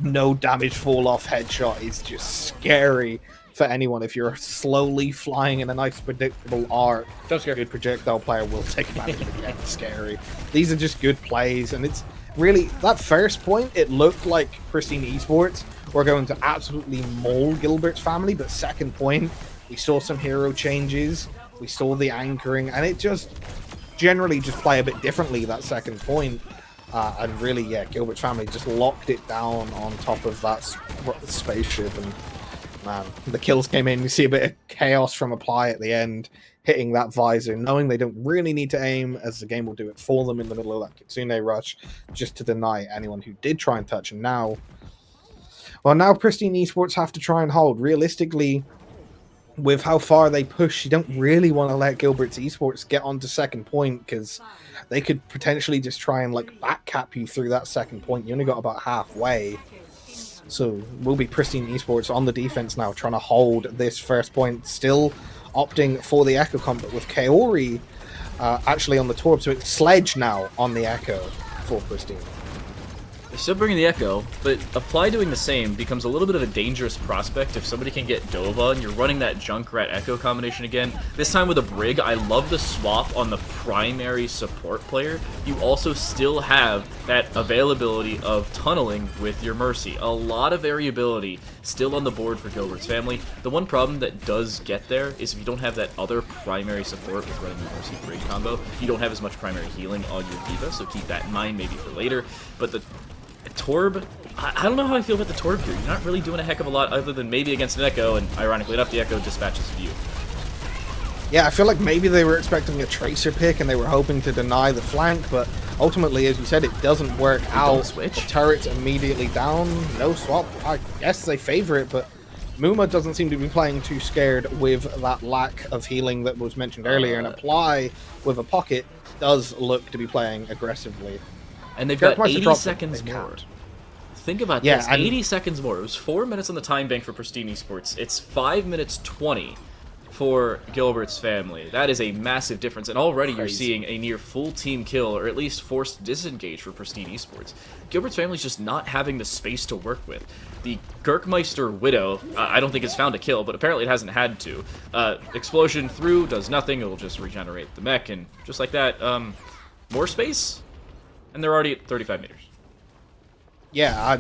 no damage fall-off headshot is just scary for anyone. If you're slowly flying in a nice predictable arc, a good projectile player will take advantage of it. It's scary. These are just good plays, and it's really, that first point, it looked like Pristine Esports were going to absolutely maul Gilbert's family, but second point, we saw some hero changes, we saw the anchoring, and it just generally just play a bit differently that second point. And really, yeah, Gilbert's family just locked it down on top of that spaceship, and man, the kills came in. You see a bit of chaos from Apply at the end, hitting that visor, knowing they don't really need to aim, as the game will do it for them in the middle of that Kitsune Rush, just to deny anyone who did try and touch. And now, well, now Pristine Esports have to try and hold. Realistically, with how far they push, you don't really want to let Gilbert's Esports get onto second point, because they could potentially just try and like backcap you through that second point. You only got about halfway. So will be Pristine Esports on the defense now, trying to hold this first point, still opting for the Echo combat with Kaori actually on the Torb. So it's Sledge now on the Echo for Pristine. They're still bringing the Echo, but Apply doing the same becomes a little bit of a dangerous prospect if somebody can get Dova and you're running that Junkrat Echo combination again. This time with a Brig. I love the swap on the primary support player. You also still have that availability of tunneling with your Mercy. A lot of variability still on the board for Gilbert's family. The one problem that does get there is if you don't have that other primary support with running the Mercy Brig combo, you don't have as much primary healing on your Diva, so keep that in mind maybe for later. But the Torb, I don't know how I feel about the Torb here. You're not really doing a heck of a lot other than maybe against an Echo, and ironically enough, the Echo dispatches of you. Yeah, I feel like maybe they were expecting a Tracer pick and they were hoping to deny the flank, but ultimately, as you said, it doesn't work out. The turret's immediately down, no swap. I guess they favor it, but Muma doesn't seem to be playing too scared with that lack of healing that was mentioned earlier, and Apply with a pocket does look to be playing aggressively. And they've got 80 seconds more. Think about this, 80 seconds more. It was 4 minutes on the time bank for Pristine Esports. It's 5 minutes 20 for Gilbert's family. That is a massive difference, and already you're seeing a near full team kill, or at least forced disengage for Pristine Esports. Gilbert's family's just not having the space to work with. The Gerkmeister Widow, I don't think has found a kill, but apparently it hasn't had to. Explosion through does nothing, it'll just regenerate the mech, and just like that, more space? And they're already at 35 meters. Yeah,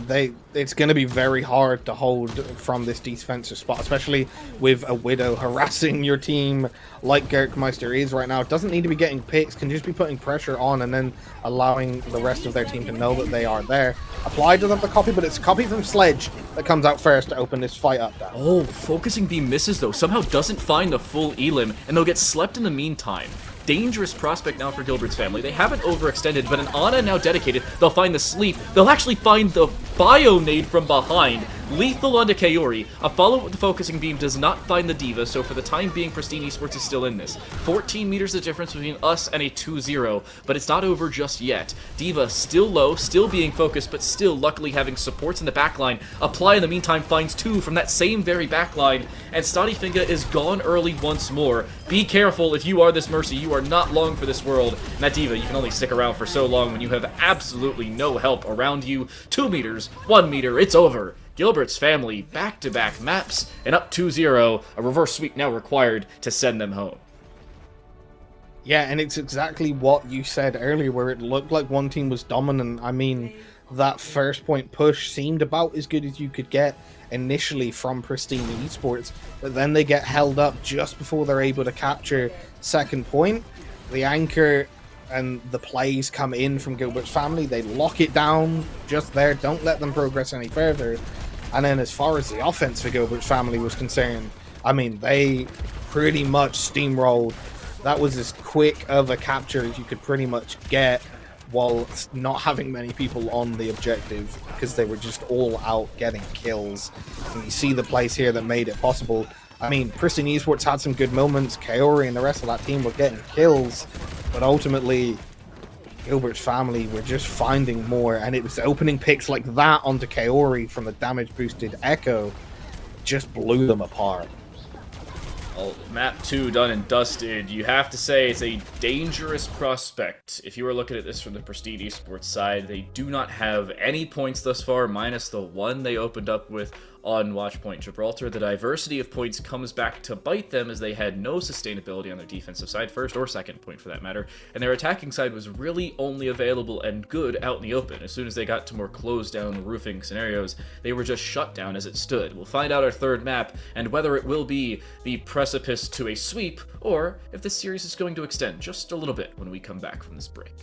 it's going to be very hard to hold from this defensive spot, especially with a Widow harassing your team like Gerkmeister is right now. It doesn't need to be getting picks, can just be putting pressure on and then allowing the rest of their team to know that they are there. Apply doesn't have the copy, but it's a copy from Sledge that comes out first to open this fight up. Oh, focusing beam misses though, somehow doesn't find the full elim, and they'll get slept in the meantime. Dangerous prospect now for Gilbert's family. They haven't overextended, but an Ana now dedicated. They'll find the sleep. They'll actually find the bio nade from behind. Lethal onto Kaori. A follow-up with the focusing beam does not find the D.Va, so for the time being, Pristine Esports is still in this. 14 meters the difference between us and a 2-0, but it's not over just yet. D.Va still low, still being focused, but still luckily having supports in the backline. Apply in the meantime finds 2 from that same very backline, and Stadifinga is gone early once more. Be careful if you are this Mercy, you are not long for this world. And that D.Va, you can only stick around for so long when you have absolutely no help around you. 2 meters, 1 meter, it's over. Gilbert's family, back-to-back maps, and up 2-0, a reverse sweep now required to send them home. Yeah, and it's exactly what you said earlier, where it looked like one team was dominant. I mean, that first point push seemed about as good as you could get initially from Pristine Esports, but then they get held up just before they're able to capture second point. The anchor and the plays come in from Gilbert's family. They lock it down just there, don't let them progress any further. And then as far as the offense for Gilbert's family was concerned, I mean, they pretty much steamrolled. That was as quick of a capture as you could pretty much get while not having many people on the objective, because they were just all out getting kills. And you see the plays here that made it possible. I mean, Pristine Esports had some good moments. Kaori and the rest of that team were getting kills, but ultimately Gilbert's family were just finding more, and it was opening picks like that onto Kaori from the damage boosted Echo just blew them apart. Well, map 2 done and dusted. You have to say it's a dangerous prospect. If you were looking at this from the Prestige Esports side, they do not have any points thus far, minus the one they opened up with on Watchpoint Gibraltar. The diversity of points comes back to bite them, as they had no sustainability on their defensive side, first or second point for that matter, and their attacking side was really only available and good out in the open. As soon as they got to more closed down roofing scenarios, they were just shut down as it stood. We'll find out our third map, and whether it will be the precipice to a sweep, or if this series is going to extend just a little bit when we come back from this break.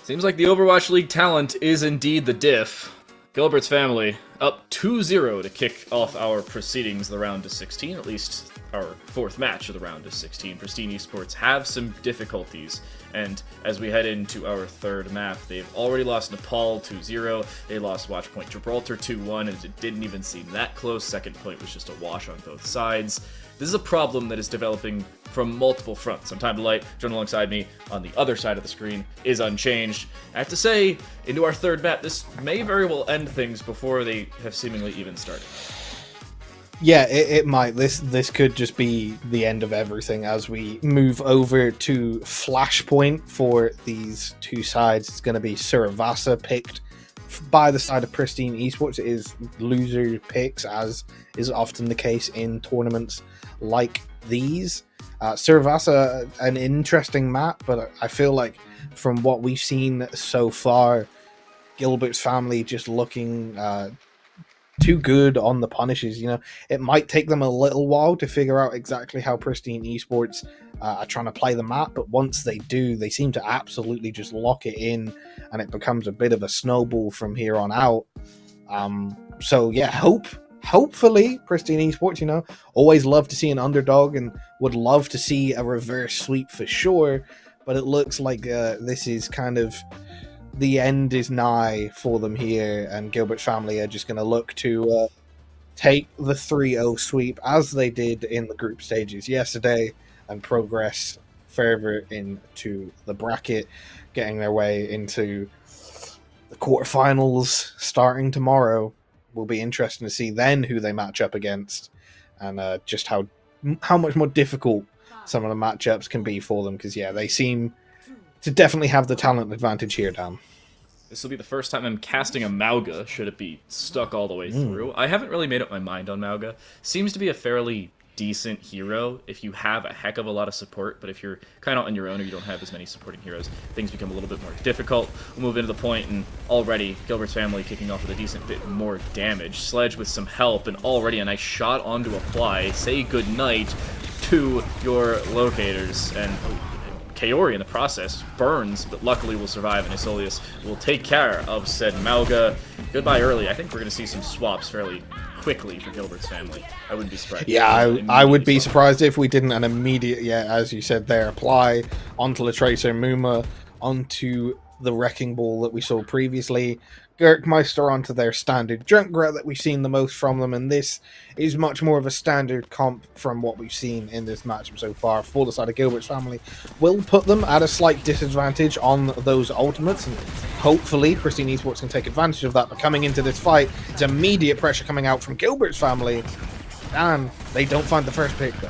Seems like the Overwatch League talent is indeed the diff. Gilbert's family up 2-0 to kick off our proceedings, the round of 16, at least our fourth match of the round of 16. Pristine Esports have some difficulties, and as we head into our third map, they've already lost Nepal 2-0, they lost Watchpoint Gibraltar 2-1, and it didn't even seem that close. Second point was just a wash on both sides. This is a problem that is developing from multiple fronts. I'm Time to Light, joined alongside me on the other side of the screen is Unchanged. I have to say, into our third map, this may very well end things before they have seemingly even started. Yeah, it might. This could just be the end of everything as we move over to Flashpoint for these two sides. It's going to be Suravasa picked by the side of Pristine Esports. It is loser picks, as is often the case in tournaments like these. Suravasa, an interesting map, but I feel like from what we've seen so far, Gilbert's family just looking too good on the punishes. You know, it might take them a little while to figure out exactly how Pristine Esports are trying to play the map, but once they do, they seem to absolutely just lock it in, and it becomes a bit of a snowball from here on out. So yeah, hopefully Pristine Esports, you know, always love to see an underdog and would love to see a reverse sweep for sure, but it looks like this is kind of the end is nigh for them here, and Gilbert's family are just going to look to take the 3-0 sweep as they did in the group stages yesterday and progress further into the bracket, getting their way into the quarterfinals starting tomorrow. Will be interesting to see then who they match up against, and just how much more difficult some of the matchups can be for them, because yeah, they seem to definitely have the talent advantage here, Dan. This will be the first time I'm casting a Mauga, should it be stuck all the way through. I haven't really made up my mind on Mauga. Seems to be a fairly decent hero if you have a heck of a lot of support, but if you're kind of on your own or you don't have as many supporting heroes, things become a little bit more difficult. We'll move into the point, and already Gilbert's family kicking off with a decent bit more damage. Sledge with some help, and already a nice shot onto apply. Say goodnight to your locators, and Kaori in the process burns, but luckily will survive, and Isolius will take care of said Mauga. Goodbye early. I think we're going to see some swaps fairly quickly for Gilbert's family. I wouldn't be surprised. Yeah, I would be surprised if we didn't an immediate, as you said there, apply onto Latracer Muma, onto the Wrecking Ball that we saw previously, Gerkmeister onto their standard Junkrat that we've seen the most from them, and this is much more of a standard comp from what we've seen in this matchup so far for the side of Gilbert's family. Will put them at a slight disadvantage on those ultimates, and hopefully Pristine Esports can take advantage of that. But coming into this fight, it's immediate pressure coming out from Gilbert's family, and they don't find the first pick though.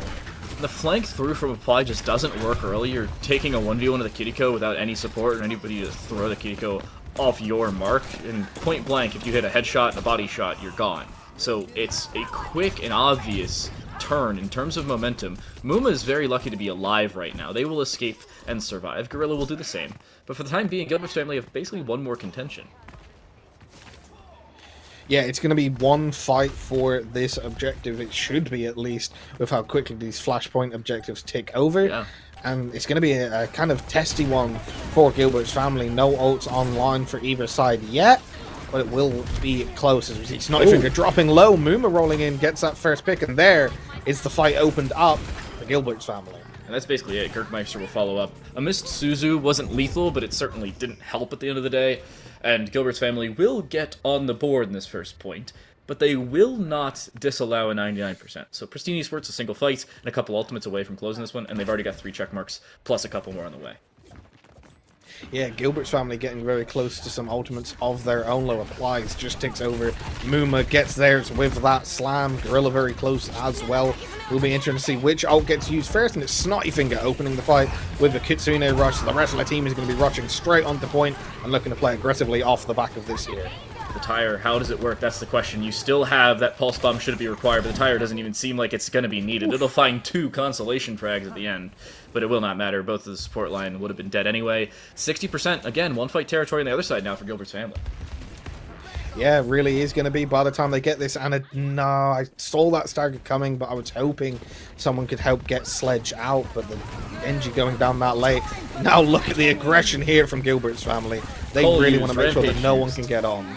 The flank through from Apply just doesn't work early. You're taking a 1v1 of the Kiriko without any support or anybody to throw the Kiriko off your mark, and point blank, if you hit a headshot and a body shot, you're gone. So it's a quick and obvious turn in terms of momentum. Muma is very lucky to be alive right now. They will escape and survive. Gorilla will do the same. But for the time being, Gilbert's family have basically one more contention. Yeah, it's going to be one fight for this objective. It should be, at least, with how quickly these Flashpoint objectives tick over. Yeah. And it's going to be a kind of testy one for Gilbert's family. No ults online for either side yet, but it will be close. As we see Snottyfinger dropping low, Muma rolling in, gets that first pick, and there is the fight opened up for Gilbert's family. And that's basically it. Gerkmeister will follow up. A missed Suzu wasn't lethal, but it certainly didn't help at the end of the day. And Gilbert's family will get on the board in this first point, but they will not disallow a 99%. So Pristine Esports, a single fight, and a couple ultimates away from closing this one, and they've already got 3 check marks, plus a couple more on the way. Yeah, Gilbert's family getting very close to some ultimates of their own. Low applies, just ticks over. Muma gets theirs with that slam. Gorilla very close as well. Will be interesting to see which ult gets used first, and it's Snottyfinger opening the fight with the Kitsune rush. The rest of the team is going to be rushing straight onto point and looking to play aggressively off the back of this here. The tire, how does it work? That's the question. You still have that pulse bomb should it be required, but the tire doesn't even seem like it's going to be needed. It'll find 2 consolation frags at the end, but it will not matter. Both of the support line would have been dead anyway. 60%, again, one fight territory on the other side now for Gilbert's family. Yeah, it really is going to be by the time they get this. And no, I saw that Stargate coming, but I was hoping someone could help get Sledge out. But the Genji going down that late. Now look at the aggression here from Gilbert's family. They Cole really used, want to make sure that Rampage no one used. can get on.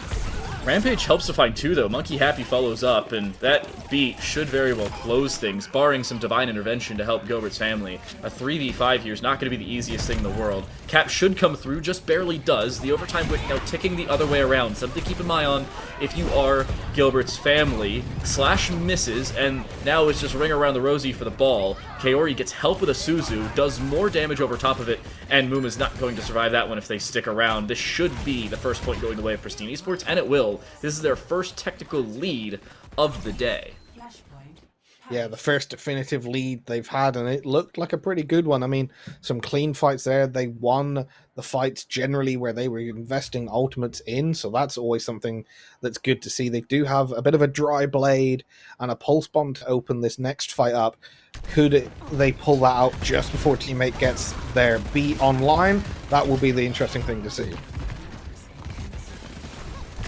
Rampage helps to find 2, though. Monkey Happy follows up, and that beat should very well close things, barring some divine intervention to help Gilbert's family. A 3v5 here is not going to be the easiest thing in the world. Cap should come through, just barely does. The overtime wick now ticking the other way around. Something to keep an eye on if you are Gilbert's family. Slash misses, and now it's just ring around the rosy for the ball. Kaori gets help with a Suzu, does more damage over top of it, and Muma's not going to survive that one if they stick around. This should be the first point going the way of Pristine Esports, and it will. This is their first technical lead of the day. Yeah, the first definitive lead they've had, and it looked like a pretty good one. I mean, some clean fights there. They won the fights generally where they were investing ultimates in, so that's always something that's good to see. They do have a bit of a dry blade and a pulse bomb to open this next fight up. Could they pull that out just before teammate gets their beat online? That will be the interesting thing to see.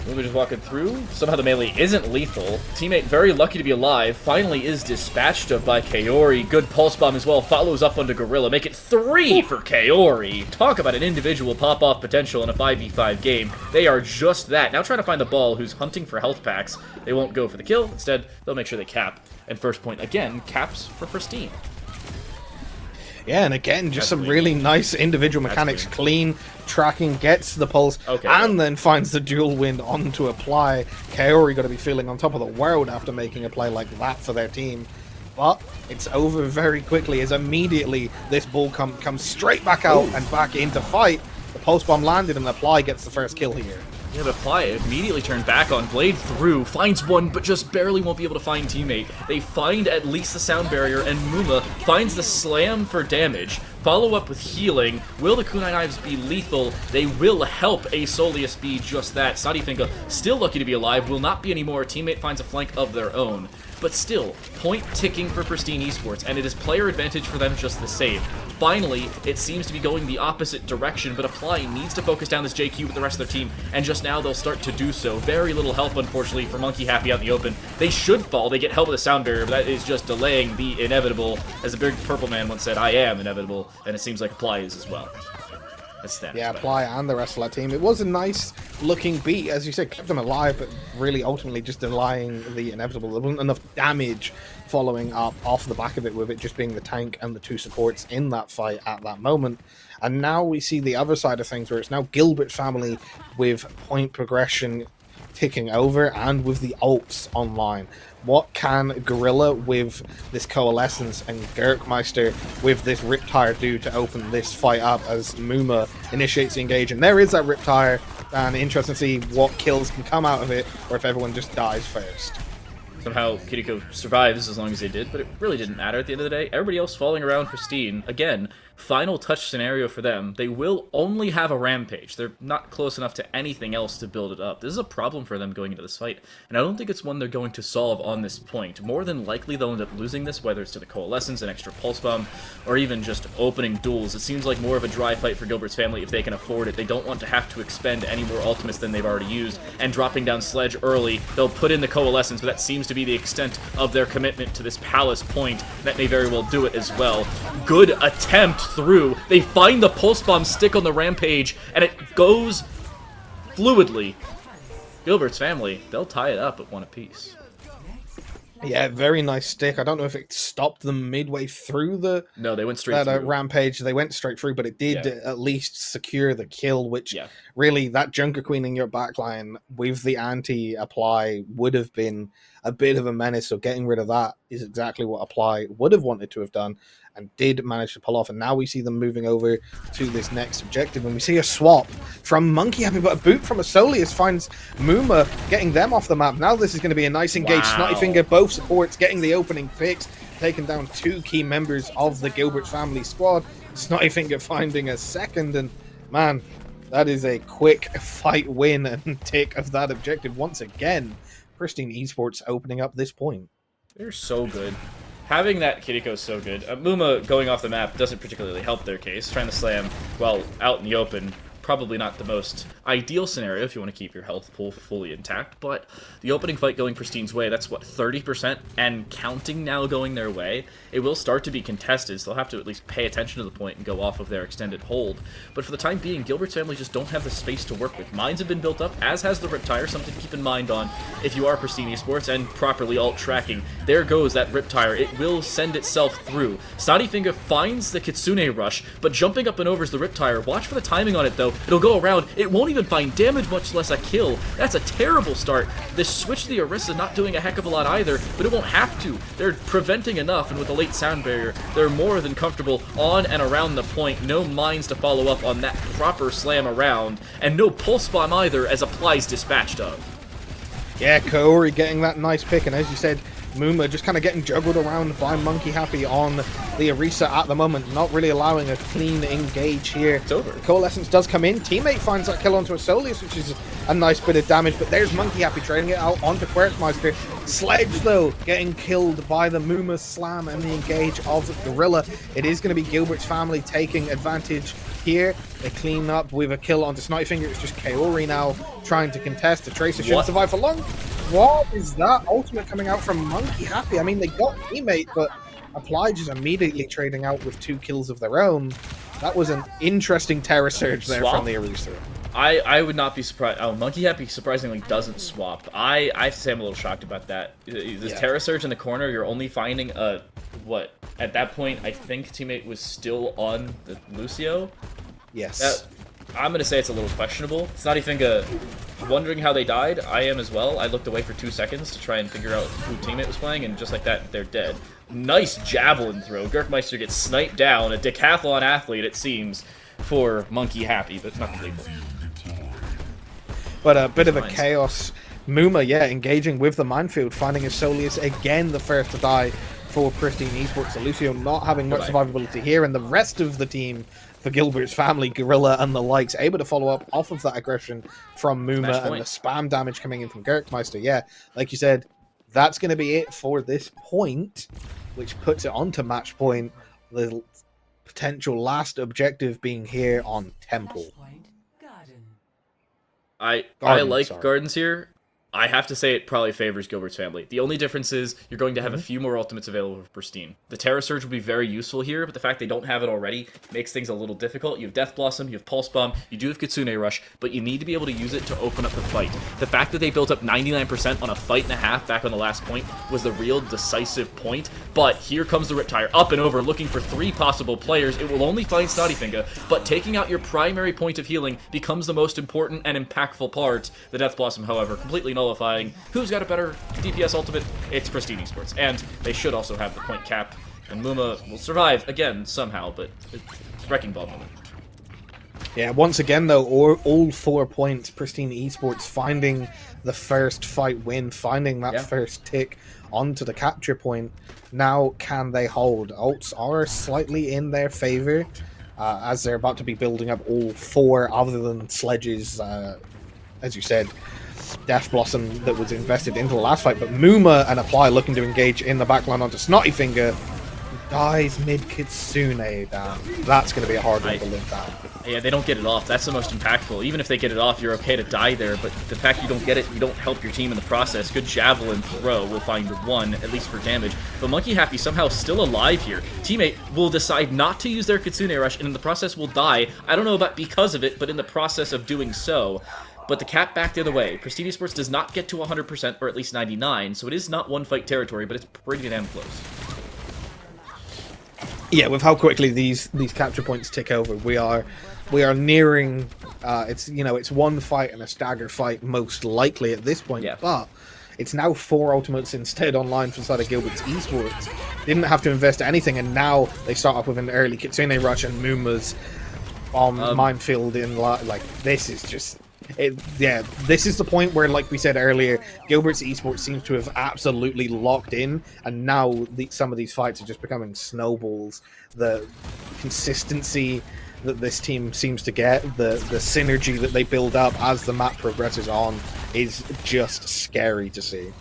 We're just walking through. Somehow the melee isn't lethal. Teammate very lucky to be alive. Finally is dispatched of by Kaori. Good pulse bomb as well. Follows up onto Gorilla. Make it 3 for Kaori. Talk about an individual pop-off potential in a 5v5 game. They are just that. Now trying to find the ball who's hunting for health packs. They won't go for the kill. Instead, they'll make sure they cap. And first point, again, caps for Pristine. Yeah, and again, just some really nice individual mechanics. Clean tracking, gets the pulse, and then finds the dual wind onto apply. Kaori got to be feeling on top of the world after making a play like that for their team. But it's over very quickly as immediately this ball comes straight back out and back into fight. The pulse bomb landed and apply gets the first kill here. Yeah, but Apply immediately turned back on. Blade through, finds one, but just barely won't be able to find teammate. They find at least the sound barrier, and Muma finds the slam for damage. Follow up with healing. Will the kunai knives be lethal? They will help a Soleus be just that. Sadifinka, still lucky to be alive, will not be anymore. Teammate finds a flank of their own. But still, point ticking for Pristine Esports, and it is player advantage for them just the same. Finally, it seems to be going the opposite direction, but Apply needs to focus down this JQ with the rest of their team, and just now they'll start to do so. Very little help, unfortunately, for Monkey Happy out in the open. They should fall. They get help with a sound barrier, but that is just delaying the inevitable. As the big purple man once said, I am inevitable, and it seems like Apply is as well. Yeah, Apply and the rest of that team. It was a nice looking beat, as you said, kept them alive, but really ultimately just delaying the inevitable. There wasn't enough damage following up off the back of it, with it just being the tank and the 2 supports in that fight at that moment. And now we see the other side of things, where it's now Gilbert family with point progression ticking over and with the ults online. What can Gorilla with this Coalescence and Gerkmeister with this Riptire do to open this fight up as Muma initiates the engage? And there is that Riptire, and interesting to see what kills can come out of it, or if everyone just dies first. Somehow Kiriko survives as long as they did, but it really didn't matter at the end of the day. Everybody else falling around Pristine. Again, final touch scenario for them. They will only have a Rampage. They're not close enough to anything else to build it up. This is a problem for them going into this fight, and I don't think it's one they're going to solve on this point. More than likely, they'll end up losing this, whether it's to the Coalescence, an extra Pulse Bomb, or even just opening duels. It seems like more of a dry fight for Gilbert's family if they can afford it. They don't want to have to expend any more ultimates than they've already used, and dropping down Sledge early, they'll put in the Coalescence, but that seems to be the extent of their commitment to this Palace point. That may very well do it as well. Good attempt through. They find the Pulse Bomb stick on the Rampage, and it goes fluidly. Gilbert's family, they'll tie it up at 1 apiece. Yeah, very nice stick. I don't know if it stopped them midway through the no, they went straight through. Rampage. They went straight through, but it did at least secure the kill, which really, that Junker Queen in your backline with the anti-Apply would have been a bit of a menace, so getting rid of that is exactly what Apply would have wanted to have done, and did manage to pull off. And now we see them moving over to this next objective, and we see a swap from Monkey Happy, but a boot from a Soleus finds Muma, getting them off the map. Now this is going to be a nice engage. Snotty Finger, both supports getting the opening picks, taking down 2 key members of the Gilbert family squad. Snotty Finger finding a second, and man, that is a quick fight win and take of that objective once again. Pristine Esports opening up this point. They're so good. Having that Kiriko is so good. Muma going off the map doesn't particularly help their case. Trying to slam, well, out in the open probably not the most ideal scenario if you want to keep your health pool fully intact, but the opening fight going Pristine's way, that's what, 30% and counting now going their way. It will start to be contested, so they'll have to at least pay attention to the point and go off of their extended hold. But for the time being, Gilbert's family just don't have the space to work with. Mines have been built up, as has the Riptire, something to keep in mind on if you are Pristine Esports and properly alt tracking. There goes that Riptire. It will send itself through. Snottyfinger finds the Kitsune Rush, but jumping up and over is the Riptire. Watch for the timing on it, though. It'll go around. It won't even find damage, much less a kill. That's a terrible start. This switch to the Orisa not doing a heck of a lot either, but it won't have to. They're preventing enough, and with a late sound barrier, they're more than comfortable on and around the point. No mines to follow up on that proper slam around, and no pulse bomb either, as Apply's dispatched of. Yeah, Kaori getting that nice pick, and as you said, Muma just kind of getting juggled around by Monkey Happy on the Orisa at the moment, not really allowing a clean engage here. It's over. Coalescence does come in. Teammate finds that kill onto a Soleus, which is a nice bit of damage, but there's Monkey Happy trading it out onto Quirkmeister. Sledge, though, getting killed by the Muma slam and the engage of Gorilla. It is going to be Gilbert's family taking advantage here. They clean up with a kill onto Snottyfinger. It's just Kaori now trying to contest. The Tracer shouldn't survive for long. What is that ultimate coming out from Monkey Happy? I mean, they got teammate, but Apply just immediately trading out with 2 kills of their own. That was an interesting Terror Surge there from the Orisa. I would not be surprised. Oh, Monkey Happy surprisingly doesn't swap. I have to say I'm a little shocked about that. The Terror Surge in the corner, you're only finding a, what, at that point, I think teammate was still on the Lucio. Yes. I'm going to say it's a little questionable. It's not even wondering how they died. I am as well. I looked away for 2 seconds to try and figure out who teammate was playing, and just like that, they're dead. Nice javelin throw. Gurkmeister gets sniped down. A decathlon athlete, it seems, for Monkey Happy, but not completely. But a bit of a chaos. Muma, yeah, engaging with the minefield, finding his Soleus again, the first to die for Pristine Esports. So Lucio not having much survivability here, and the rest of the team for Gilbert's family, Gorilla and the likes, able to follow up off of that aggression from Muma and the spam damage coming in from Gurkmeister. Yeah, like you said, that's going to be it for this point, which puts it onto match point. The potential last objective being here on Temple. I like Gardens here. I have to say it probably favors Gilbert's family. The only difference is you're going to have a few more ultimates available for Pristine. The Terror Surge will be very useful here, but the fact they don't have it already makes things a little difficult. You have Death Blossom, you have Pulse Bomb, you do have Kitsune Rush, but you need to be able to use it to open up the fight. The fact that they built up 99% on a fight and a half back on the last point was the real decisive point, but here comes the Riptire up and over looking for 3 possible players. It will only find Snottyfinger, but taking out your primary point of healing becomes the most important and impactful part. The Death Blossom, however, completely nullifying. Who's got a better DPS ultimate? It's Pristine Esports, and they should also have the point cap, and Muma will survive again somehow, but it's Wrecking Ball moment. Yeah, once again though, all 4 points, Pristine Esports finding the first fight win, finding that first tick onto the capture point. Now can they hold? Ults are slightly in their favor, as they're about to be building up all 4 other than Sledge's, as you said, Death Blossom that was invested into the last fight. But Muma and Apply looking to engage in the backline onto Snottyfinger. Dies mid Kitsune down. That's going to be a hard one to live down. Yeah, they don't get it off. That's the most impactful. Even if they get it off, you're okay to die there, but the fact you don't get it, you don't help your team in the process. Good javelin throw will find 1, at least for damage. But Monkey Happy somehow still alive here. Teammate will decide not to use their Kitsune Rush, and in the process will die. I don't know about because of it, but in the process of doing so. But the cap back the other way. Pristine Esports does not get to 100%, or at least 99, so it is not one fight territory, but it's pretty damn close. Yeah, with how quickly these capture points tick over, we are nearing. It's one fight and a stagger fight most likely at this point. Yeah. But it's now 4 ultimates instead online for the side of Gilbert's Esports. Didn't have to invest anything, and now they start off with an early Kitsune Rush and Muma's minefield in like this is just. This is the point where, like we said earlier, Gilbert's Esports seems to have absolutely locked in, and now some of these fights are just becoming snowballs. The consistency that this team seems to get, the synergy that they build up as the map progresses on, is just scary to see.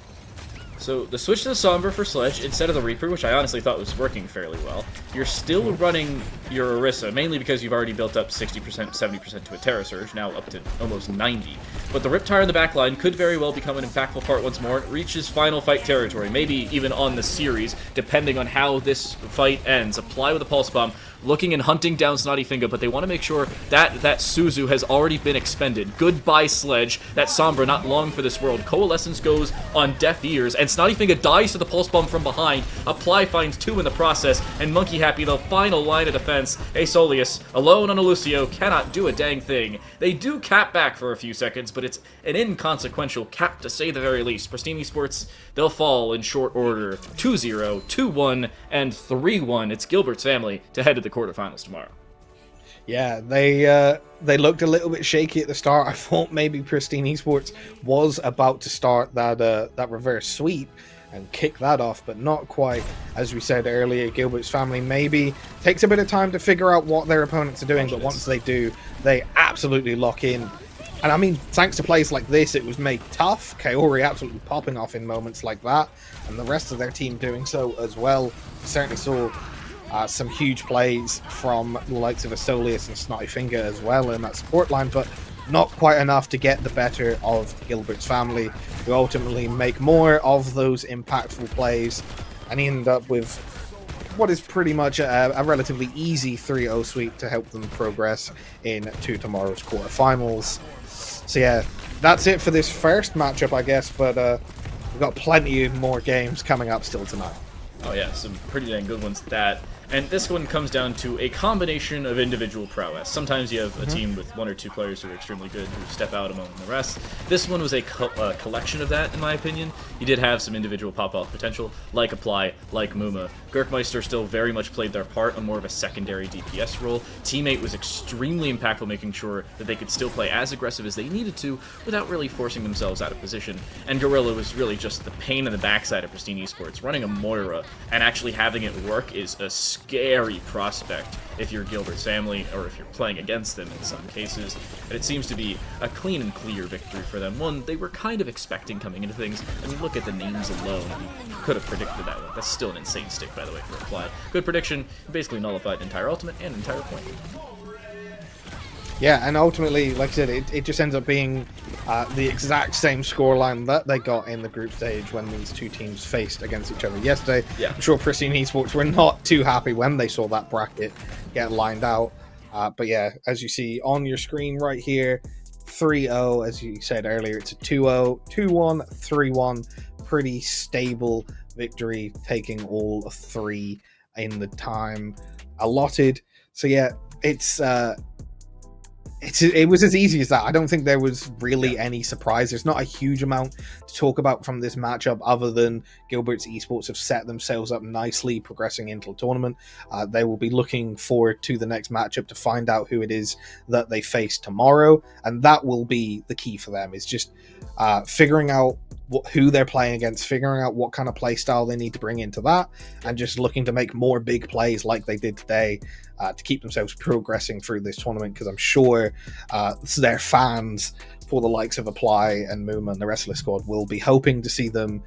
So the switch to the Sombra for Sledge instead of the Reaper, which I honestly thought was working fairly well, you're still running your Orisa, mainly because you've already built up 60%, 70% to a Terra Surge, now up to almost 90. But the Riptire in the back line could very well become an impactful part once more. It reaches final fight territory, maybe even on the series, depending on how this fight ends. Apply with a Pulse Bomb, looking and hunting down Snotty Finger, but they want to make sure that Suzu has already been expended. Goodbye, Sledge. That Sombra, not long for this world. Coalescence goes on deaf ears, and Snotty Finger dies to the Pulse Bomb from behind. Apply finds 2 in the process, and Monkey Happy, the final line of defense. Aesolius, alone on a Lucio, cannot do a dang thing. They do cap back for a few seconds, but it's an inconsequential cap to say the very least. Pristine Esports, they'll fall in short order. 2-0, 2-1, and 3-1. It's Gilbert's family to head to the quarterfinals tomorrow. Yeah, they looked a little bit shaky at the start. I thought maybe Pristine Esports was about to start that reverse sweep and kick that off, but not quite. As we said earlier, Gilbert's family maybe takes a bit of time to figure out what their opponents are doing, but once they do, they absolutely lock in. And I mean, thanks to plays like this, it was made tough. Kaori absolutely popping off in moments like that, and the rest of their team doing so as well. Certainly saw some huge plays from the likes of Aesolius and Snotty Finger as well in that support line, but not quite enough to get the better of Gilbert's family, who ultimately make more of those impactful plays and end up with what is pretty much a relatively easy 3-0 sweep to help them progress into tomorrow's quarterfinals. So yeah, that's it for this first matchup, I guess, but we've got plenty more games coming up still tonight. Oh yeah, some pretty dang good ones at that. And this one comes down to a combination of individual prowess. Sometimes you have a team with 1 or 2 players who are extremely good who step out among the rest. This one was a collection of that, in my opinion. You did have some individual pop-off potential, like Apply, like Muma. Gurkmeister still very much played their part on more of a secondary DPS role. Teammate was extremely impactful, making sure that they could still play as aggressive as they needed to without really forcing themselves out of position. And Gorilla was really just the pain in the backside of Pristine Esports. Running a Moira and actually having it work is a scary prospect if you're Gilbert's family, or if you're playing against them in some cases. And it seems to be a clean and clear victory for them. One they were kind of expecting coming into things. I mean, look at the names alone. You could have predicted that one. That's still an insane stick, by the way, for Apply. Good prediction. Basically nullified entire ultimate and entire point. Yeah, and ultimately, like I said, it just ends up being the exact same scoreline that they got in the group stage when these two teams faced against each other yesterday. Yeah. I'm sure Pristine Esports were not too happy when they saw that bracket get lined out. But yeah, as you see on your screen right here, 3-0, as you said earlier, it's a 2-0, 2-1, 3-1. Pretty stable victory, taking all 3 in the time allotted. So yeah, it was as easy as that. I don't think there was really any surprise. There's not a huge amount to talk about from this matchup other than Gilbert's Esports have set themselves up nicely progressing into the tournament. They will be looking forward to the next matchup to find out who it is that they face tomorrow, and that will be the key for them, is just figuring out who they're playing against, figuring out what kind of play style they need to bring into that, and just looking to make more big plays like they did today to keep themselves progressing through this tournament, because I'm sure their fans, for the likes of Apply and Muma and the rest of the squad, will be hoping to see them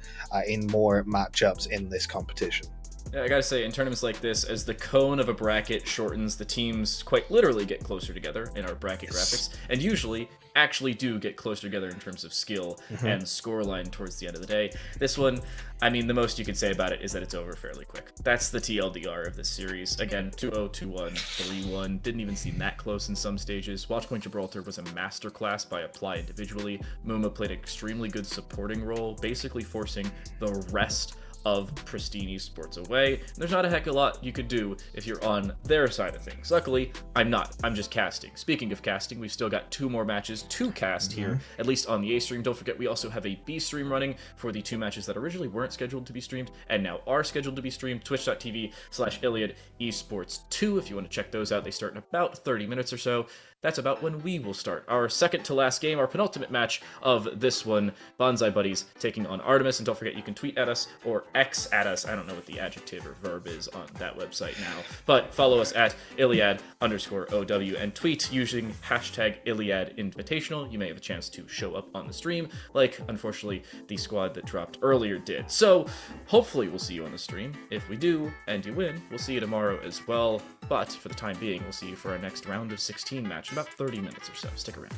in more matchups in this competition. Yeah, I gotta say, in tournaments like this, as the cone of a bracket shortens, the teams quite literally get closer together in our bracket graphics, and usually actually do get closer together in terms of skill and scoreline towards the end of the day. This one, I mean, the most you could say about it is that it's over fairly quick. That's the TLDR of this series. Again, 2-0, 2-1, 3-1. Didn't even seem that close in some stages. Watchpoint Gibraltar was a masterclass by Apply individually. Muma played an extremely good supporting role, basically forcing the rest of Pristine Esports away. And there's not a heck of a lot you could do if you're on their side of things. Luckily, I'm not. I'm just casting. Speaking of casting, we've still got 2 more matches to cast here, at least on the A stream. Don't forget, we also have a B stream running for the 2 matches that originally weren't scheduled to be streamed and now are scheduled to be streamed. Twitch.tv/ILIAD Esports 2 if you want to check those out. They start in about 30 minutes or so. That's about when we will start our second to last game, our penultimate match of this one. Bonsai Buddies taking on Artemis. And don't forget, you can tweet at us or X at us. I don't know what the adjective or verb is on that website now, but follow us at ILIAD_OW and tweet using hashtag ILIAD Invitational. You may have a chance to show up on the stream, like unfortunately the squad that dropped earlier did. So hopefully we'll see you on the stream. If we do and you win, we'll see you tomorrow as well. But for the time being, we'll see you for our next round of 16 match in about 30 minutes or so. Stick around.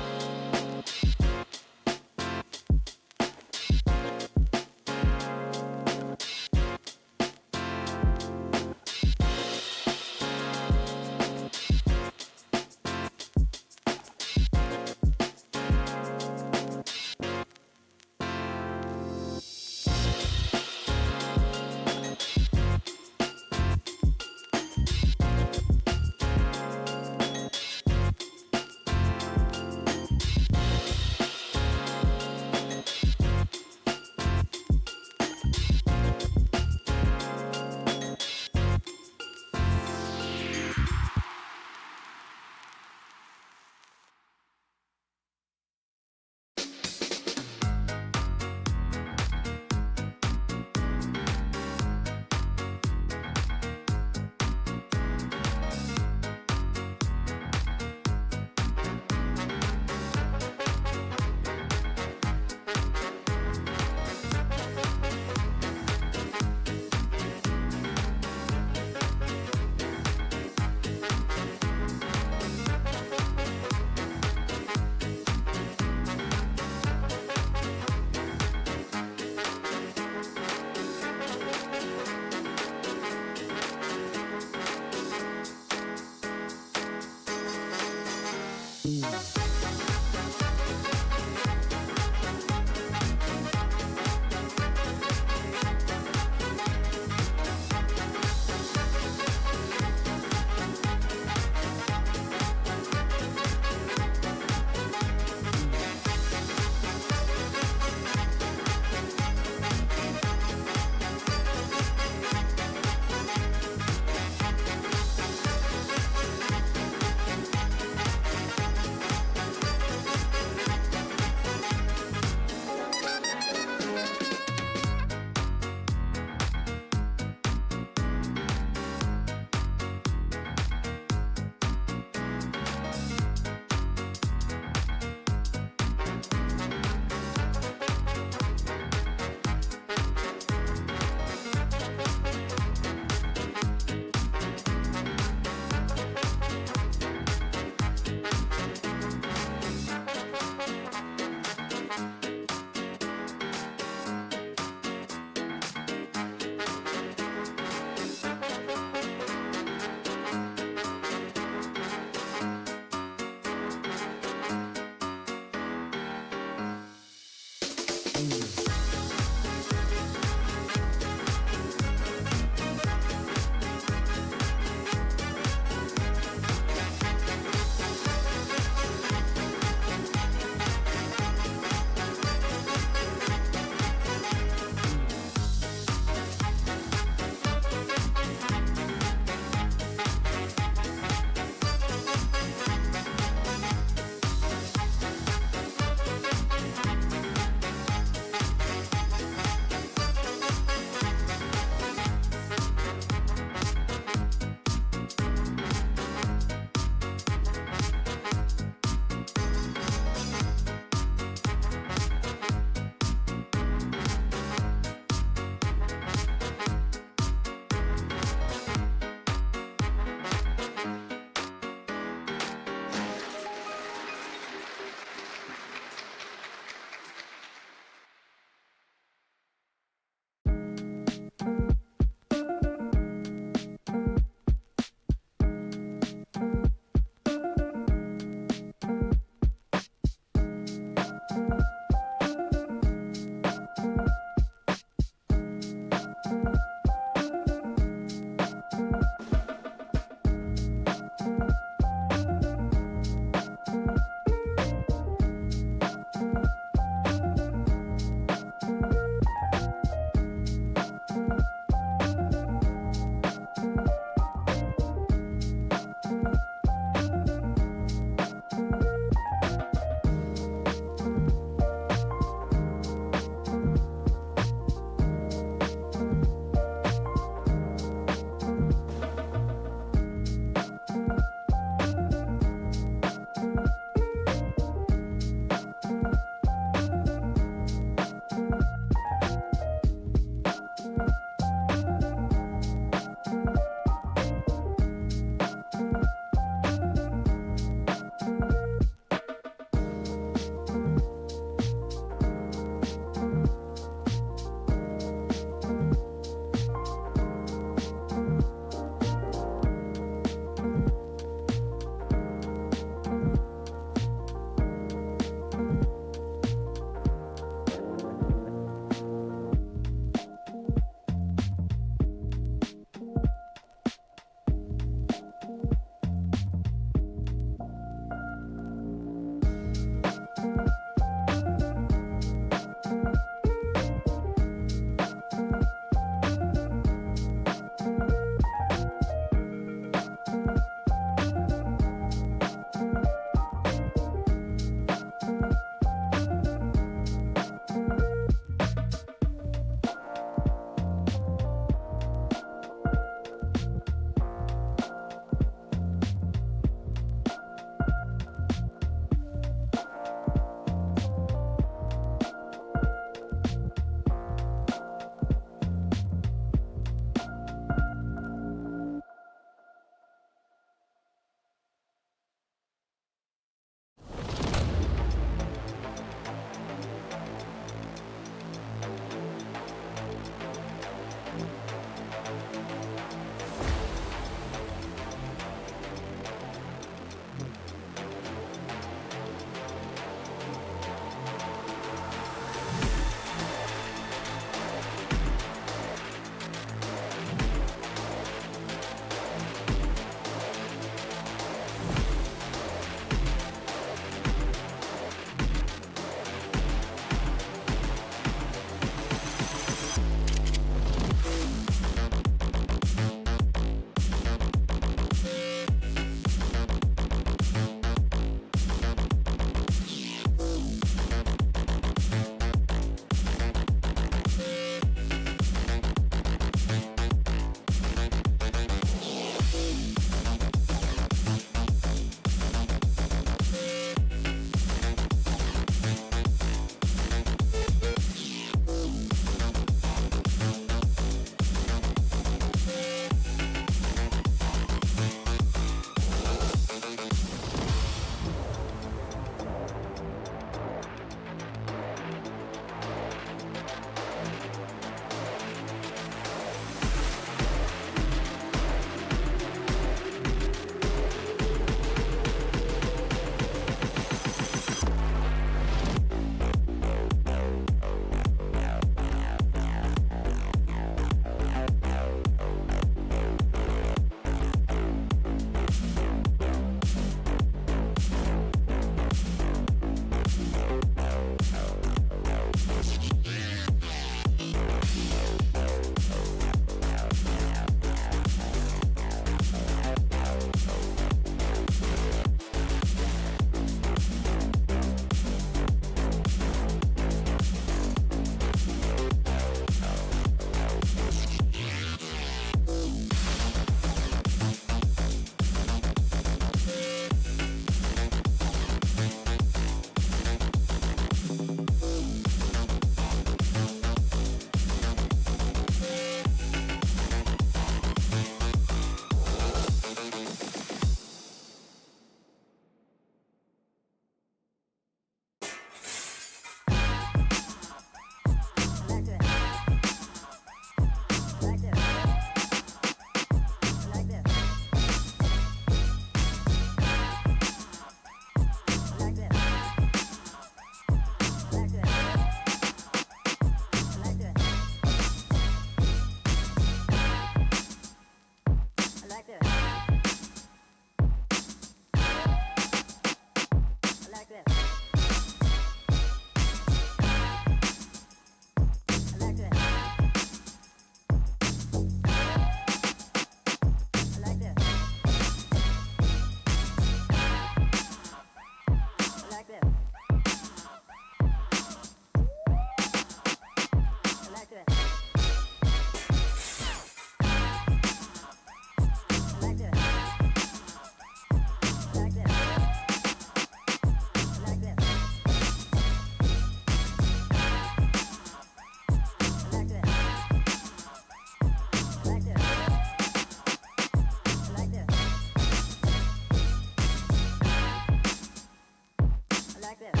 like this.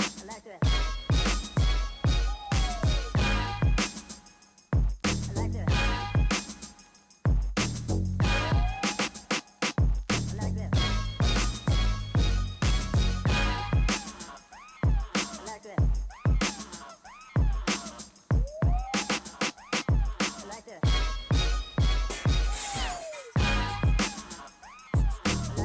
I like this. I like this. I like this. I like this. I like this.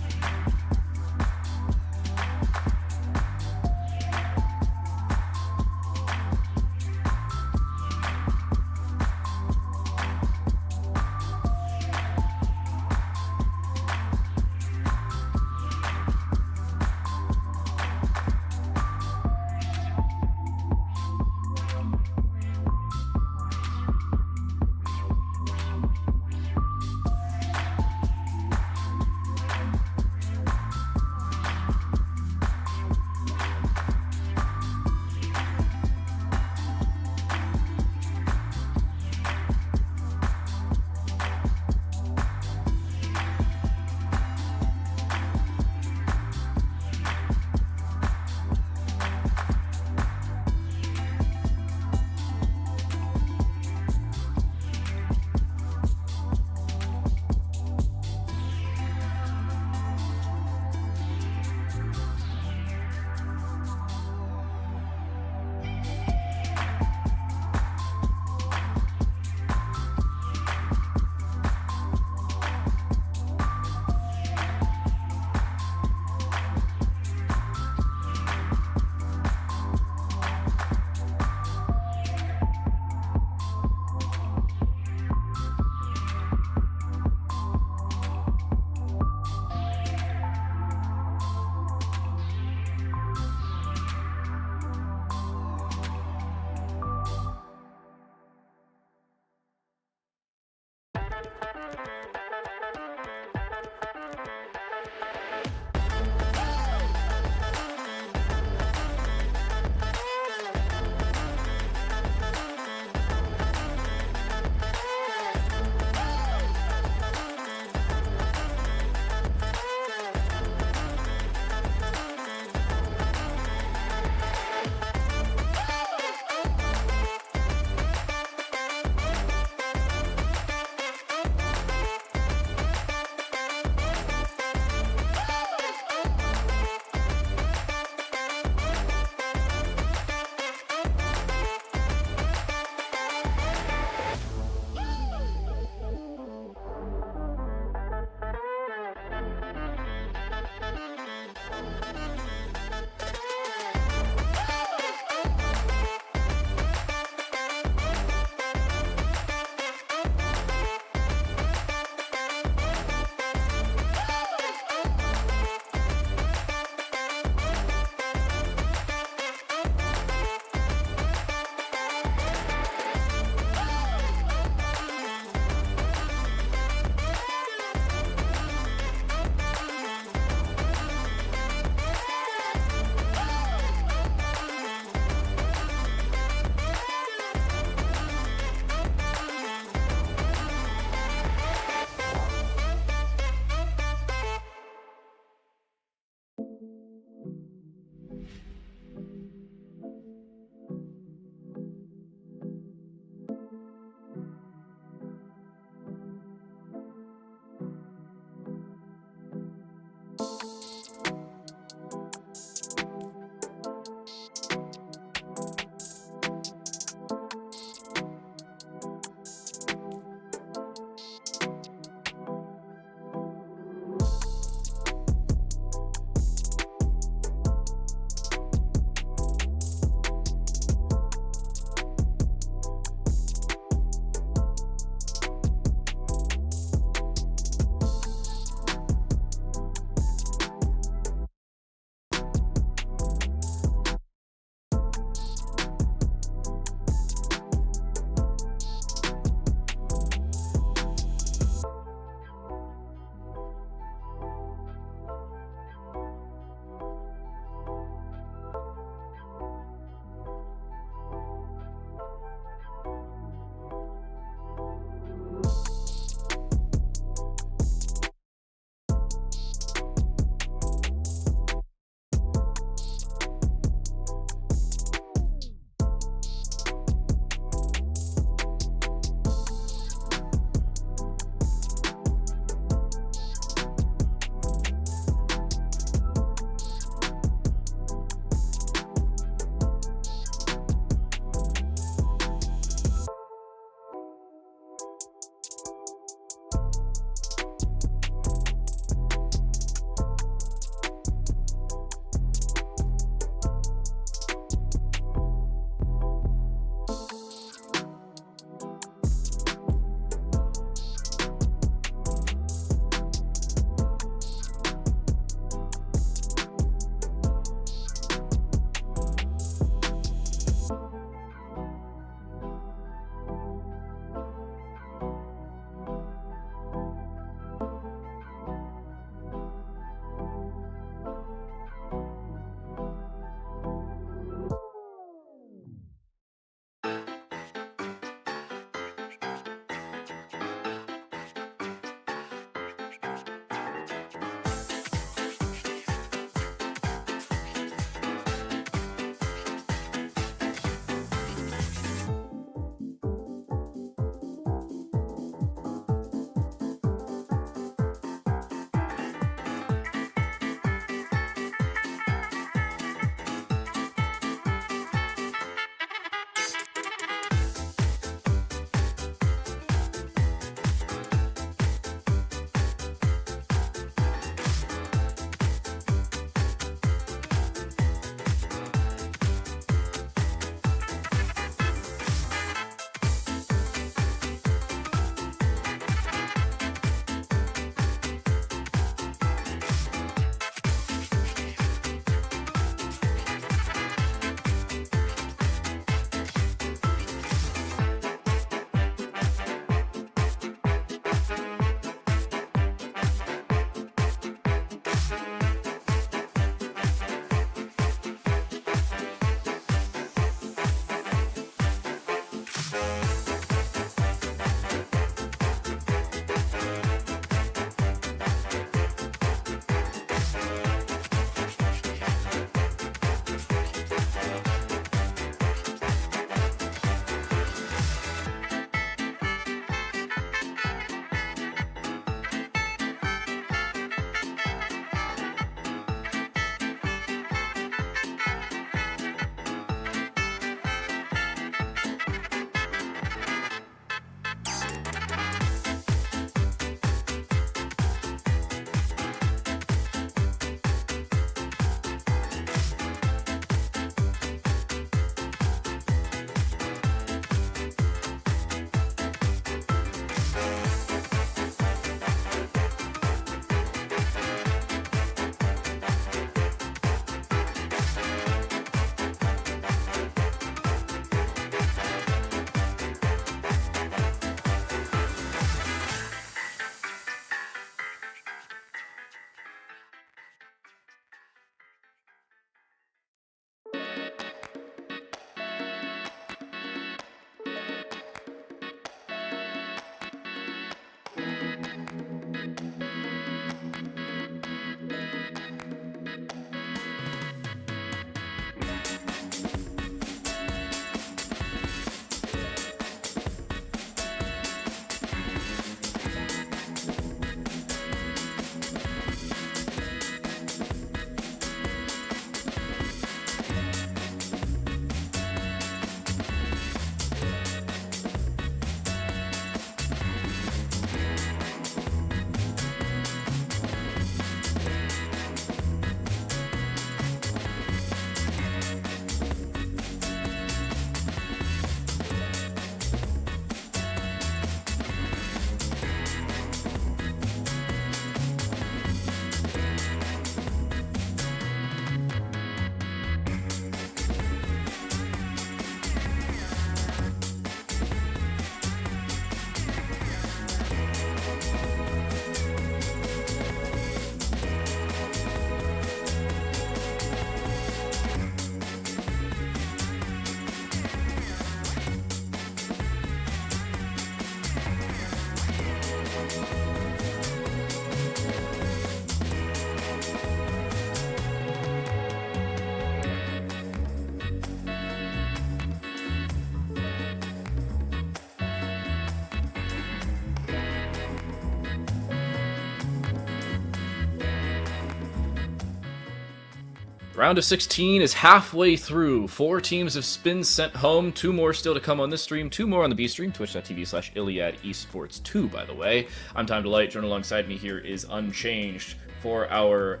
Round of 16 is halfway through. 4 teams have been sent home. 2 more still to come on this stream. 2 more on the B stream, twitch.tv/Iliad Esports 2, by the way. I'm Time Delight. Joining alongside me here is Unchanged for our,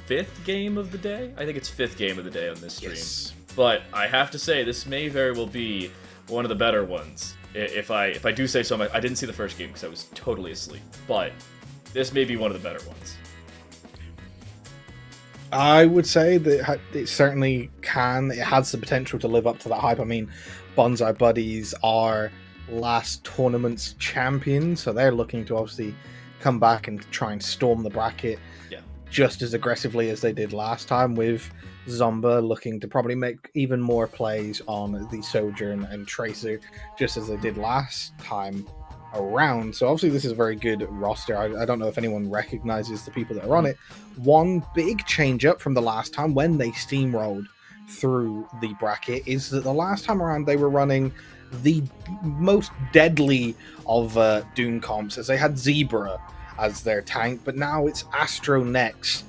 5th game of the day? I think it's 5th game of the day on this stream. Yes. But I have to say, this may very well be one of the better ones. If I do say so, I didn't see the first game because I was totally asleep. But this may be one of the better ones. I would say that it certainly can. It has the potential to live up to that hype. I mean, Bonsai Buddies are last tournament's champions, so they're looking to obviously come back and try and storm the bracket just as aggressively as they did last time, with Zomba looking to probably make even more plays on the Sojourn and Tracer, just as they did last time around. So obviously this is a very good roster. I don't know if anyone recognizes the people that are on it. One big change up from the last time when they steamrolled through the bracket is that the last time around they were running the most deadly of Doom comps, as they had Zebra as their tank, but now it's Astro Nex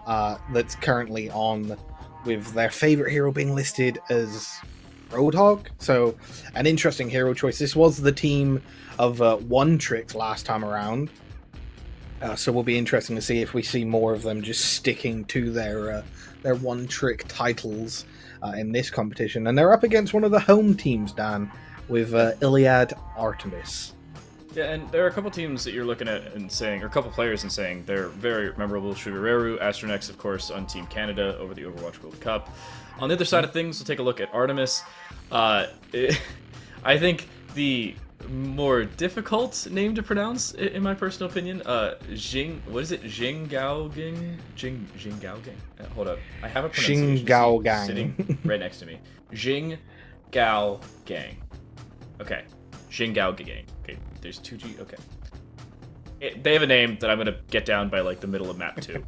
that's currently on, with their favorite hero being listed as Roadhog. So an interesting hero choice. This was the team of One Trick last time around, so we'll be interesting to see if we see more of them just sticking to their One Trick titles in this competition. And they're up against one of the home teams, Dan, with Iliad Artemis. Yeah, and there are a couple teams that you're looking at and saying, or a couple players and saying they're very memorable. Sugareru, Astronex, of course, on Team Canada over the Overwatch World Cup. On the other side of things, we'll take a look at Artemis. I think the more difficult name to pronounce, in my personal opinion, Jing Gaogang? Jing Gaogang? Hold up, I have a pronunciation Jing Gaogang sitting right next to me. Jing Gaogang. Okay, Jing Gaogang. Okay, there's 2G. Okay. They have a name that I'm going to get down by like the middle of map 2.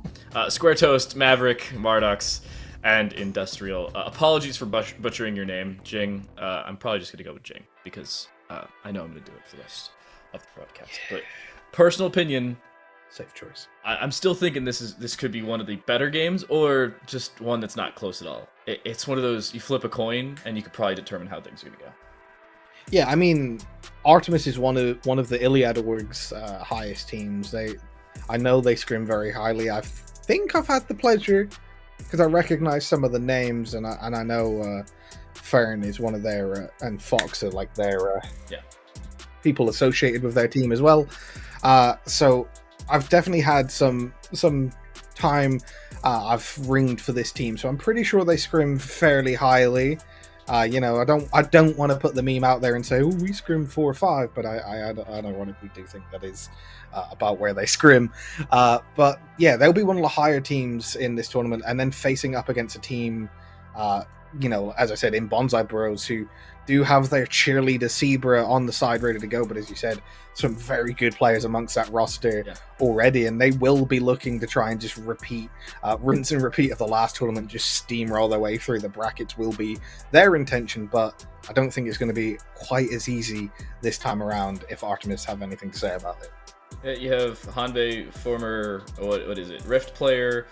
Square Toast, Maverick, Mardox, and Industrial. Apologies for butchering your name, Jing. I'm probably just going to go with Jing because I know I'm going to do it for the rest of the broadcast. But personal opinion, safe choice. I'm still thinking this could be one of the better games, or just one that's not close at all. It's one of those, you flip a coin and you could probably determine how things are going to go. Yeah, I mean, Artemis is one of the Iliad Org's highest teams. I know they scrim very highly. I think I've had the pleasure, because I recognize some of the names, and I know Fern is one of their and Fox are like their people associated with their team as well. So I've definitely had some time. I've ringed for this team, so I'm pretty sure they scrim fairly highly. I don't want to put the meme out there and say, oh, we scrim 4 or 5, but I ironically do think that is about where they scrim. But yeah, they'll be one of the higher teams in this tournament, and then facing up against a team, as I said, in Bonsai Bros, who do have their cheerleader Zebra on the side ready to go, but as you said, some very good players amongst that roster already, and they will be looking to try and just rinse and repeat of the last tournament, just steamroll their way through the brackets will be their intention, but I don't think it's going to be quite as easy this time around if Artemis have anything to say about it. You have Hanbei, former, what is it, Rift player,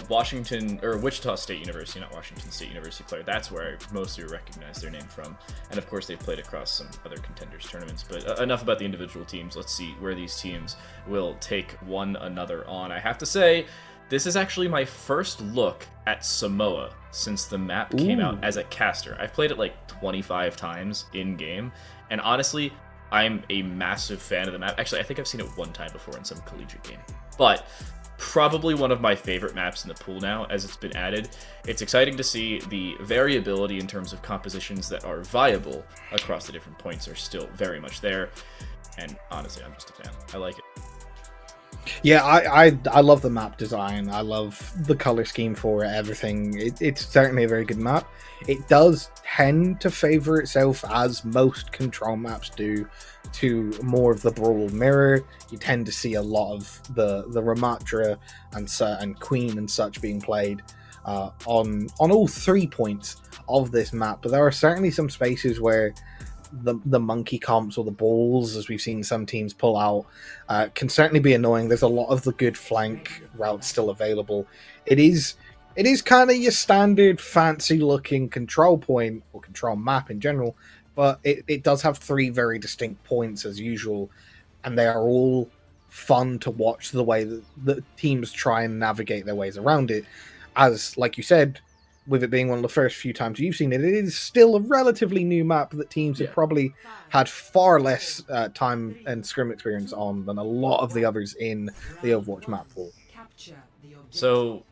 Wichita State University, not Washington State University player. That's where I mostly recognize their name from. And of course, they've played across some other contenders tournaments. But enough about the individual teams. Let's see where these teams will take one another on. I have to say, this is actually my first look at Samoa since the map came out as a caster. I've played it like 25 times in-game, and honestly, I'm a massive fan of the map. Actually, I think I've seen it one time before in some collegiate game. But probably one of my favorite maps in the pool now, as it's been added. It's exciting to see the variability in terms of compositions that are viable across the different points are still very much there. And honestly, I'm just a fan. I like it. Yeah, I love the map design. I love the color scheme for it, everything. It's certainly a very good map. It does tend to favor itself, as most control maps do, to more of the Brawl mirror. You tend to see a lot of the Ramatra and Queen and such being played on all 3 points of this map. But there are certainly some spaces where the monkey comps or the balls, as we've seen some teams pull out, can certainly be annoying. There's a lot of the good flank routes still available. It is It is kind of your standard fancy-looking control point, or control map in general, but it does have three very distinct points as usual, and they are all fun to watch the way that the teams try and navigate their ways around it. As, like you said, with it being one of the first few times you've seen it, it is still a relatively new map that teams have probably had far less time and scrim experience on than a lot of the others in the Overwatch map pool. So,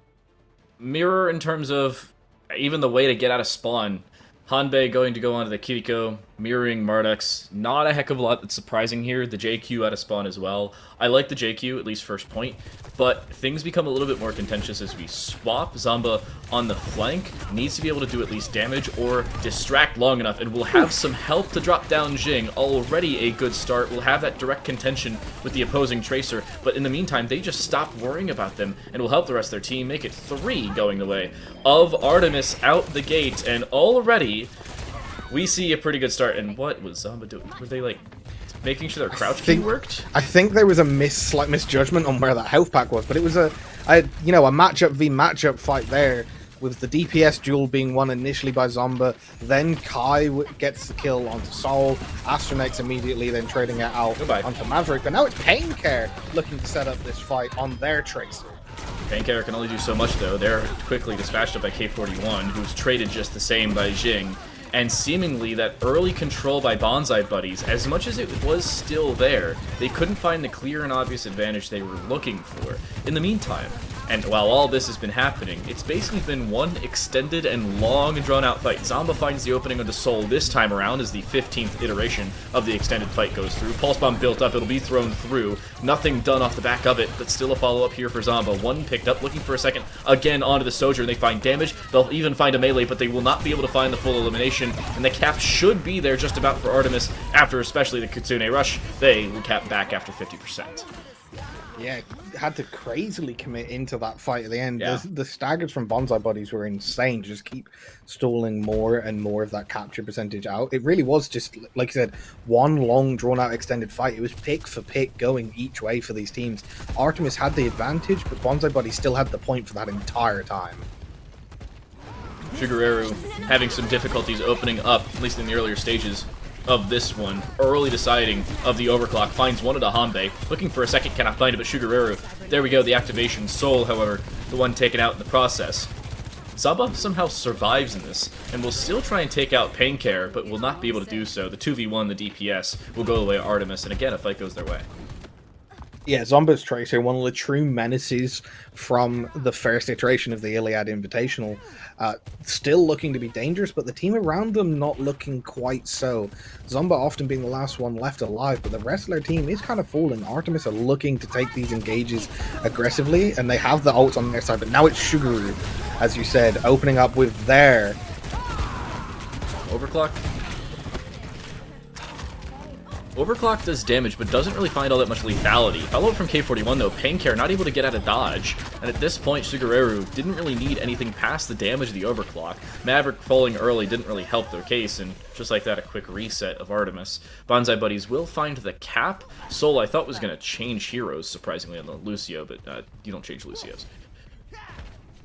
mirror in terms of even the way to get out of spawn. Hanbei going to go onto the Kiriko, mirroring Marduk's. Not a heck of a lot that's surprising here. The JQ out of spawn as well. I like the JQ, at least first point, but things become a little bit more contentious as we swap. Zamba on the flank needs to be able to do at least damage or distract long enough, and we'll have some help to drop down Jing. Already a good start. We'll have that direct contention with the opposing Tracer, but in the meantime, they just stop worrying about them, and will help the rest of their team make it 3 going the way of Artemis out the gate, and already we see a pretty good start. And what was Zamba doing? Were they like making sure their crouch key worked? I think there was a slight misjudgment on where that health pack was, but it was a matchup v matchup fight there, with the DPS duel being won initially by Zomba, then Kai gets the kill onto Sol, Astronex immediately then trading it out onto Maverick, but now it's Paincare looking to set up this fight on their Tracer. Paincare can only do so much though. They're quickly dispatched up by K41, who's traded just the same by Jing. And seemingly that early control by Bonsai Buddies, as much as it was still there, they couldn't find the clear and obvious advantage they were looking for. In the meantime, and while all this has been happening, it's basically been one extended and long and drawn-out fight. Zamba finds the opening of the Soul this time around as the 15th iteration of the extended fight goes through. Pulse Bomb built up, it'll be thrown through. Nothing done off the back of it, but still a follow-up here for Zamba. One picked up, looking for a second, again onto the Sojourn. They find damage, they'll even find a melee, but they will not be able to find the full elimination, and the cap should be there just about for Artemis after especially the Kitsune Rush. They will cap back after 50%. Yeah, had to crazily commit into that fight at the end. Yeah. The staggers from Bonsai Buddies were insane. Just keep stalling more and more of that capture percentage out. It really was just, like you said, one long, drawn-out extended fight. It was pick for pick going each way for these teams. Artemis had the advantage, but Bonsai Buddies still had the point for that entire time. Shugureru having some difficulties opening up, at least in the earlier stages of this one. Early deciding of the overclock, finds one at a Hanbei, looking for a second, cannot find it, but Shugureru, there we go, the activation. Soul, however, the one taken out in the process. Zamba somehow survives in this, and will still try and take out Paincare, but will not be able to do so. The 2v1, the DPS, will go away Artemis, and again, a fight goes their way. Yeah, Zomba's Tracer, one of the true menaces from the first iteration of the Iliad Invitational. Still looking to be dangerous, but the team around them not looking quite so. Zomba often being the last one left alive, but the rest of their team is kind of falling. Artemis are looking to take these engages aggressively, and they have the ults on their side, but now it's Shugaru, as you said, opening up with their... Overclock? Overclock does damage, but doesn't really find all that much lethality. Follow-up from K41, though. Paincare not able to get out of dodge, and at this point, Shugureru didn't really need anything past the damage of the Overclock. Maverick falling early didn't really help their case, and just like that, a quick reset of Artemis. Bonsai Buddies will find the cap. Soul, I thought, was going to change heroes, surprisingly, on the Lucio, but you don't change Lucios.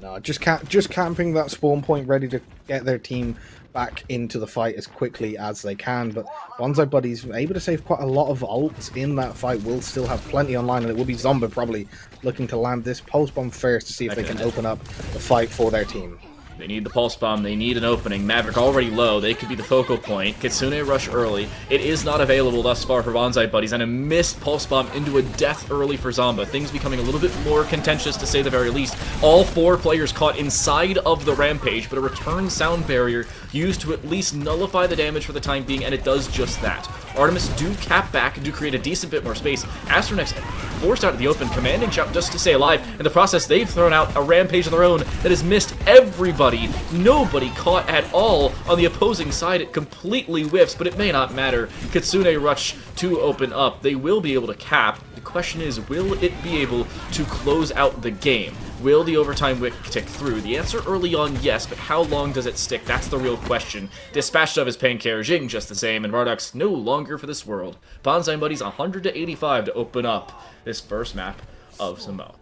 No, just camping that spawn point, ready to get their team back into the fight as quickly as they can. But Bonsai Buddies able to save quite a lot of ults in that fight. Will still have plenty online, and it will be Zomba probably looking to land this pulse bomb first to see if they can open up the fight for their team. They need the pulse bomb, they need an opening. Maverick already low, they could be the focal point. Kitsune rush early. It is not available thus far for Bonsai Buddies, and a missed pulse bomb into a death early for Zamba. Things becoming a little bit more contentious to say the very least. All 4 players caught inside of the rampage, but a return sound barrier used to at least nullify the damage for the time being, and it does just that. Artemis do cap back, do create a decent bit more space. Astronex forced out of the open, commanding shout just to stay alive. In the process, they've thrown out a rampage of their own that has missed everybody. Nobody caught at all on the opposing side. It completely whiffs, but it may not matter. Kitsune rush to open up. They will be able to cap. The question is, will it be able to close out the game? Will the overtime wick tick through? The answer early on, yes, but how long does it stick? That's the real question. Dispatched of his Paincare, Jing just the same, and Marduk's no longer for this world. Bonsai Buddies 100 to 85 to open up this first map of Samoa.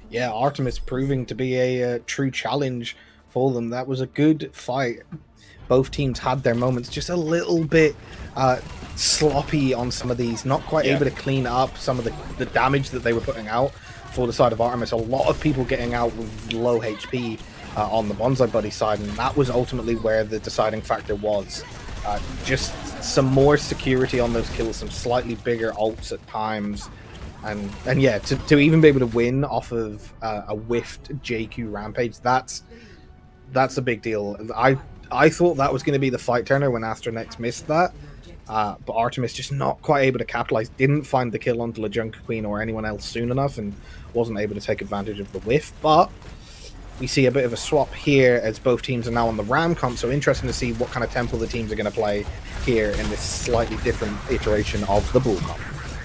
Yeah, Artemis proving to be a true challenge for them. That was a good fight. Both teams had their moments, just a little bit sloppy on some of these, not quite able to clean up some of the damage that they were putting out for the side of Artemis. A lot of people getting out with low HP on the Bonsai Buddy side, and that was ultimately where the deciding factor was. Just some more security on those kills, some slightly bigger ults at times. And yeah, to even be able to win off of a whiffed JQ Rampage, that's a big deal. I thought that was going to be the fight turner when Astronex missed that, but Artemis just not quite able to capitalize, didn't find the kill onto LeJunker Queen or anyone else soon enough, and wasn't able to take advantage of the whiff. But we see a bit of a swap here as both teams are now on the Ram comp, so interesting to see what kind of tempo the teams are going to play here in this slightly different iteration of the Bull comp.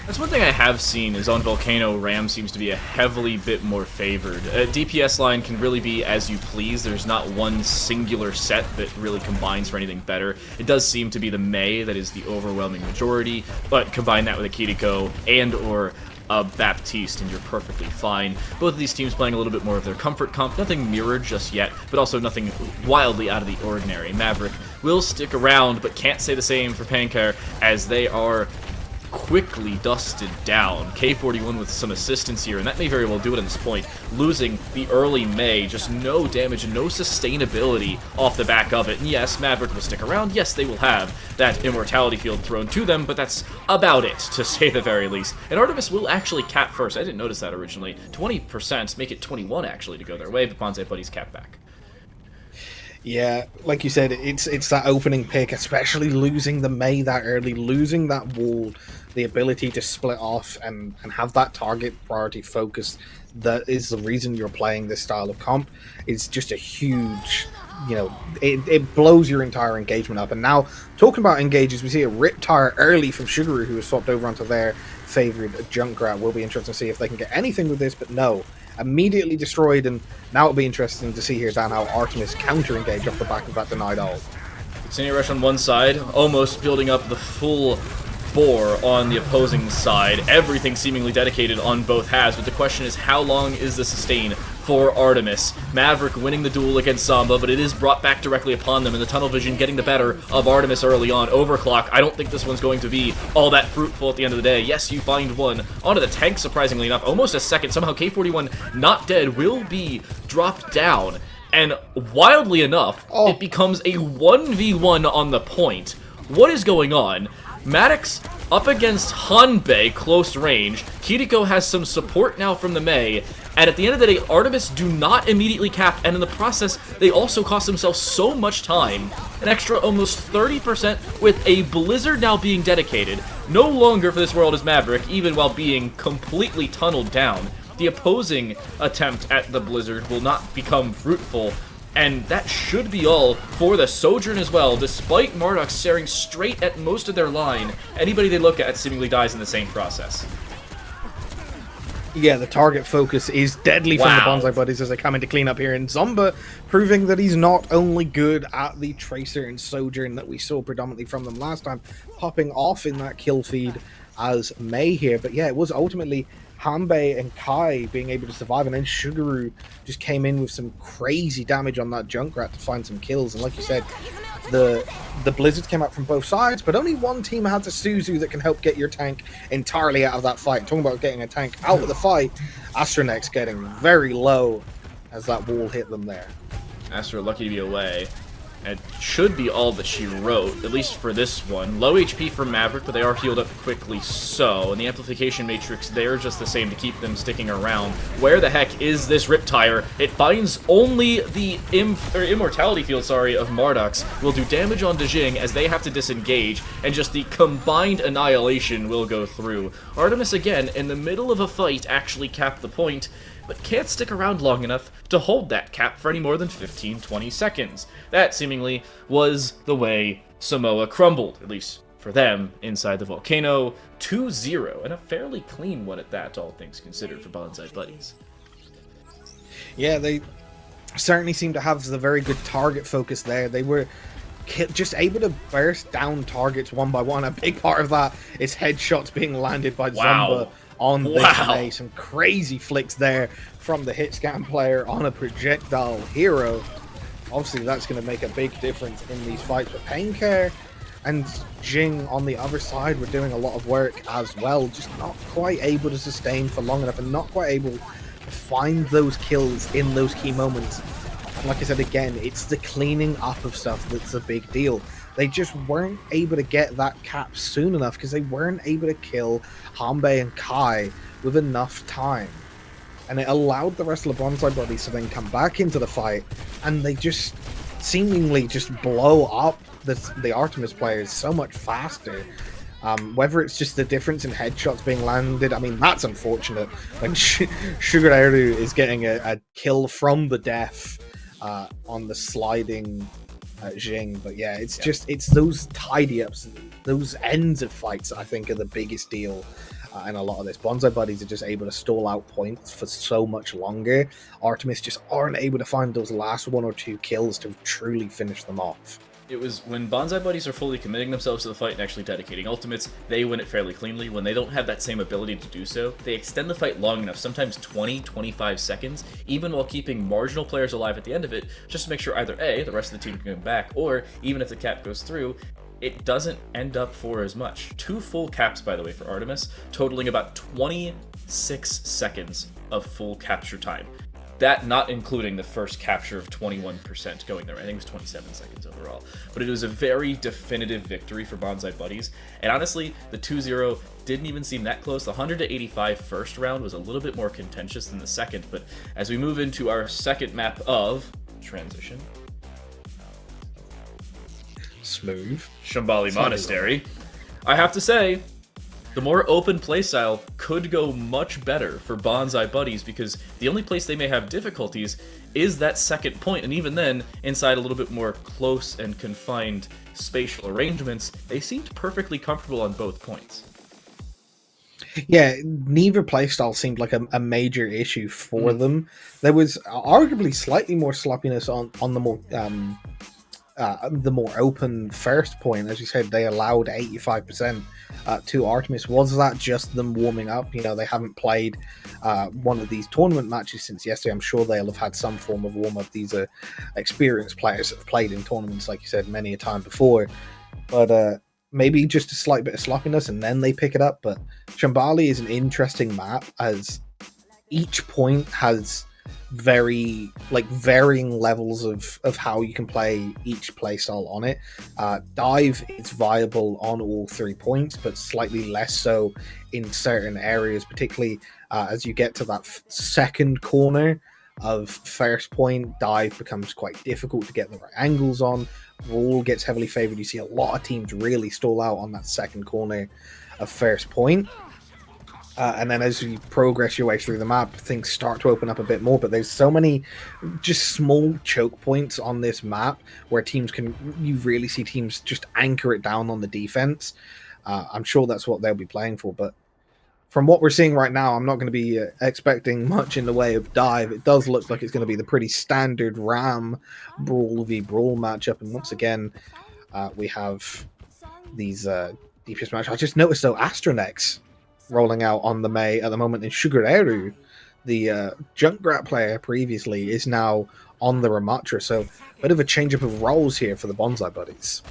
That's one thing I have seen is on Volcano, Ram seems to be a heavily bit more favored. DPS line can really be as you please. There's not one singular set that really combines for anything better. It does seem to be the Mei that is the overwhelming majority, but combine that with a Kiriko and or a Baptiste and you're perfectly fine. Both of these teams playing a little bit more of their comfort comp, nothing mirrored just yet, but also nothing wildly out of the ordinary. Maverick will stick around, but can't say the same for Pankar as they are quickly dusted down. K41 with some assistance here, and that may very well do it at this point. Losing the early Mei, just no damage and no sustainability off the back of it. And yes, Maverick will stick around. Yes, they will have that immortality field thrown to them, but that's about it, to say the very least. And Artemis will actually cap first. I didn't notice that originally. 20%, make it 21 actually to go their way, but Bonsai Buddy's cap back. Yeah, like you said, it's that opening pick, especially losing the Mei that early, losing that wall, the ability to split off and have that target priority focus. That is the reason you're playing this style of comp. It's just a huge, it blows your entire engagement up. And now, talking about engages, we see a Riptire early from Sugaru, who was swapped over onto their favorite Junkrat. Will be interesting to see if they can get anything with this, but no. Immediately destroyed, and now it'll be interesting to see here, Dan, how Artemis counter-engage off the back of that denied ult. Senior Rush on one side, almost building up the full bore on the opposing side. Everything seemingly dedicated on both halves, but the question is, how long is the sustain for Artemis? Maverick winning the duel against Samba, but it is brought back directly upon them, and the tunnel vision getting the better of Artemis early on. Overclock, I don't think this one's going to be all that fruitful at the end of the day. Yes, you find one onto the tank, surprisingly enough. Almost a second. Somehow K41, not dead, will be dropped down. And wildly enough, it becomes a 1v1 on the point. What is going on? Maddox up against Hanbei, close range. Kiriko has some support now from the Mei, and at the end of the day, Artemis do not immediately cap, and in the process, they also cost themselves so much time. An extra almost 30% with a Blizzard now being dedicated. No longer for this world is Maverick, even while being completely tunneled down. The opposing attempt at the Blizzard will not become fruitful, and that should be all for the Sojourn as well. Despite Marduk staring straight at most of their line, anybody they look at seemingly dies in the same process. Yeah, the target focus is deadly from the Bonsai Buddies as they come in to clean up here. And Zomba proving that he's not only good at the Tracer and Sojourn that we saw predominantly from them last time, popping off in that kill feed as Mei here. But yeah, it was ultimately Hanbei and Kai being able to survive, and then Sugaru just came in with some crazy damage on that Junkrat to find some kills. And like you said, the Blizzards came out from both sides, but only one team has a Suzu that can help get your tank entirely out of that fight. Talking about getting a tank out of the fight, Astronex getting very low as that wall hit them there. Astro lucky to be away. It should be all that she wrote, at least for this one. Low HP for Maverick, but they are healed up quickly so. And the amplification matrix there just the same to keep them sticking around. Where the heck is this Riptire? It finds only the immortality field, of Marduk's. Will do damage on Dejing as they have to disengage, and just the combined annihilation will go through. Artemis again, in the middle of a fight, actually capped the point, but can't stick around long enough to hold that cap for any more than 15-20 seconds. That seemingly was the way Samoa crumbled, at least for them, inside the volcano. 2-0, and a fairly clean one at that, all things considered, for Bonsai Buddies. Yeah, they certainly seem to have the very good target focus there. They were just able to burst down targets one by one. A big part of that is headshots being landed by Zomba on this Wow. May. Some crazy flicks there from the hit scan player on a projectile hero. Obviously, that's going to make a big difference in these fights. But Painkare and Jing on the other side were doing a lot of work as well, just not quite able to sustain for long enough and not quite able to find those kills in those key moments. And like I said again, it's the cleaning up of stuff that's a big deal. They just weren't able to get that cap soon enough because they weren't able to kill Hanbei and Kai with enough time. And it allowed the rest of the Bonsai Buddies to then come back into the fight, and they just seemingly just blow up the Artemis players so much faster. Whether it's just the difference in headshots being landed, I mean, that's unfortunate when Sugar Eru is getting a kill from the death on the sliding Jing. But yeah, it's those tidy ups, those ends of fights, I think, are the biggest deal. And a lot of this, Bonsai Buddies are just able to stall out points for so much longer. Artemis just aren't able to find those last 1 or 2 kills to truly finish them off. It was when Bonsai Buddies are fully committing themselves to the fight and actually dedicating ultimates, they win it fairly cleanly. When they don't have that same ability to do so, they extend the fight long enough, sometimes 20-25 seconds, even while keeping marginal players alive at the end of it, just to make sure either A, the rest of the team can come back, or even if the cap goes through, it doesn't end up for as much. 2 full caps, by the way, for Artemis, totaling about 26 seconds of full capture time. That not including the first capture of 21% going there. I think it was 27 seconds overall. But it was a very definitive victory for Bonsai Buddies. And honestly, the 2-0 didn't even seem that close. The 100-85 first round was a little bit more contentious than the second. But as we move into our second map of Transition, Smooth. Shambali Monastery, I have to say, the more open playstyle could go much better for Bonsai Buddies, because the only place they may have difficulties is that second point, and even then, inside a little bit more close and confined spatial arrangements, they seemed perfectly comfortable on both points. Yeah, neither playstyle seemed like a major issue for them. There was arguably slightly more sloppiness on the more open first point. As you said, they allowed 85% to Artemis. Was that just them warming up? You know, they haven't played one of these tournament matches since yesterday. I'm sure they'll have had some form of warm up. These are experienced players that have played in tournaments, like you said, many a time before. But maybe just a slight bit of sloppiness and then they pick it up. But Shambali is an interesting map, as each point has varying levels of how you can play each playstyle on it. Dive is viable on all 3 points, but slightly less so in certain areas, particularly as you get to that second corner of first point. Dive becomes quite difficult to get the right angles on. Brawl gets heavily favored. You see a lot of teams really stall out on that second corner of first point. And then as you progress your way through the map, things start to open up a bit more. But there's so many just small choke points on this map where you really see teams just anchor it down on the defense. I'm sure that's what they'll be playing for. But from what we're seeing right now, I'm not going to be expecting much in the way of dive. It does look like it's going to be the pretty standard Ram Brawl v Brawl matchup. And once again, we have these DPS matches. I just noticed, though, Astronex rolling out on the May at the moment, and Sugar Eru, the Junkrat player previously, is now on the Ramatra. So a bit of a change up of roles here for the Bonsai Buddies.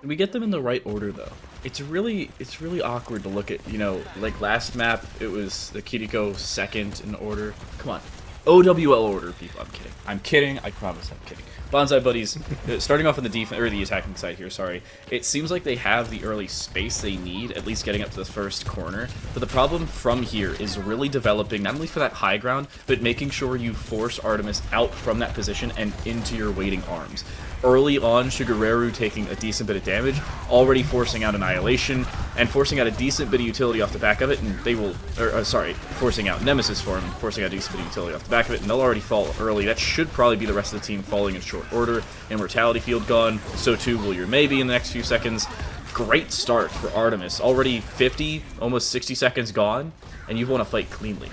We get them in the right order, though. It's really awkward to look at, like last map, it was the Kiriko second in order. Come on. OWL order, people. I'm kidding. I promise I'm kidding. Bonsai Buddies, starting off on the defense or the attacking side here, sorry. It seems like they have the early space they need, at least getting up to the first corner. But the problem from here is really developing, not only for that high ground, but making sure you force Artemis out from that position and into your waiting arms. Early on, Shigeru taking a decent bit of damage, already forcing out Annihilation, and forcing out a decent bit of utility off the back of it, and they will, forcing out Nemesis for him, forcing out a decent bit of utility off the back of it, and they'll already fall early. That should probably be the rest of the team falling in short order. Immortality Field gone, so too will your maybe in the next few seconds. Great start for Artemis. Already 50, almost 60 seconds gone, and you've won a fight cleanly.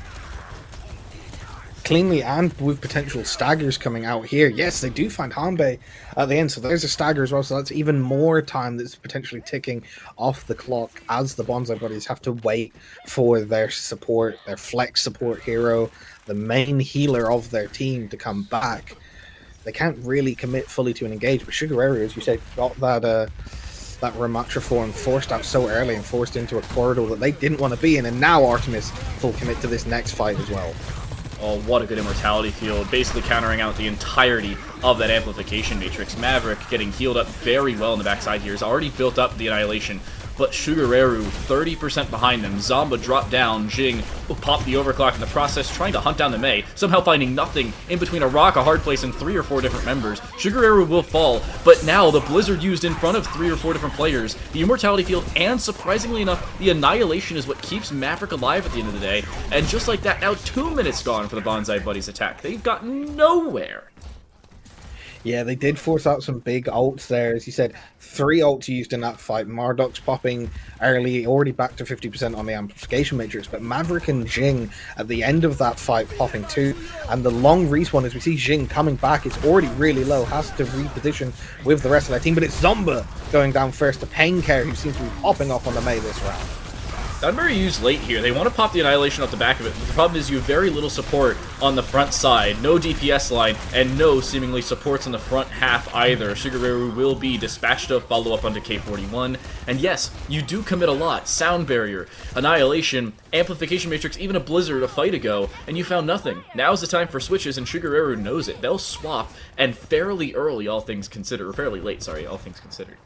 cleanly and with potential staggers coming out here. Yes, they do find Hanbei at the end, so there's a stagger as well, so that's even more time that's potentially ticking off the clock as the Bonsai Buddies have to wait for their support, their flex support hero, the main healer of their team to come back. They can't really commit fully to an engage, but Sugareru, as you said, got that Ramatra form forced out so early and forced into a corridor that they didn't want to be in, and now Artemis full commit to this next fight as well. Oh, what a good immortality field, basically countering out the entirety of that amplification matrix. Maverick getting healed up very well in the backside here, has already built up the Annihilation, but Sugareru 30% behind them. Zomba dropped down, Jing popped the overclock in the process, trying to hunt down the Mei, somehow finding nothing in between a rock, a hard place, and 3 or 4 different members. Sugareru will fall, but now the Blizzard used in front of 3 or 4 different players, the immortality field, and surprisingly enough, the Annihilation is what keeps Maverick alive at the end of the day. And just like that, now 2 minutes gone for the Bonsai Buddies attack. They've gotten nowhere. Yeah, they did force out some big ults there. As you said, 3 ults used in that fight. Marduk's popping early, already back to 50% on the amplification matrix, but Maverick and Jing at the end of that fight popping 2. And the long respawn, as we see Jing coming back, it's already really low, has to reposition with the rest of their team, but it's Zomba going down first to Pain Care, who seems to be popping off on the Mei this round. Dunbury used late here. They want to pop the Annihilation off the back of it, but the problem is you have very little support on the front side, no DPS line, and no seemingly supports in the front half either. Sugareru will be dispatched to follow up onto K41, and yes, you do commit a lot. Sound Barrier, Annihilation, Amplification Matrix, even a Blizzard a fight ago, and you found nothing. Now's the time for switches, and Sugareru knows it. They'll swap, and fairly early, all things considered, or fairly late, sorry, all things considered.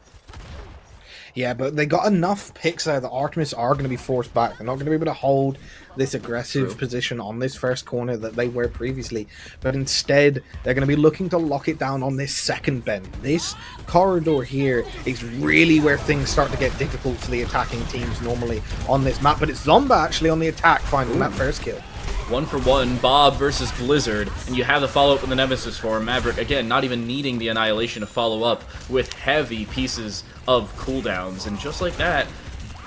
Yeah, but they got enough picks there that Artemis are going to be forced back. They're not going to be able to hold this aggressive position on this first corner that they were previously. But instead, they're going to be looking to lock it down on this second bend. This corridor here is really where things start to get difficult for the attacking teams normally on this map. But it's Zomba actually on the attack, finding that first kill. 1-for-1, Bob versus Blizzard, and you have the follow-up with the Nemesis for Maverick. Again, not even needing the Annihilation to follow up with heavy pieces of cooldowns. And just like that,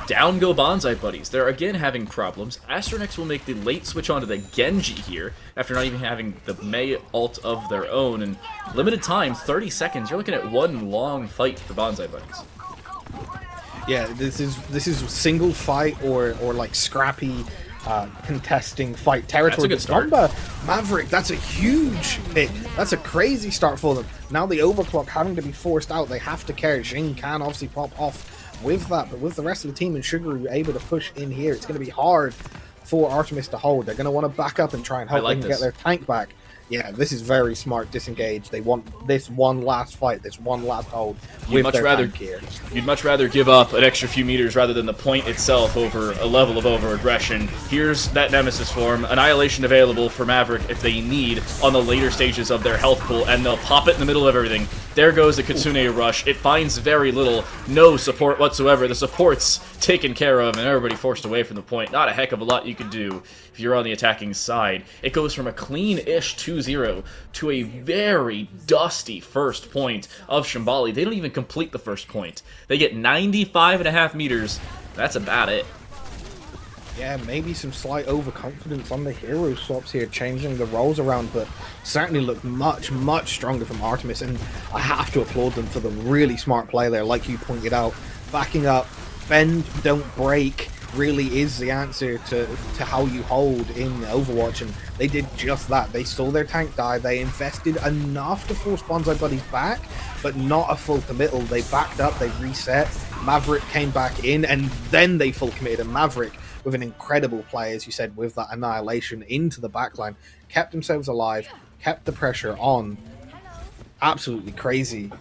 down go Bonsai Buddies. They're again having problems. Astronex will make the late switch onto the Genji here, after not even having the Mei ult of their own. And limited time, 30 seconds. You're looking at one long fight for Bonsai Buddies. Yeah, this is single fight or like scrappy contesting fight territory. That's a good start. Zomba, Maverick, that's a huge hit. That's a crazy start for them. Now the overclock having to be forced out, they have to care. Jing can obviously pop off with that, but with the rest of the team and Sugar able to push in here, it's going to be hard for Artemis to hold. They're going to want to back up and try and help them get their tank back. Yeah, this is very smart disengage. They want this one last fight, this one last hold with their tank here. You'd much rather give up an extra few meters rather than the point itself over a level of over-aggression. Here's that Nemesis form, Annihilation available for Maverick if they need on the later stages of their health pool, and they'll pop it in the middle of everything. There goes the Kitsune Rush. It finds very little, no support whatsoever. The support's taken care of, and everybody forced away from the point. Not a heck of a lot you can do if you're on the attacking side. It goes from a clean-ish 2-0 to a very dusty first point of Shambali. They don't even complete the first point. They get 95.5 meters. That's about it. Yeah, maybe some slight overconfidence on the hero swaps here, changing the roles around, but certainly look much, much stronger from Artemis, and I have to applaud them for the really smart play there, like you pointed out. Backing up, bend, don't break, really is the answer to how you hold in Overwatch, and they did just that. They saw their tank die, they invested enough to force Bonsai Buddies back, but not a full committal. They backed up, they reset, Maverick came back in, and then they full committed, and Maverick, with an incredible play, as you said, with that Annihilation into the backline, kept themselves alive, kept the pressure on. Absolutely crazy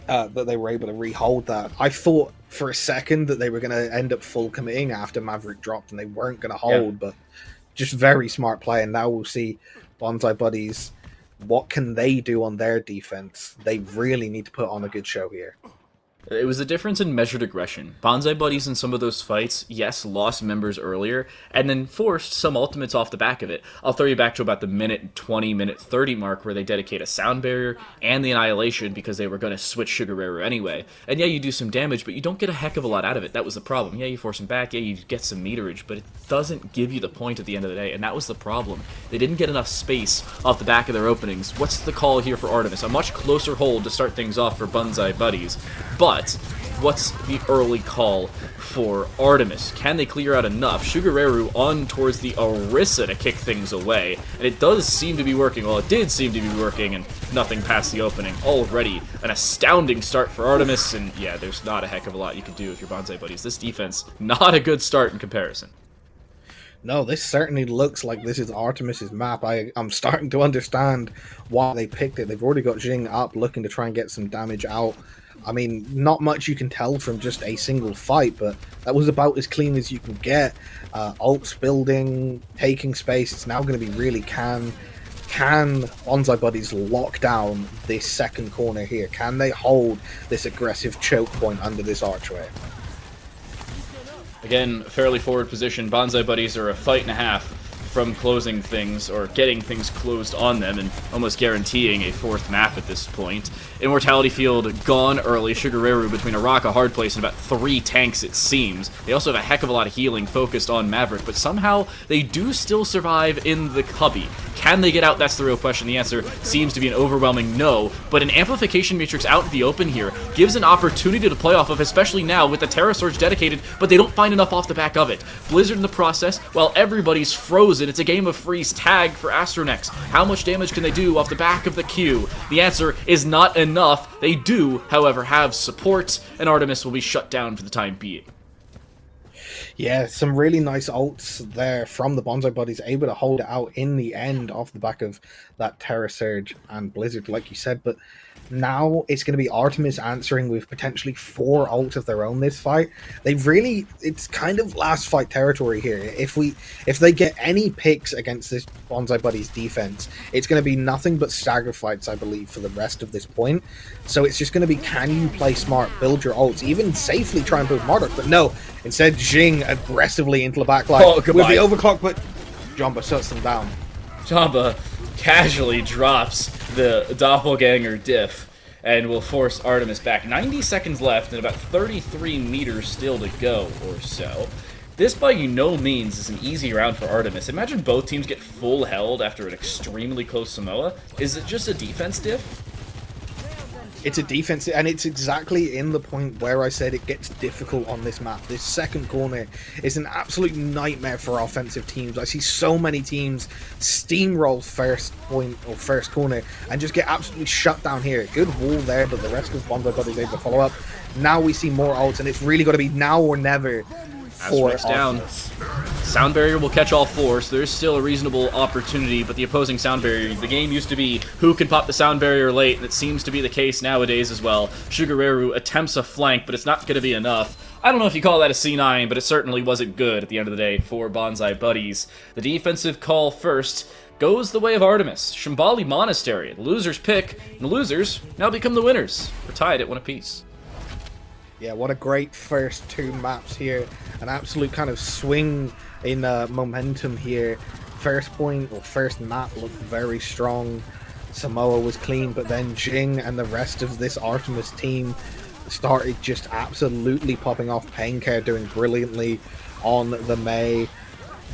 that they were able to rehold that. I thought for a second that they were going to end up full committing after Maverick dropped and they weren't going to hold, but just very smart play. And now we'll see Bonsai Buddies, what can they do on their defense? They really need to put on a good show here. It was a difference in measured aggression. Bonsai Buddies in some of those fights, yes, lost members earlier, and then forced some ultimates off the back of it. I'll throw you back to about the minute 20, minute 30 mark where they dedicate a sound barrier and the annihilation because they were going to switch Sugareru anyway. And yeah, you do some damage, but you don't get a heck of a lot out of it. That was the problem. Yeah, you force them back, yeah, you get some meterage, but it doesn't give you the point at the end of the day, and that was the problem. They didn't get enough space off the back of their openings. What's the call here for Artemis? A much closer hold to start things off for Bonsai Buddies, but what's the early call for Artemis? Can they clear out enough? Sugareru on towards the Orisa to kick things away, and it does seem to be working. Well, it did seem to be working, and nothing past the opening. Already an astounding start for Artemis, and yeah, there's not a heck of a lot you can do with your Bonsai Buddies. This defense, not a good start in comparison. No, this certainly looks like this is Artemis's map. I'm starting to understand why they picked it. They've already got Jing up, looking to try and get some damage out. I mean, not much you can tell from just a single fight, but that was about as clean as you can get. Ults building, taking space. It's now going to be really can Bonsai Buddies lock down this second corner here? Can they hold this aggressive choke point under this archway? Again, fairly forward position. Bonsai Buddies are a fight and a half from closing things, or getting things closed on them, and almost guaranteeing a fourth map at this point. Immortality Field gone early. Sugareru between a rock, a hard place, and about 3 tanks, it seems. They also have a heck of a lot of healing focused on Maverick, but somehow they do still survive in the cubby. Can they get out? That's the real question. The answer seems to be an overwhelming no, but an Amplification Matrix out in the open here gives an opportunity to play off of, especially now with the Terra Surge dedicated, but they don't find enough off the back of it. Blizzard in the process, while everybody's frozen. It's a game of freeze tag for Astronex. How much damage can they do off the back of the Q? The answer is not enough. They do, however, have support, and Artemis will be shut down for the time being. Yeah, some really nice ults there from the Bonsai Buddies, able to hold it out in the end off the back of that Terra Surge and Blizzard, like you said. But now it's going to be Artemis answering with potentially 4 ults of their own this fight. It's kind of last fight territory here. If they get any picks against this Bonsai Buddies defense, it's going to be nothing but stagger fights, I believe, for the rest of this point. So it's just going to be, can you play smart, build your ults, even safely try and build Marduk? But no, instead Jing aggressively into the backline with the overclock, but Jamba shuts them down. Jamba casually drops the doppelganger diff and will force Artemis back. 90 seconds left and about 33 meters still to go or so. This by no means is an easy round for Artemis. Imagine both teams get full held after an extremely close Samoa. Is it just a defense diff? It's a defense, and it's exactly in the point where I said it gets difficult on this map. This second corner is an absolute nightmare for offensive teams. I see so many teams steamroll first point or first corner and just get absolutely shut down here. Good wall there, but the rest of Bonsai Buddies able to follow up. Now we see more ults, and it's really got to be now or never for Astronex down. Sound barrier will catch all 4, so there's still a reasonable opportunity, but the opposing sound barrier, the game used to be who can pop the sound barrier late, and it seems to be the case nowadays as well. Sugareru attempts a flank, but it's not going to be enough. I don't know if you call that a C9, but it certainly wasn't good at the end of the day for Bonsai Buddies. The defensive call first goes the way of Artemis. Shambali Monastery, the losers pick, and the losers now become the winners. We're tied at 1 apiece. Yeah, what a great first 2 maps here. An absolute kind of swing in momentum here. First point, or first map looked very strong. Samoa was clean, but then Jing and the rest of this Artemis team started just absolutely popping off. Painkare doing brilliantly on the Mei.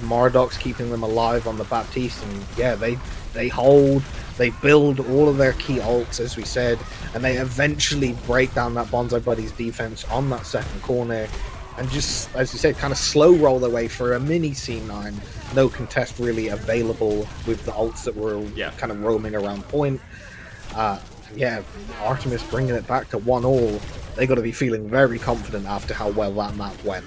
Marduk's keeping them alive on the Baptiste, and yeah, they hold, they build all of their key ults, as we said, and they eventually break down that Bonsai Buddies defense on that second corner, and just, as you said, kind of slow roll their way for a mini C9. No contest really available with the ults that were kind of roaming around point. Yeah, Artemis bringing it back to 1-all. They got to be feeling very confident after how well that map went.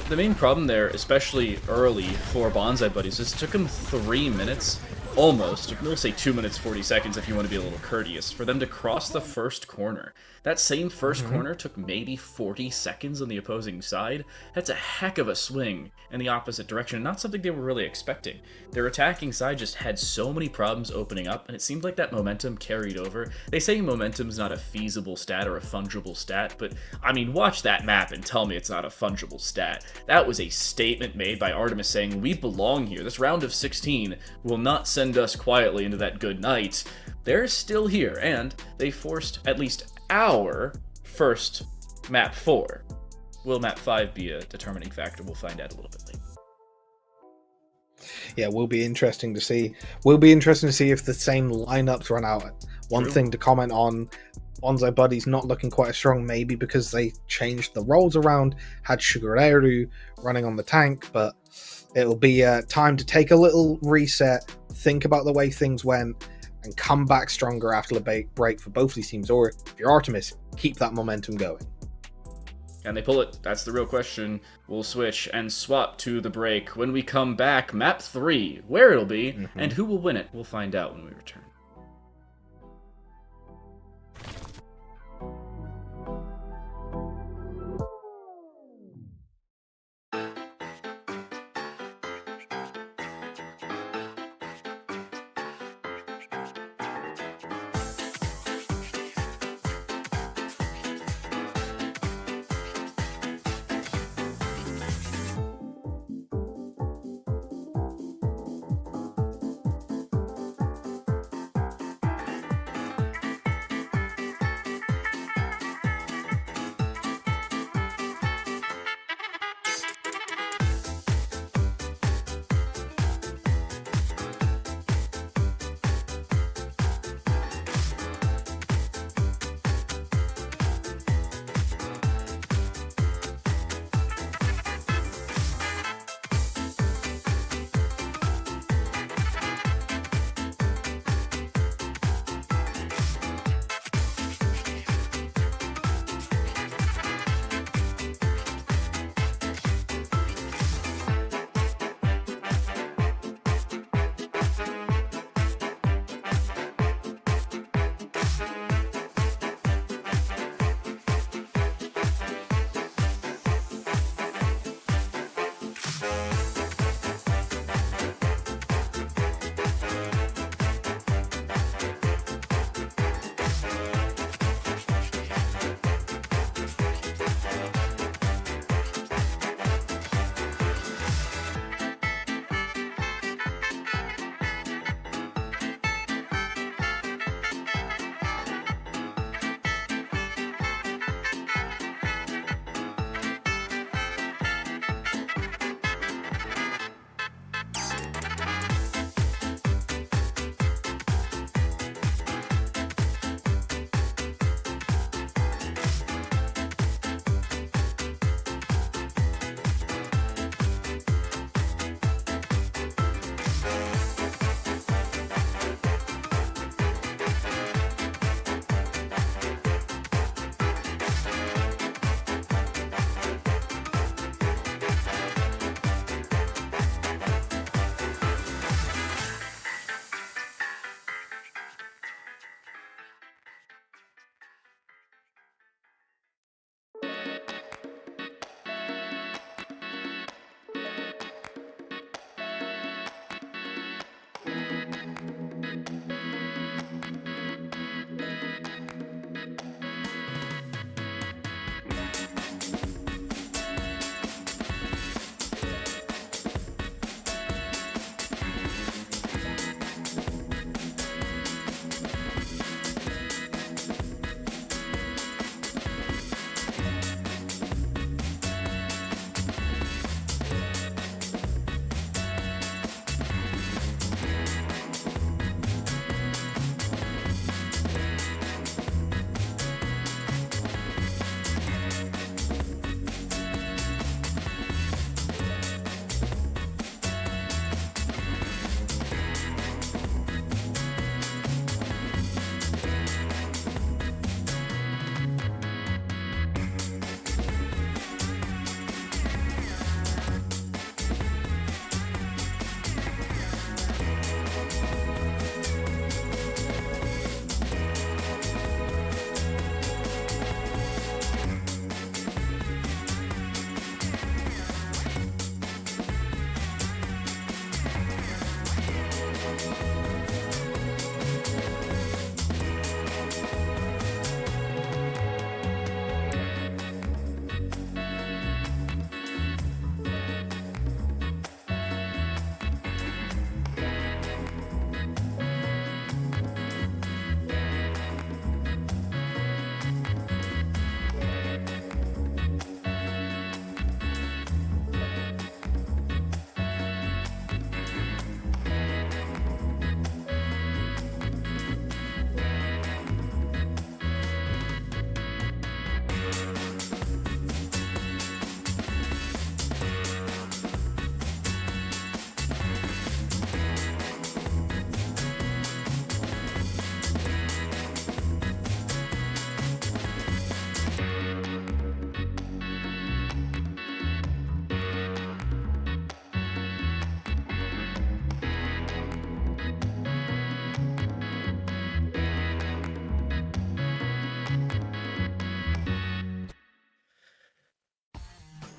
The main problem there, especially early for Bonsai Buddies, is it took them 3 minutes almost, we'll say 2 minutes 40 seconds if you want to be a little courteous, for them to cross the first corner. That same first corner took maybe 40 seconds on the opposing side. That's a heck of a swing in the opposite direction, not something they were really expecting. Their attacking side just had so many problems opening up, and it seemed like that momentum carried over. They say momentum's not a feasible stat or a fungible stat, but I mean, watch that map and tell me it's not a fungible stat. That was a statement made by Artemis saying, we belong here. This round of 16 will not send us quietly into that good night. They're still here, and they forced at least our first map 4. Will map 5 be a determining factor? We'll find out a little bit later. Yeah, will be interesting to see. Will be interesting to see if the same lineups run out. One True. thing to comment on, Bonsai Buddy's not looking quite as strong, maybe because they changed the roles around, had Sugareru running on the tank, but it'll be time to take a little reset, think about the way things went, and come back stronger after the break for both these teams. Or if you're Artemis, keep that momentum going. Can they pull it? That's the real question. We'll switch and swap to the break. When we come back, map 3, where it'll be, and who will win it, we'll find out when we return.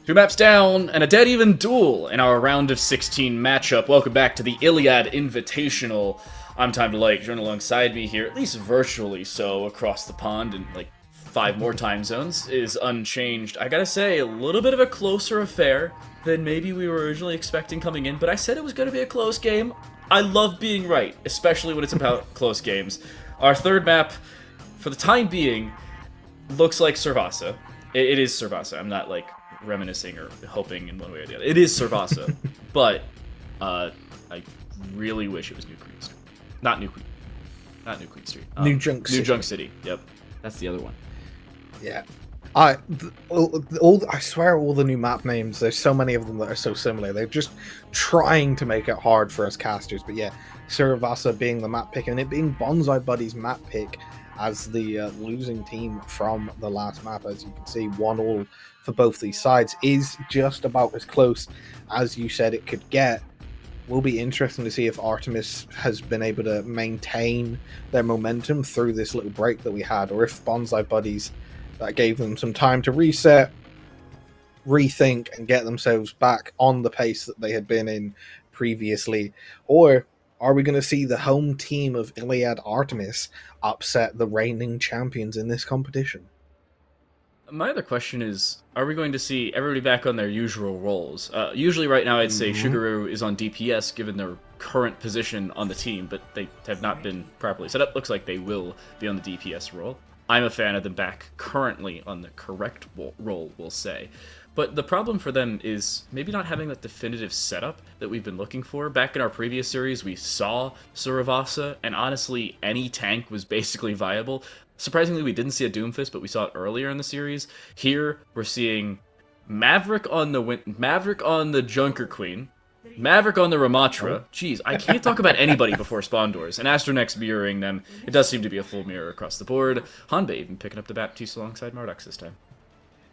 2 maps down, and a dead even duel in our round of 16 matchup. Welcome back to the ILIAD Invitational. I'm Time to Like, joined alongside me here, at least virtually so, across the pond in like 5 more time zones, is Unchanged. I gotta say, a little bit of a closer affair than maybe we were originally expecting coming in, but I said it was gonna be a close game. I love being right, especially when it's about close games. Our third map, for the time being, looks like Servasa. It is Servasa. I'm not like reminiscing or hoping in one way or the other. It is Servasa, but I really wish it was New Queen Street. Not New Queen Street. New Junk City. New Junk City. Yep, that's the other one. Yeah. I swear all the new map names, there's so many of them that are so similar. They're just trying to make it hard for us casters. But yeah, Servasa being the map pick and it being Bonsai Buddy's map pick as the losing team from the last map. As you can see, 1-1 for both these sides is just about as close as you said it could get. Will be interesting to see if Artemis has been able to maintain their momentum through this little break that we had, or if Bonsai Buddies, that gave them some time to reset, rethink, and get themselves back on the pace that they had been in previously. Or are we going to see the home team of Iliad Artemis upset the reigning champions in this competition? My other question is, are we going to see everybody back on their usual roles? Usually right now I'd say Suguru is on DPS given their current position on the team, but they have not been properly set up. Looks like they will be on the DPS role. I'm a fan of them back currently on the correct role, we'll say. But the problem for them is maybe not having that definitive setup that we've been looking for. Back in our previous series, we saw Suravasa, and honestly, any tank was basically viable. Surprisingly, we didn't see a Doomfist, but we saw it earlier in the series. Here, we're seeing Maverick on the Junker Queen, Maverick on the Ramatra. Jeez, I can't talk about anybody before spawn doors. And Astronex mirroring them. It does seem to be a full mirror across the board. Hanbei even picking up the Baptiste alongside Mardux this time.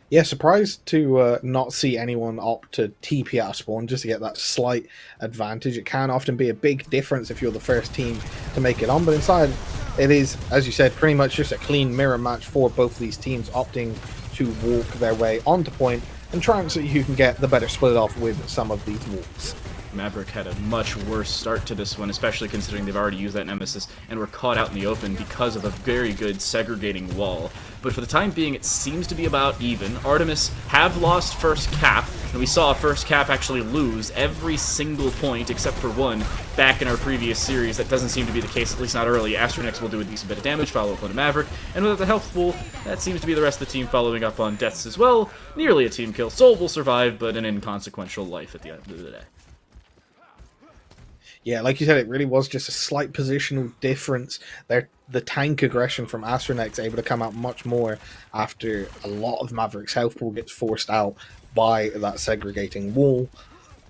Yeah, surprised to not see anyone opt to TP out of spawn just to get that slight advantage. It can often be a big difference if you're the first team to make it on, but inside it is, as you said, pretty much just a clean mirror match for both these teams opting to walk their way onto point and trying so you can get the better split off with some of these walks. Maverick had a much worse start to this one, especially considering they've already used that Nemesis and were caught out in the open because of a very good segregating wall. But for the time being, it seems to be about even. Artemis have lost first cap, and we saw first cap actually lose every single point except for one back in our previous series. That doesn't seem to be the case, at least not early. Astronex will do a decent bit of damage, follow up on a Maverick, and without the health pool, that seems to be the rest of the team following up on deaths as well. Nearly a team kill. Soul will survive, but an inconsequential life at the end of the day. Yeah, like you said, it really was just a slight positional difference. The tank aggression from Astronex able to come out much more after a lot of Maverick's health pool gets forced out by that segregating wall.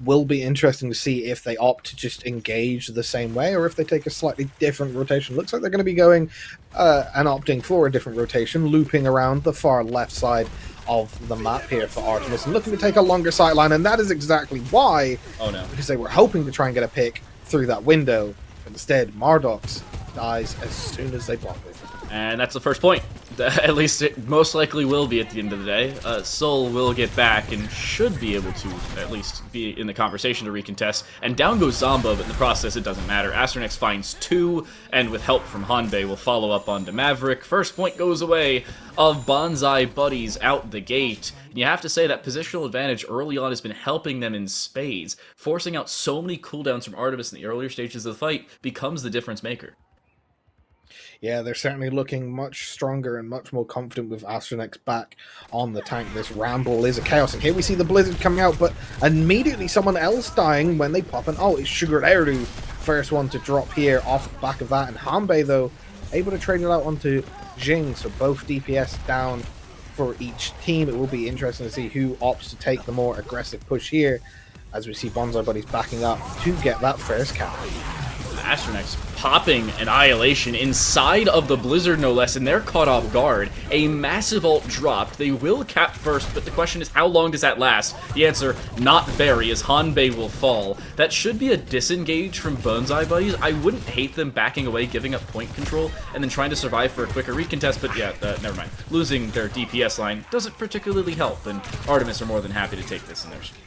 Will be interesting to see if they opt to just engage the same way or if they take a slightly different rotation. Looks like they're going to be going and opting for a different rotation, looping around the far left side of the map here for Artemis and looking to take a longer sightline, and that is exactly why. Oh no. Because they were hoping to try and get a pick through that window. Instead, Mardux dies as soon as they block it. And that's the first point. At least it most likely will be at the end of the day. Soul will get back and should be able to at least be in the conversation to recontest. And down goes Zomba, but in the process it doesn't matter. Astronex finds 2, and with help from Hanbei will follow up onto Maverick. First point goes away of Bonsai Buddies out the gate. And you have to say that positional advantage early on has been helping them in spades. Forcing out so many cooldowns from Artemis in the earlier stages of the fight becomes the difference maker. Yeah, they're certainly looking much stronger and much more confident with Astronex back on the tank. This Ramble is a chaos, and here we see the Blizzard coming out, but immediately someone else dying when they pop an ult. It's Sugar Eru, first one to drop here off the back of that, and Hanbei, though, able to trade it out onto Jing, so both DPS down for each team. It will be interesting to see who opts to take the more aggressive push here, as we see Bonsai Buddies backing up to get that first cap. Astronex popping Annihilation inside of the Blizzard, no less, and they're caught off guard. A massive ult dropped. They will cap first, but the question is, how long does that last? The answer, not very, as Hanbei will fall. That should be a disengage from Bonsai Buddies. I wouldn't hate them backing away, giving up point control, and then trying to survive for a quicker recontest, but yeah, never mind. Losing their DPS line doesn't particularly help, and Artemis are more than happy to take this in their stride.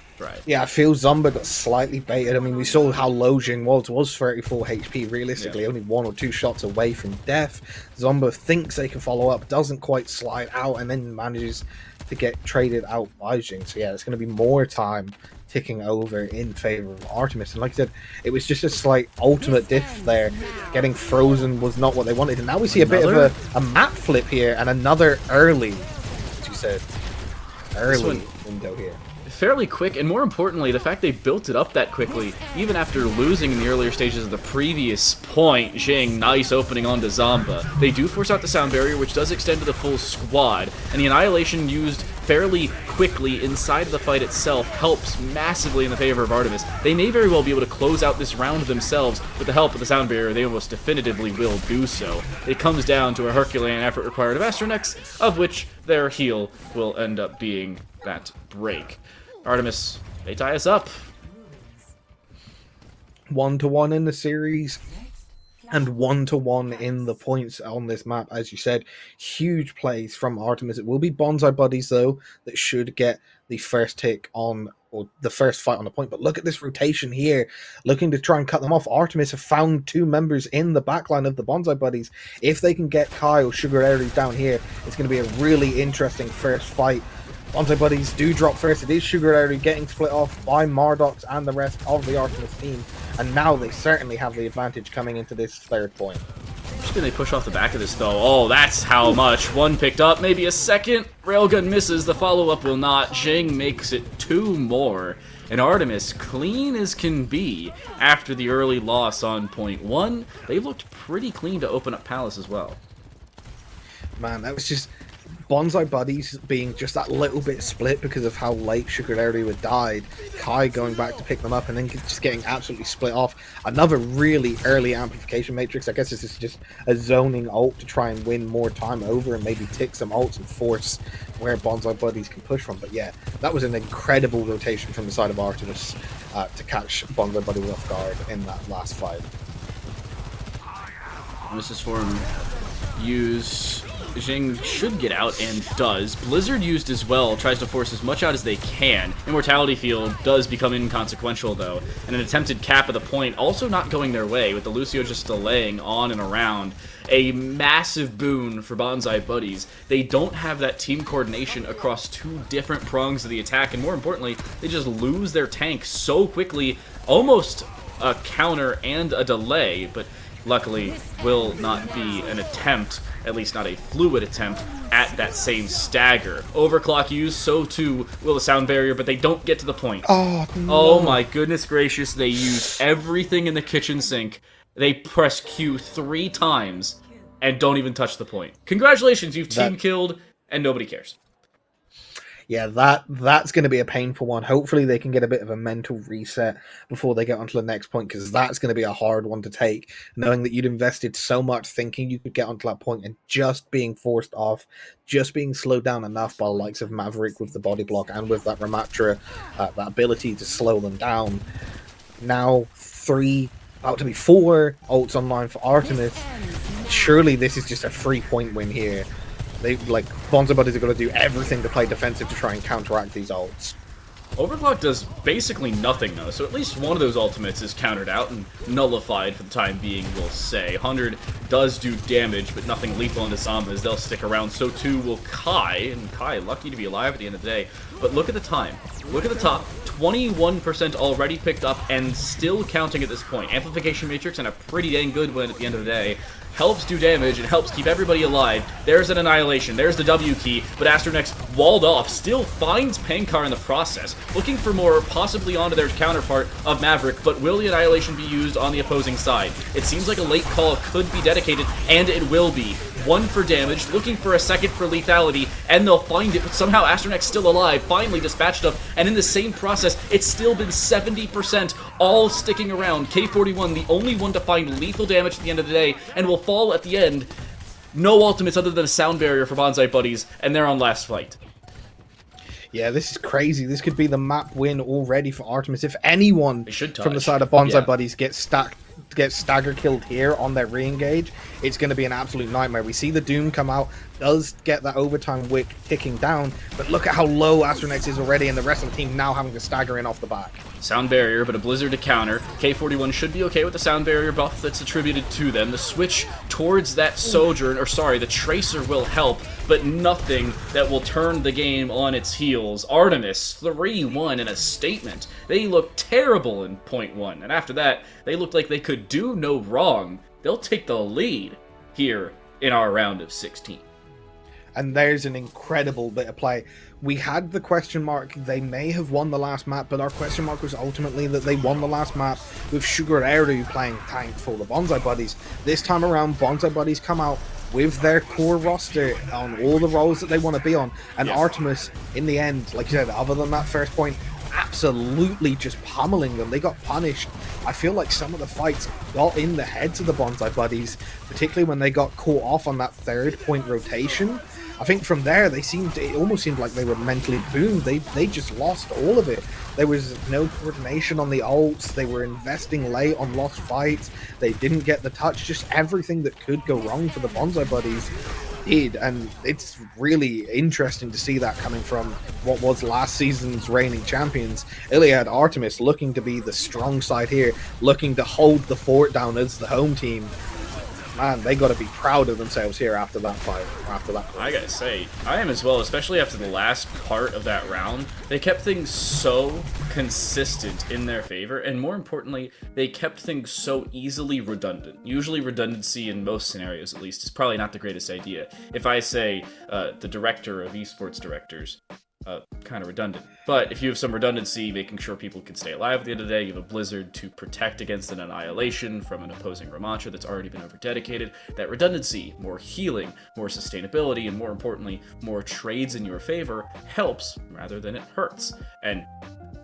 Yeah, I feel Zomba got slightly baited. I mean, we saw how low Jing was 34 HP, realistically, only 1 or 2 shots away from death. Zomba thinks they can follow up, doesn't quite slide out, and then manages to get traded out by Jing. So yeah, it's going to be more time ticking over in favor of Artemis. And like I said, it was just a slight ultimate diff there. Getting frozen was not what they wanted. And now we see a bit of a map flip here and another early, as you said, early window here. Fairly quick, and more importantly, the fact they built it up that quickly, even after losing in the earlier stages of the previous point. Jing, nice opening onto Zomba. They do force out the sound barrier, which does extend to the full squad, and the Annihilation used fairly quickly inside the fight itself helps massively in the favor of Artemis. They may very well be able to close out this round themselves. With the help of the sound barrier, they almost definitively will do so. It comes down to a Herculean effort required of Astronex, of which their heal will end up being that break. Artemis, they tie us up. 1-1 in the series and 1-1 in the points on this map. As you said, huge plays from Artemis. It will be Bonsai Buddies, though, that should get the first tick on, or the first fight on the point. But look at this rotation here, looking to try and cut them off. Artemis have found 2 members in the backline of the Bonsai Buddies. If they can get Kai or Sugar Aries down here, it's going to be a really interesting first fight. Bonsai Buddies do drop first. It is Sugar Aries getting split off by Mardox and the rest of the Artemis team. And now they certainly have the advantage coming into this third point. Just gonna push off the back of this, though. Oh, that's how much. One picked up, maybe a second. Railgun misses. The follow-up will not. Jing makes it 2 more. And Artemis, clean as can be after the early loss on point 1. They looked pretty clean to open up Palace as well. Man, that was just Bonsai Buddies being just that little bit split because of how late Sugar Aries had died. Kai going back to pick them up and then just getting absolutely split off. Another really early amplification matrix. I guess this is just a zoning ult to try and win more time over and maybe tick some ults and force where Bonsai Buddies can push from. But yeah, that was an incredible rotation from the side of Artemis to catch Bonsai Buddies off guard in that last fight. This is for him. Use... Jing should get out and does. Blizzard used as well, tries to force as much out as they can. Immortality Field does become inconsequential though, and an attempted cap of the point also not going their way, with the Lucio just delaying on and around. A massive boon for Bonsai Buddies. They don't have that team coordination across 2 different prongs of the attack, and more importantly, they just lose their tank so quickly, almost a counter and a delay, but luckily will not be an attempt, at least not a fluid attempt, at that same stagger. Overclock used, so too will the sound barrier, but they don't get to the point. Oh, no. Oh my goodness gracious, they use everything in the kitchen sink. They press Q 3 times and don't even touch the point. Congratulations, you've team killed and nobody cares. Yeah, that's going to be a painful one. Hopefully they can get a bit of a mental reset before they get onto the next point, because that's going to be a hard one to take, knowing that you'd invested so much thinking you could get onto that point and just being forced off, just being slowed down enough by the likes of Maverick with the body block and with that Ramatra, that ability to slow them down. Now 3, about to be 4 ults online for Artemis. Surely this is just a 3-point win here. They, like, Bonsai Buddies are going to do everything to play defensive to try and counteract these ults. Overclock does basically nothing, though, so at least one of those ultimates is countered out and nullified for the time being, we'll say. 100 does do damage, but nothing lethal into Zomba, as they'll stick around. So too will Kai, and Kai lucky to be alive at the end of the day. But look at the time. Look at the top. 21% already picked up and still counting at this point. Amplification Matrix and a pretty dang good win at the end of the day. Helps do damage, it helps keep everybody alive. There's an Annihilation, there's the W key, but Astronex walled off, still finds Pankar in the process, looking for more, possibly onto their counterpart of Maverick, but will the Annihilation be used on the opposing side? It seems like a late call could be dedicated, and it will be. one for damage, looking for a second for lethality, and they'll find it, but somehow Astronex's still alive, finally dispatched up, and in the same process, it's still been 70%, all sticking around. K41, the only one to find lethal damage at the end of the day, and will fall at the end. No ultimates other than a sound barrier for Bonsai Buddies, and they're on last flight. Yeah, this is crazy. This could be the map win already for Artemis. If anyone from the side of Bonsai Buddies gets stagger killed here on their re-engage, it's going to be an absolute nightmare. We see the Doom come out, does get that overtime wick ticking down, but look at how low Astronex is already, and the rest of the team now having to stagger in off the back. Sound barrier, but a blizzard to counter. K41 should be okay with the sound barrier buff that's attributed to them. The switch towards that Sojourn, or sorry, the Tracer will help, but nothing that will turn the game on its heels. Artemis, 3-1 in a statement. They look terrible in point 1, and after that, they looked like they could do no wrong. They'll take the lead here in our round of 16. And there's an incredible bit of play. We had the question mark, they may have won the last map, but our question mark was ultimately that they won the last map with Sugar Eru playing tank for the Bonsai Buddies. This time around, Bonsai Buddies come out with their core roster on all the roles that they want to be on, and Artemis, in the end, like you said, other than that first point, absolutely just pummeling them. They got punished. I feel like some of the fights got in the heads of the Bonsai Buddies, particularly when they got caught off on that third point rotation. I think from there, it almost seemed like they were mentally boomed. They just lost all of it. There was no coordination on the ults. They were investing late on lost fights. They didn't get the touch. Just everything that could go wrong for the Bonsai Buddies did. And it's really interesting to see that coming from what was last season's reigning champions. ILIAD Artemis looking to be the strong side here, looking to hold the fort down as the home team. Man, they got to be proud of themselves here after that fight. I gotta say, I am as well, especially after the last part of that round. They kept things so consistent in their favor, and more importantly, they kept things so easily redundant. Usually redundancy, in most scenarios at least, is probably not the greatest idea. If I say the director of esports directors, kind of redundant. But if you have some redundancy, making sure people can stay alive at the end of the day, you have a Blizzard to protect against an annihilation from an opposing Ramattra that's already been over-dedicated. That redundancy, more healing, more sustainability, and more importantly, more trades in your favor helps rather than it hurts. And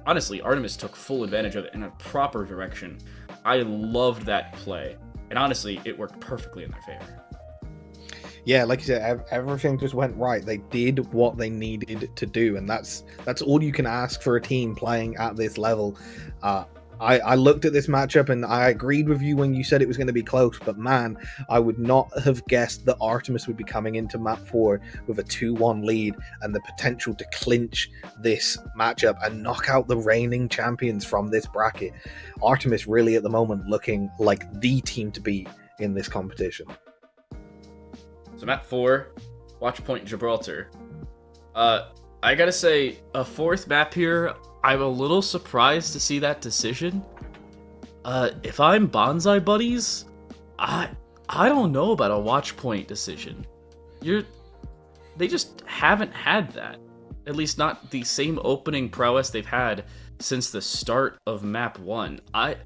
honestly, Artemis took full advantage of it in a proper direction. I loved that play. And honestly, it worked perfectly in their favor. Yeah, like you said, everything just went right. They did what they needed to do, and that's all you can ask for a team playing at this level. I looked at this matchup and I agreed with you when you said it was going to be close, but man, I would not have guessed that Artemis would be coming into map 4 with a 2-1 lead and the potential to clinch this matchup and knock out the reigning champions from this bracket. Artemis really at the moment looking like the team to beat in this competition. So map 4, Watch Point Gibraltar. I gotta say, a fourth map here, I'm a little surprised to see that decision. If I'm Bonsai Buddies, I don't know about a Watch Point decision. They just haven't had that. At least not the same opening prowess they've had since the start of map 1. I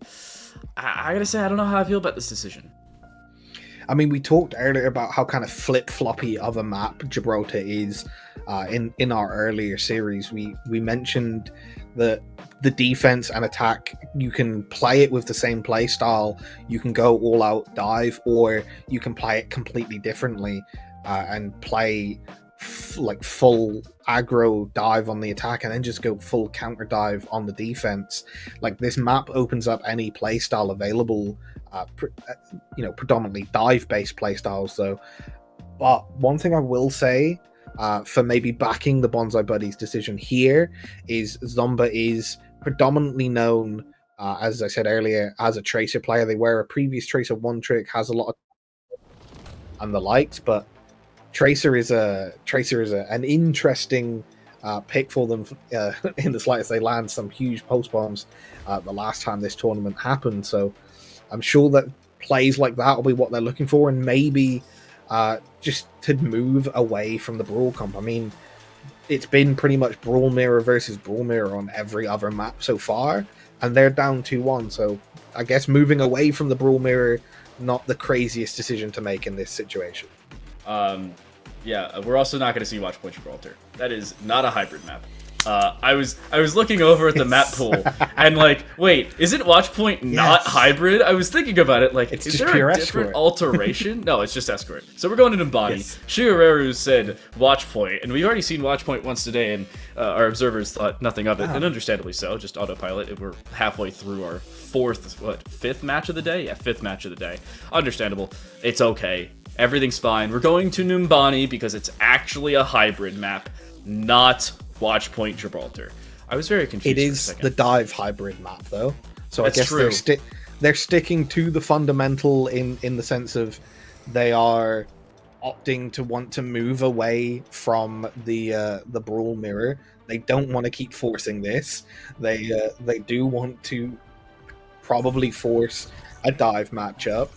gotta say, I don't know how I feel about this decision. I mean, we talked earlier about how kind of flip-floppy of a map Gibraltar is in our earlier series. We mentioned that the defense and attack, you can play it with the same play style. You can go all-out dive, or you can play it completely differently and play like full aggro dive on the attack and then just go full counter dive on the defense. Like, this map opens up any play style available, predominantly dive based play styles though. But one thing I will say for maybe backing the Bonsai Buddies decision here is Zomba is predominantly known, as I said earlier, as a Tracer player. They were a previous Tracer one trick, has a lot of and the likes, but Tracer is an interesting pick for them in the slightest. They land some huge post bombs the last time this tournament happened, so I'm sure that plays like that will be what they're looking for, and maybe just to move away from the Brawl comp. I mean, it's been pretty much Brawl Mirror versus Brawl Mirror on every other map so far, and they're down 2-1, so I guess moving away from the Brawl Mirror, not the craziest decision to make in this situation. Yeah, we're also not going to see Watchpoint Gibraltar. That is not a hybrid map. I was looking over at the map pool and like, wait, isn't Watchpoint not hybrid? I was thinking about it, like, It's is just there pure a different escort. alteration? No, it's just escort. So we're going to Nimbani. Yes. Shigeru said Watchpoint, and we've already seen Watchpoint once today, and our observers thought nothing of it, and understandably so. Just autopilot. And we're halfway through our fifth match of the day? Yeah, fifth match of the day. Understandable. It's okay. Everything's fine. We're going to Nimbani because it's actually a hybrid map, not Watchpoint Gibraltar. I was very confused. It is the dive hybrid map, though. So That's I guess true. they're sticking to the fundamental in the sense of they are opting to want to move away from the brawl mirror. They don't want to keep forcing this. They do want to probably force a dive matchup.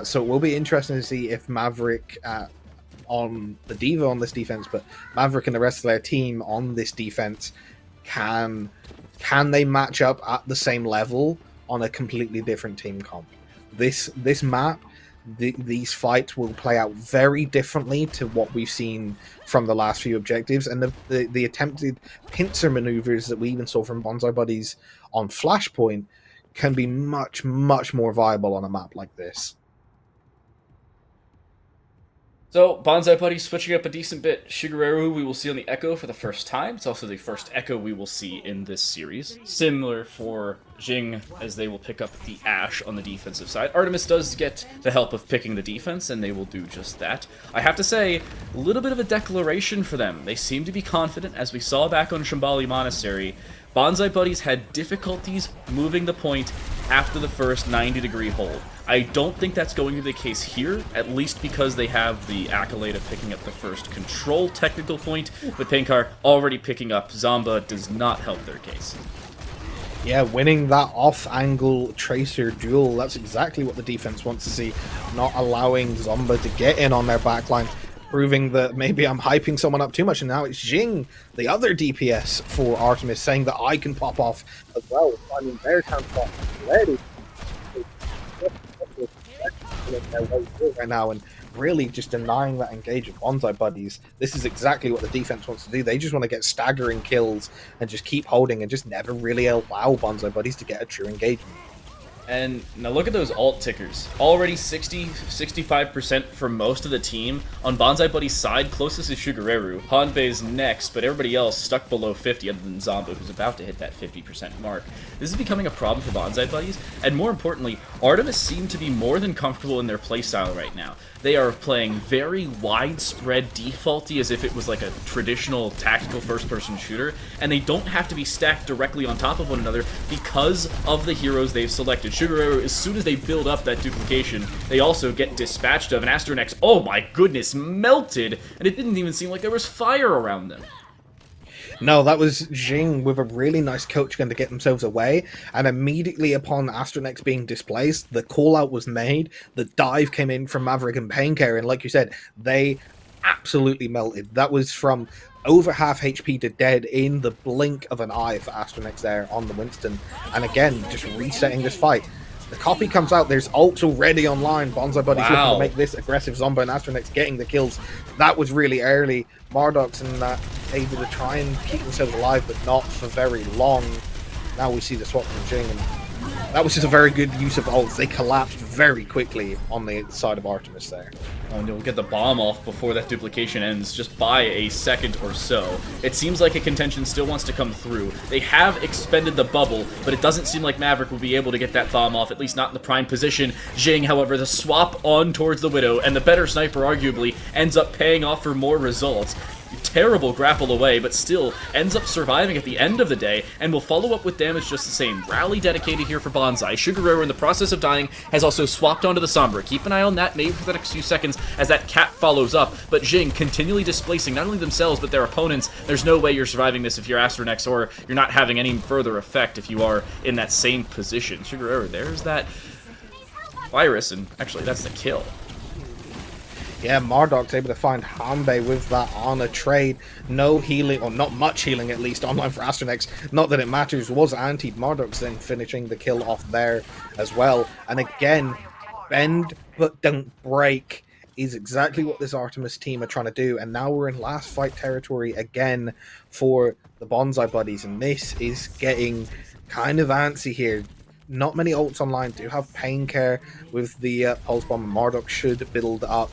So it will be interesting to see if Maverick on the Diva on this defense, but Maverick and the rest of their team on this defense can they match up at the same level on a completely different team comp. This map, these fights will play out very differently to what we've seen from the last few objectives, and the attempted pincer maneuvers that we even saw from Bonsai Buddies on Flashpoint can be much more viable on a map like this. So, Bonsai Buddy switching up a decent bit. Shigeru we will see on the Echo for the first time. It's also the first Echo we will see in this series. Similar for Jing, as they will pick up the Ashe on the defensive side. Artemis does get the help of picking the defense, and they will do just that. I have to say, a little bit of a declaration for them. They seem to be confident, as we saw back on Shambali Monastery. Bonsai Buddies had difficulties moving the point after the first 90-degree hold. I don't think that's going to be the case here, at least because they have the accolade of picking up the first control technical point, but Pankar already picking up Zamba does not help their case. Yeah, winning that off-angle Tracer duel, that's exactly what the defense wants to see. Not allowing Zomba to get in on their backline, proving that maybe I'm hyping someone up too much, and now it's Jing, the other DPS for Artemis, saying that I can pop off as well. I mean, their time spot ready right now, and really just denying that engage with Bonsai Buddies. This is exactly what the defense wants to do. They just want to get staggering kills and just keep holding and just never really allow Bonsai Buddies to get a true engagement. And now look at those alt tickers. Already 60-65% for most of the team. On Bonsai Buddy's side, closest is Shigeru. Hanbei's next, but everybody else stuck below 50 other than Zamba, who's about to hit that 50% mark. This is becoming a problem for Bonsai Buddies, and more importantly, Artemis seem to be more than comfortable in their playstyle right now. They are playing very widespread defaulty as if it was like a traditional tactical first-person shooter, and they don't have to be stacked directly on top of one another because of the heroes they've selected. Shigeru, as soon as they build up that duplication, they also get dispatched of, and Astronex, oh my goodness, melted, and it didn't even seem like there was fire around them. No, that was Jing with a really nice coach gun to get themselves away, and immediately upon Astronex being displaced, the call-out was made, the dive came in from Maverick and Paincar, and like you said, they absolutely melted. That was from over half HP to dead in the blink of an eye for Astronex there on the Winston, and again, just resetting this fight. The copy comes out, there's ults already online, Bonsai Buddies looking to make this aggressive Zomba, and Astronex getting the kills. That was really early. Mardox and that able to try and keep themselves alive, but not for very long. Now we see the swap from Jing, and that was just a very good use of ults. They collapsed very quickly on the side of Artemis there. And you'll get the bomb off before that duplication ends, just by a second or so. It seems like a contention still wants to come through. They have expended the bubble, but it doesn't seem like Maverick will be able to get that bomb off, at least not in the prime position. Jing, however, the swap on towards the Widow, and the better sniper, arguably, ends up paying off for more results. Terrible grapple away, but still ends up surviving at the end of the day, and will follow up with damage just the same. Rally dedicated here for Bonsai. Shigeru, in the process of dying, has also swapped onto the Sombra. Keep an eye on that, maybe for the next few seconds, as that cap follows up, but Jing continually displacing not only themselves, but their opponents. There's no way you're surviving this if you're Astronex, or you're not having any further effect if you are in that same position. Shigeru, there's that virus, and actually, that's the kill. Yeah, Marduk's able to find Hanbei with that on a trade. No healing, or not much healing at least, online for Astronex. Not that it matters, was antied. Marduk's then finishing the kill off there as well. And again, bend but don't break is exactly what this Artemis team are trying to do. And now we're in last fight territory again for the Bonsai Buddies. And this is getting kind of antsy here. Not many ults online do have Pain Care with the Pulse Bomb, and Marduk should build up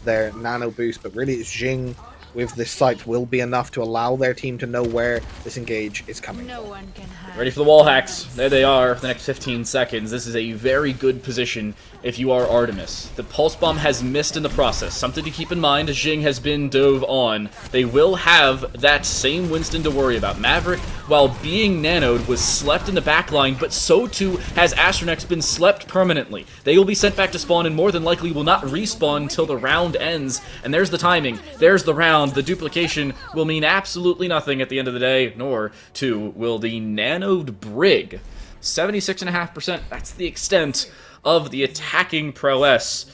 their nano boost, but really it's Jing with this site will be enough to allow their team to know where this engage is coming No from. one can hide. Ready for the wall hacks. There they are for the next 15 seconds. This is a very good position if you are Artemis. The Pulse Bomb has missed in the process. Something to keep in mind as Jing has been dove on. They will have that same Winston to worry about. Maverick, while being nanoed, was slept in the backline, but so too has Astronex been slept permanently. They will be sent back to spawn and more than likely will not respawn until the round ends. And there's the timing. There's the round. The duplication will mean absolutely nothing at the end of the day, nor, too, will the nanoed Brig. 76.5%, that's the extent of the attacking prowess.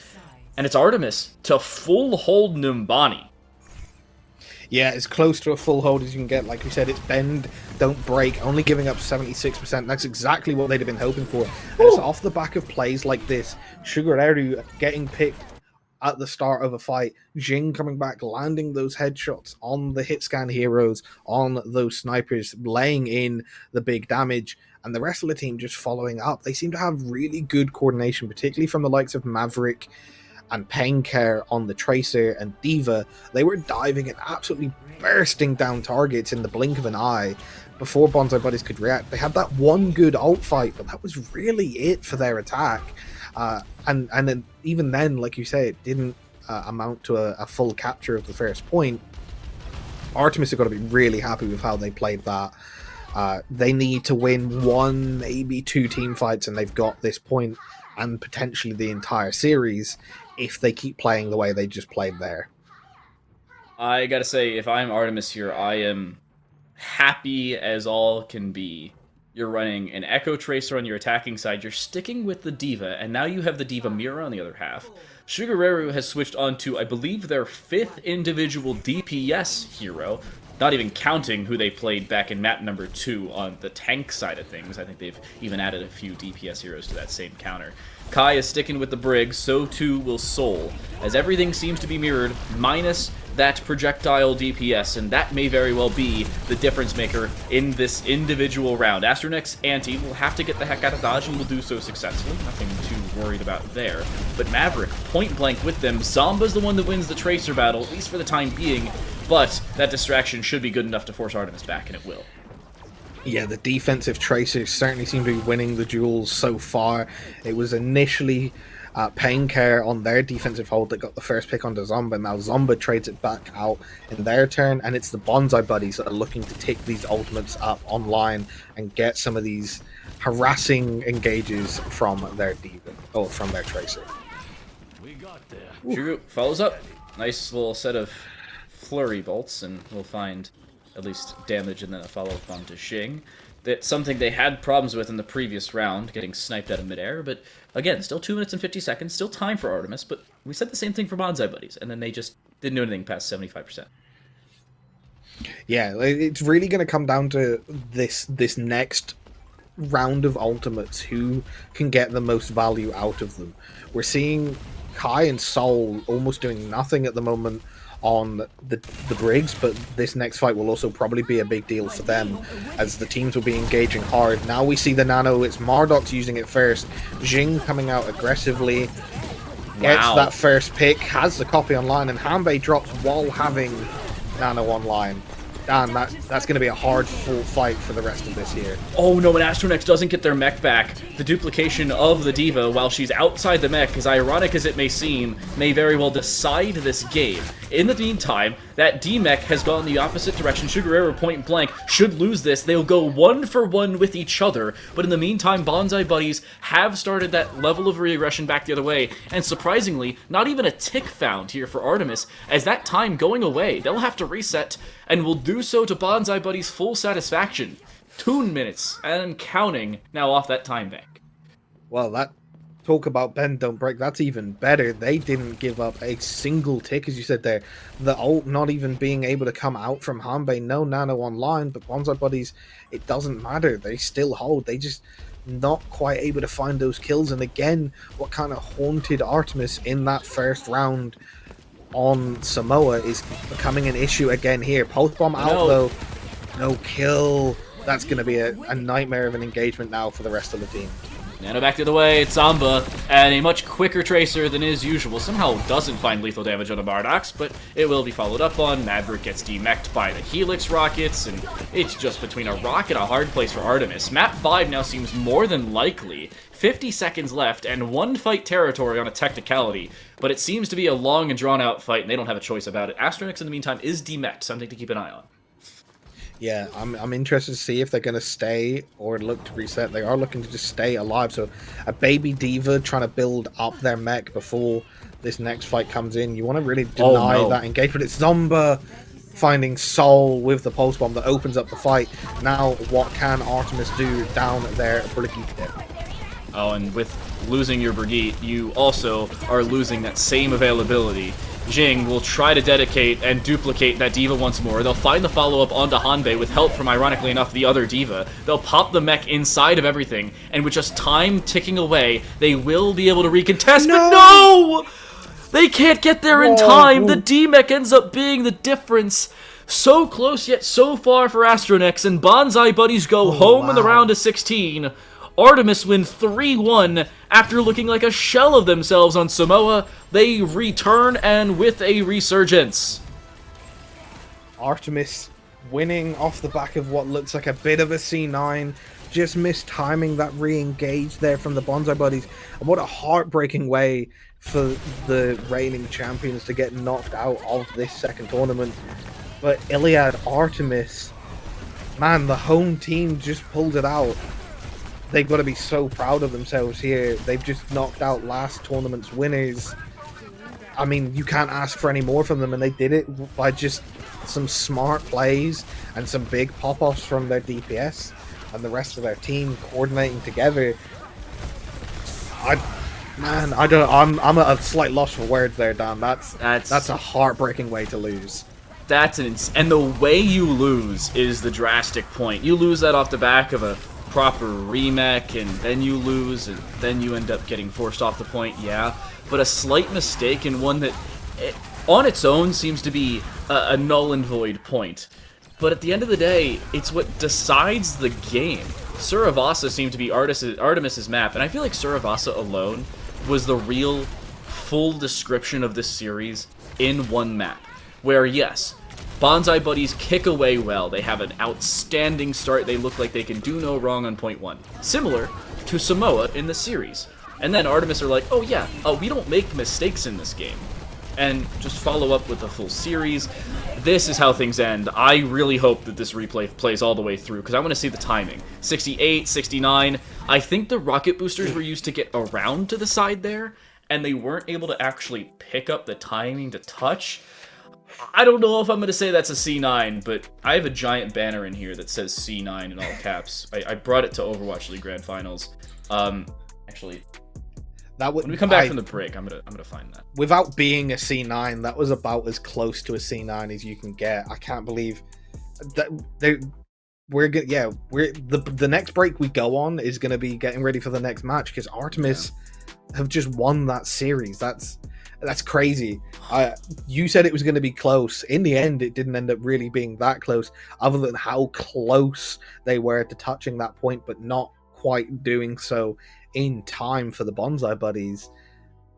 And it's Artemis to full hold Numbani. Yeah, as close to a full hold as you can get. Like you said, it's bend, don't break, only giving up 76%. That's exactly what they'd have been hoping for. And it's off the back of plays like this. Sugar Eru getting picked at the start of a fight, Jing coming back, landing those headshots on the hit scan heroes, on those snipers, laying in the big damage, and the rest of the team just following up. They seem to have really good coordination, particularly from the likes of Maverick and Pain Care on the Tracer and D.Va. They were diving and absolutely bursting down targets in the blink of an eye before Bonsai Buddies could react. They had that one good ult fight, but that was really it for their attack. And then even then, like you say, it didn't amount to a full capture of the first point. Artemis are going to be really happy with how they played that. They need to win one, maybe two team fights, and they've got this point and potentially the entire series if they keep playing the way they just played there. I gotta say, if I'm Artemis here, I am happy as all can be. You're running an Echo Tracer on your attacking side, you're sticking with the D.Va, and now you have the D.Va mirror on the other half. Sugareru has switched on to, I believe, their 5th individual DPS hero, not even counting who they played back in map number 2 on the tank side of things. I think they've even added a few DPS heroes to that same counter. Kai is sticking with the Brig, so too will Soul, as everything seems to be mirrored, minus that projectile DPS, and that may very well be the difference maker in this individual round. Astronex Anti will have to get the heck out of dodge and will do so successfully. Nothing too worried about there. But Maverick, point blank with them. Zomba's the one that wins the Tracer battle, at least for the time being, but that distraction should be good enough to force Artemis back, and it will. Yeah, the defensive Tracers certainly seem to be winning the duels so far. It was initially Pain Care on their defensive hold that got the first pick onto Zomba. Now Zomba trades it back out in their turn, and it's the Bonsai Buddies that are looking to take these ultimates up online and get some of these harassing engages from their D.Va, or from their Tracer. Shuru follows up. Nice little set of flurry bolts, and we'll find at least damage and then a follow-up onto Xing. That's something they had problems with in the previous round, getting sniped out of midair, but again, still 2 minutes and 50 seconds, still time for Artemis, but we said the same thing for Bonsai Buddies, and then they just didn't do anything past 75%. Yeah, it's really going to come down to this next round of ultimates, who can get the most value out of them. We're seeing Kai and Soul almost doing nothing at the moment on the Brigs, but this next fight will also probably be a big deal for them, as the teams will be engaging hard. Now we see the Nano, it's Marduk's using it first, Jing coming out aggressively, gets that first pick, has the copy online, and Hanbei drops while having Nano online. Dan, that's going to be a hard full fight for the rest of this year. Oh no, and Astronex doesn't get their mech back. The duplication of the D.Va while she's outside the mech, as ironic as it may seem, may very well decide this game. In the meantime, that D-mech has gone the opposite direction. Sugareru point blank should lose this. They'll go 1-for-1 with each other, but in the meantime, Bonsai Buddies have started that level of regression back the other way, and surprisingly, not even a tick found here for Artemis, as that time going away. They'll have to reset, and will do so to Bonsai Buddies' full satisfaction. 2 minutes, and counting, now off that time bank. Well, that talk about bend don't break, that's even better. They didn't give up a single tick, as you said there. The ult not even being able to come out from Hanbei, no Nano online, but Bonsai Buddies, it doesn't matter. They still hold. They just not quite able to find those kills. And again, what kind of haunted Artemis in that first round on Samoa is becoming an issue again here. Pulse bomb out though, no kill. That's going to be a nightmare of an engagement now for the rest of the team. Nano back the other way, Zamba, and a much quicker Tracer than is usual. Somehow doesn't find lethal damage on a Bardox, but it will be followed up on. Maverick gets demeched by the Helix rockets, and it's just between a rock and a hard place for Artemis. Map 5 now seems more than likely. 50 seconds left, and one fight territory on a technicality, but it seems to be a long and drawn-out fight, and they don't have a choice about it. Astronix, in the meantime, is demeched, something to keep an eye on. Yeah, I'm interested to see if they're going to stay or look to reset. They are looking to just stay alive. So a baby diva trying to build up their mech before this next fight comes in. You want to really deny that engagement. It's Zomba finding Soul with the pulse bomb that opens up the fight. Now what can Artemis do down there at Brigitte? Oh, and with losing your Brigitte, you also are losing that same availability. Jing will try to dedicate and duplicate that Diva once more. They'll find the follow-up onto Hanbei with help from, ironically enough, the other Diva. They'll pop the mech inside of everything, and with just time ticking away, they will be able to recontest, but no! They can't get there in time! The D-mech ends up being the difference. So close, yet so far for Astronix, and Bonsai Buddies go home in the round of 16. Artemis win 3-1 after looking like a shell of themselves on Samoa. They return and with a resurgence. Artemis winning off the back of what looks like a bit of a C9. Just missed timing that re-engage there from the Bonsai Buddies. And what a heartbreaking way for the reigning champions to get knocked out of this second tournament. But Iliad, Artemis, man, the home team just pulled it out. They've got to be so proud of themselves here. They've just knocked out last tournament's winners. I mean, you can't ask for any more from them, and they did it by just some smart plays and some big pop-offs from their DPS and the rest of their team coordinating together. I'm at a slight loss for words there, Dan. That's a heartbreaking way to lose. And the way you lose is the drastic point. You lose that off the back of a proper remech, and then you lose, and then you end up getting forced off the point, yeah. But a slight mistake, and one that on its own seems to be a null and void point. But at the end of the day, it's what decides the game. Suravasa seemed to be Artemis's map, and I feel like Suravasa alone was the real full description of this series in one map. Where, yes, Bonsai Buddies kick away well. They have an outstanding start. They look like they can do no wrong on point 1. Similar to Samoa in the series. And then Artemis are like, oh yeah, we don't make mistakes in this game. And just follow up with the full series. This is how things end. I really hope that this replay plays all the way through, because I want to see the timing. 68, 69. I think the rocket boosters were used to get around to the side there, and they weren't able to actually pick up the timing to touch. I don't know if I'm going to say that's a C9, but I have a giant banner in here that says C9 in all caps. I brought it to Overwatch League Grand Finals. Actually, when we come back from the break, I'm gonna find that. Without being a C9, that was about as close to a C9 as you can get. I can't believe that the next break we go on is going to be getting ready for the next match, because Artemis have just won that series. That's crazy. You said it was going to be close. In the end, it didn't end up really being that close, other than how close they were to touching that point, but not quite doing so in time for the Bonsai Buddies.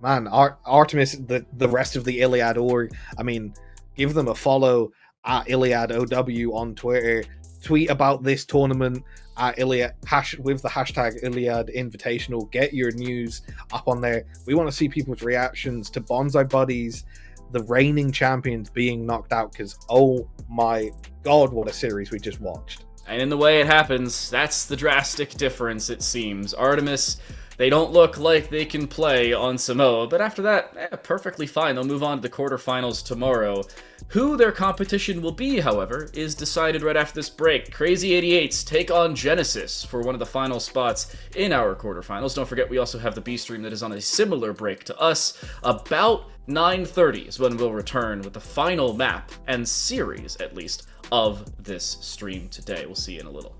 Man, Artemis, the rest of the Iliad org, I mean, give them a follow at Iliad OW on Twitter. Tweet about this tournament at Iliad with the hashtag Iliad Invitational. Get your news up on there. We want to see people's reactions to Bonsai Buddies, the reigning champions, being knocked out, because oh my god, what a series we just watched. And in the way it happens, that's the drastic difference, it seems. Artemis, they don't look like they can play on Samoa, but after that, perfectly fine. They'll move on to the quarterfinals tomorrow. Who their competition will be, however, is decided right after this break. Crazy 88s take on Genesis for one of the final spots in our quarterfinals. Don't forget, we also have the B stream that is on a similar break to us. About 9:30 is when we'll return with the final map and series, at least, of this stream today. We'll see you in a little.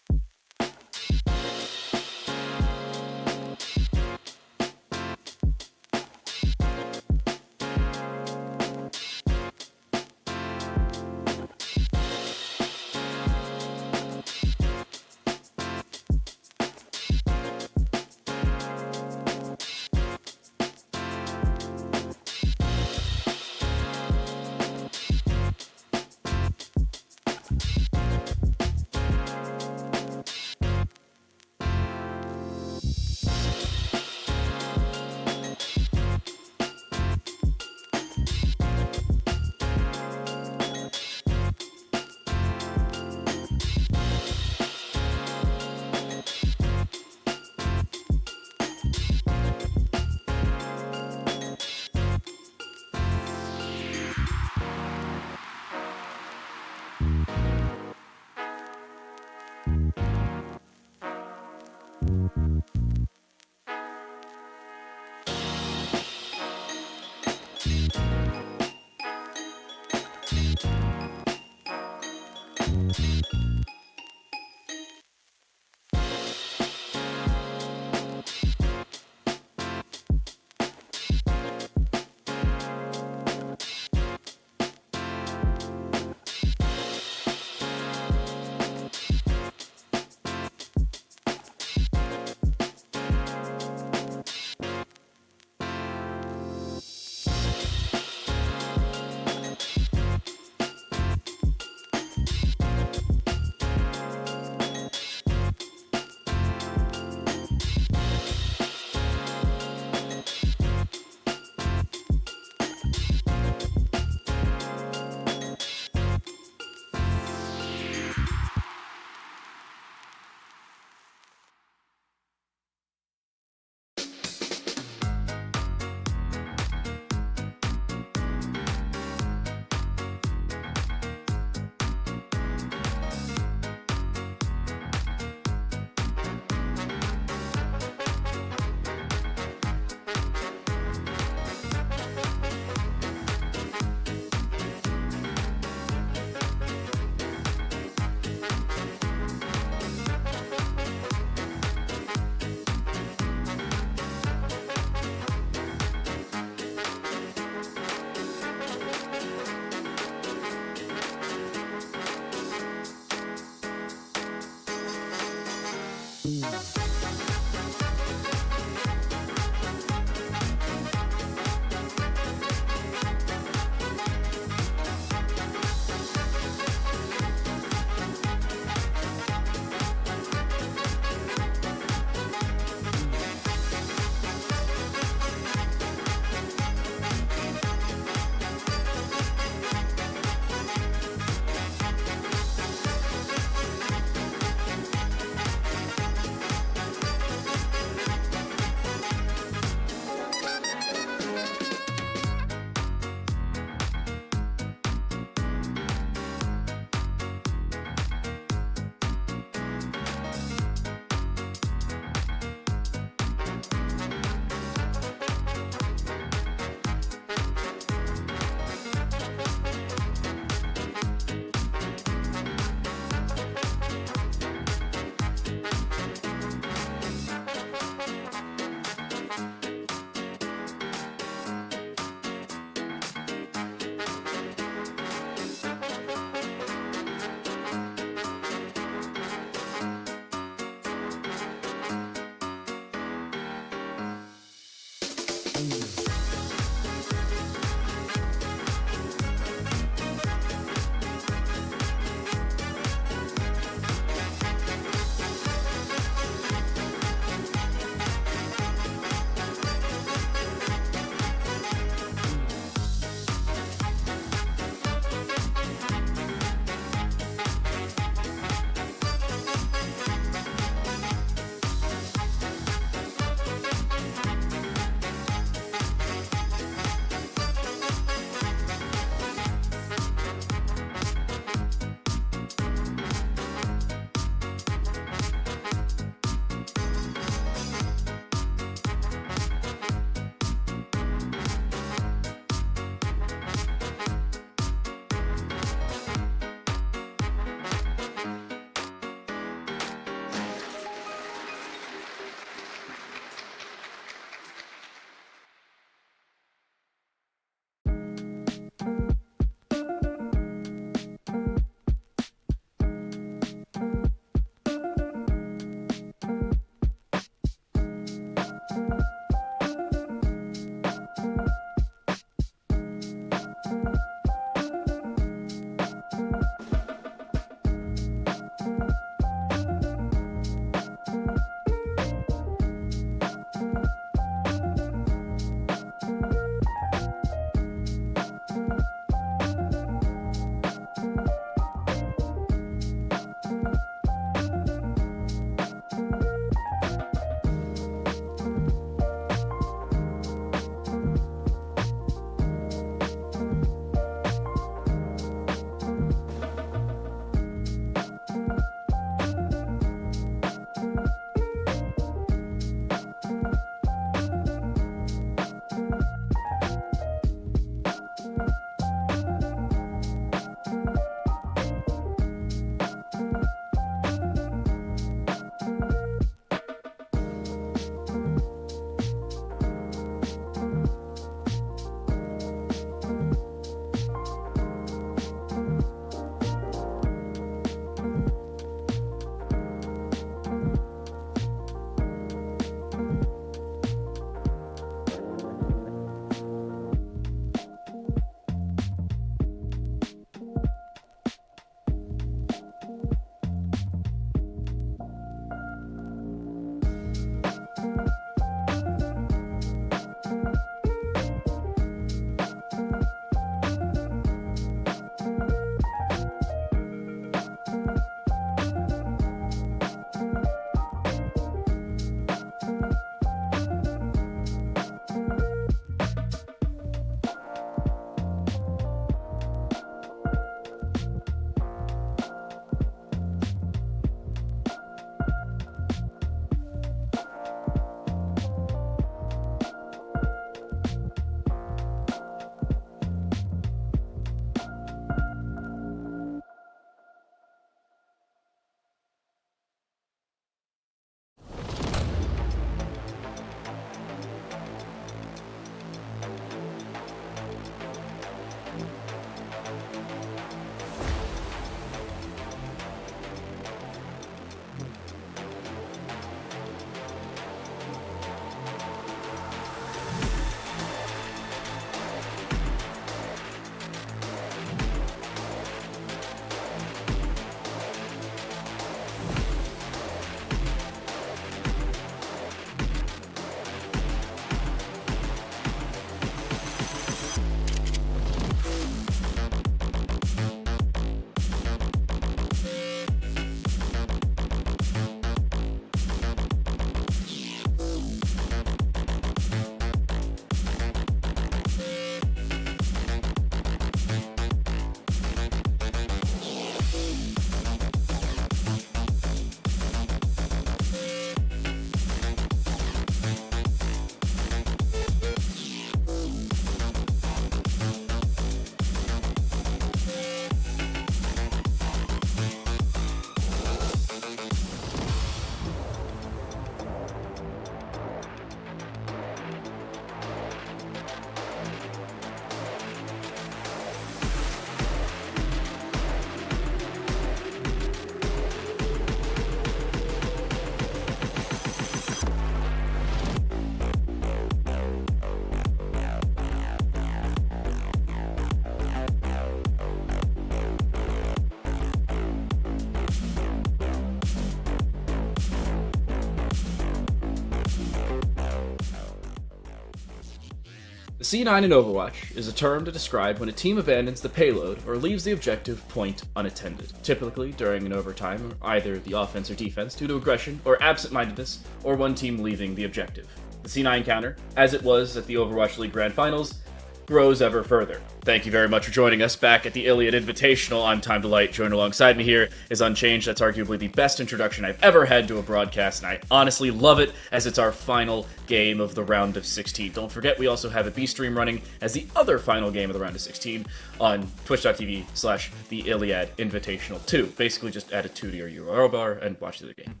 C9 in Overwatch is a term to describe when a team abandons the payload or leaves the objective point unattended, typically during an overtime, either the offense or defense due to aggression or absent-mindedness, or one team leaving the objective. The C9 counter, as it was at the Overwatch League Grand Finals, grows ever further. Thank you very much for joining us back at the Iliad Invitational. I'm Time to Light. Joined alongside me here is Unchanged. That's arguably the best introduction I've ever had to a broadcast, and I honestly love it as it's our final game of the round of 16. Don't forget, we also have a B stream running as the other final game of the round of 16 on twitch.tv/the Iliad Invitational 2. Basically, just add a 2 to your URL bar and watch the other game.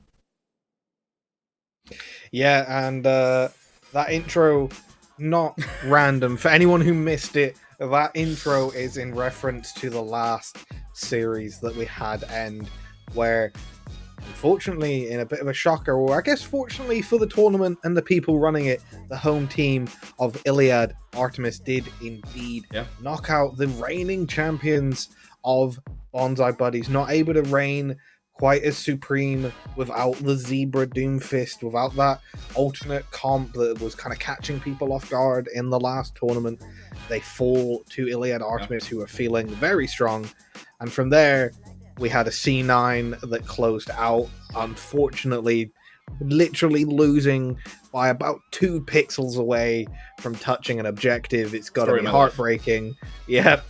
Yeah, and that intro, not random. For anyone who missed it, that intro is in reference to the last series that we had end, where unfortunately, in a bit of a shocker, or I guess fortunately for the tournament and the people running it, the home team of Iliad, Artemis, did indeed knock out the reigning champions of Bonsai Buddies, not able to reign quite as supreme without the Zebra Doomfist, without that alternate comp that was kind of catching people off guard in the last tournament. They fall to Iliad Artemis, who are feeling very strong. And from there, we had a C9 that closed out, unfortunately, literally losing by about 2 pixels away from touching an objective. It's got to be heartbreaking. Yep.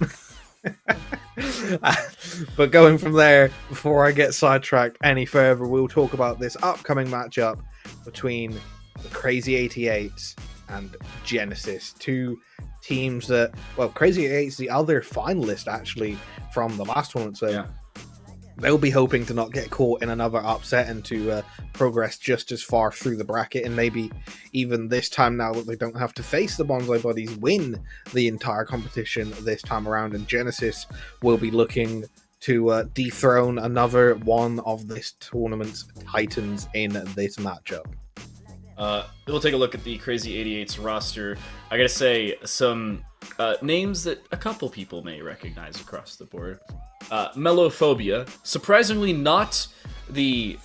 But going from there, before I get sidetracked any further, we'll talk about this upcoming matchup between the Crazy 88s and Genesis, two teams that, well, Crazy 88's the other finalist actually from the last tournament, so they'll be hoping to not get caught in another upset and to progress just as far through the bracket, and maybe even this time, now that they don't have to face the Bonsai Buddies, win the entire competition this time around. And Genesis will be looking to dethrone another one of this tournament's titans in this matchup. We'll take a look at the Crazy 88's roster. I gotta say, some names that a couple people may recognize across the board. Mellophobia, surprisingly not the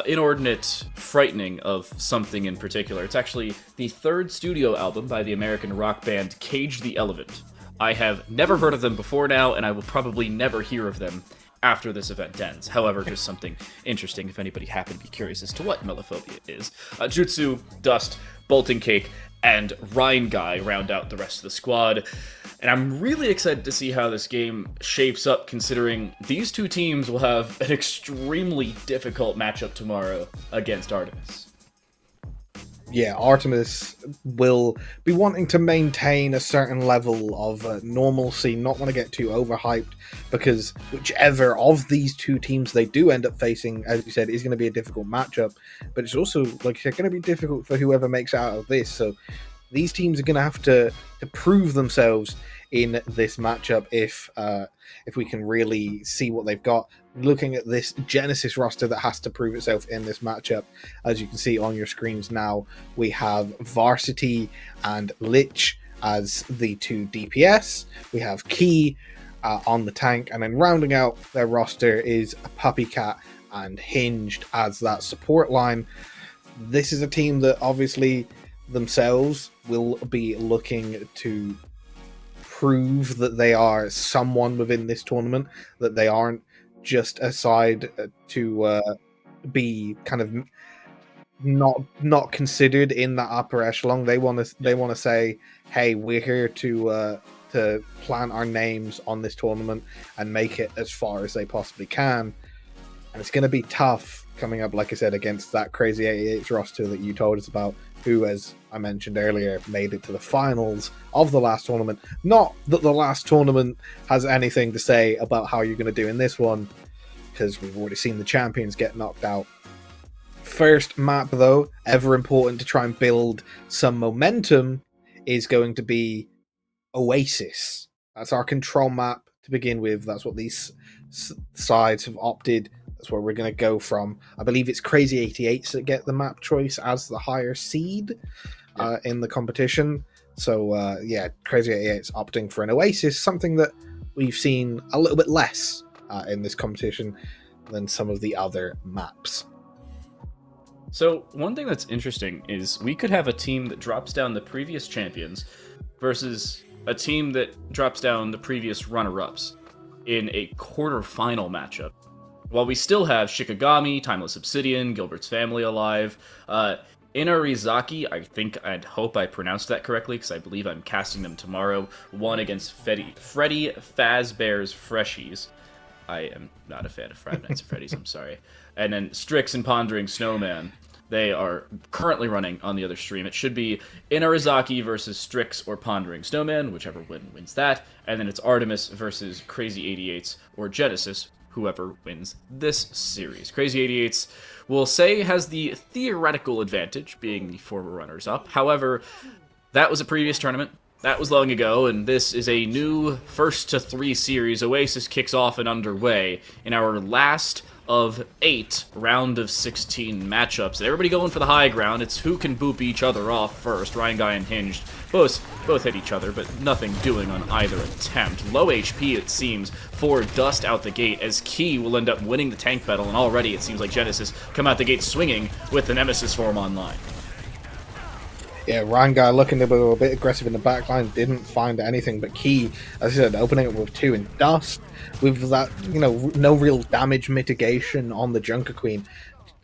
inordinate frightening of something in particular. It's actually the 3rd studio album by the American rock band Cage the Elephant. I have never heard of them before now, and I will probably never hear of them after this event ends. However, just something interesting if anybody happened to be curious as to what Mellophobia is. Jutsu, Dust, Bolting Cake, and Rhine Guy round out the rest of the squad. And I'm really excited to see how this game shapes up, considering these two teams will have an extremely difficult matchup tomorrow against Artemis. Yeah, Artemis will be wanting to maintain a certain level of normalcy, not want to get too overhyped, because whichever of these two teams they do end up facing, as you said, is going to be a difficult matchup. But it's also, like you said, going to be difficult for whoever makes it out of this. So these teams are going to have to prove themselves in this matchup if we can really see what they've got. Looking at this Genesis roster that has to prove itself in this matchup, as you can see on your screens now, we have Varsity and Lich as the 2 DPS. We have Key on the tank, and then rounding out their roster is Puppy Cat and Hinged as that support line. This is a team that obviously themselves will be looking to prove that they are someone within this tournament, that they aren't just a side to be kind of not considered in that upper echelon. They want to say, hey, we're here to plant our names on this tournament and make it as far as they possibly can. And it's going to be tough coming up, like I said, against that Crazy 88 roster that you told us about, who, as I mentioned earlier, made it to the finals of the last tournament. Not that the last tournament has anything to say about how you're going to do in this one, because we've already seen the champions get knocked out. First map, though, ever important to try and build some momentum, is going to be Oasis. That's our control map to begin with. That's what these sides have opted. That's where we're going to go from. I believe it's Crazy 88s that get the map choice as the higher seed in the competition. So, Crazy 88s opting for an Oasis, something that we've seen a little bit less in this competition than some of the other maps. So, one thing that's interesting is we could have a team that drops down the previous champions, versus a team that drops down the previous runner-ups in a quarter-final matchup. While we still have Shikigami, Timeless Obsidian, Gilbert's Family alive, Inarizaki, I think and hope I pronounced that correctly because I believe I'm casting them tomorrow. One against Freddy Fazbear's Freshies. I am not a fan of Five Nights at Freddy's, I'm sorry. And then Strix and Pondering Snowman. They are currently running on the other stream. It should be Inarizaki versus Strix or Pondering Snowman, whichever wins that. And then it's Artemis versus Crazy 88s or Genesis, whoever wins this series. Crazy 88s will say has the theoretical advantage, being the former runners-up. However, that was a previous tournament. That was long ago, and this is a new first to 3 series. Oasis kicks off and underway in our last of 8 round of 16 matchups. Everybody going for the high ground. It's who can boop each other off first. Ryan Guy and Hinged both hit each other, but nothing doing on either attempt. Low HP, it seems, for Dust out the gate, as Key will end up winning the tank battle, and already it seems like Genesis come out the gate swinging with the Nemesis form online. Yeah, Ryan Guy looking to be a bit aggressive in the backline, didn't find anything but Key, as I said, opening it with 2 in Dust, with that, no real damage mitigation on the Junker Queen.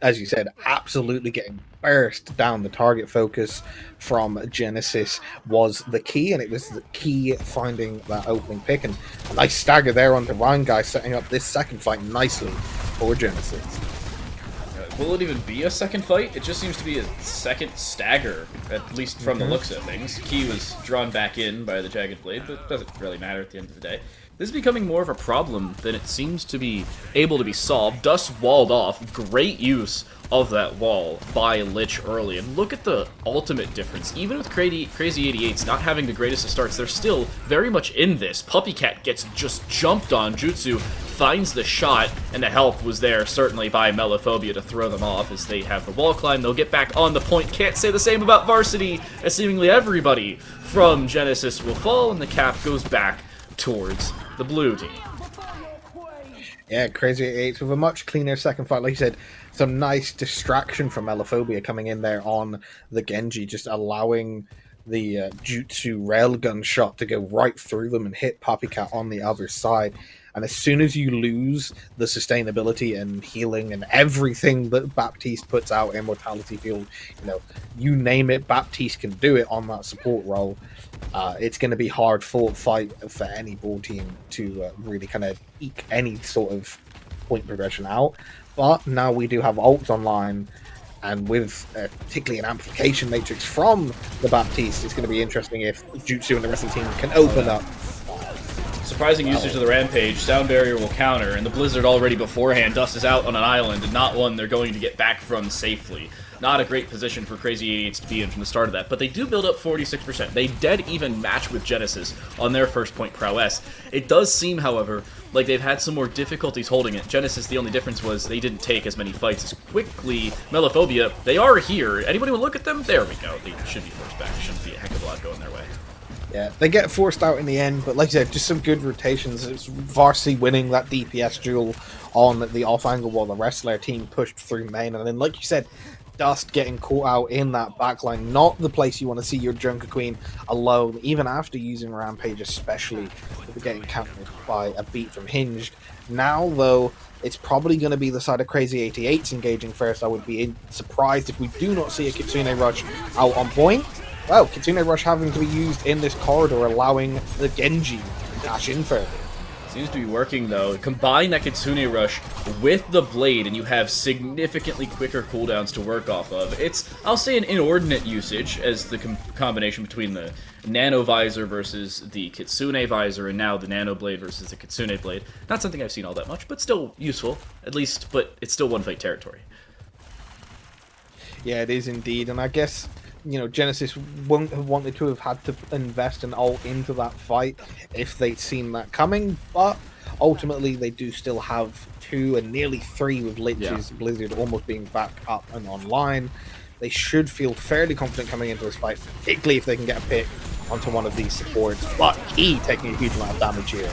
As you said, absolutely getting burst down. The target focus from Genesis was the Key, and it was the Key finding that opening pick, and a nice stagger there onto Ryan Guy, setting up this second fight nicely for Genesis. Will it even be a second fight? It just seems to be a second stagger, at least from the looks of things. Key was drawn back in by the Jagged Blade, but it doesn't really matter at the end of the day. This is becoming more of a problem than it seems to be able to be solved. Dust walled off. Great use of that wall by Lich early. And look at the ultimate difference. Even with Crazy 88s not having the greatest of starts, they're still very much in this. Puppycat gets just jumped on. Jutsu finds the shot, and the help was there certainly by Melophobia to throw them off as they have the wall climb. They'll get back on the point. Can't say the same about Varsity, as seemingly everybody from Genesis will fall, and the cap goes back towards the blue team. Yeah, Crazy 88s with a much cleaner second fight. Like you said, some nice distraction from Melophobia coming in there on the Genji, just allowing the Jutsu railgun shot to go right through them and hit Poppycat on the other side. And as soon as you lose the sustainability and healing and everything that Baptiste puts out, Immortality Field, you name it, Baptiste can do it on that support role. It's going to be hard fought fight for any ball team to really kind of eke any sort of point progression out. But now we do have ults online, and with particularly an amplification matrix from the Baptiste, it's going to be interesting if Jutsu and the rest of the team can open up. Surprising usage of the Rampage. Sound Barrier will counter, and the Blizzard already beforehand. Dust is out on an island, and not one they're going to get back from safely. Not a great position for Crazy 88s to be in from the start of that, but they do build up 46%. They dead even match with Genesis on their first point prowess. It does seem, however, like they've had some more difficulties holding it. Genesis, the only difference was they didn't take as many fights as quickly. Melophobia, they are here. Anybody will look at them? There we go. They should be forced back. Shouldn't be a heck of a lot going their way. Yeah, they get forced out in the end, but like I said, just some good rotations. It's Varsity winning that DPS duel on the off angle while the rest of their team pushed through main, and then like you said, Dust getting caught out in that backline, not the place you want to see your Junker Queen alone, even after using Rampage, especially if getting countered by a beat from Hinged. Now, though, it's probably going to be the side of Crazy 88s engaging first. I would be surprised if we do not see a Kitsune Rush out on point. Well, Kitsune Rush having to be used in this corridor, allowing the Genji to dash in further. Seems to be working, though. Combine that Kitsune Rush with the Blade, and you have significantly quicker cooldowns to work off of. It's, I'll say, an inordinate usage, as the combination between the Nano Visor versus the Kitsune Visor, and now the Nano Blade versus the Kitsune Blade. Not something I've seen all that much, but still useful, at least, but it's still one-fight territory. Yeah, it is indeed, and I guess Genesis wouldn't have wanted to have had to invest an ult into that fight if they'd seen that coming, but ultimately they do still have 2 and nearly 3 with Lich's Blizzard almost being back up and online. They should feel fairly confident coming into this fight, particularly if they can get a pick onto one of these supports, but Key taking a huge amount of damage here.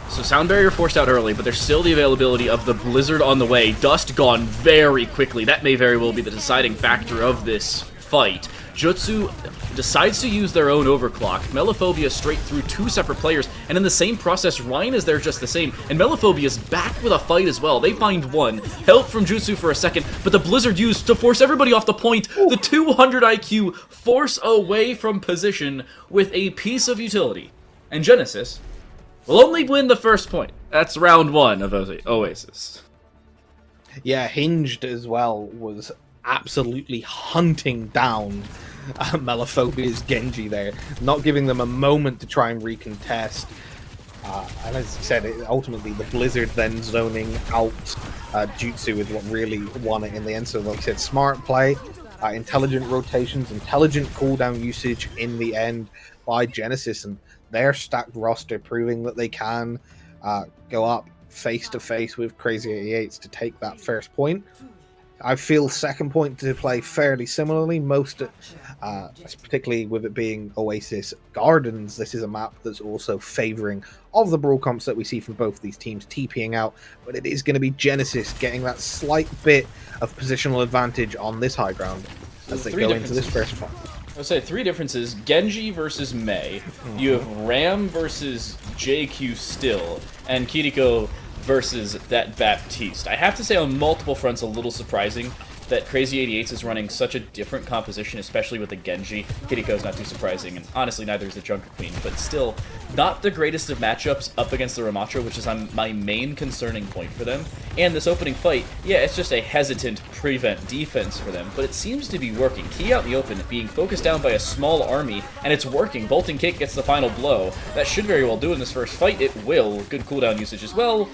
So Sound Barrier forced out early, but there's still the availability of the Blizzard on the way. Dust gone very quickly. That may very well be the deciding factor of this fight. Jutsu decides to use their own overclock, Melophobia straight through 2 separate players, and in the same process, Ryan is there just the same, and Melophobia is back with a fight as well. They find one, help from Jutsu for a second, but the Blizzard used to force everybody off the point, the 200 IQ force away from position with a piece of utility. And Genesis will only win the first point. That's round 1 of Oasis. Yeah, Hinged as well was absolutely hunting down Melophobia's Genji there, not giving them a moment to try and recontest. And as you said, ultimately the Blizzard then zoning out Jutsu is what really won it in the end. So like I said, smart play, intelligent rotations, intelligent cooldown usage in the end by Genesis, and their stacked roster proving that they can go up face to face with Crazy 88s to take that first point. I feel second point to play fairly similarly. Most, particularly with it being Oasis Gardens, this is a map that's also favouring of the brawl comps that we see from both these teams TPing out, but it is going to be Genesis getting that slight bit of positional advantage on this high ground as they go into this first one. I would say 3 differences: Genji versus Mei, you have Ram versus JQ Still, and Kiriko versus that Baptiste. I have to say on multiple fronts a little surprising that Crazy 88s is running such a different composition, especially with the Genji. Kiriko's not too surprising, and honestly neither is the Junker Queen, but still not the greatest of matchups up against the Ramatra, which is my main concerning point for them. And this opening fight, yeah, it's just a hesitant prevent defense for them, but it seems to be working. Key out in the open, being focused down by a small army, and it's working. Bolting Kick gets the final blow. That should very well do it in this first fight. It will. Good cooldown usage as well.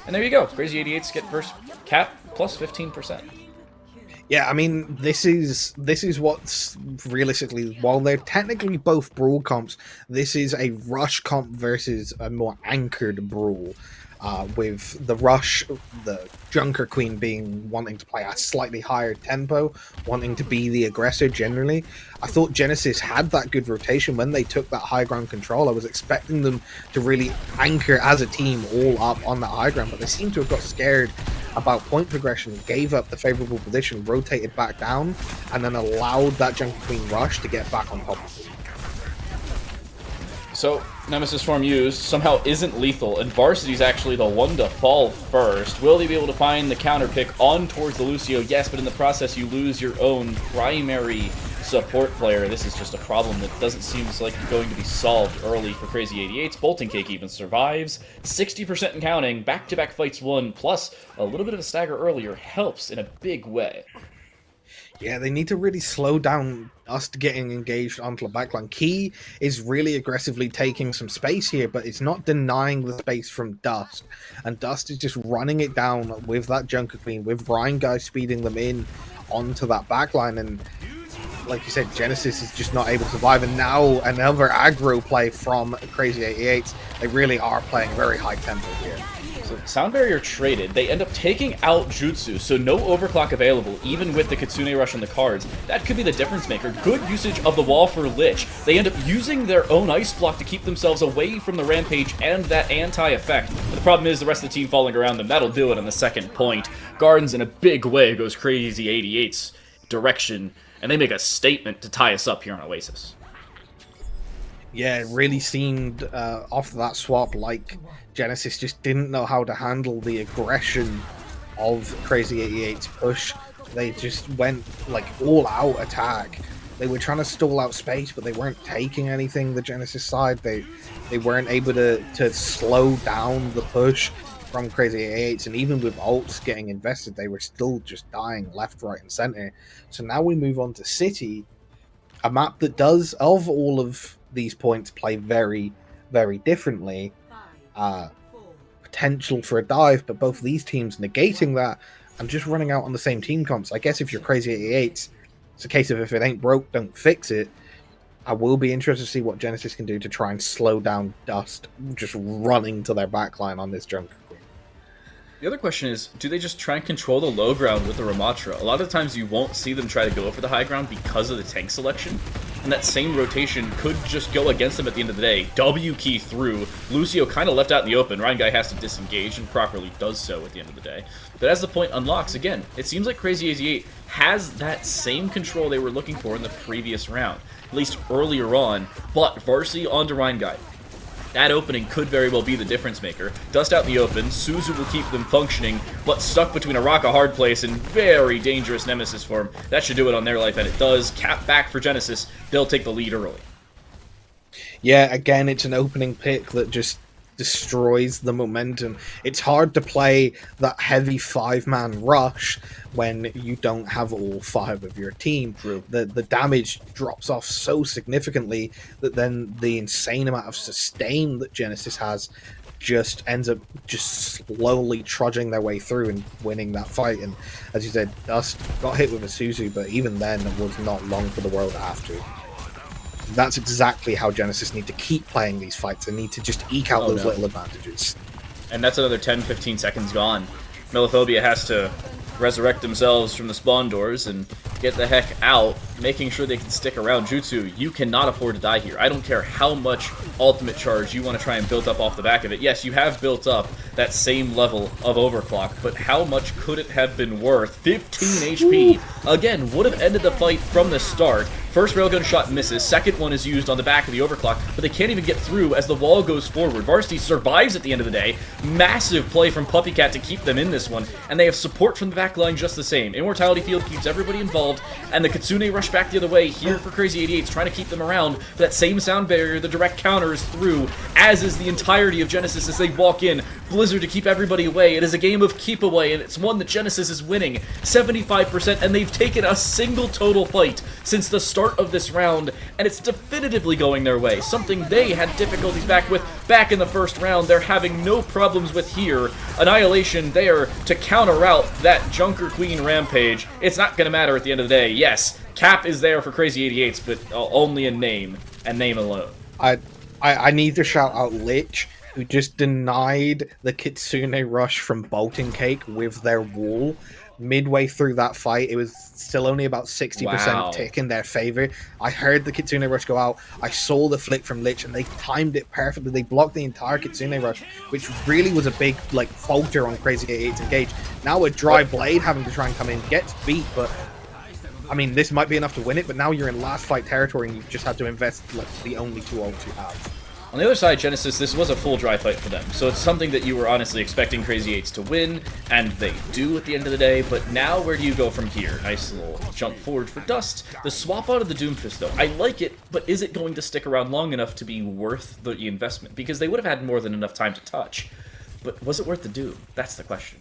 And there you go. Crazy 88s get first cap plus 15%. Yeah, I mean, this is what's realistically, while they're technically both brawl comps, this is a rush comp versus a more anchored brawl. With the rush, the Junker Queen wanting to play a slightly higher tempo, wanting to be the aggressor generally. I thought Genesis had that good rotation when they took that high ground control. I was expecting them to really anchor as a team all up on that high ground, but they seem to have got scared about point progression, gave up the favorable position, rotated back down, and then allowed that Junker Queen rush to get back on top of it. So, Nemesis form used somehow isn't lethal, and Varsity's actually the one to fall first. Will they be able to find the counter pick on towards the Lucio? Yes, but in the process you lose your own primary support player. This is just a problem that doesn't seem like going to be solved early for Crazy 88s. Bolting Cake even survives. 60% and counting. Back-to-back fights won, plus a little bit of a stagger earlier helps in a big way. Yeah, they need to really slow down Dust getting engaged onto the backline. Key is really aggressively taking some space here, but it's not denying the space from Dust. And Dust is just running it down with that Junker Queen, with Ryan guys speeding them in onto that backline. And like you said, Genesis is just not able to survive. And now another aggro play from Crazy 88s. They really are playing very high tempo here. Sound Barrier traded. They end up taking out Jutsu, so no overclock available, even with the Kitsune Rush on the cards. That could be the difference maker. Good usage of the wall for Lich. They end up using their own Ice Block to keep themselves away from the Rampage and that anti-effect. But the problem is the rest of the team falling around them. That'll do it on the second point. Gardens in a big way goes Crazy 88's direction, and they make a statement to tie us up here on Oasis. Yeah, it really seemed off that swap like Genesis just didn't know how to handle the aggression of Crazy 88's push. They just went like all out attack. They were trying to stall out space, but they weren't taking anything the Genesis side. They weren't able to slow down the push from Crazy 88s, and even with ults getting invested, they were still just dying left, right, and center. So now we move on to City, a map that does, of all of these points, play very, very differently. Potential for a dive, but both these teams negating that and just running out on the same team comps. I guess if you're Crazy 88s, it's a case of if it ain't broke, don't fix it. I will be interested to see what Genesis can do to try and slow down Dust just running to their backline on this Junker Queen. The other question is, do they just try and control the low ground with the Ramatra? A lot of times you won't see them try to go for the high ground because of the tank selection. and that same rotation could just go against them at the end of the day. W key through. Lucio kind of left out in the open. Ryan Guy has to disengage and properly does so at the end of the day. But as the point unlocks, again, it seems like Crazy 88 has that same control they were looking for in the previous round, at least earlier on. But Varsity onto Ryan Guy. That opening could very well be the difference maker. Dust out in the open, Suzu will keep them functioning, but stuck between a rock, a hard place, and very dangerous Nemesis for him. That should do it on their life, and it does. Cap back for Genesis. They'll take the lead early. Yeah, again, it's an opening pick that just destroys the momentum. It's hard to play that heavy 5-man rush when you don't have all 5 of your team. True. The damage drops off so significantly that then the insane amount of sustain that Genesis has just ends up just slowly trudging their way through and winning that fight. And as you said, Dust got hit with a Suzu, but even then it was not long for the world after. That's exactly how Genesis need to keep playing these fights. They need to just eke out those little advantages. And that's another 10-15 seconds gone. Melophobia has to resurrect themselves from the spawn doors and get the heck out, making sure they can stick around. Jutsu, you cannot afford to die here. I don't care how much ultimate charge you want to try and build up off the back of it. Yes, you have built up that same level of overclock, but how much could it have been worth? 15 HP, again, would have ended the fight from the start. First railgun shot misses, second one is used on the back of the overclock, but they can't even get through as the wall goes forward. Varsity survives at the end of the day. Massive play from Puppycat to keep them in this one, and they have support from the back line just the same. Immortality Field keeps everybody involved, and the Kitsune rush back the other way here for Crazy 88's trying to keep them around. But that same sound barrier, the direct counter is through, as is the entirety of Genesis as they walk in. Blizzard to keep everybody away. It is a game of keep away, and it's one that Genesis is winning 75%, and they've taken a single total fight since the start of this round, and it's definitively going their way. Something they had difficulties back in the first round, they're having no problems with here. Annihilation there to counter out that Junker Queen rampage. It's not going to matter at the end of the day. Yes, Cap is there for Crazy 88's, but only in name, and name alone. I need to shout out Lich, who just denied the Kitsune rush from Bolting Cake with their wall. Midway through that fight, it was still only about 60% tick in their favor. I heard the Kitsune rush go out. I saw the flick from Lich, and they timed it perfectly. They blocked the entire Kitsune rush, which really was a big falter on Crazy 88's engage. Now a Dry Blade having to try and come in gets beat, but I mean, this might be enough to win it, but now you're in last fight territory, and you just have to invest the only 2 ults you have. On the other side, Genesis, this was a full dry fight for them, so it's something that you were honestly expecting Crazy 8's to win, and they do at the end of the day, but now where do you go from here? Nice little jump forward for Dust. The swap out of the Doomfist, though, I like it, but is it going to stick around long enough to be worth the investment? Because they would have had more than enough time to touch, but was it worth the Doom? That's the question.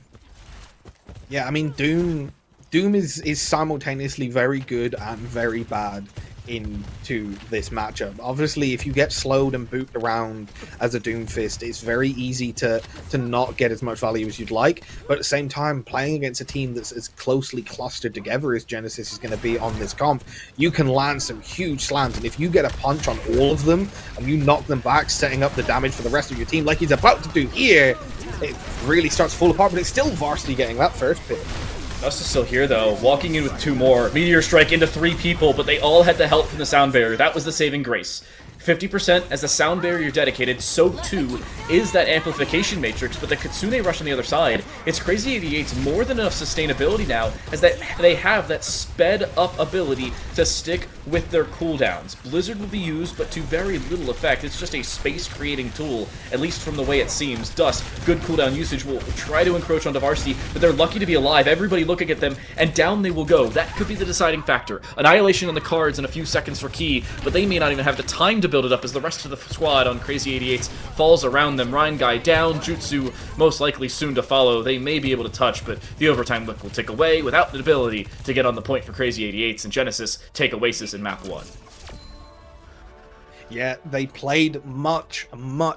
Yeah, I mean, Doom is simultaneously very good and very bad into this matchup. Obviously, if you get slowed and booped around as a Doomfist, it's very easy to not get as much value as you'd like, but at the same time, playing against a team that's as closely clustered together as Genesis is going to be on this comp, you can land some huge slams, and if you get a punch on all of them and you knock them back, setting up the damage for the rest of your team like he's about to do here, it really starts to fall apart. But it's still Varsity getting that first pick. Dust is still here, though, walking in with 2 more. Meteor Strike into 3 people, but they all had the help from the sound barrier. That was the saving grace. 50% as the sound barrier dedicated, so too is that amplification matrix, but the Kitsune rush on the other side, it's Crazy 88's more than enough sustainability now, as that they have that sped up ability to stick with their cooldowns. Blizzard will be used, but to very little effect. It's just a space creating tool, at least from the way it seems. Dust, good cooldown usage, will try to encroach onto Varsity, but they're lucky to be alive. Everybody looking at them, and down they will go. That could be the deciding factor. Annihilation on the cards in a few seconds for Key, but they may not even have the time to build it up as the rest of the squad on Crazy 88's falls around them. Ryan Guy down, Jutsu most likely soon to follow. They may be able to touch, but the overtime look will tick away without the ability to get on the point for Crazy 88's, and Genesis take Oasis in map 1. Yeah, they played much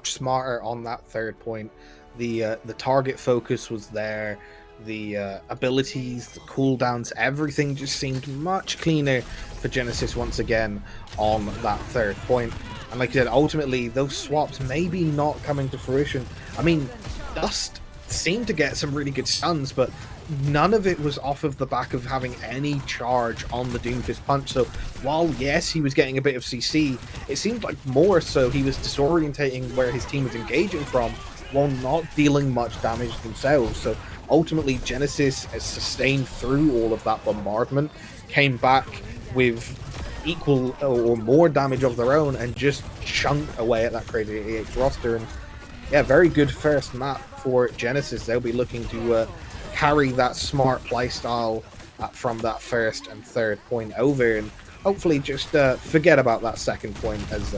smarter on that third point. The target focus was there. The abilities, the cooldowns, everything just seemed much cleaner for Genesis once again on that third point. And like you said, ultimately, those swaps maybe not coming to fruition. I mean, Dust seemed to get some really good stuns, but none of it was off of the back of having any charge on the Doomfist punch. So while yes, he was getting a bit of CC, it seemed like more so he was disorientating where his team was engaging from while not dealing much damage themselves. So ultimately Genesis has sustained through all of that bombardment, came back with equal or more damage of their own, and just chunked away at that Crazy 88 roster. And yeah, very good first map for Genesis. They'll be looking to carry that smart playstyle from that first and third point over, and hopefully just forget about that second point, as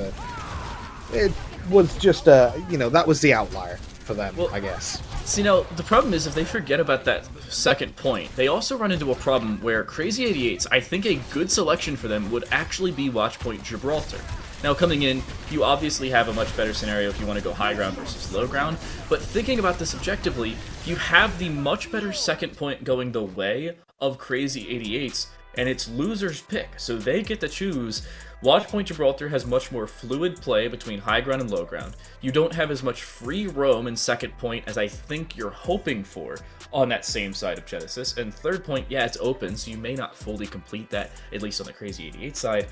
it was just that was the outlier for them, I guess. See, now, the problem is if they forget about that second point, they also run into a problem where Crazy 88s, I think a good selection for them would actually be Watchpoint Gibraltar. Now, coming in, you obviously have a much better scenario if you want to go high ground versus low ground, but thinking about this objectively, you have the much better second point going the way of Crazy 88s, and it's loser's pick, so they get to choose. Watchpoint Gibraltar has much more fluid play between high ground and low ground. You don't have as much free roam in second point as I think you're hoping for on that same side of Genesis. And third point, yeah, it's open, so you may not fully complete that, at least on the Crazy 88 side.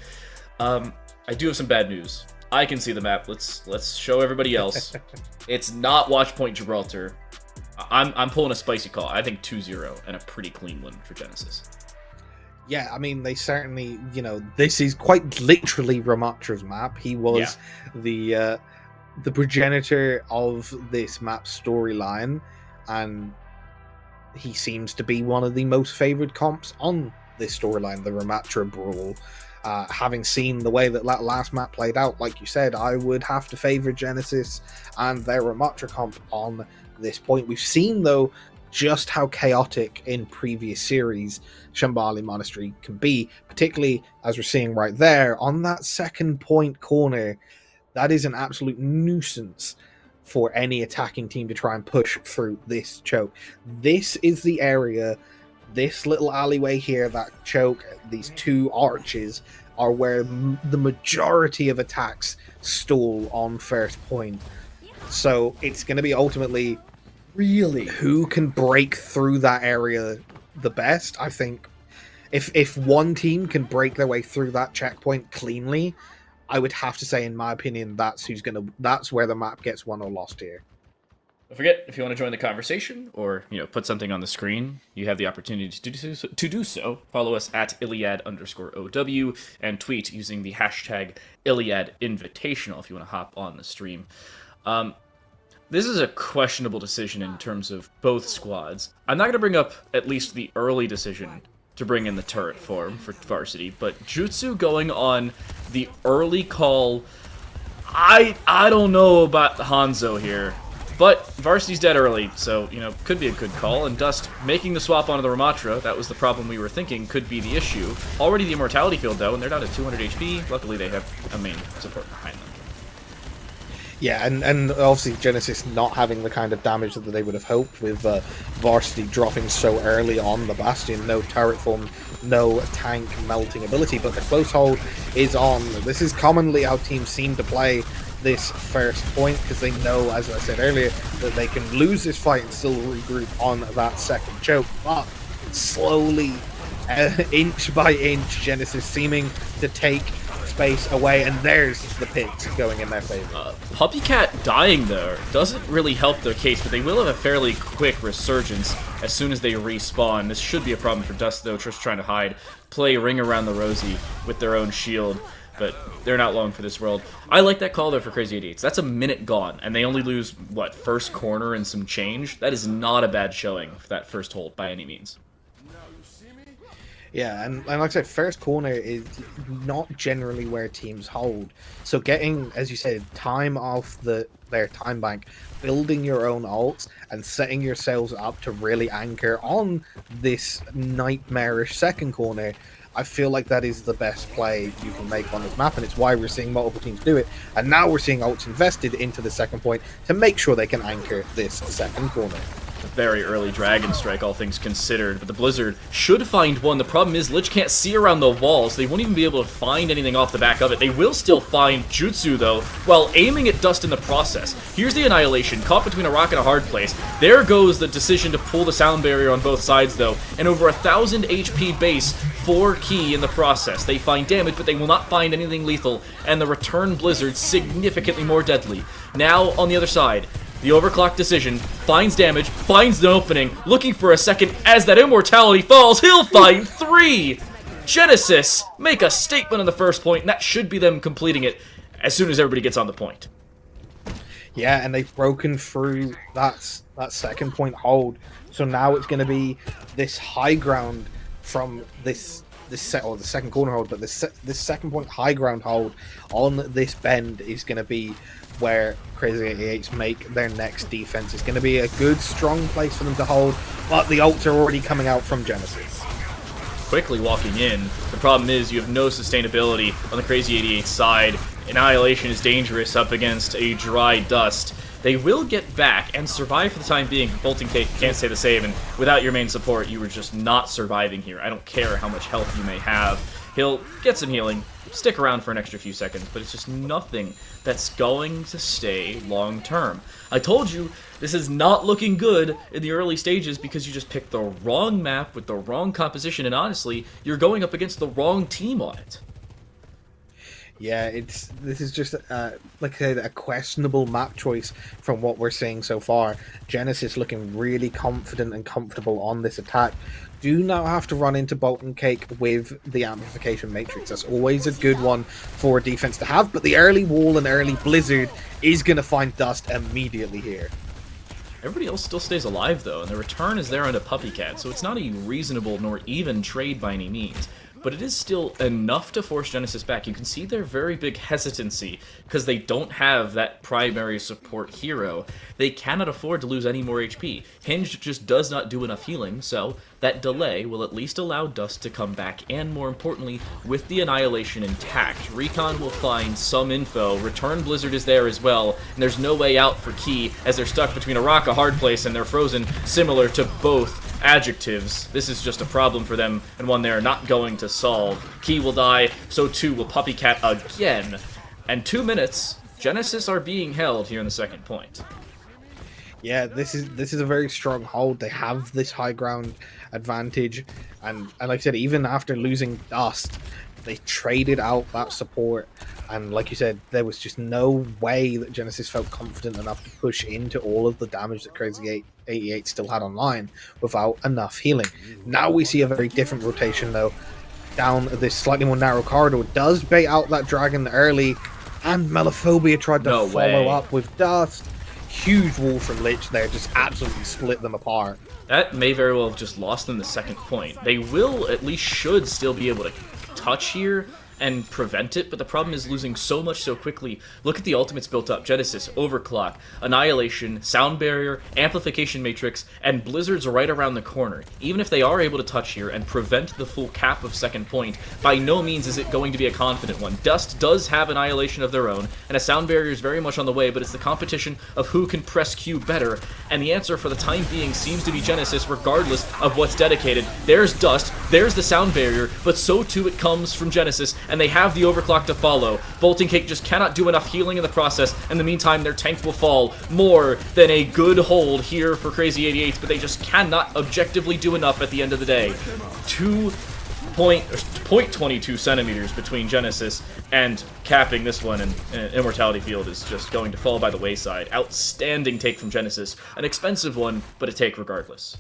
I do have some bad news. I can see the map. Let's show everybody else. It's not Watchpoint Gibraltar. I'm pulling a spicy call. I think 2-0 and a pretty clean win for Genesis. Yeah, I mean, they certainly, this is quite literally Ramatra's map. He was the progenitor of this map storyline, and he seems to be one of the most favored comps on this storyline, the Ramatra Brawl. Having seen the way that last map played out, like you said, I would have to favor Genesis and their Ramatra comp on this point. We've seen, though, just how chaotic in previous series Shambhala Monastery can be, particularly as we're seeing right there on that second point corner. That is an absolute nuisance for any attacking team to try and push through this choke. This is the area, this little alleyway here, that choke, these two arches are where the majority of attacks stall on first point. So it's going to be ultimately really who can break through that area the best. I think if one team can break their way through that checkpoint cleanly, I would have to say, in my opinion, that's where the map gets won or lost here. Don't forget, if you want to join the conversation or put something on the screen, you have the opportunity to do so. Follow us at ILIAD_OW and tweet using the hashtag ILIAD Invitational if you want to hop on the stream. This is a questionable decision in terms of both squads. I'm not going to bring up at least the early decision to bring in the turret form for Varsity, but Jutsu going on the early call, I don't know about Hanzo here. But Varsity's dead early, so, could be a good call. And Dust making the swap onto the Ramatra, that was the problem we were thinking, could be the issue. Already the Immortality field, though, and they're down to 200 HP. Luckily, they have a main support behind them. Yeah, and obviously Genesis not having the kind of damage that they would have hoped with Varsity dropping so early on the Bastion. No turret form, no tank melting ability, but the close hold is on. This is commonly how teams seem to play this first point, because they know, as I said earlier, that they can lose this fight and still regroup on that second choke. But slowly, inch by inch, Genesis seeming to take space away, and there's the picks going in their favor. Puppycat dying there doesn't really help their case, but they will have a fairly quick resurgence as soon as they respawn. This should be a problem for Dust, though. Just trying to hide, play Ring Around the Rosie with their own shield, but they're not long for this world. I like that call, though, for Crazy 88s. That's a minute gone, and they only lose, first corner and some change? That is not a bad showing for that first hold by any means. Yeah, and like I said, first corner is not generally where teams hold. So getting, as you said, time off their time bank, building your own ults, and setting yourselves up to really anchor on this nightmarish second corner, I feel like that is the best play you can make on this map, and it's why we're seeing multiple teams do it. And now we're seeing ults invested into the second point to make sure they can anchor this second corner. A very early Dragon Strike, all things considered, but the Blizzard should find one. The problem is Lich can't see around the wall, so they won't even be able to find anything off the back of it. They will still find Jutsu, though, while aiming at Dust in the process. Here's the Annihilation, caught between a rock and a hard place. There goes the decision to pull the sound barrier on both sides, though, and over 1,000 HP base for Key in the process. They find damage, but they will not find anything lethal, and the return Blizzard significantly more deadly. Now, on the other side, the overclock decision finds damage, finds the opening, looking for a second. As that immortality falls, he'll find 3! Genesis make a statement on the first point, and that should be them completing it as soon as everybody gets on the point. Yeah, and they've broken through that second point hold. So now it's going to be this high ground from the second corner hold, but this second point high ground hold on this bend is going to be where Crazy 88s make their next defense. It's going to be a good, strong place for them to hold, but the ults are already coming out from Genesis. Quickly walking in, the problem is you have no sustainability on the Crazy 88 side. Annihilation is dangerous up against a dry Dust. They will get back and survive for the time being. Bolting Cake can't say the same, and without your main support, you were just not surviving here. I don't care how much health you may have. He'll get some healing, stick around for an extra few seconds, but it's just nothing that's going to stay long term. I told you, this is not looking good in the early stages because you just picked the wrong map with the wrong composition, and honestly, you're going up against the wrong team on it. Yeah, this is just like I said, a questionable map choice from what we're seeing so far. Genesis looking really confident and comfortable on this attack. Do not have to run into Bolton Cake with the Amplification Matrix. That's always a good one for a defense to have, but the early wall and early Blizzard is going to find Dust immediately here. Everybody else still stays alive, though, and the return is there on a Puppy Cat, so it's not a reasonable nor even trade by any means. But it is still enough to force Genesis back. You can see their very big hesitancy because they don't have that primary support hero. They cannot afford to lose any more HP. Hinge just does not do enough healing, so that delay will at least allow Dust to come back, and more importantly, with the Annihilation intact, Recon will find some info. Return Blizzard is there as well, and there's no way out for Key as they're stuck between a rock, a hard place, and they're frozen, similar to both adjectives. This is just a problem for them, and one they're not going to solve. Key will die, so too will Puppy Cat again. And 2 minutes, Genesis are being held here in the second point. Yeah, this is a very strong hold. They have this high ground advantage, and like I said, even after losing Dust, they traded out that support, and like you said, there was just no way that Genesis felt confident enough to push into all of the damage that Crazy 88 still had online without enough healing. Now we see a very different rotation, though, down this slightly more narrow corridor. Does bait out that dragon early, and Melophobia tried to follow up with Dust. Huge wall from Lich there, just absolutely split them apart. That may very well have just lost them the second point. They will, at least should, still be able to touch here and prevent it, but the problem is losing so much so quickly. Look at the ultimates built up. Genesis, Overclock, Annihilation, Sound Barrier, Amplification Matrix, and Blizzard's right around the corner. Even if they are able to touch here and prevent the full cap of second point, by no means is it going to be a confident one. Dust does have Annihilation of their own, and a Sound Barrier is very much on the way, but it's the competition of who can press Q better, and the answer for the time being seems to be Genesis, regardless of what's dedicated. There's Dust, there's the Sound Barrier, but so too it comes from Genesis, and they have the overclock to follow. Bolting Cake just cannot do enough healing in the process. In the meantime, their tank will fall. More than a good hold here for Crazy 88, but they just cannot objectively do enough at the end of the day. 0.22 centimeters between Genesis and capping this one, and Immortality Field is just going to fall by the wayside. Outstanding take from Genesis. An expensive one, but a take regardless.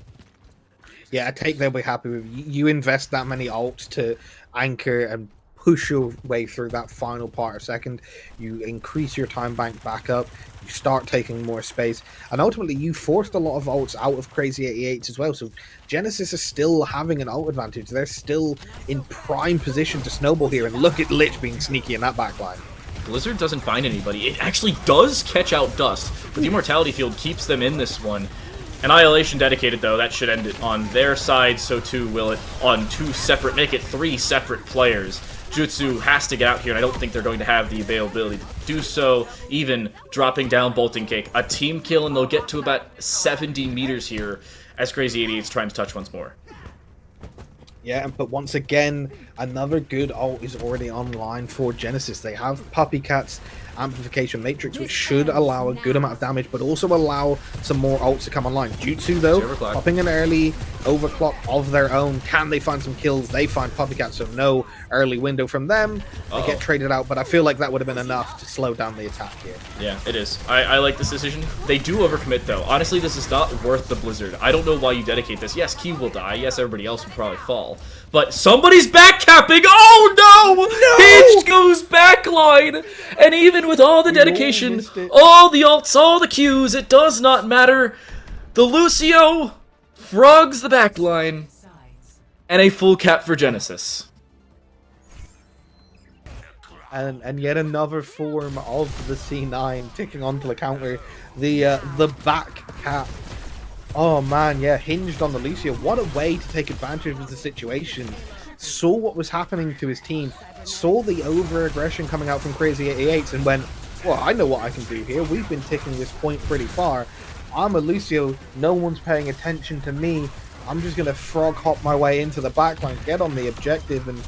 Yeah, a take they'll be happy with. You invest that many ults to anchor and push your way through that final part of second, you increase your time bank back up, you start taking more space, and ultimately you forced a lot of ults out of Crazy 88 as well, so Genesis is still having an ult advantage. They're still in prime position to snowball here, and look at Lich being sneaky in that backline. Blizzard doesn't find anybody. It actually does catch out Dust, but the Immortality Field keeps them in this one. Annihilation dedicated, though, that should end it on their side, so too will it on make it 3 separate players. Jutsu has to get out here, and I don't think they're going to have the availability to do so, even dropping down Bolting Cake. A team kill, and they'll get to about 70 meters here as Crazy 88's trying to touch once more. Yeah, but once again, another good ult is already online for Genesis. They have Puppy Cat's Amplification Matrix, which should allow a good amount of damage, but also allow some more ults to come online. Jutsu, though, popping an early overclock of their own. Can they find some kills? They find Puppy Cat, so no early window from them. They get traded out, but I feel like that would have been enough to slow down the attack here. Yeah, it is. I like this decision. They do overcommit, though. Honestly, this is not worth the Blizzard. I don't know why you dedicate this. Yes, Key will die. Yes, everybody else will probably fall. But somebody's backcapping! Oh, no! Hinge goes backline! And even with all the dedication, all the ults, all the Qs, it does not matter. The Lucio frogs the backline. And a full cap for Genesis. And yet another form of the C9 ticking onto the counter. The back cap. Oh man, yeah, hinged on the Lucio. What a way to take advantage of the situation. Saw what was happening to his team. Saw the over-aggression coming out from Crazy 88s and went, well, I know what I can do here. We've been ticking this point pretty far. I'm a Lucio. No one's paying attention to me. I'm just going to frog hop my way into the backline, get on the objective, and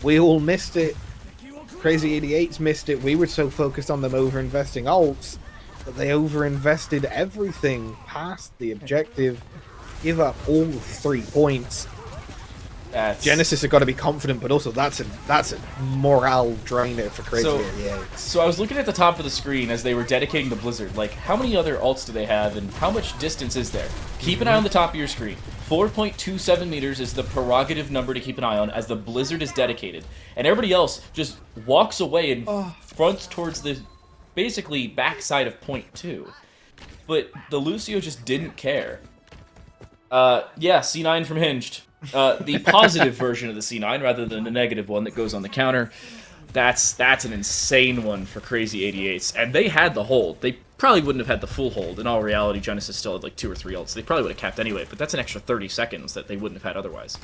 we all missed it. Crazy 88s missed it. We were so focused on them over-investing ults, but they over-invested everything past the objective, give up all 3 points. Genesis have got to be confident, but also that's a morale drainer for Crazy 88s. So I was looking at the top of the screen as they were dedicating the Blizzard. Like, how many other ults do they have, and how much distance is there? Keep an eye on the top of your screen. 4.27 meters is the prerogative number to keep an eye on as the Blizzard is dedicated. And everybody else just walks away and fronts towards the basically backside of point 2. But the Lucio just didn't care. Yeah, C9 from Hinged. The positive version of the C9 rather than the negative one that goes on the counter. That's an insane one for Crazy 88s. And they had the hold. They probably wouldn't have had the full hold. In all reality, Genesis still had like 2 or 3 ults. They probably would have capped anyway, but that's an extra 30 seconds that they wouldn't have had otherwise.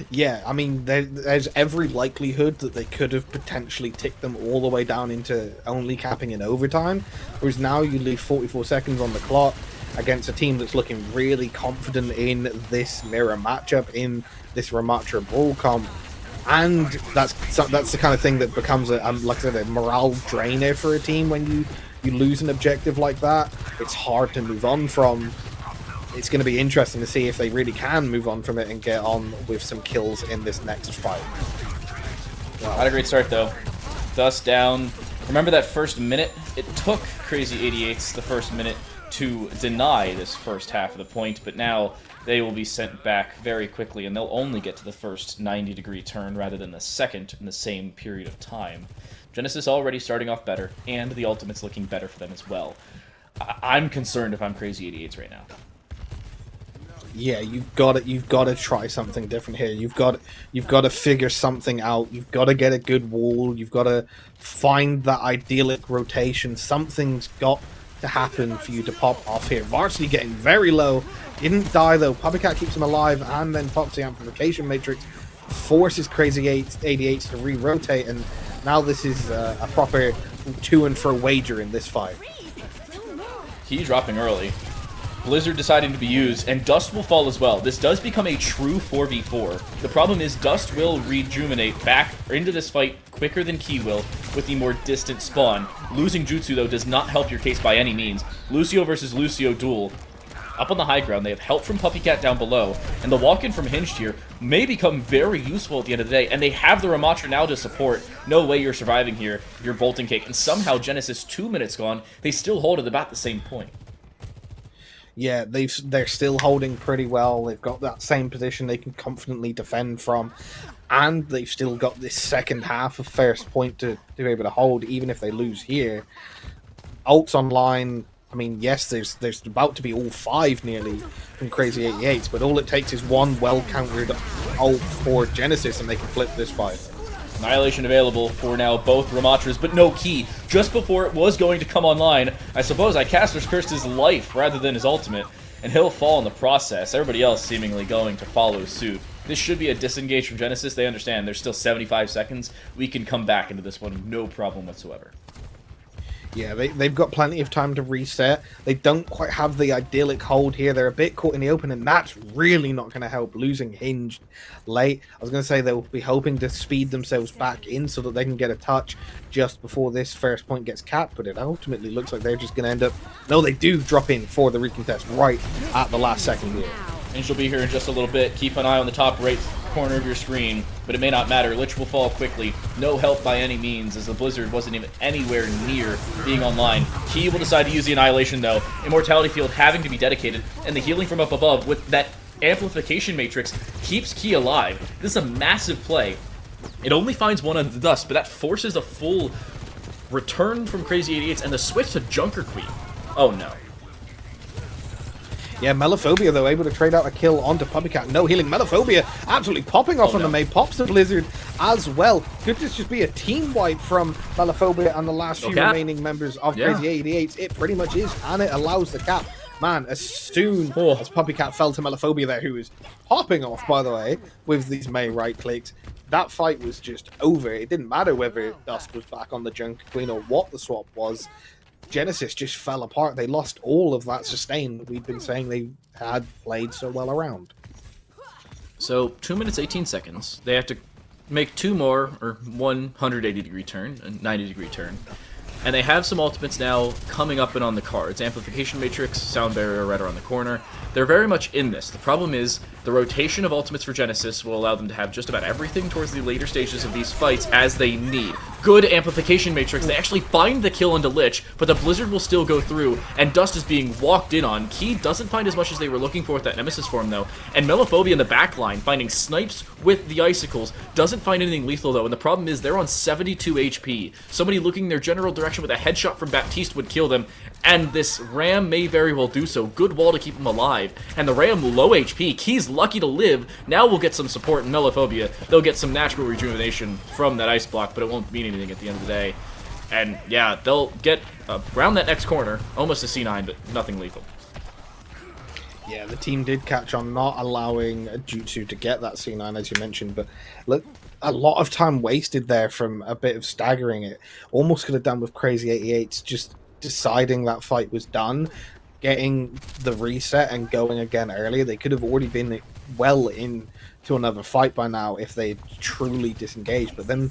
Yeah, I mean, there's every likelihood that they could have potentially ticked them all the way down into only capping in overtime, whereas now you leave 44 seconds on the clock against a team that's looking really confident in this mirror matchup, in this Ramatra Brawl comp, and that's the kind of thing that becomes like I said, a morale drainer for a team when you lose an objective like that. It's hard to move on from. It's going to be interesting to see if they really can move on from it and get on with some kills in this next fight. Not a great start, though. Dust down. Remember that first minute? It took Crazy 88s the first minute to deny this first half of the point, but now they will be sent back very quickly, and they'll only get to the first 90-degree turn rather than the second in the same period of time. Genesis already starting off better, and the ultimate's looking better for them as well. I'm concerned if I'm Crazy 88s right now. Yeah, you've got to try something different here. You've got to figure something out. You've got to get a good wall. You've got to find that idyllic rotation. Something's got to happen for you to pop off here. Varsity getting very low. Didn't die though. Puppy Cat keeps him alive and then pops the amplification matrix. Forces Crazy 88s to re-rotate, and now this is a proper to and fro wager in this fight. He dropping early. Blizzard deciding to be used, and Dust will fall as well. This does become a true 4v4. The problem is Dust will rejuvenate back into this fight quicker than Key will with the more distant spawn. Losing Jutsu, though, does not help your case by any means. Lucio versus Lucio duel. Up on the high ground, they have help from Puppy Cat down below, and the walk-in from Hinged here may become very useful at the end of the day, and they have the Ramatra now to support. No way you're surviving here. You're Bolting Cake, and somehow Genesis 2 minutes gone, they still hold at about the same point. Yeah, they're still holding pretty well. They've got that same position they can confidently defend from, and they've still got this second half of first point to be able to hold, even if they lose here. Ults online. I mean, yes, there's about to be all 5 nearly from Crazy 88s, but all it takes is one well-countered ult for Genesis, and they can flip this fight. Annihilation available for now both Ramatras, but no Key. Just before it was going to come online, I suppose Icaster's cursed his life rather than his ultimate. and he'll fall in the process. Everybody else seemingly going to follow suit. This should be a disengage from Genesis. They understand there's still 75 seconds. We can come back into this one, no problem whatsoever. Yeah, they've got plenty of time to reset. They don't quite have the idyllic hold here. They're a bit caught in the open, and that's really not going to help. Losing Hinge late. I was going to say they'll be hoping to speed themselves back in so that they can get a touch just before this first point gets capped, but it ultimately looks like they're just going to end up... No, they do drop in for the recontest right at the last second here. Hinge will be here in just a little bit. Keep an eye on the top right corner of your screen, but it may not matter. Lich will fall quickly. No help by any means, as the Blizzard wasn't even anywhere near being online. Key will decide to use the Annihilation, though. Immortality Field having to be dedicated, and the healing from up above with that Amplification Matrix keeps Key alive. This is a massive play. It only finds one of the dust, but that forces a full return from Crazy 88s and the switch to Junker Queen. Oh no. Yeah, Melophobia, though, able to trade out a kill onto Puppycat. No healing. Melophobia absolutely popping off on the May. Pops the Blizzard as well. Could this just be a team wipe from Melophobia and the last few remaining members of Crazy 88s? It pretty much is, and it allows the cap. Man, as soon as Puppycat fell to Melophobia there, who was popping off, by the way, with these May right clicks, that fight was just over. It didn't matter whether Dust was back on the Junker Queen or what the swap was. Genesis just fell apart. They lost all of that sustain that we'd been saying they had played so well around. So 2 minutes 18 seconds. They have to make two more, or 180-degree turn, a 90-degree turn. And they have some ultimates now coming up and on the cards. Amplification Matrix, Sound Barrier right around the corner. They're very much in this. The problem is the rotation of ultimates for Genesis will allow them to have just about everything towards the later stages of these fights as they need. Good Amplification Matrix. They actually find the kill into Lich, but the Blizzard will still go through, and Dust is being walked in on. Key doesn't find as much as they were looking for with that Nemesis form, though. And Melophobia in the back line, finding snipes with the Icicles. Doesn't find anything lethal, though, and the problem is they're on 72 HP. Somebody looking their general direction with a headshot from Baptiste would kill them, and this Ram may very well do so. Good wall to keep him alive, and the Ram low HP. Key's lucky to live. Now we'll get some support in Melophobia. They'll get some natural rejuvenation from that ice block, but it won't mean anything at the end of the day. And yeah, they'll get around that next corner, almost a C9, but nothing lethal. Yeah, the team did catch on not allowing Jutsu to get that C9, as you mentioned, but look, a lot of time wasted there from a bit of staggering it. Almost could have done with Crazy 88s, just deciding that fight was done, getting the reset and going again earlier. They could have already been well into another fight by now if they truly disengaged, but then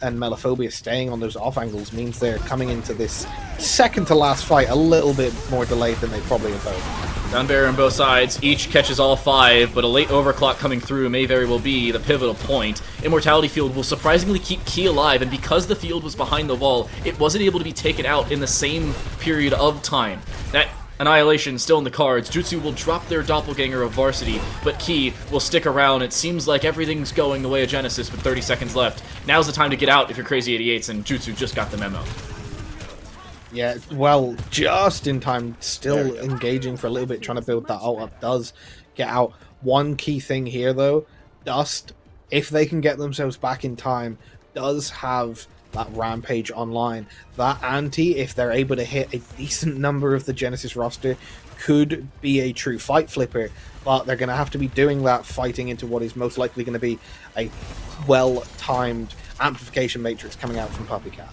and Melophobia staying on those off angles means they're coming into this second to last fight a little bit more delayed than they probably have hoped. Down barrier on both sides, each catches all five, but a late overclock coming through may very well be the pivotal point. Immortality Field will surprisingly keep Key alive, and because the field was behind the wall, it wasn't able to be taken out in the same period of time. That Annihilation still in the cards. Jutsu will drop their doppelganger of Varsity, but Key will stick around. It seems like everything's going the way of Genesis with 30 seconds left. Now's the time to get out if you're Crazy 88s, and Jutsu just got the memo. Yeah, well, just in time, still engaging for a little bit, trying to build that ult up, does get out. One key thing here, though, Dust, if they can get themselves back in time, does have that Rampage online. That anti, if they're able to hit a decent number of the Genesis roster, could be a true fight flipper, but they're going to have to be doing that fighting into what is most likely going to be a well-timed Amplification Matrix coming out from Puppycat.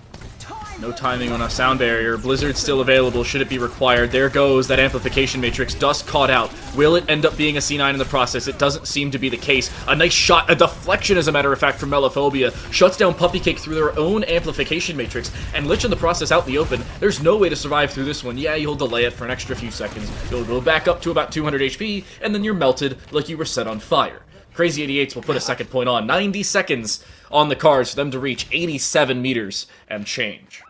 No timing on a Sound Barrier. Blizzard's still available should it be required. There goes that Amplification Matrix. Dust caught out. Will it end up being a C9 in the process? It doesn't seem to be the case. A nice shot, a deflection as a matter of fact from Melophobia. Shuts down Puppycake through their own Amplification Matrix. And Lich in the process out in the open. There's no way to survive through this one. Yeah, you'll delay it for an extra few seconds. You'll go back up to about 200 HP, and then you're melted like you were set on fire. Crazy 88s will put a second point on. 90 seconds on the cards for them to reach 87 meters and change.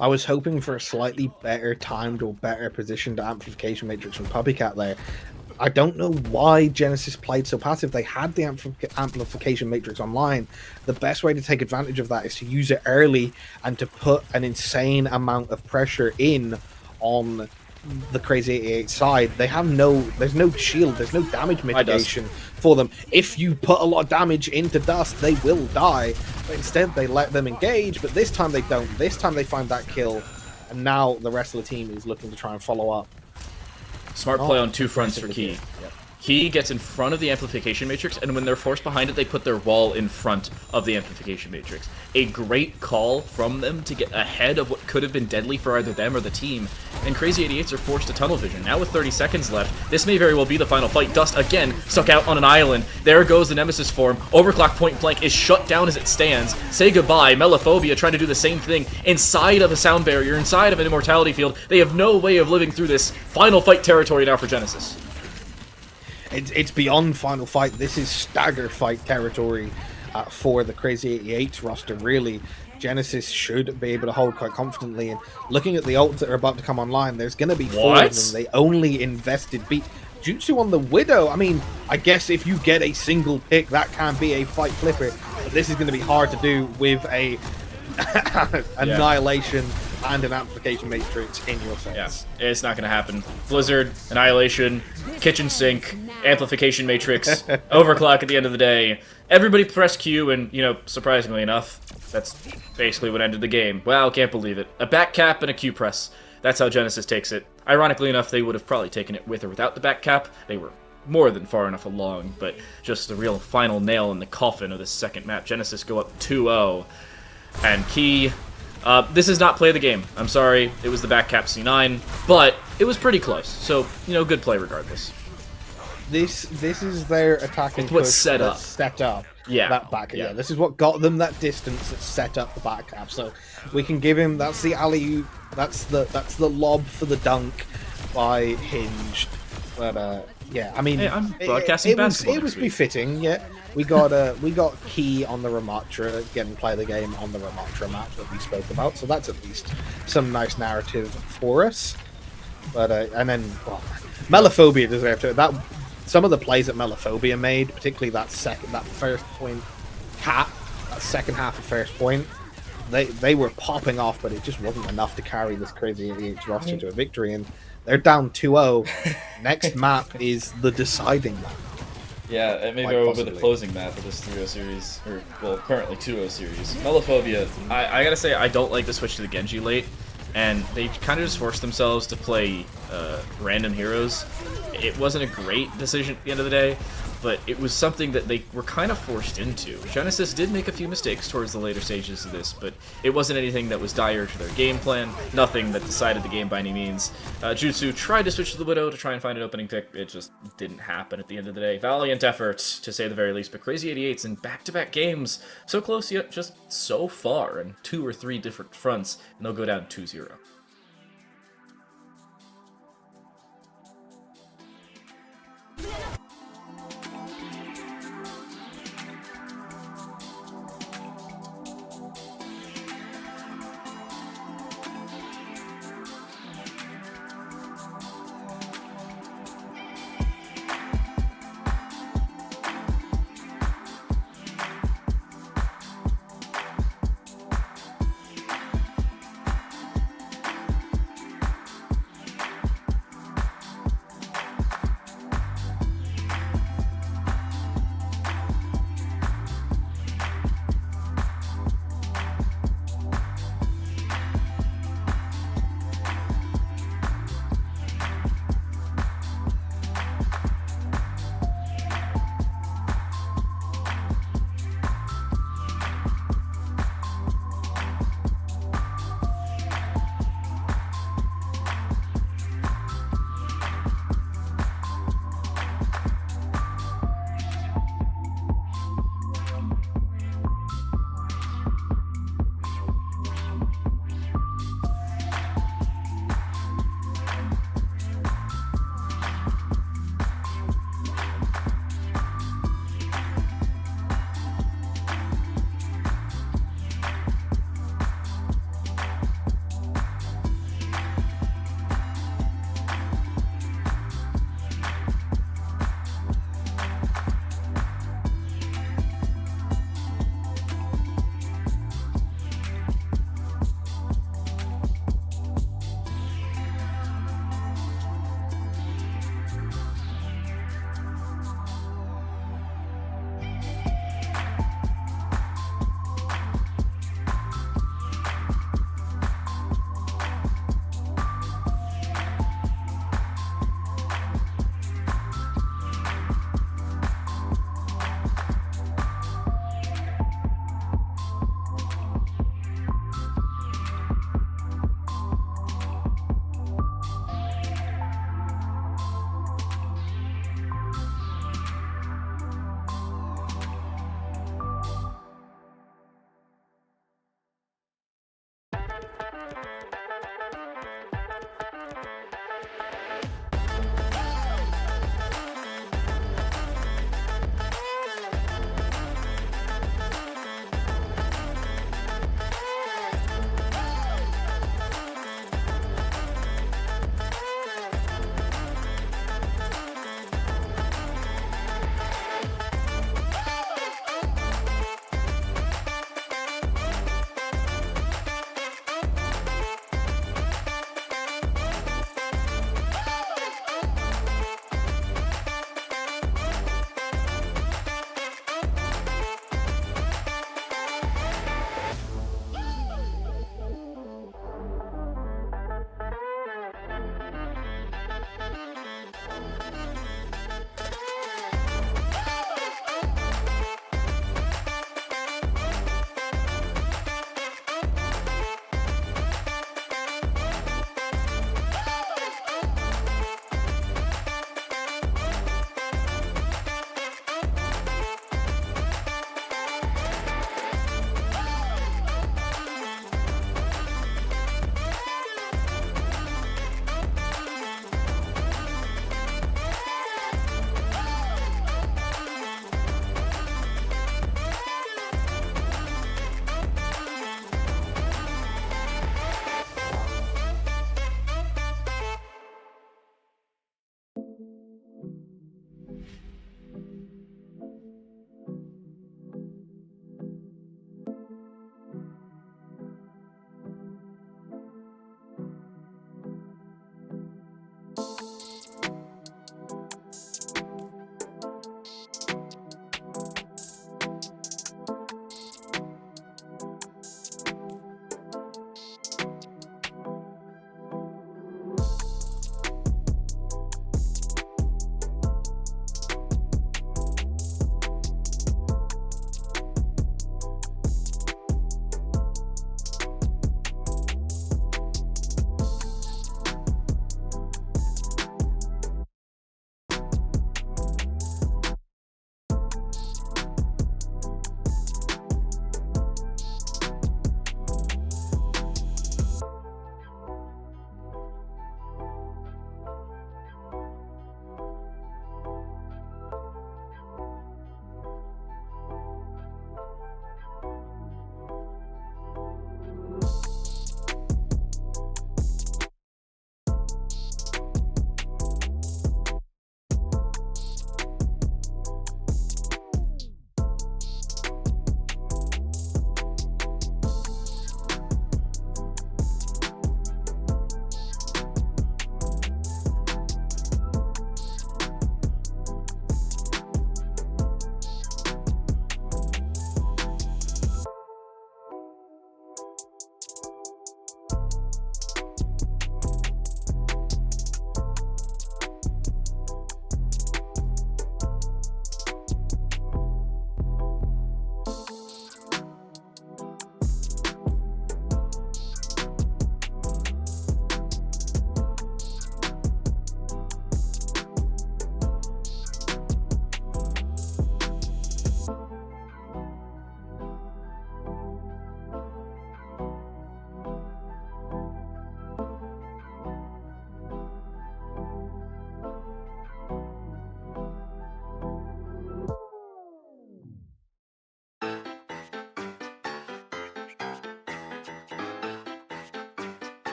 I was hoping for a slightly better timed or better positioned Amplification Matrix from Puppycat there. I don't know why Genesis played so passive. They had the Amplification Matrix online. The best way to take advantage of that is to use it early and to put an insane amount of pressure in on the Crazy 88 side. They have there's no shield, there's no damage mitigation for them. If you put a lot of damage into Dust, they will die. But instead, they let them engage, but this time they don't. This time they find that kill, and now the rest of the team is looking to try and follow up. Smart play on two fronts for Key. Key gets in front of the amplification matrix, and when they're forced behind it, they put their wall in front of the amplification matrix. A great call from them to get ahead of what could have been deadly for either them or the team, and Crazy 88s are forced to tunnel vision. Now with 30 seconds left, this may very well be the final fight. Dust again stuck out on an island. There goes the Nemesis form. Overclock point blank is shut down as it stands. Say goodbye. Melophobia trying to do the same thing inside of a sound barrier, inside of an immortality field. They have no way of living through this. Final fight territory now for Genesis. It's beyond final fight. This is stagger fight territory for the Crazy 88s roster. Really, Genesis should be able to hold quite confidently. And looking at the ults that are about to come online, there's going to be 4 of them. They only invested beat Jutsu on the Widow. I mean, I guess if you get a single pick, that can be a fight flipper. But this is going to be hard to do with a Annihilation and an amplification matrix in your face. Yeah, it's not going to happen. Blizzard, Annihilation, kitchen sink, amplification matrix, overclock at the end of the day. Everybody press Q, and, you know, surprisingly enough, that's basically what ended the game. Wow, can't believe it. A back cap and a Q press. That's how Genesis takes it. Ironically enough, they would have probably taken it with or without the back cap. They were more than far enough along, but just the real final nail in the coffin of this second map. Genesis go up 2-0, and Key... this is not play of the game. I'm sorry, it was the back cap C9, but it was pretty close. So, you know, good play regardless. This is their attacking it's what's push set up. Set up. Yeah. That back. Yeah. This is what got them that distance that set up the back cap. So we can give him. That's the alley. That's the lob for the dunk by Hinged. But yeah, I mean, hey, I'm broadcasting basketball. It was befitting. Yeah, we got Key on the Ramatra, getting play the game on the Ramatra map that we spoke about. So that's at least some nice narrative for us. But and then Melophobia deserved it. That some of the plays that Melophobia made, particularly that first point cap, that second half of first point, they were popping off, but it just wasn't enough to carry this Crazy 88 roster to a victory. And they're down 2-0. Next map is the deciding map. Yeah, it may very well be the closing map of this 3-0 series, or, well, currently 2-0 series. Melophobia, I gotta say, I don't like the switch to the Genji late, and they kind of just forced themselves to play random heroes. It wasn't a great decision at the end of the day, but it was something that they were kind of forced into. Genesis did make a few mistakes towards the later stages of this, but it wasn't anything that was dire to their game plan, nothing that decided the game by any means. Jutsu tried to switch to the Widow to try and find an opening pick. It just didn't happen at the end of the day. Valiant effort, to say the very least, but Crazy 88s in back-to-back games, so close yet just so far in 2 or 3 different fronts, and they'll go down 2-0.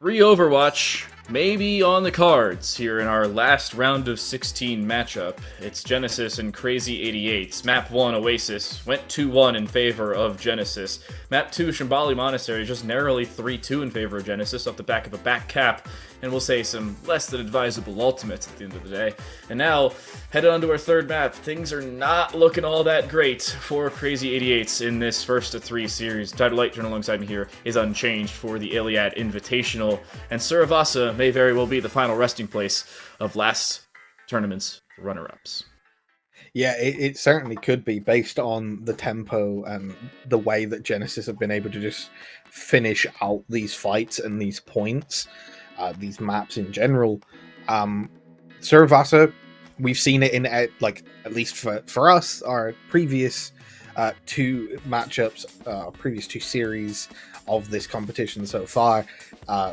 Re-Overwatch may be on the cards here in our last round of 16 matchup. It's Genesis and Crazy 88s. Map 1, Oasis, went 2-1 in favor of Genesis. Map 2, Shambali Monastery, just narrowly 3-2 in favor of Genesis off the back of a back cap, and we'll say some less than advisable ultimates at the end of the day. And now, headed on to our third map. Things are not looking all that great for Crazy 88s in this first of 3 series. Title Light Turn alongside me here is unchanged for the ILIAD Invitational, and Suravasa may very well be the final resting place of last tournament's runner-ups. Yeah, it certainly could be, based on the tempo and the way that Genesis have been able to just finish out these fights and these points, these maps in general. Suravasa, we've seen it in, like, at least for us, our previous 2 matchups, previous 2 series of this competition so far.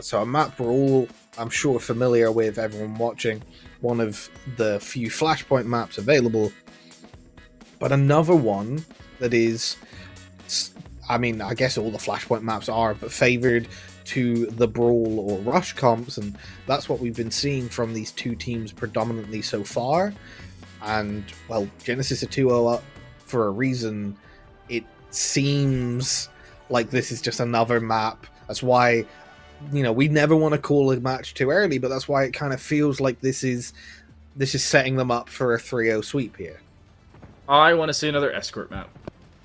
So a map we're all, I'm sure, familiar with, everyone watching, one of the few Flashpoint maps available, but another one that is, I mean, I guess all the Flashpoint maps are, but favored to the Brawl or Rush comps, and that's what we've been seeing from these 2 teams predominantly so far. And, well, Genesis are 2-0 up for a reason. It seems like this is just another map. That's why, you know, we never want to call a match too early, but that's why it kind of feels like this is setting them up for a 3-0 sweep here. I want to see another escort map.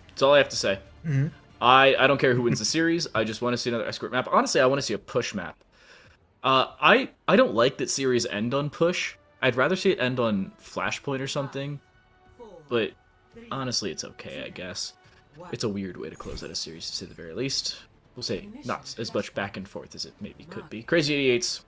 That's all I have to say. Mm-hmm. I don't care who wins the series. I just want to see another escort map. Honestly, I want to see a push map. I don't like that series end on push. I'd rather see it end on Flashpoint or something. But honestly, it's okay, I guess. It's a weird way to close out a series, to say the very least. We'll say not as much back and forth as it maybe could be. Crazy 88's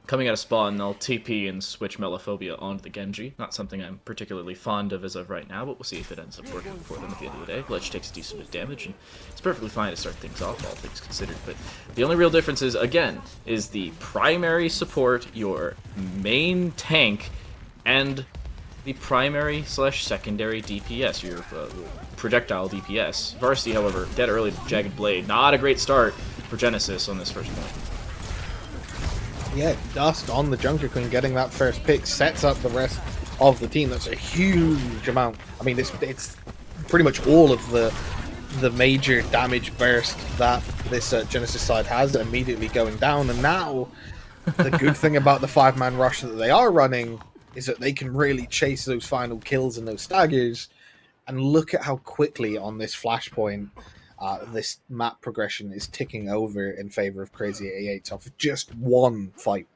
coming out of spawn, they'll TP and switch Melophobia onto the Genji. Not something I'm particularly fond of as of right now, but we'll see if it ends up working for them at the end of the day. Ledge takes a decent bit of damage, and it's perfectly fine to start things off, all things considered. But the only real difference is, again, is the primary support, your main tank, and the primary/secondary DPS, your projectile DPS. Varsity, however, dead early to Jagged Blade. Not a great start for Genesis on this first point. Yeah, Dust on the Junker Queen getting that first pick sets up the rest of the team. That's a huge amount. I mean, it's pretty much all of the major damage burst that this Genesis side has immediately going down. And now, the good thing about the 5-man rush that they are running is that they can really chase those final kills and those staggers. And look at how quickly on this Flashpoint this map progression is ticking over in favor of Crazy 88 off of just one fight.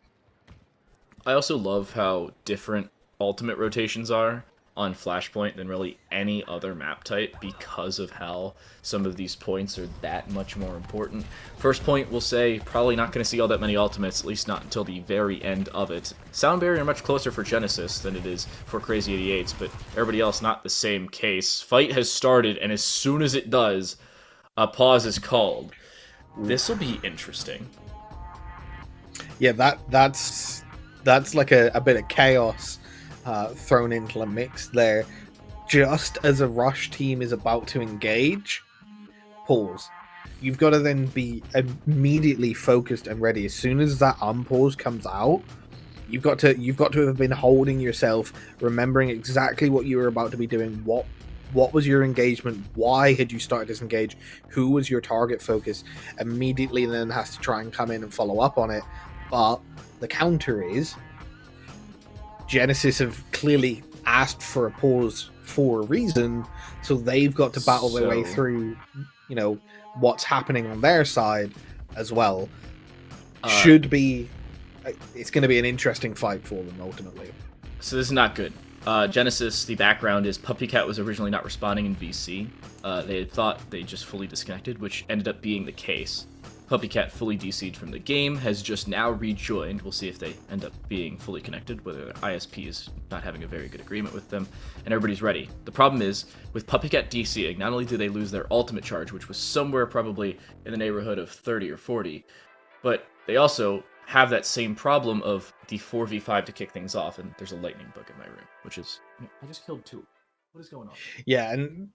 I also love how different ultimate rotations are on Flashpoint than really any other map type because of how some of these points are that much more important. First point, we'll say, probably not going to see all that many ultimates, at least not until the very end of it. Sound barrier much closer for Genesis than it is for Crazy 88s, but everybody else not the same case. Fight has started, and as soon as it does, a pause is called. This will be interesting. Yeah, that's like a bit of chaos thrown into the mix there. Just as a rush team is about to engage, pause. You've got to then be immediately focused and ready. As soon as that unpause comes out, you've got to have been holding yourself, remembering exactly what you were about to be doing, what was your engagement, why had you started this engage, who was your target focus. Immediately then has to try and come in and follow up on it. But the counter is Genesis have clearly asked for a pause for a reason, so they've got to battle their way through, you know, what's happening on their side as well. It's going to be an interesting fight for them ultimately. So this is not good. Genesis, the background is Puppycat was originally not responding in VC. They had thought they just fully disconnected, which ended up being the case. Puppycat fully DC'd from the game, has just now rejoined. We'll see if they end up being fully connected, whether their ISP is not having a very good agreement with them, and everybody's ready. The problem is, with Puppycat DCing, not only do they lose their ultimate charge, which was somewhere probably in the neighborhood of 30 or 40, but they also have that same problem of the 4v5 to kick things off, and there's a lightning bug in my room, which is... I just killed 2. What is going on? Yeah, and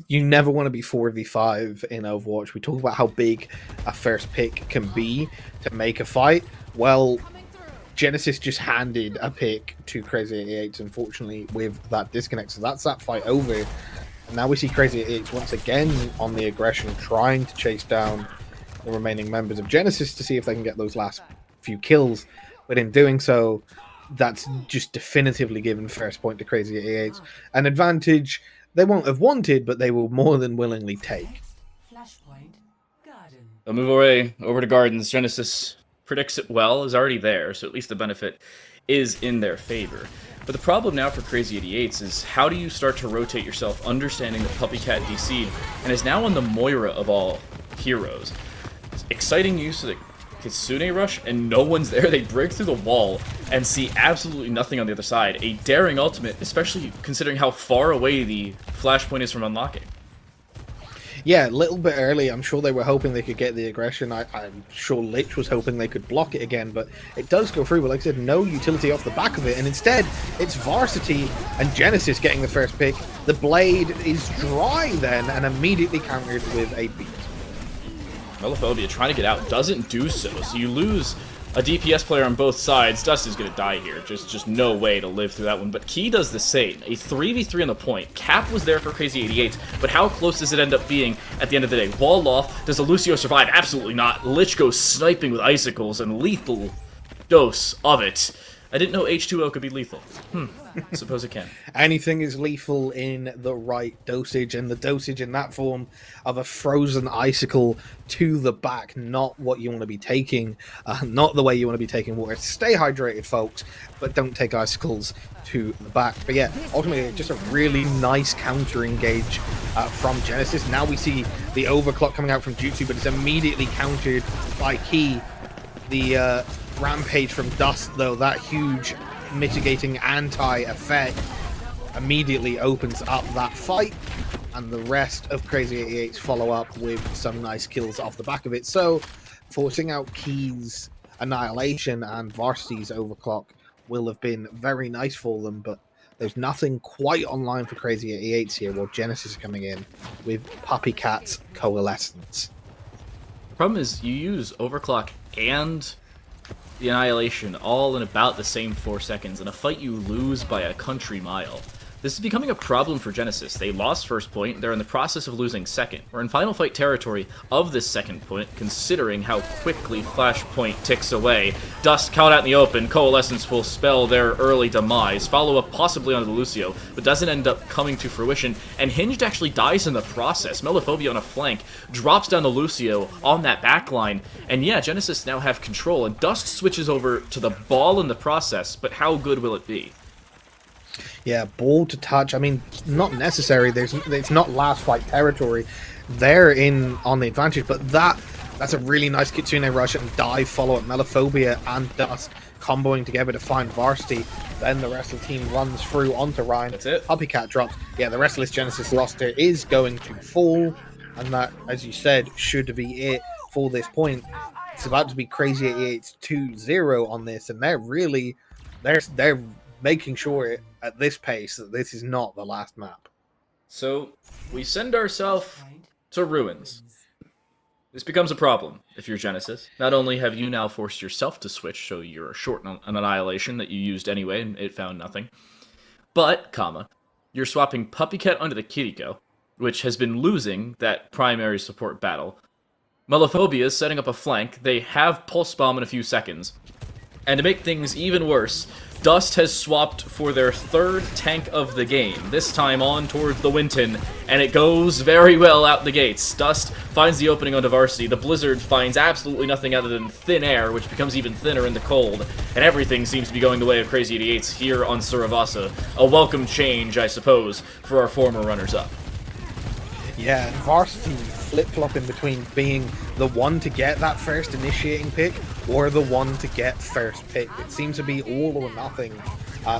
you never want to be 4v5 in Overwatch. We talk about how big a first pick can be to make a fight. Well, Genesis just handed a pick to Crazy 88, unfortunately, with that disconnect. So that's that fight over. And now we see Crazy 88 once again on the aggression, trying to chase down the remaining members of Genesis to see if they can get those last few kills. But in doing so, that's just definitively given first point to Crazy 88. An advantage they won't have wanted, but they will more than willingly take. Flashpoint Garden. A move away over to Gardens. Genesis predicts it well, is already there, so at least the benefit is in their favor. But the problem now for Crazy 88s is how do you start to rotate yourself, understanding that Puppycat DC'd and is now on the Moira of all heroes. Exciting use of the Kitsune rush, and no one's there. They break through the wall and see absolutely nothing on the other side. A daring ultimate, especially considering how far away the flashpoint is from unlocking. Yeah, a little bit early. I'm sure they were hoping they could get the aggression. I'm sure Lich was hoping they could block it again, but it does go through. But like I said, no utility off the back of it, and instead it's Varsity and Genesis getting the first pick. The blade is dry then, and immediately countered with a beat. Melophobia trying to get out, doesn't do so, so you lose a DPS player on both sides. Dust is going to die here, just no way to live through that one, but Key does the same. A 3v3 on the point. Cap was there for Crazy 88, but how close does it end up being at the end of the day? Wall off, does the Lucio survive? Absolutely not. Lich goes sniping with icicles, and lethal dose of it. I didn't know H2O could be lethal. Suppose it can. Anything is lethal in the right dosage, and the dosage in that form of a frozen icicle to the back, not what you want to be taking, not the way you want to be taking water. Stay hydrated, folks, but don't take icicles to the back. But yeah, ultimately, just a really nice counter engage from Genesis. Now we see the overclock coming out from Jutsu, but it's immediately countered by Key. The rampage from Dust, though, that huge mitigating anti-effect immediately opens up that fight, and the rest of Crazy 88's follow up with some nice kills off the back of it. So forcing out Key's annihilation and Varsity's overclock will have been very nice for them, but there's nothing quite online for Crazy 88's here, while Genesis is coming in with Puppycat's Coalescence. The problem is you use overclock and the annihilation all in about the same 4 seconds in a fight you lose by a country mile. This is becoming a problem for Genesis. They lost first point, they're in the process of losing second. We're in final fight territory of this second point, considering how quickly Flashpoint ticks away. Dust caught out in the open, Coalescence will spell their early demise, follow up possibly onto the Lucio, but doesn't end up coming to fruition, and Hinged actually dies in the process. Melophobia on a flank, drops down the Lucio on that backline, and yeah, Genesis now have control, and Dust switches over to the ball in the process, but how good will it be? Yeah, ball to touch. I mean, not necessary. It's not last fight territory. They're in on the advantage, but that's a really nice Kitsune rush and dive follow up. Melophobia and Dust comboing together to find Varsity. Then the rest of the team runs through onto Ryan. That's it. Puppycat drops. Yeah, the restless Genesis roster is going to fall, and that, as you said, should be it for this point. It's about to be Crazy 88's 2-0 on this, and they're making sure at this pace that this is not the last map. So, we send ourselves to Ruins. This becomes a problem if you're Genesis. Not only have you now forced yourself to switch, so you're short on an annihilation that you used anyway and it found nothing, but, you're swapping Puppycat onto the Kiriko, which has been losing that primary support battle. Melophobia is setting up a flank. They have Pulse Bomb in a few seconds. And to make things even worse, Dust has swapped for their third tank of the game, this time on towards the Winton, and it goes very well out the gates. Dust finds the opening onto Varsity, the Blizzard finds absolutely nothing other than thin air, which becomes even thinner in the cold, and everything seems to be going the way of Crazy 88s here on Suravasa. A welcome change, I suppose, for our former runners-up. Yeah, Varsity flip-flopping between being the one to get that first initiating pick or the one to get first pick. It seems to be all or nothing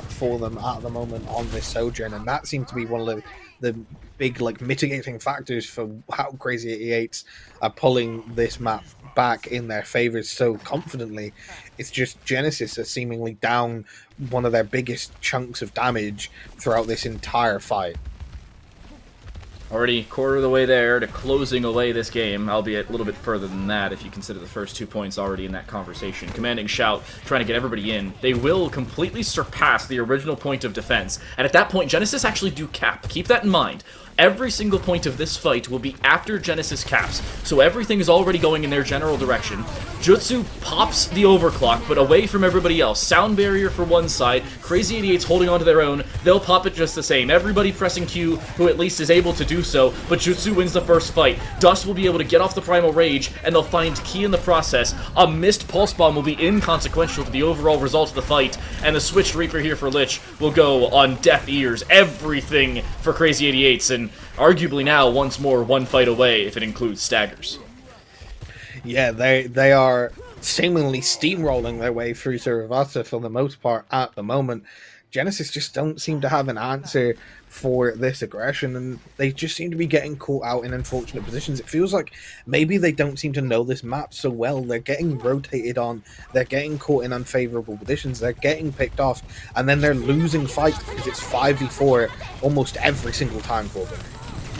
for them at the moment on this Sojourn, and that seems to be one of the big like mitigating factors for how Crazy 88s are pulling this map back in their favors so confidently. It's just Genesis are seemingly down one of their biggest chunks of damage throughout this entire fight. Already quarter of the way there to closing away this game, albeit a little bit further than that if you consider the first 2 points already in that conversation. Commanding Shout, trying to get everybody in. They will completely surpass the original point of defense, and at that point, Genesis actually do cap. Keep that in mind. Every single point of this fight will be after Genesis caps, so everything is already going in their general direction. Jutsu pops the overclock, but away from everybody else. Sound barrier for one side, Crazy 88's holding on to their own, they'll pop it just the same. Everybody pressing Q, who at least is able to do so, but Jutsu wins the first fight. Dust will be able to get off the Primal Rage, and they'll find Key in the process. A missed Pulse Bomb will be inconsequential to the overall result of the fight, and the switched Reaper here for Lich will go on deaf ears. Everything for Crazy 88's, and arguably now, once more, one fight away if it includes staggers. Yeah, they are seemingly steamrolling their way through Suravasa for the most part at the moment. Genesis just don't seem to have an answer for this aggression, and they just seem to be getting caught out in unfortunate positions. It feels like maybe they don't seem to know this map so well. They're getting rotated on, they're getting caught in unfavorable positions, they're getting picked off, and then they're losing fights because it's 5v4 almost every single time for them.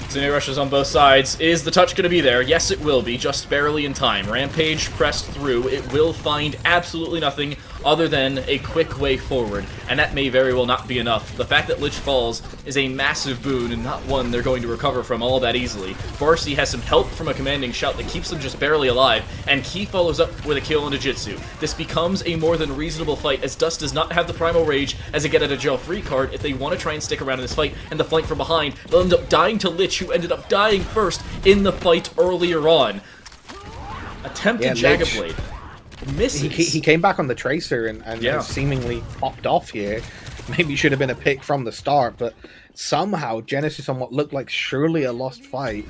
Kitsune rushes on both sides. Is the touch going to be there? Yes, it will be, just barely in time. Rampage pressed through. It will find absolutely nothing other than a quick way forward, and that may very well not be enough. The fact that Lich falls is a massive boon, and not one they're going to recover from all that easily. Varsity has some help from a Commanding Shout that keeps them just barely alive, and Key follows up with a kill into Jitsu. This becomes a more than reasonable fight, as Dust does not have the Primal Rage as a get-out-of-jail-free card if they want to try and stick around in this fight, and the flank from behind. They'll end up dying to Lich, who ended up dying first in the fight earlier on. Attempted Jagged Blade. Misses. He came back on the Tracer and Yeah. seemingly popped off here. Maybe should have been a pick from the start, but somehow Genesis, on what looked like surely a lost fight,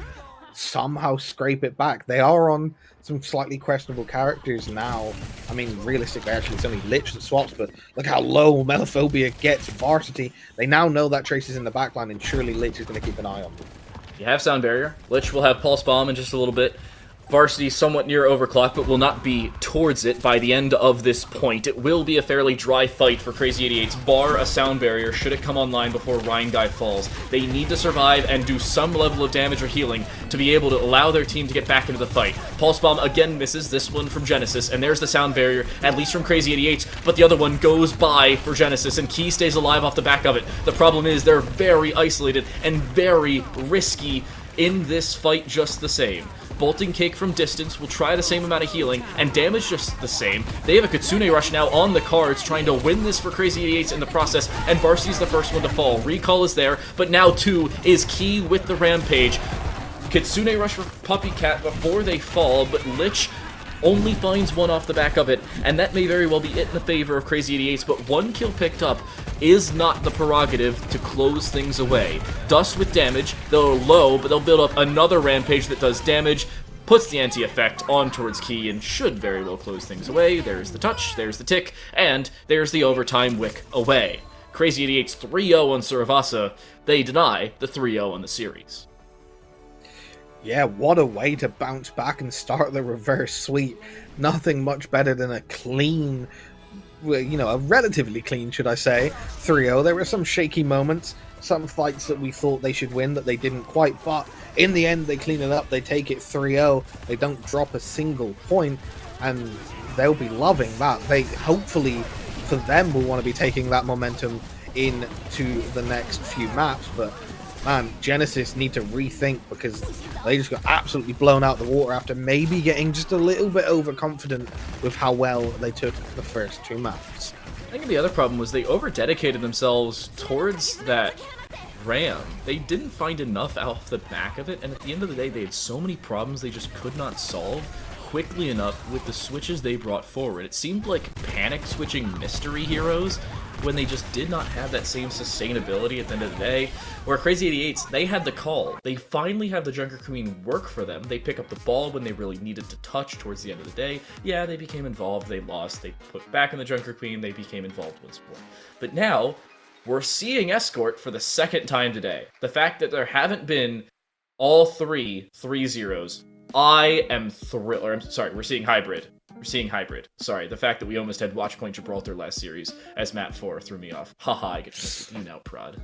somehow scrape it back. They are on some slightly questionable characters now. I mean, realistically, actually, it's only Lich that swaps, but look how low Melophobia gets Varsity. They now know that Tracer's in the backline, and surely Lich is going to keep an eye on them. You have Sound Barrier. Lich will have Pulse Bomb in just a little bit. Varsity somewhat near overclock, but will not be towards it by the end of this point. It will be a fairly dry fight for Crazy 88's, bar a Sound Barrier should it come online before Rhine Guy falls. They need to survive and do some level of damage or healing to be able to allow their team to get back into the fight. Pulse Bomb again misses, this one from Genesis, and there's the Sound Barrier, at least from Crazy 88's, but the other one goes by for Genesis, and Key stays alive off the back of it. The problem is they're very isolated and very risky in this fight just the same. Bolting Cake from distance will try the same amount of healing, and damage just the same. They have a Kitsune Rush now on the cards, trying to win this for Crazy 88's in the process, and Varsity's the first one to fall. Recall is there, but now too is Key with the Rampage. Kitsune Rush for Puppy Cat before they fall, but Lich only finds one off the back of it, and that may very well be it in the favor of Crazy 88's, but one kill picked up is not the prerogative to close things away. Dust with damage, they're low, but they'll build up another Rampage that does damage, puts the anti-effect on towards Key, and should very well close things away. There's the touch, there's the tick, and there's the overtime wick away. Crazy 88's 3-0 on Suravasa, they deny the 3-0 on the series. Yeah, what a way to bounce back and start the reverse sweep. Nothing much better than a clean, you know, a relatively clean, should I say, 3-0. There were some shaky moments, some fights that we thought they should win that they didn't quite, but in the end they clean it up, they take it 3-0, they don't drop a single point, and they'll be loving that. They, hopefully, for them, will want to be taking that momentum into the next few maps, but man, Genesis need to rethink because they just got absolutely blown out the water after maybe getting just a little bit overconfident with how well they took the first two maps. I think the other problem was they over-dedicated themselves towards that Ram. They didn't find enough off the back of it, and at the end of the day, they had so many problems they just could not solve quickly enough with the switches they brought forward. It seemed like panic-switching mystery heroes when they just did not have that same sustainability at the end of the day. Where Crazy 88's, they had the call. They finally have the Junker Queen work for them. They pick up the ball when they really needed to touch towards the end of the day. Yeah, they became involved, they lost, they put back in the Junker Queen, they became involved once more. But now, we're seeing Escort for the second time today. The fact that there haven't been all 3-0s, I am thrilled. Or I'm sorry, we're seeing Hybrid. We're seeing Hybrid. Sorry, the fact that we almost had Watchpoint Gibraltar last series as map 4 threw me off. Haha, I get to mess with you now, Prod.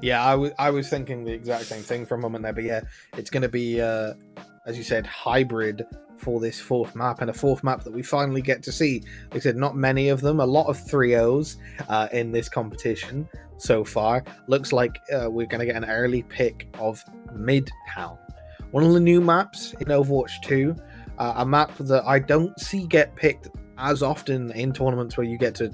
Yeah, I was thinking the exact same thing for a moment there, but yeah, it's going to be, as you said, Hybrid for this fourth map, and a fourth map that we finally get to see. Like I said, not many of them, a lot of 3-0s in this competition so far. Looks like we're going to get an early pick of Midtown, one of the new maps in Overwatch 2, a map that I don't see get picked as often in tournaments where you get to,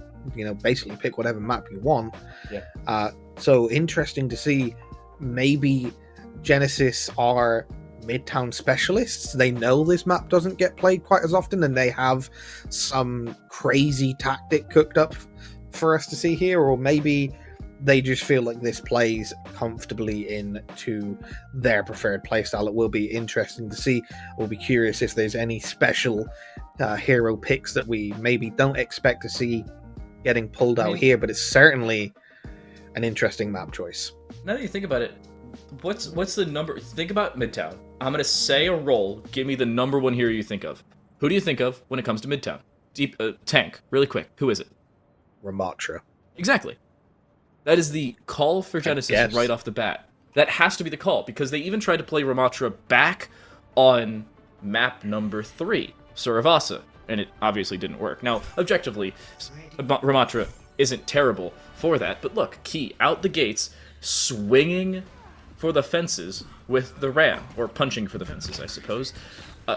basically pick whatever map you want. Yeah. So interesting to see. Maybe Genesis are Midtown specialists. They know this map doesn't get played quite as often, and they have some crazy tactic cooked up for us to see here, or maybe they just feel like this plays comfortably into their preferred playstyle. It will be interesting to see. We'll be curious if there's any special hero picks that we maybe don't expect to see getting pulled out here, but it's certainly an interesting map choice. Now that you think about it, what's the number? Think about Midtown. I'm gonna say a role. Give me the number one hero you think of. Who do you think of when it comes to Midtown? Deep tank. Really quick. Who is it? Ramatra. Exactly. That is the call for Genesis right off the bat. That has to be the call, because they even tried to play Ramatra back on map number 3, Suravasa, and it obviously didn't work. Now, objectively, Ramatra isn't terrible for that, but look, Key out the gates, swinging for the fences with the ram, or punching for the fences, I suppose.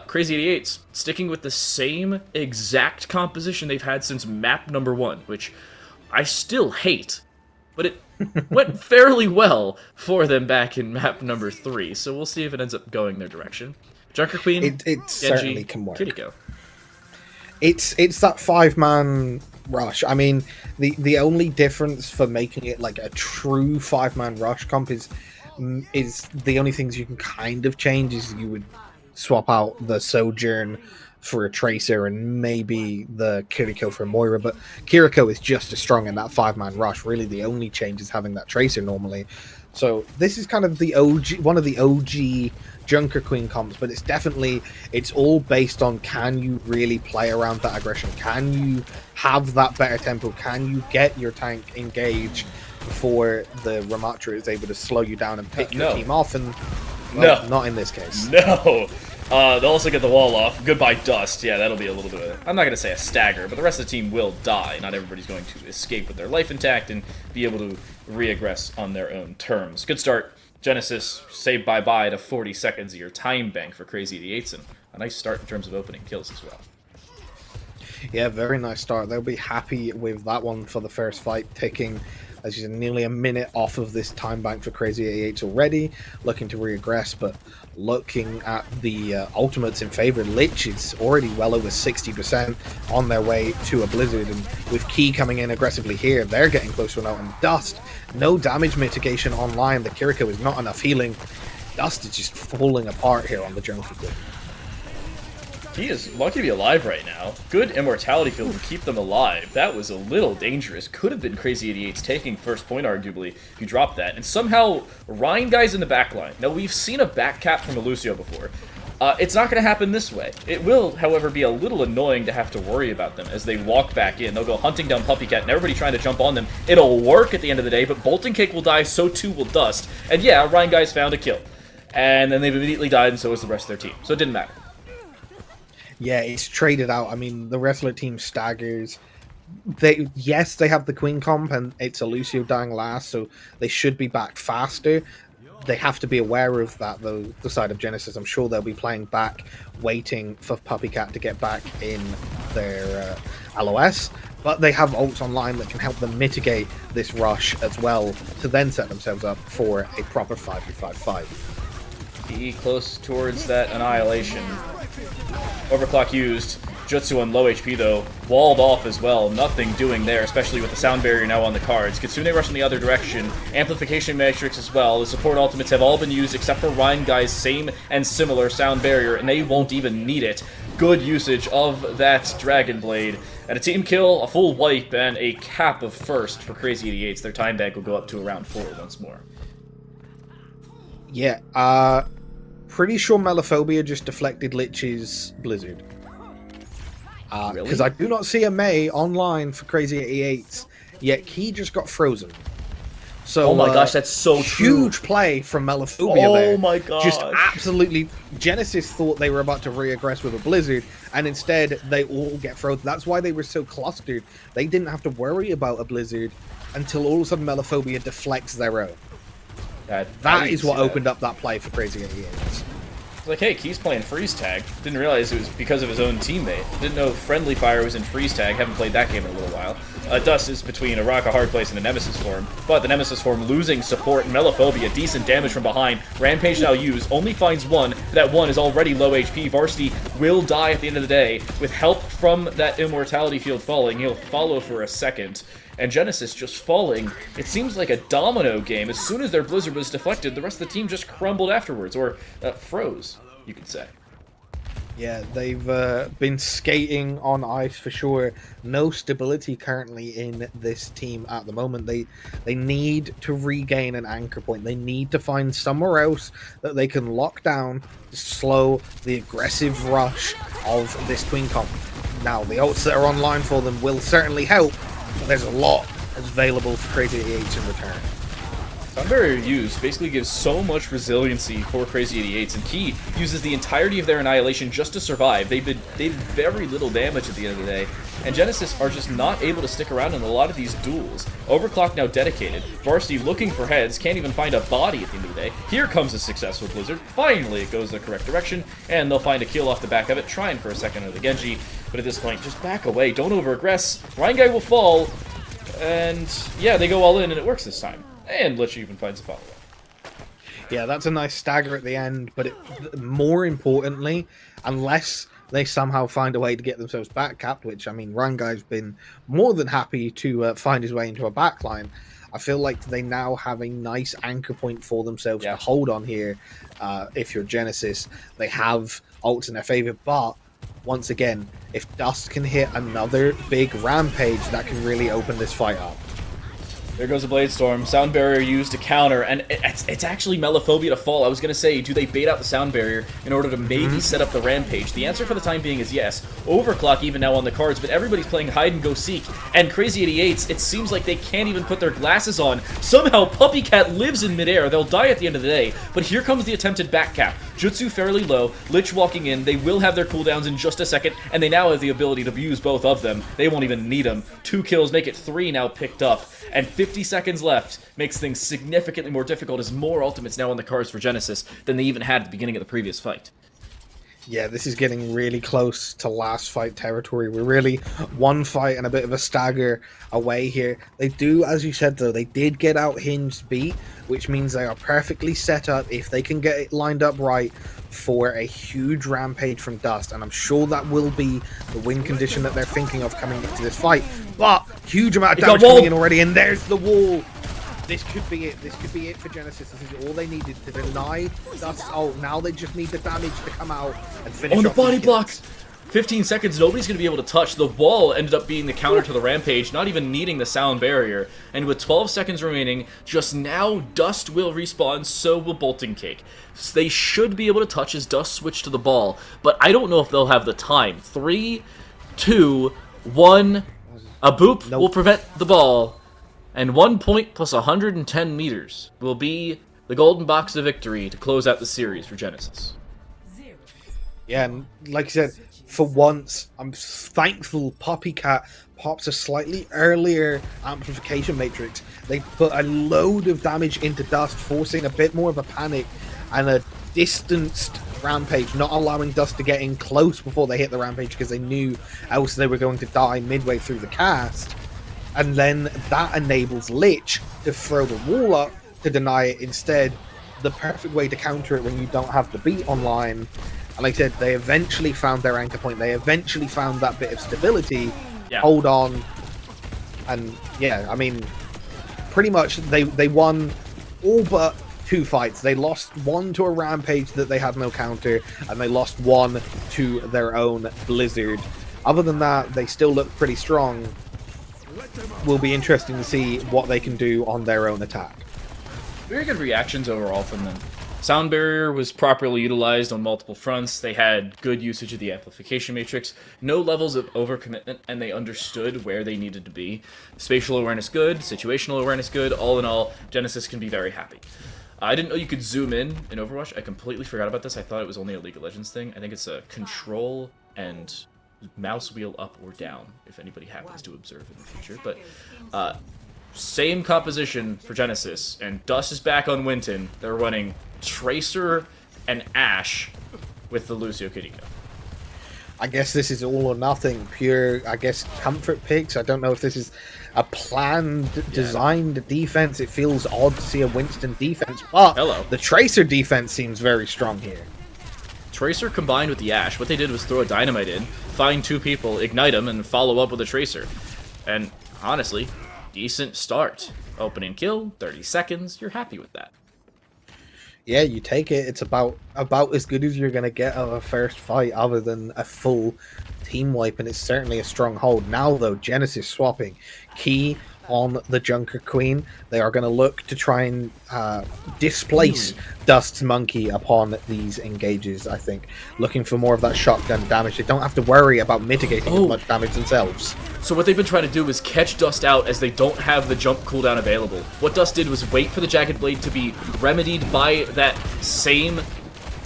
Crazy 88's sticking with the same exact composition they've had since map number 1, which I still hate, but it went fairly well for them back in map number 3, so we'll see if it ends up going their direction. Junker Queen, it Genji, certainly can work. Kiriko. It's that 5-man rush. I mean, the only difference for making it like a true 5-man rush comp is the only things you can kind of change is you would swap out the Sojourn for a Tracer and maybe the Kiriko for Moira, but Kiriko is just as strong in that 5-man rush. Really, the only change is having that Tracer normally. So this is kind of the OG, one of the OG Junker Queen comps, but it's all based on, can you really play around that aggression? Can you have that better tempo? Can you get your tank engaged before the Ramatra is able to slow you down and pick your team off? And well, not in this case. No. They'll also get the wall off. Goodbye, Dust. Yeah, that'll be a little bit of I'm not going to say a stagger, but the rest of the team will die. Not everybody's going to escape with their life intact and be able to re-aggress on their own terms. Good start. Genesis, say bye-bye to 40 seconds of your time bank for Crazy 88s, and a nice start in terms of opening kills as well. Yeah, very nice start. They'll be happy with that one for the first fight, taking, as you said, nearly a minute off of this time bank for Crazy 88s already, looking to regress, but looking at the ultimates in favor, Lich is already well over 60% on their way to a Blizzard, and with Key coming in aggressively here, they're getting close to an out, and Dust, no damage mitigation online. The Kiriko is not enough healing. Dust is just falling apart here on the Junkie Queen. He is lucky to be alive right now. Good immortality field to keep them alive. That was a little dangerous. Could have been Crazy 88's taking first point, arguably, if you dropped that. And somehow, Ryan guy's in the back line. Now, we've seen a back cap from Lucio before. It's not going to happen this way. It will, however, be a little annoying to have to worry about them as they walk back in. They'll go hunting down Puppycat and everybody trying to jump on them. It'll work at the end of the day, but Bolton Cake will die, so too will Dust. And yeah, Ryan guy's found a kill. And then they've immediately died, and so has the rest of their team. So it didn't matter. Yeah, it's traded out. I mean, the rest of the team staggers. Yes, they have the Queen comp, and it's a Lucio dying last, so they should be back faster. They have to be aware of that, though, the side of Genesis. I'm sure they'll be playing back, waiting for Puppycat to get back in their LOS. But they have ults online that can help them mitigate this rush as well, to then set themselves up for a proper 5v5 fight. Be close towards that Annihilation. Overclock used. Jutsu on low HP though, walled off as well, nothing doing there, especially with the sound barrier now on the cards. Kitsune rush in the other direction, amplification matrix as well. The support ultimates have all been used except for Ryan Guy's same and similar sound barrier, and they won't even need it. good usage of that Dragon Blade. And a team kill, a full wipe, and a cap of first for Crazy 88s. Their time bank will go up to around 4 once more. Yeah, pretty sure Melophobia just deflected Lich's Blizzard. Really? Because I do not see a May online for Crazy 88s, yet he just got frozen. So, oh my gosh, that's so huge true. play from Melophobia there. Oh my gosh. Just absolutely, Genesis thought they were about to re-aggress with a Blizzard, and instead they all get frozen. That's why they were so clustered. They didn't have to worry about a Blizzard until all of a sudden Melophobia deflects their own. That is what opened up that play for Crazy 88s. Like, hey, Key's playing freeze tag. Didn't realize it was because of his own teammate. Didn't know Friendly Fire was in freeze tag. Haven't played that game in a little while. Dust is between a rock, a hard place, and a Nemesis form. But the Nemesis form losing support and Melophobia, decent damage from behind. Rampage now used, only finds one. That one is already low HP. Varsity will die at the end of the day. With help from that Immortality Field falling, he'll follow for a second. And Genesis just falling. It seems like a domino game. As soon as their Blizzard was deflected, the rest of the team just crumbled afterwards, or froze, you could say. Yeah, they've been skating on ice for sure. No stability currently in this team at the moment. They need to regain an anchor point. They need to find somewhere else that they can lock down to slow the aggressive rush of this Twin Comp. Now, the ults that are online for them will certainly help, but there's a lot that's available for Crazy 88s in return. Sunbarrier used basically gives so much resiliency for Crazy 88s, and Key uses the entirety of their Annihilation just to survive. They did very little damage at the end of the day, and Genesis are just not able to stick around in a lot of these duels. Overclock now dedicated. Varsity looking for heads, can't even find a body at the end of the day. Here comes a successful Blizzard. Finally, it goes the correct direction, and they'll find a kill off the back of it, trying for a second of the Genji, but at this point, just back away, don't over-aggress. Rhine will fall, and yeah, they go all in, and it works this time. And Lich even finds a follow-up. Yeah, that's a nice stagger at the end, but more importantly, unless they somehow find a way to get themselves back-capped, which, I mean, Rangai's been more than happy to find his way into a backline, I feel like they now have a nice anchor point for themselves to hold on here. If you're Genesis, they have ults in their favor, but once again, if Dust can hit another big rampage, that can really open this fight up. There goes a Blade Storm. Sound Barrier used to counter, and it's actually Melophobia to fall. I was going to say, do they bait out the Sound Barrier in order to maybe set up the Rampage? The answer for the time being is yes. Overclock even now on the cards, but everybody's playing hide and go seek. And Crazy 88s, it seems like they can't even put their glasses on. Somehow Puppy Cat lives in midair. They'll die at the end of the day, but here comes the attempted back cap. Jutsu fairly low, Lich walking in, they will have their cooldowns in just a second, and they now have the ability to use both of them. They won't even need them. 2 kills make it 3 now picked up, and 50 seconds left makes things significantly more difficult as more ultimates now on the cards for Genesis than they even had at the beginning of the previous fight. Yeah, this is getting really close to last fight territory. We're really one fight and a bit of a stagger away here. They do, as you said though, they did get out hinged beat, which means they are perfectly set up, if they can get it lined up right, for a huge rampage from Dust. And I'm sure that will be the win condition that they're thinking of coming into this fight. But huge amount of damage coming in already, and there's the wall. This could be it. This could be it for Genesis. This is all they needed to deny Dust. Oh, now they just need the damage to come out and finish on the off body these blocks. 15 seconds, nobody's going to be able to touch. The wall ended up being the counter to the Rampage, not even needing the Sound Barrier. And with 12 seconds remaining, just now Dust will respawn, so will Bolting Cake. So they should be able to touch as Dust switch to the ball, but I don't know if they'll have the time. 3, 2, 1, a boop will prevent the ball. And 1 point plus 110 meters will be the golden box of victory to close out the series for Genesis. Yeah, and like you said, for once, I'm thankful Puppy Cat pops a slightly earlier amplification matrix. They put a load of damage into Dust, forcing a bit more of a panic and a distanced Rampage, not allowing Dust to get in close before they hit the Rampage because they knew else they were going to die midway through the cast. And then that enables Lich to throw the wall up to deny it instead. The perfect way to counter it when you don't have the beat online. And like I said, they eventually found their anchor point. They eventually found that bit of stability. Yeah. Hold on. And yeah, I mean, pretty much they won all but two fights. They lost one to a Rampage that they had no counter, and they lost one to their own Blizzard. Other than that, they still look pretty strong. Will be interesting to see what they can do on their own attack. Very good reactions overall from them. Sound barrier was properly utilized on multiple fronts. They had good usage of the amplification matrix, no levels of overcommitment, and they understood where they needed to be. Spatial awareness good, situational awareness good. All in all, Genesis can be very happy. I didn't know you could zoom in Overwatch. I completely forgot about this. I thought it was only a League of Legends thing. I think it's a control and mouse wheel up or down, if anybody happens to observe in the future. But same composition for Genesis, and Dust is back on Winton. They're running Tracer and Ashe with the Lucio Kiriko. I guess this is all or nothing, pure, I guess, comfort picks. I don't know if this is a planned, designed defense. It feels odd to see a Winston defense, but the Tracer defense seems very strong here. Tracer combined with the Ashe, what they did was throw a dynamite in, find two people, ignite them, and follow up with a Tracer. And honestly, decent start. Opening kill, 30 seconds, you're happy with that. Yeah, you take it. It's about as good as you're going to get of a first fight other than a full team wipe, and it's certainly a strong hold. Now, though, Genesis swapping Key on the Junker Queen. They are going to look to try and displace Dust's Monkey upon these engages, I think. Looking for more of that shotgun damage. They don't have to worry about mitigating as much damage themselves. So what they've been trying to do is catch Dust out as they don't have the jump cooldown available. What Dust did was wait for the Jagged Blade to be remedied by that same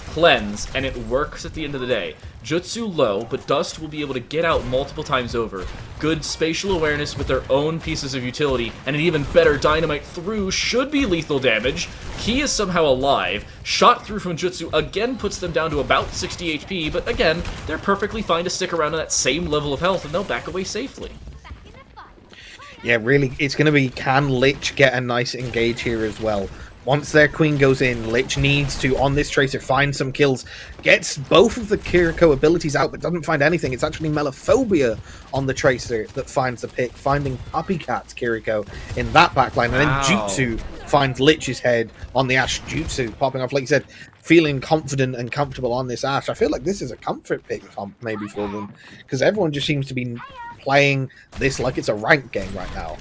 cleanse, and it works at the end of the day. Jutsu low, but Dust will be able to get out multiple times over. Good spatial awareness with their own pieces of utility, and an even better dynamite through should be lethal damage. Key is somehow alive. Shot through from Jutsu again puts them down to about 60 HP, but again, they're perfectly fine to stick around at that same level of health, and they'll back away safely. Yeah, really, it's going to be, can Lich get a nice engage here as well? Once their queen goes in, Lich needs to, on this Tracer, find some kills. Gets both of the Kiriko abilities out, but doesn't find anything. It's actually Melophobia on the Tracer that finds the pick, finding Puppycat's Kiriko in that backline. And then Jutsu finds Lich's head on the Ashe. Jutsu popping off, like you said, feeling confident and comfortable on this Ashe. I feel like this is a comfort pick comp maybe for them, because everyone just seems to be playing this like it's a ranked game right now.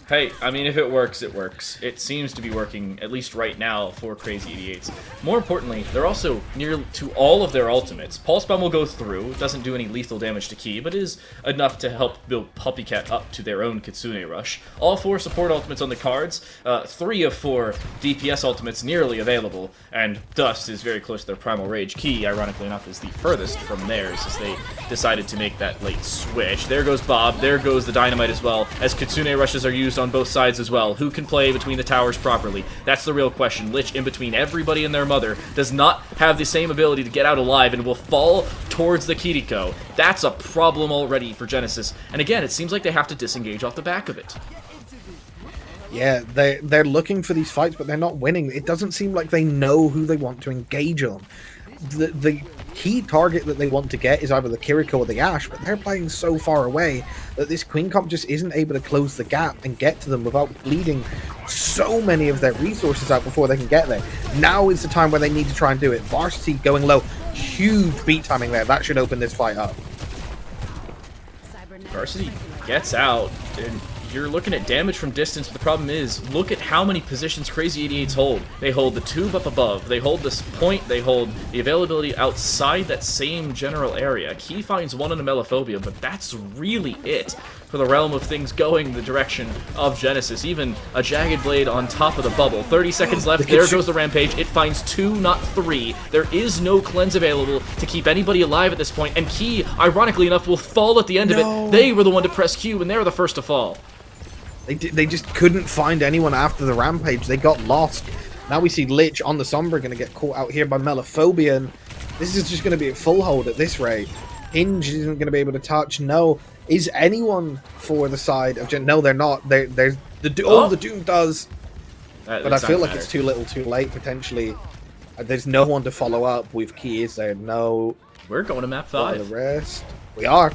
Hey, I mean, if it works, it works. It seems to be working, at least right now, for Crazy 88s. More importantly, they're also near to all of their ultimates. Pulse Bomb will go through, doesn't do any lethal damage to Key, but is enough to help build Puppycat up to their own Kitsune Rush. All 4 support ultimates on the cards, 3 of 4 DPS ultimates nearly available, and Dust is very close to their Primal Rage. Key, ironically enough, is the furthest from theirs, as they decided to make that late switch. There goes Bob, there goes the Dynamite as well, as Kitsune Rushes are used on both sides as well. Who can play between the towers properly? That's the real question. Lich, in between everybody and their mother, does not have the same ability to get out alive and will fall towards the Kiriko. That's a problem already for Genesis. And again, it seems like they have to disengage off the back of it. Yeah, they're looking for these fights, but they're not winning. It doesn't seem like they know who they want to engage on. The key target that they want to get is either the Kiriko or the Ashe, but they're playing so far away that this Queen comp just isn't able to close the gap and get to them without bleeding so many of their resources out before they can get there. Now is the time where they need to try and do it. Varsity going low, huge beat timing there. That should open this fight up. Varsity gets out, and you're looking at damage from distance, but the problem is, look at how many positions Crazy 88s hold. They hold the tube up above, they hold this point, they hold the availability outside that same general area. Key finds one in a Melophobia, but that's really it for the realm of things going the direction of Genesis. Even a Jagged Blade on top of the bubble. 30 seconds left, there goes the Rampage. It finds 2, not 3. There is no cleanse available to keep anybody alive at this point, and Key, ironically enough, will fall at the end of it. They were the one to press Q, and they're the first to fall. They just couldn't find anyone after the Rampage. They got lost. Now we see Lich on the Sombra going to get caught out here by Melophobia, and this is just going to be a full hold at this rate. Hinge isn't going to be able to touch. No. Is anyone for the side of Gen? No, they're not. There's the Doom does, but I feel like it's too little, too late potentially. There's no one to follow up with Key. Is there? No. We're going to map 5. The rest. We are.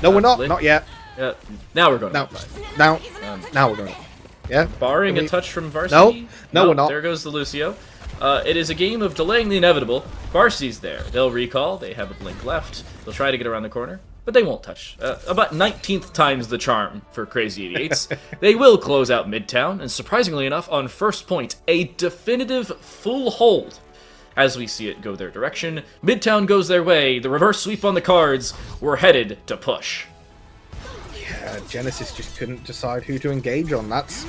No, we're not. Not yet. Now we're going to map 5. Now we're going. Yeah. Barring I mean- a touch from Varsity. No, we're not. There goes the Lucio. It is a game of delaying the inevitable. Varsity's there. They'll recall. They have a blink left. They'll try to get around the corner, but they won't touch. About 19th times the charm for Crazy 88s. They will close out Midtown, and surprisingly enough, on first point, a definitive full hold. As we see it go their direction, Midtown goes their way. The reverse sweep on the cards. We're headed to push. Genesis just couldn't decide who to engage on. That's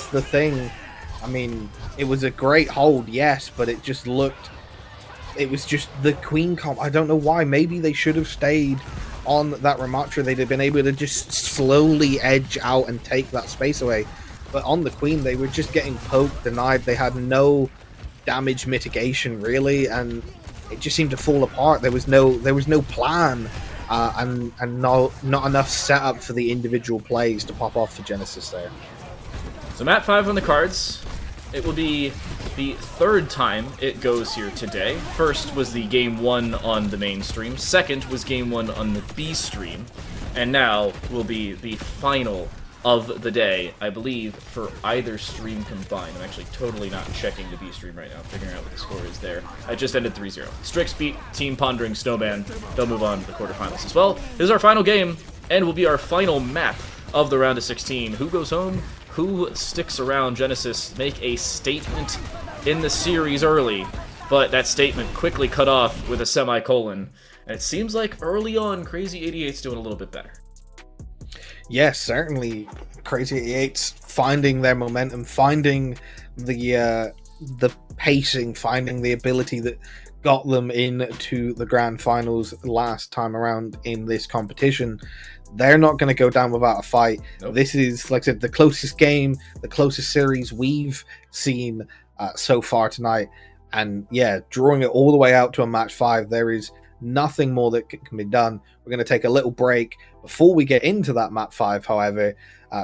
the thing. I mean, it was a great hold, yes, but it just looked... It was just the Queen comp. I don't know why. Maybe they should have stayed on that Ramatra. They'd have been able to just slowly edge out and take that space away. But on the Queen, they were just getting poked, denied. They had no damage mitigation, really, and it just seemed to fall apart. There was no plan. And not enough setup for the individual plays to pop off for Genesis there. So map 5 on the cards. It will be the third time it goes here today. First was the game 1 on the main stream. Second was game 1 on the B stream. And now will be the final of the day, I believe, for either stream combined. I'm actually totally not checking the B stream right now, figuring out what the score is there. I just ended 3-0. Strix beat Team Pondering Snowman. They'll move on to the quarterfinals as well. This is our final game, and will be our final map of the round of 16. Who goes home? Who sticks around? Genesis make a statement in the series early, but that statement quickly cut off with a semicolon. And it seems like early on, Crazy 88's doing a little bit better. Yes, certainly. Crazy 88's finding their momentum, finding the pacing, finding the ability that got them into the grand finals last time around in this competition. They're not going to go down without a fight. Nope. This is, like I said, the closest game, the closest series we've seen so far tonight. And yeah, drawing it all the way out to a match 5, there is nothing more that can be done. We're going to take a little break before we get into that map 5, however.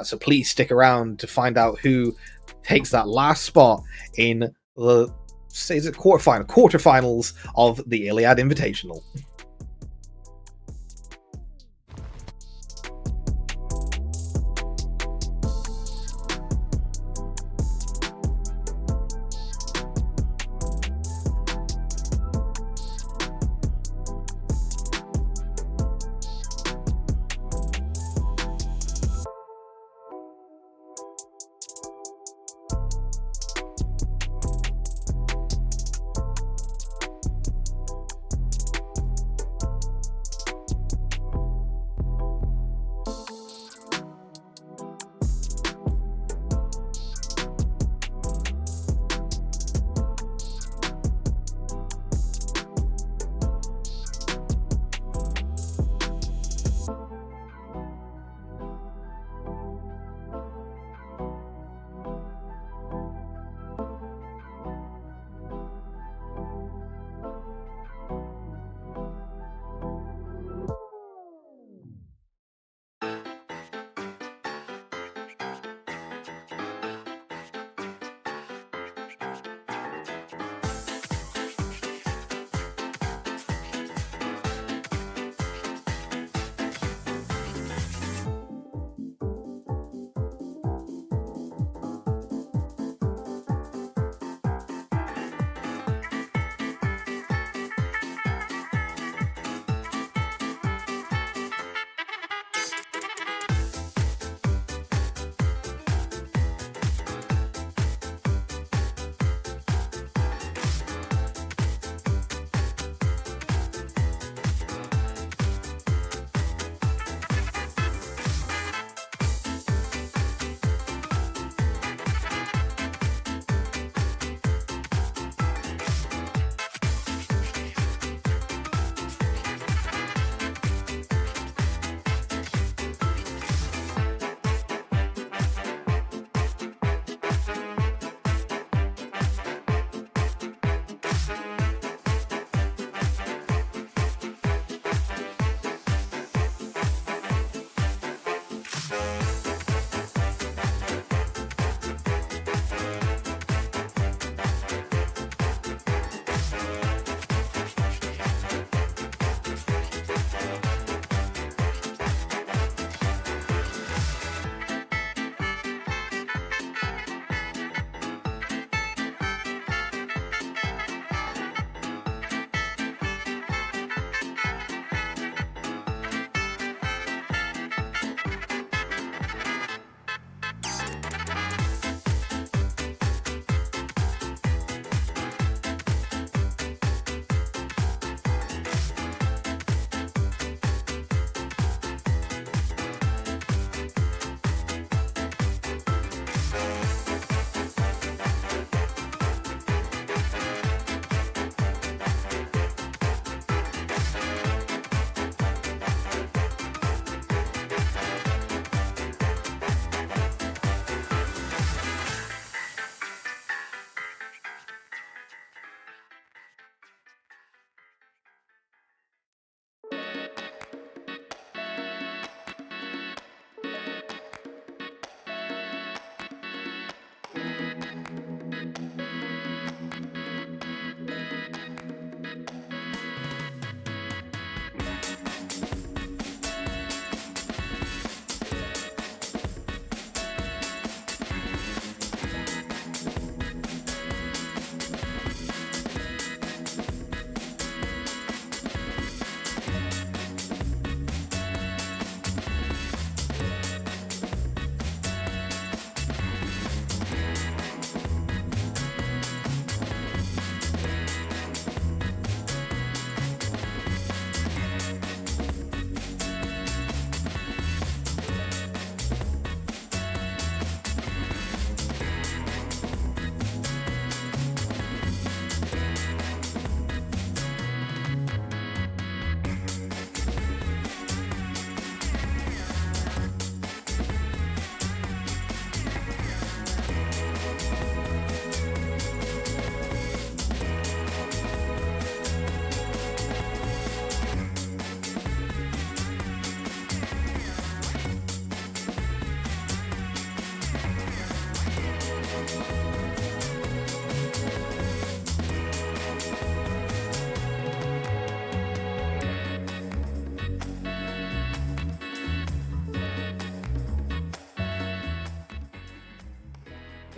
So please stick around to find out who takes that last spot in the quarterfinals of the ILIAD Invitational.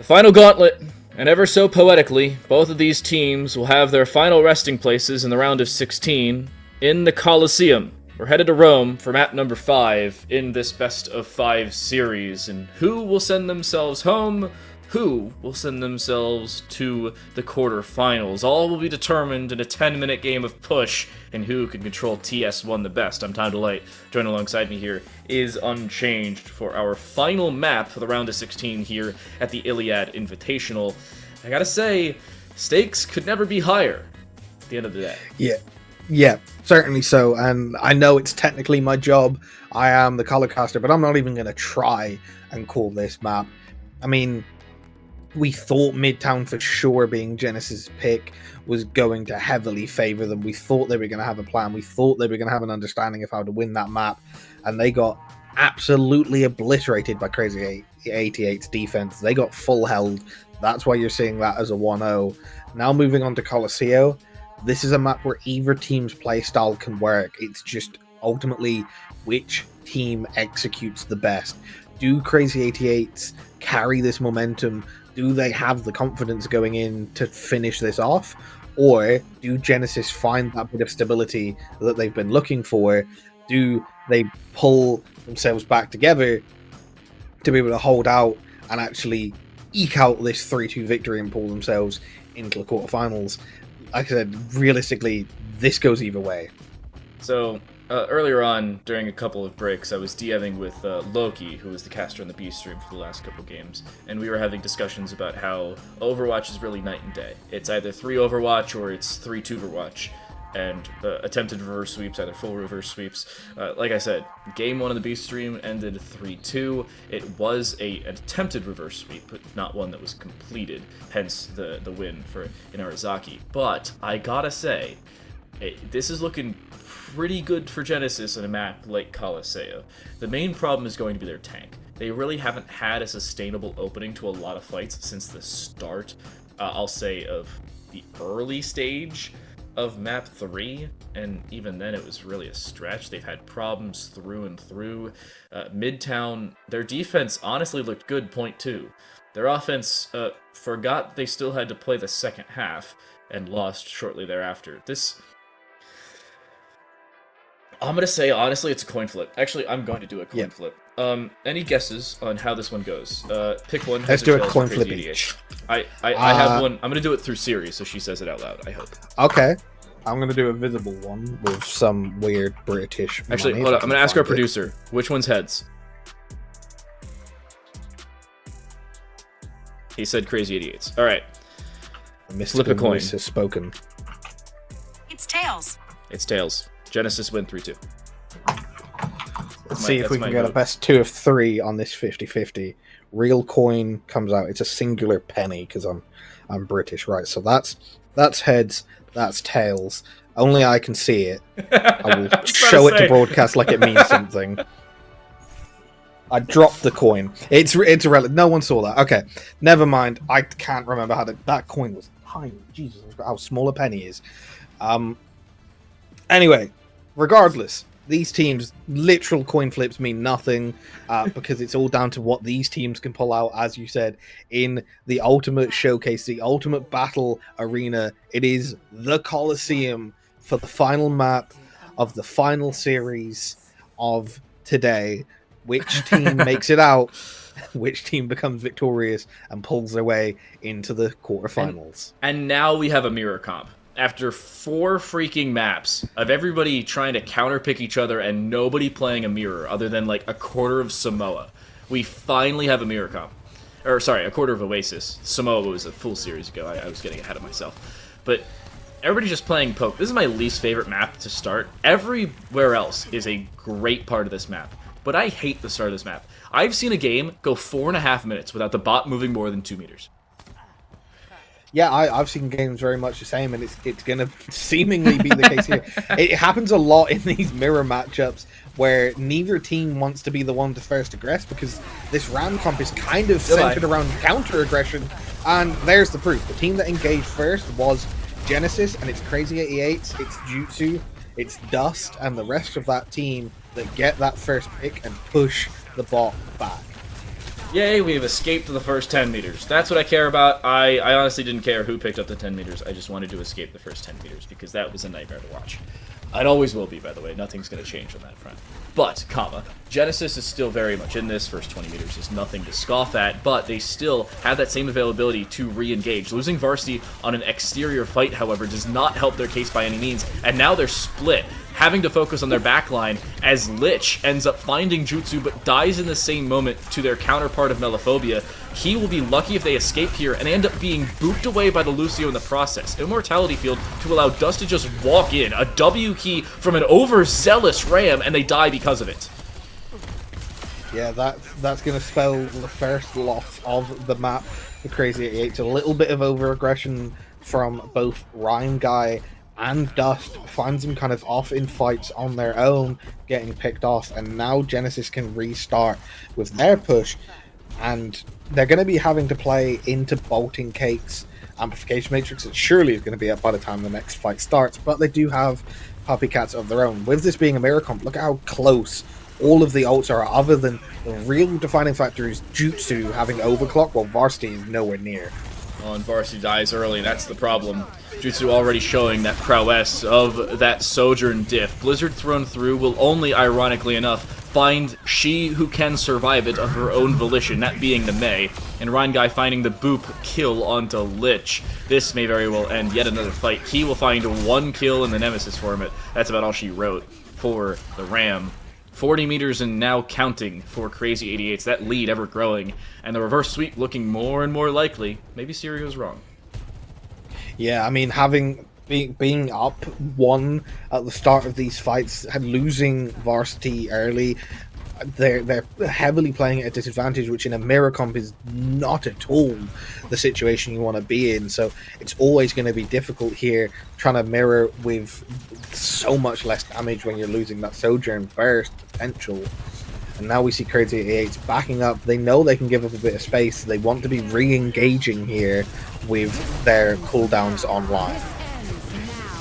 The final gauntlet, and ever so poetically, both of these teams will have their final resting places in the round of 16 in the Coliseum. We're headed to Rome for map number 5 in this best of 5 series, and who will send themselves home? Who will send themselves to the quarterfinals? All will be determined in a 10-minute game of push, and who can control TS1 the best. I'm Time Delight. Join alongside me here is Unchanged for our final map for the round of 16 here at the Iliad Invitational. I gotta say, stakes could never be higher at the end of the day. Yeah, certainly so. And I know it's technically my job. I am the color caster, but I'm not even going to try and call this map. I mean, we thought Midtown for sure being Genesis' pick was going to heavily favor them. We thought they were going to have a plan. We thought they were going to have an understanding of how to win that map. And they got absolutely obliterated by Crazy 88's defense. They got full held. That's why you're seeing that as a 1-0. Now moving on to Colosseo. This is a map where either team's playstyle can work. It's just ultimately which team executes the best. Do Crazy 88s carry this momentum? Do they have the confidence going in to finish this off? Or do Genesis find that bit of stability that they've been looking for? Do they pull themselves back together to be able to hold out and actually eke out this 3-2 victory and pull themselves into the quarterfinals? Like I said, realistically, this goes either way. So, earlier on, during a couple of breaks, I was DMing with Loki, who was the caster on the B stream for the last couple games, and we were having discussions about how Overwatch is really night and day. It's either 3 Overwatch or it's 3 Overwatch, and attempted reverse sweeps, either full reverse sweeps. Like I said, game 1 of the B stream ended 3-2. It was an attempted reverse sweep, but not one that was completed, hence the win for Inarizaki. But I gotta say, this is looking pretty good for Genesis in a map like Colosseo. The main problem is going to be their tank. They really haven't had a sustainable opening to a lot of fights since the start, I'll say, of the early stage of map 3, and even then it was really a stretch. They've had problems through and through. Midtown, their defense honestly looked good, point 2. Their offense forgot they still had to play the second half and lost shortly thereafter. I'm going to say, honestly, it's a coin flip. Actually, I'm going to do a coin flip. Any guesses on how this one goes? Pick one. Let's do a coin flip each. I have one. I'm going to do it through Siri, so she says it out loud, I hope. Okay. I'm going to do a visible one with some weird British Actually, money, hold on. I'm going to ask our it. producer. Which one's heads? He said Crazy 88s. All right. The mystical Flip a coin. voice has spoken. It's tails. It's tails. Genesis win 3-2. Let's see if we can get a best 2 of 3 on this 50-50. Real coin comes out. It's a singular penny because I'm British, right? So that's heads. That's tails. Only I can see it. I will show it to broadcast like it means something. I dropped the coin. It's irrelevant. No one saw that. Okay, never mind. I can't remember how that coin was tiny. Jesus, how small a penny is. Anyway, regardless, these teams, literal coin flips mean nothing because it's all down to what these teams can pull out, as you said, in the ultimate showcase, the ultimate battle arena. It is the Coliseum for the final map of the final series of today. Which team makes it out, which team becomes victorious and pulls their way into the quarterfinals. And now we have a mirror comp. After 4 freaking maps of everybody trying to counterpick each other and nobody playing a mirror other than like a quarter of Samoa, we finally have a mirror comp. Or sorry, a quarter of Oasis. Samoa was a full series ago. I was getting ahead of myself. But everybody's just playing poke. This is my least favorite map to start. Everywhere else is a great part of this map. But I hate the start of this map. I've seen a game go 4.5 minutes without the bot moving more than 2 meters. Yeah, I've seen games very much the same, and it's going to seemingly be the case here. It happens a lot in these mirror matchups where neither team wants to be the one to first aggress because this round comp is kind of centered around counter-aggression, and there's the proof. The team that engaged first was Genesis, and it's Crazy 88s, it's Jutsu, it's Dust, and the rest of that team that get that first pick and push the bot back. Yay, we have escaped the first 10 meters. That's what I care about. I honestly didn't care who picked up the 10 meters. I just wanted to escape the first 10 meters because that was a nightmare to watch. It always will be, by the way. Nothing's going to change on that front. But, Genesis is still very much in this. First 20 meters is nothing to scoff at, but they still have that same availability to re-engage. Losing Varsity on an exterior fight, however, does not help their case by any means, and now they're split, having to focus on their backline as Lich ends up finding Jutsu but dies in the same moment to their counterpart of Melophobia. He will be lucky if they escape here and end up being booped away by the Lucio in the process. Immortality Field to allow Dust to just walk in, a W key from an overzealous Ram, and they die because of it. Yeah, that's going to spell the first loss of the map for Crazy 88. A little bit of over-aggression from both Rhyme Guy and Dust, finds them kind of off in fights on their own, getting picked off, and now Genesis can restart with their push, and they're going to be having to play into Bolting Cake's Amplification Matrix. It surely is going to be up by the time the next fight starts, but they do have copycats of their own. With this being a mirror comp, look at how close all of the ults are, other than the real defining factor is Jutsu having overclock, while Varsity is nowhere near. Oh, and Varsity dies early, that's the problem. Jutsu already showing that prowess of that Sojourn diff. Blizzard thrown through will only, ironically enough, find she who can survive it of her own volition, that being the Mei, and Ryan Guy finding the boop kill onto Lich. This may very well end yet another fight. He will find one kill in the Nemesis format. That's about all she wrote for the Ram. 40 meters and now counting for Crazy 88's, that lead ever growing, and the reverse sweep looking more and more likely. Maybe Sirio's wrong. Yeah, I mean, being up one at the start of these fights, losing Varsity early, they're heavily playing at a disadvantage, which in a mirror comp is not at all the situation you want to be in. So it's always going to be difficult here, trying to mirror with so much less damage when you're losing that Sojourn burst potential. And now we see Crazy 88 backing up. They know they can give up a bit of space. They want to be re-engaging here with their cooldowns online.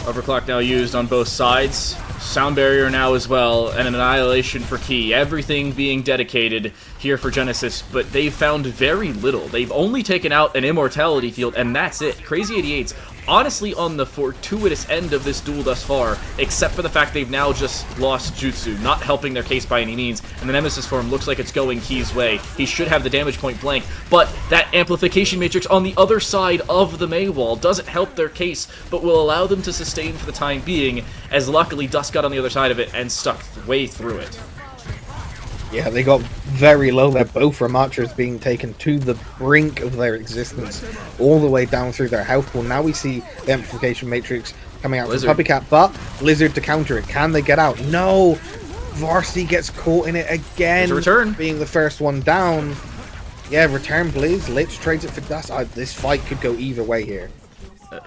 Overclock now used on both sides. Sound barrier now as well, and an annihilation for Key. Everything being dedicated here for Genesis, but they've found very little. They've only taken out an Immortality Field, and that's it. Crazy 88's honestly on the fortuitous end of this duel thus far, except for the fact they've now just lost Jutsu, not helping their case by any means, and the Nemesis form looks like it's going Key's way. He should have the damage point blank, but that Amplification Matrix on the other side of the Mei wall doesn't help their case, but will allow them to sustain for the time being, as luckily Dust got on the other side of it and stuck way through it. Yeah, they got very low there. Both Ramachas being taken to the brink of their existence, all the way down through their health pool. Now we see the Amplification Matrix coming out from Copycat, but Blizzard to counter it. Can they get out? No! Varsity gets caught in it again, return. Being the first one down. Yeah, return Blizz. Lich trades it for Dust. This fight could go either way here.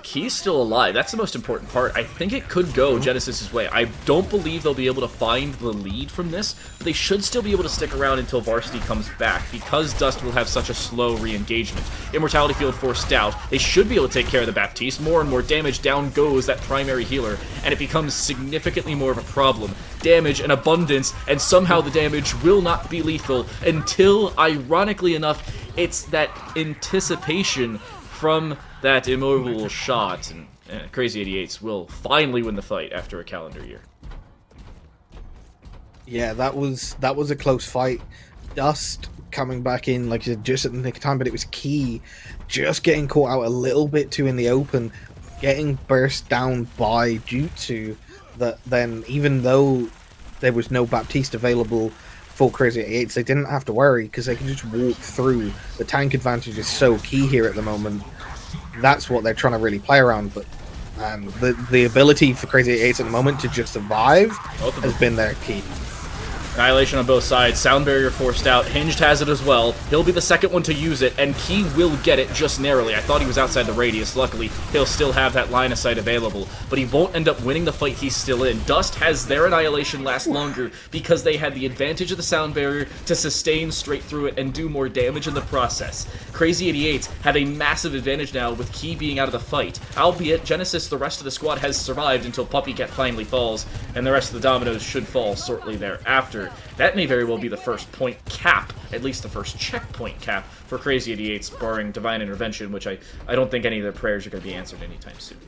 Key's still alive. That's the most important part. I think it could go Genesis's way. I don't believe they'll be able to find the lead from this, but they should still be able to stick around until Varsity comes back, because Dust will have such a slow re-engagement. Immortality Field forced out. They should be able to take care of the Baptiste. More and more damage, down goes that primary healer, and it becomes significantly more of a problem. Damage and abundance, and somehow the damage will not be lethal until, ironically enough, it's that anticipation from that immovable shot, and Crazy 88's will finally win the fight after a calendar year. Yeah, that was a close fight. Dust coming back in, like you said, just at the nick of time, but it was Key just getting caught out a little bit too in the open, getting burst down by Jutsu, that then, even though there was no Baptiste available for Crazy 88s, they didn't have to worry, because they can just walk through. The tank advantage is so key here at the moment. That's what they're trying to really play around, but the ability for Crazy 88s at the moment to just survive has been their key. Annihilation on both sides. Sound barrier forced out. Hinged has it as well. He'll be the second one to use it, and Key will get it just narrowly. I thought he was outside the radius. Luckily, he'll still have that line of sight available, but he won't end up winning the fight he's still in. Dust has their annihilation last longer because they had the advantage of the sound barrier to sustain straight through it and do more damage in the process. Crazy 88 have a massive advantage now with Key being out of the fight. Albeit, Genesis, the rest of the squad, has survived until Puppycat finally falls, and the rest of the dominoes should fall shortly thereafter. That may very well be the first point cap at least the first checkpoint cap for Crazy 88's, barring divine intervention, which I don't think any of their prayers are going to be answered anytime soon.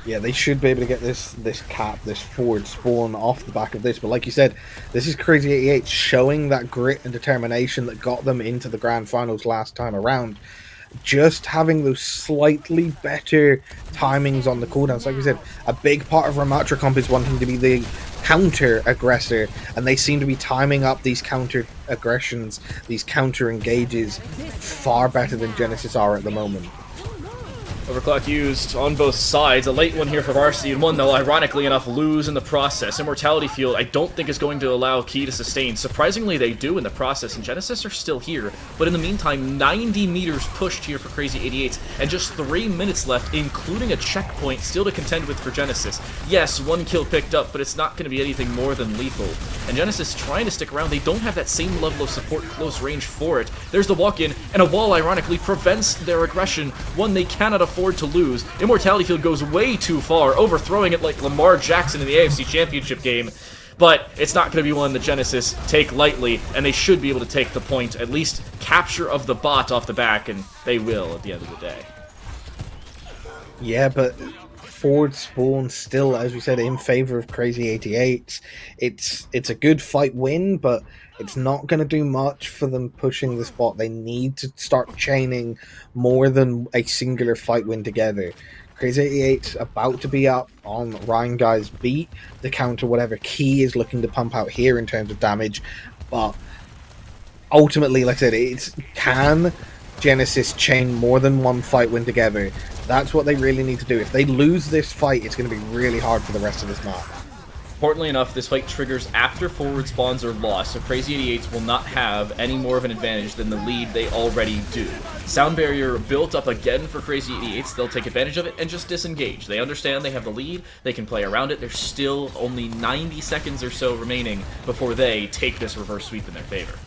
Yeah, they should be able to get this cap, this forward spawn off the back of this. But like you said, this is Crazy 88 showing that grit and determination that got them into the grand finals last time around. Just having those slightly better timings on the cooldowns. Like we said, a big part of Ramatra comp is wanting to be the counter aggressor, and they seem to be timing up these counter aggressions, these counter engages far better than Genesis are at the moment. Overclock used on both sides. A late one here for Varsity, and one they'll ironically enough lose in the process. Immortality Field I don't think is going to allow Key to sustain. Surprisingly, they do in the process, and Genesis are still here. But in the meantime, 90 meters pushed here for Crazy 88, and just 3 minutes left, including a checkpoint still to contend with for Genesis. Yes, 1 kill picked up, but it's not going to be anything more than lethal. And Genesis trying to stick around. They don't have that same level of support close range for it. There's the walk-in, and a wall ironically prevents their aggression, one they cannot afford to lose. Immortality Field goes way too far, overthrowing it like Lamar Jackson in the AFC Championship game. But it's not going to be one that Genesis take lightly, and they should be able to take the point, at least capture of the bot off the back, and they will at the end of the day. Yeah, but forward spawn still, as we said, in favor of Crazy 88. It's a good fight win, but it's not going to do much for them pushing the spot. They need to start chaining more than a singular fight win together. Crazy 88's about to be up on Ryan Guy's beat to counter whatever Key is looking to pump out here in terms of damage. But ultimately, like I said, it's can Genesis chain more than one fight win together? That's what they really need to do. If they lose this fight, it's going to be really hard for the rest of this map. Importantly enough, this fight triggers after forward spawns are lost, so Crazy 88s will not have any more of an advantage than the lead they already do. Sound barrier built up again for Crazy 88s. They'll take advantage of it and just disengage. They understand they have the lead, they can play around it. There's still only 90 seconds or so remaining before they take this reverse sweep in their favor.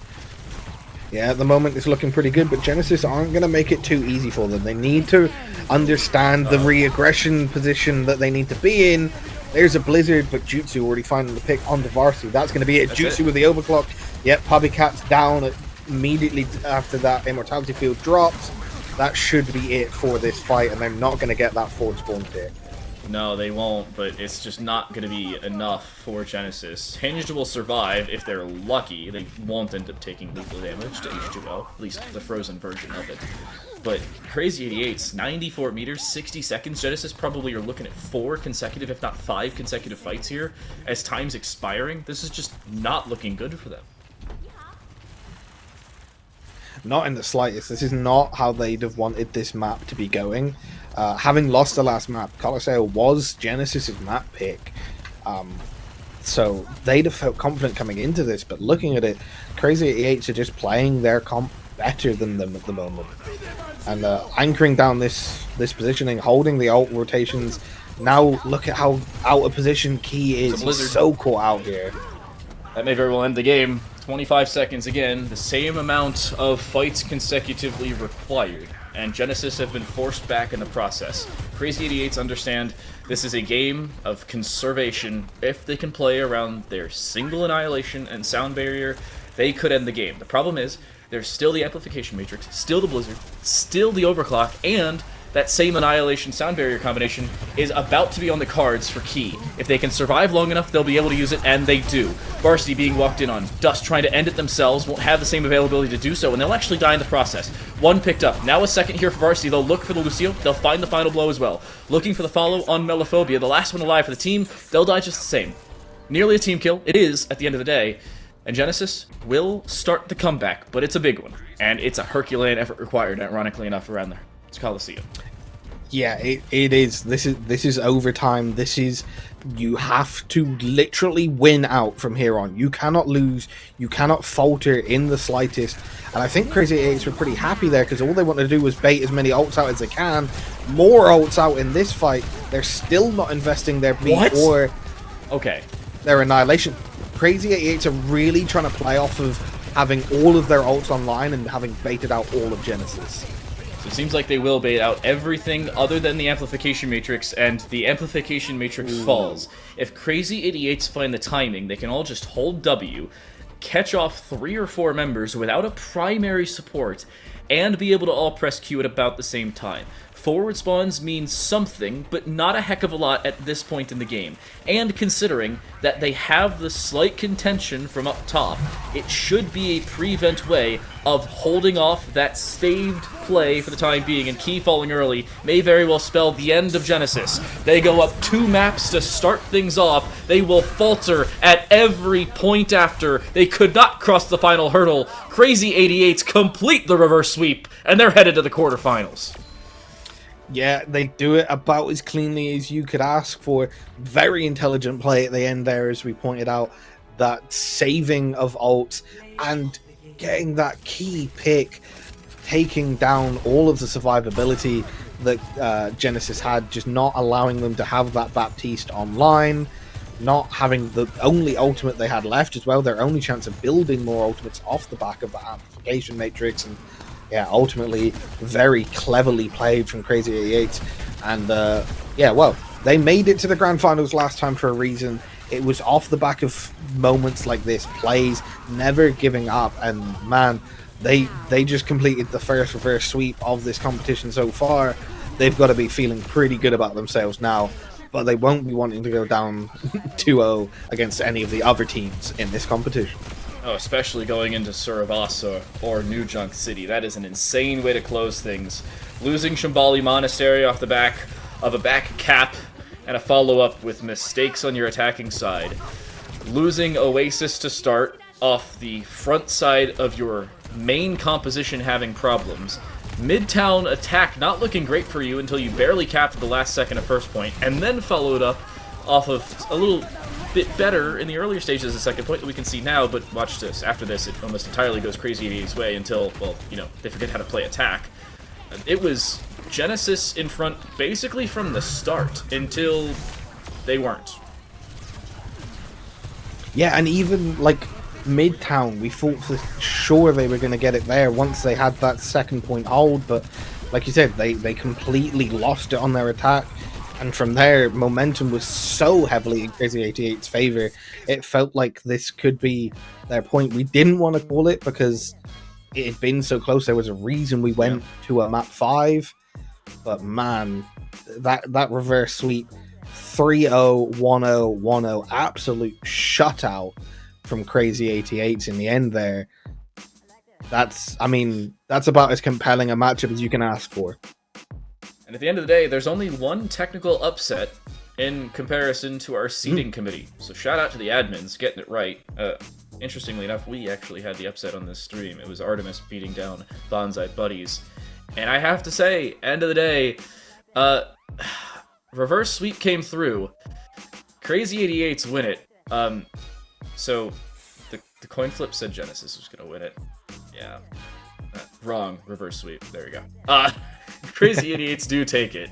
Yeah, at the moment it's looking pretty good, but Genesis aren't going to make it too easy for them. They need to understand the re-aggression position that they need to be in. There's a Blizzard, but Jutsu already finding the pick on the Varsity. That's going to be it. That's Jutsu it. with the overclock. Yep, Puppycat's down immediately after that Immortality Field drops. That should be it for this fight, and they're not going to get that forward spawn pick. No, they won't, but it's just not going to be enough for Genesis. Hinged will survive if they're lucky. They won't end up taking lethal damage to H2O, at least the frozen version of it. But Crazy 88's 94 meters, 60 seconds. Genesis probably are looking at 4 consecutive, if not 5 consecutive fights here. As time's expiring, this is just not looking good for them. Not in the slightest. This is not how they'd have wanted this map to be going. Having lost the last map, Colosseo was Genesis's map pick. So they'd have felt confident coming into this, but looking at it, Crazy 88s are just playing their comp better than them at the moment. And anchoring down this positioning, holding the ult rotations. Now look at how out of position Key is. He's so caught out here. That may very well end the game. 25 seconds again, the same amount of fights consecutively required, and Genesis have been forced back in the process. Crazy 88s understand this is a game of conservation. If they can play around their single annihilation and sound barrier, they could end the game. The problem is, there's still the amplification matrix, still the Blizzard, still the overclock, and that same annihilation sound barrier combination is about to be on the cards for Key. If they can survive long enough, they'll be able to use it, and they do. Varsity being walked in on. Dust trying to end it themselves, won't have the same availability to do so, and they'll actually die in the process. 1 picked up. Now a second here for Varsity. They'll look for the Lucio. They'll find the final blow as well. Looking for the follow on Melophobia, the last one alive for the team. They'll die just the same. Nearly a team kill. It is, at the end of the day. And Genesis will start the comeback, but it's a big one. And it's a Herculean effort required, ironically enough, around there. It's Coliseum. Yeah, it is. This is overtime. This is, you have to literally win out from here on. You cannot lose. You cannot falter in the slightest. And I think Crazy 88s were pretty happy there, because all they wanted to do was bait as many ults out as they can. More ults out in this fight. They're still not investing their beat or their annihilation. Crazy 88s are really trying to play off of having all of their ults online and having baited out all of Genesis. So it seems like they will bait out everything other than the amplification matrix, and the amplification matrix falls. If Crazy 88s find the timing, they can all just hold W, catch off 3 or 4 members without a primary support and be able to all press Q at about the same time. Forward spawns means something, but not a heck of a lot at this point in the game. And considering that they have the slight contention from up top, it should be a prevent way of holding off that staved play for the time being, and Key falling early may very well spell the end of Genesis. They go up 2 maps to start things off. They will falter at every point after. They could not cross the final hurdle. Crazy 88s complete the reverse sweep, and they're headed to the quarterfinals. Yeah, they do it about as cleanly as you could ask for. Very intelligent play at the end there, as we pointed out. That saving of ult and getting that key pick, taking down all of the survivability that Genesis had, just not allowing them to have that Baptiste online, not having the only ultimate they had left as well, their only chance of building more ultimates off the back of that amplification matrix. And yeah, ultimately, very cleverly played from Crazy 88. And yeah, well, they made it to the grand finals last time for a reason. It was off the back of moments like this, plays, never giving up. And man, they just completed the first reverse sweep of this competition so far. They've got to be feeling pretty good about themselves now. But they won't be wanting to go down 2-0 against any of the other teams in this competition. Oh, especially going into Surabasa or New Junk City. That is an insane way to close things. Losing Shambali Monastery off the back of a back cap and a follow-up with mistakes on your attacking side. Losing Oasis to start off the front side of your main composition having problems. Midtown attack not looking great for you until you barely capped the last second of first point, and then followed up off of a little bit better in the earlier stages of the second point that we can see now, but watch this. After this, it almost entirely goes Crazy 88's way until, well, you know, they forget how to play attack. It was Genesis in front basically from the start until they weren't. Yeah, and even, like, Midtown, we thought for sure they were going to get it there once they had that second point hold, but like you said, they completely lost it on their attack. And from there, momentum was so heavily in Crazy 88's favor, it felt like this could be their point. We didn't want to call it because it had been so close. There was a reason we went to a map 5. But man, that reverse sweep, 3-0, 1-0, 1-0, absolute shutout from Crazy 88's in the end there. That's about as compelling a matchup as you can ask for. And at the end of the day, there's only one technical upset in comparison to our seeding committee. So shout out to the admins getting it right. Interestingly enough, we actually had the upset on this stream. It was Artemis beating down Bonsai Buddies. And I have to say, end of the day, reverse sweep came through. Crazy 88's win it. So the coin flip said Genesis was going to win it. Yeah. Wrong. Reverse sweep. There we go. Crazy 88s do take it.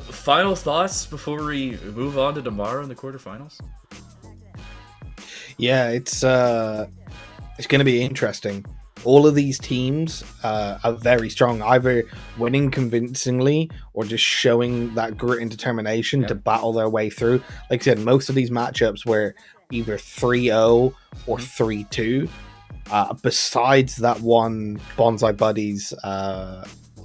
Final thoughts before we move on to tomorrow in the quarterfinals? Yeah, it's going to be interesting. All of these teams are very strong, either winning convincingly or just showing that grit and determination to battle their way through. Like I said, most of these matchups were either 3-0 or 3-2. Besides that one Bonsai Buddies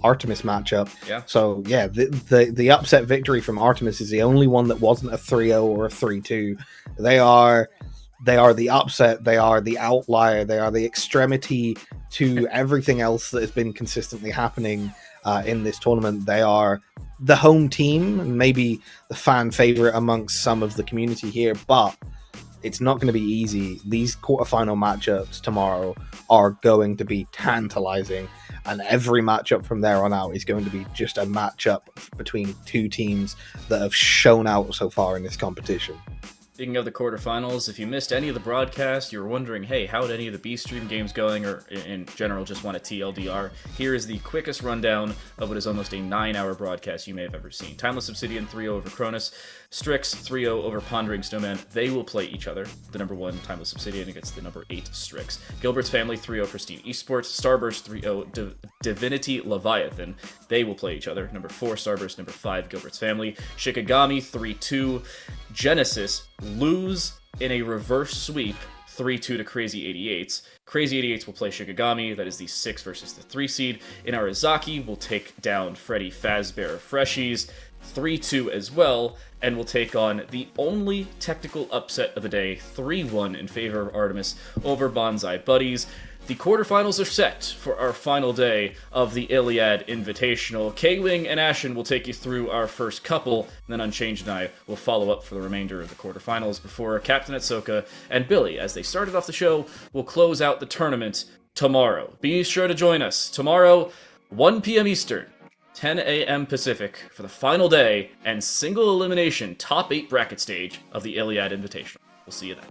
Artemis matchup. Yeah. So yeah, the upset victory from Artemis is the only one that wasn't a 3-0 or a 3-2. They are the upset, they are the outlier, they are the extremity to everything else that has been consistently happening in this tournament. They are the home team and maybe the fan favorite amongst some of the community here, but it's not going to be easy. These quarterfinal matchups tomorrow are going to be tantalizing, and every matchup from there on out is going to be just a matchup between two teams that have shown out so far in this competition. Speaking of the quarterfinals, if you missed any of the broadcast, you were wondering, hey, how did any of the B-Stream games going, or in general just want a TLDR, here is the quickest rundown of what is almost a 9-hour broadcast you may have ever seen. Timeless Obsidian 3-0 over Cronus, Strix 3-0 over Pondering Snowman. They will play each other. The number 1 Timeless Obsidian against the number 8 Strix. Gilbert's Family 3-0 Pristine Esports, Starburst 3-0 Divinity Leviathan. They will play each other. Number 4 Starburst, number 5 Gilbert's Family. Shikigami 3-2 Genesis lose in a reverse sweep 3-2 to Crazy 88s. Crazy 88s will play Shikigami, that is the 6 versus the 3 seed. Inarizaki will take down Freddy Fazbear Freshies, 3-2 as well, and will take on the only technical upset of the day, 3-1 in favor of Artemis over Bonsai Buddies. The quarterfinals are set for our final day of the Iliad Invitational. K-Wing and Ashen will take you through our first couple, and then Unchanged and I will follow up for the remainder of the quarterfinals before Captain Atsoka and Billy, as they started off the show, will close out the tournament tomorrow. Be sure to join us tomorrow, 1 p.m. Eastern, 10 a.m. Pacific, for the final day and single elimination top 8 bracket stage of the Iliad Invitational. We'll see you then.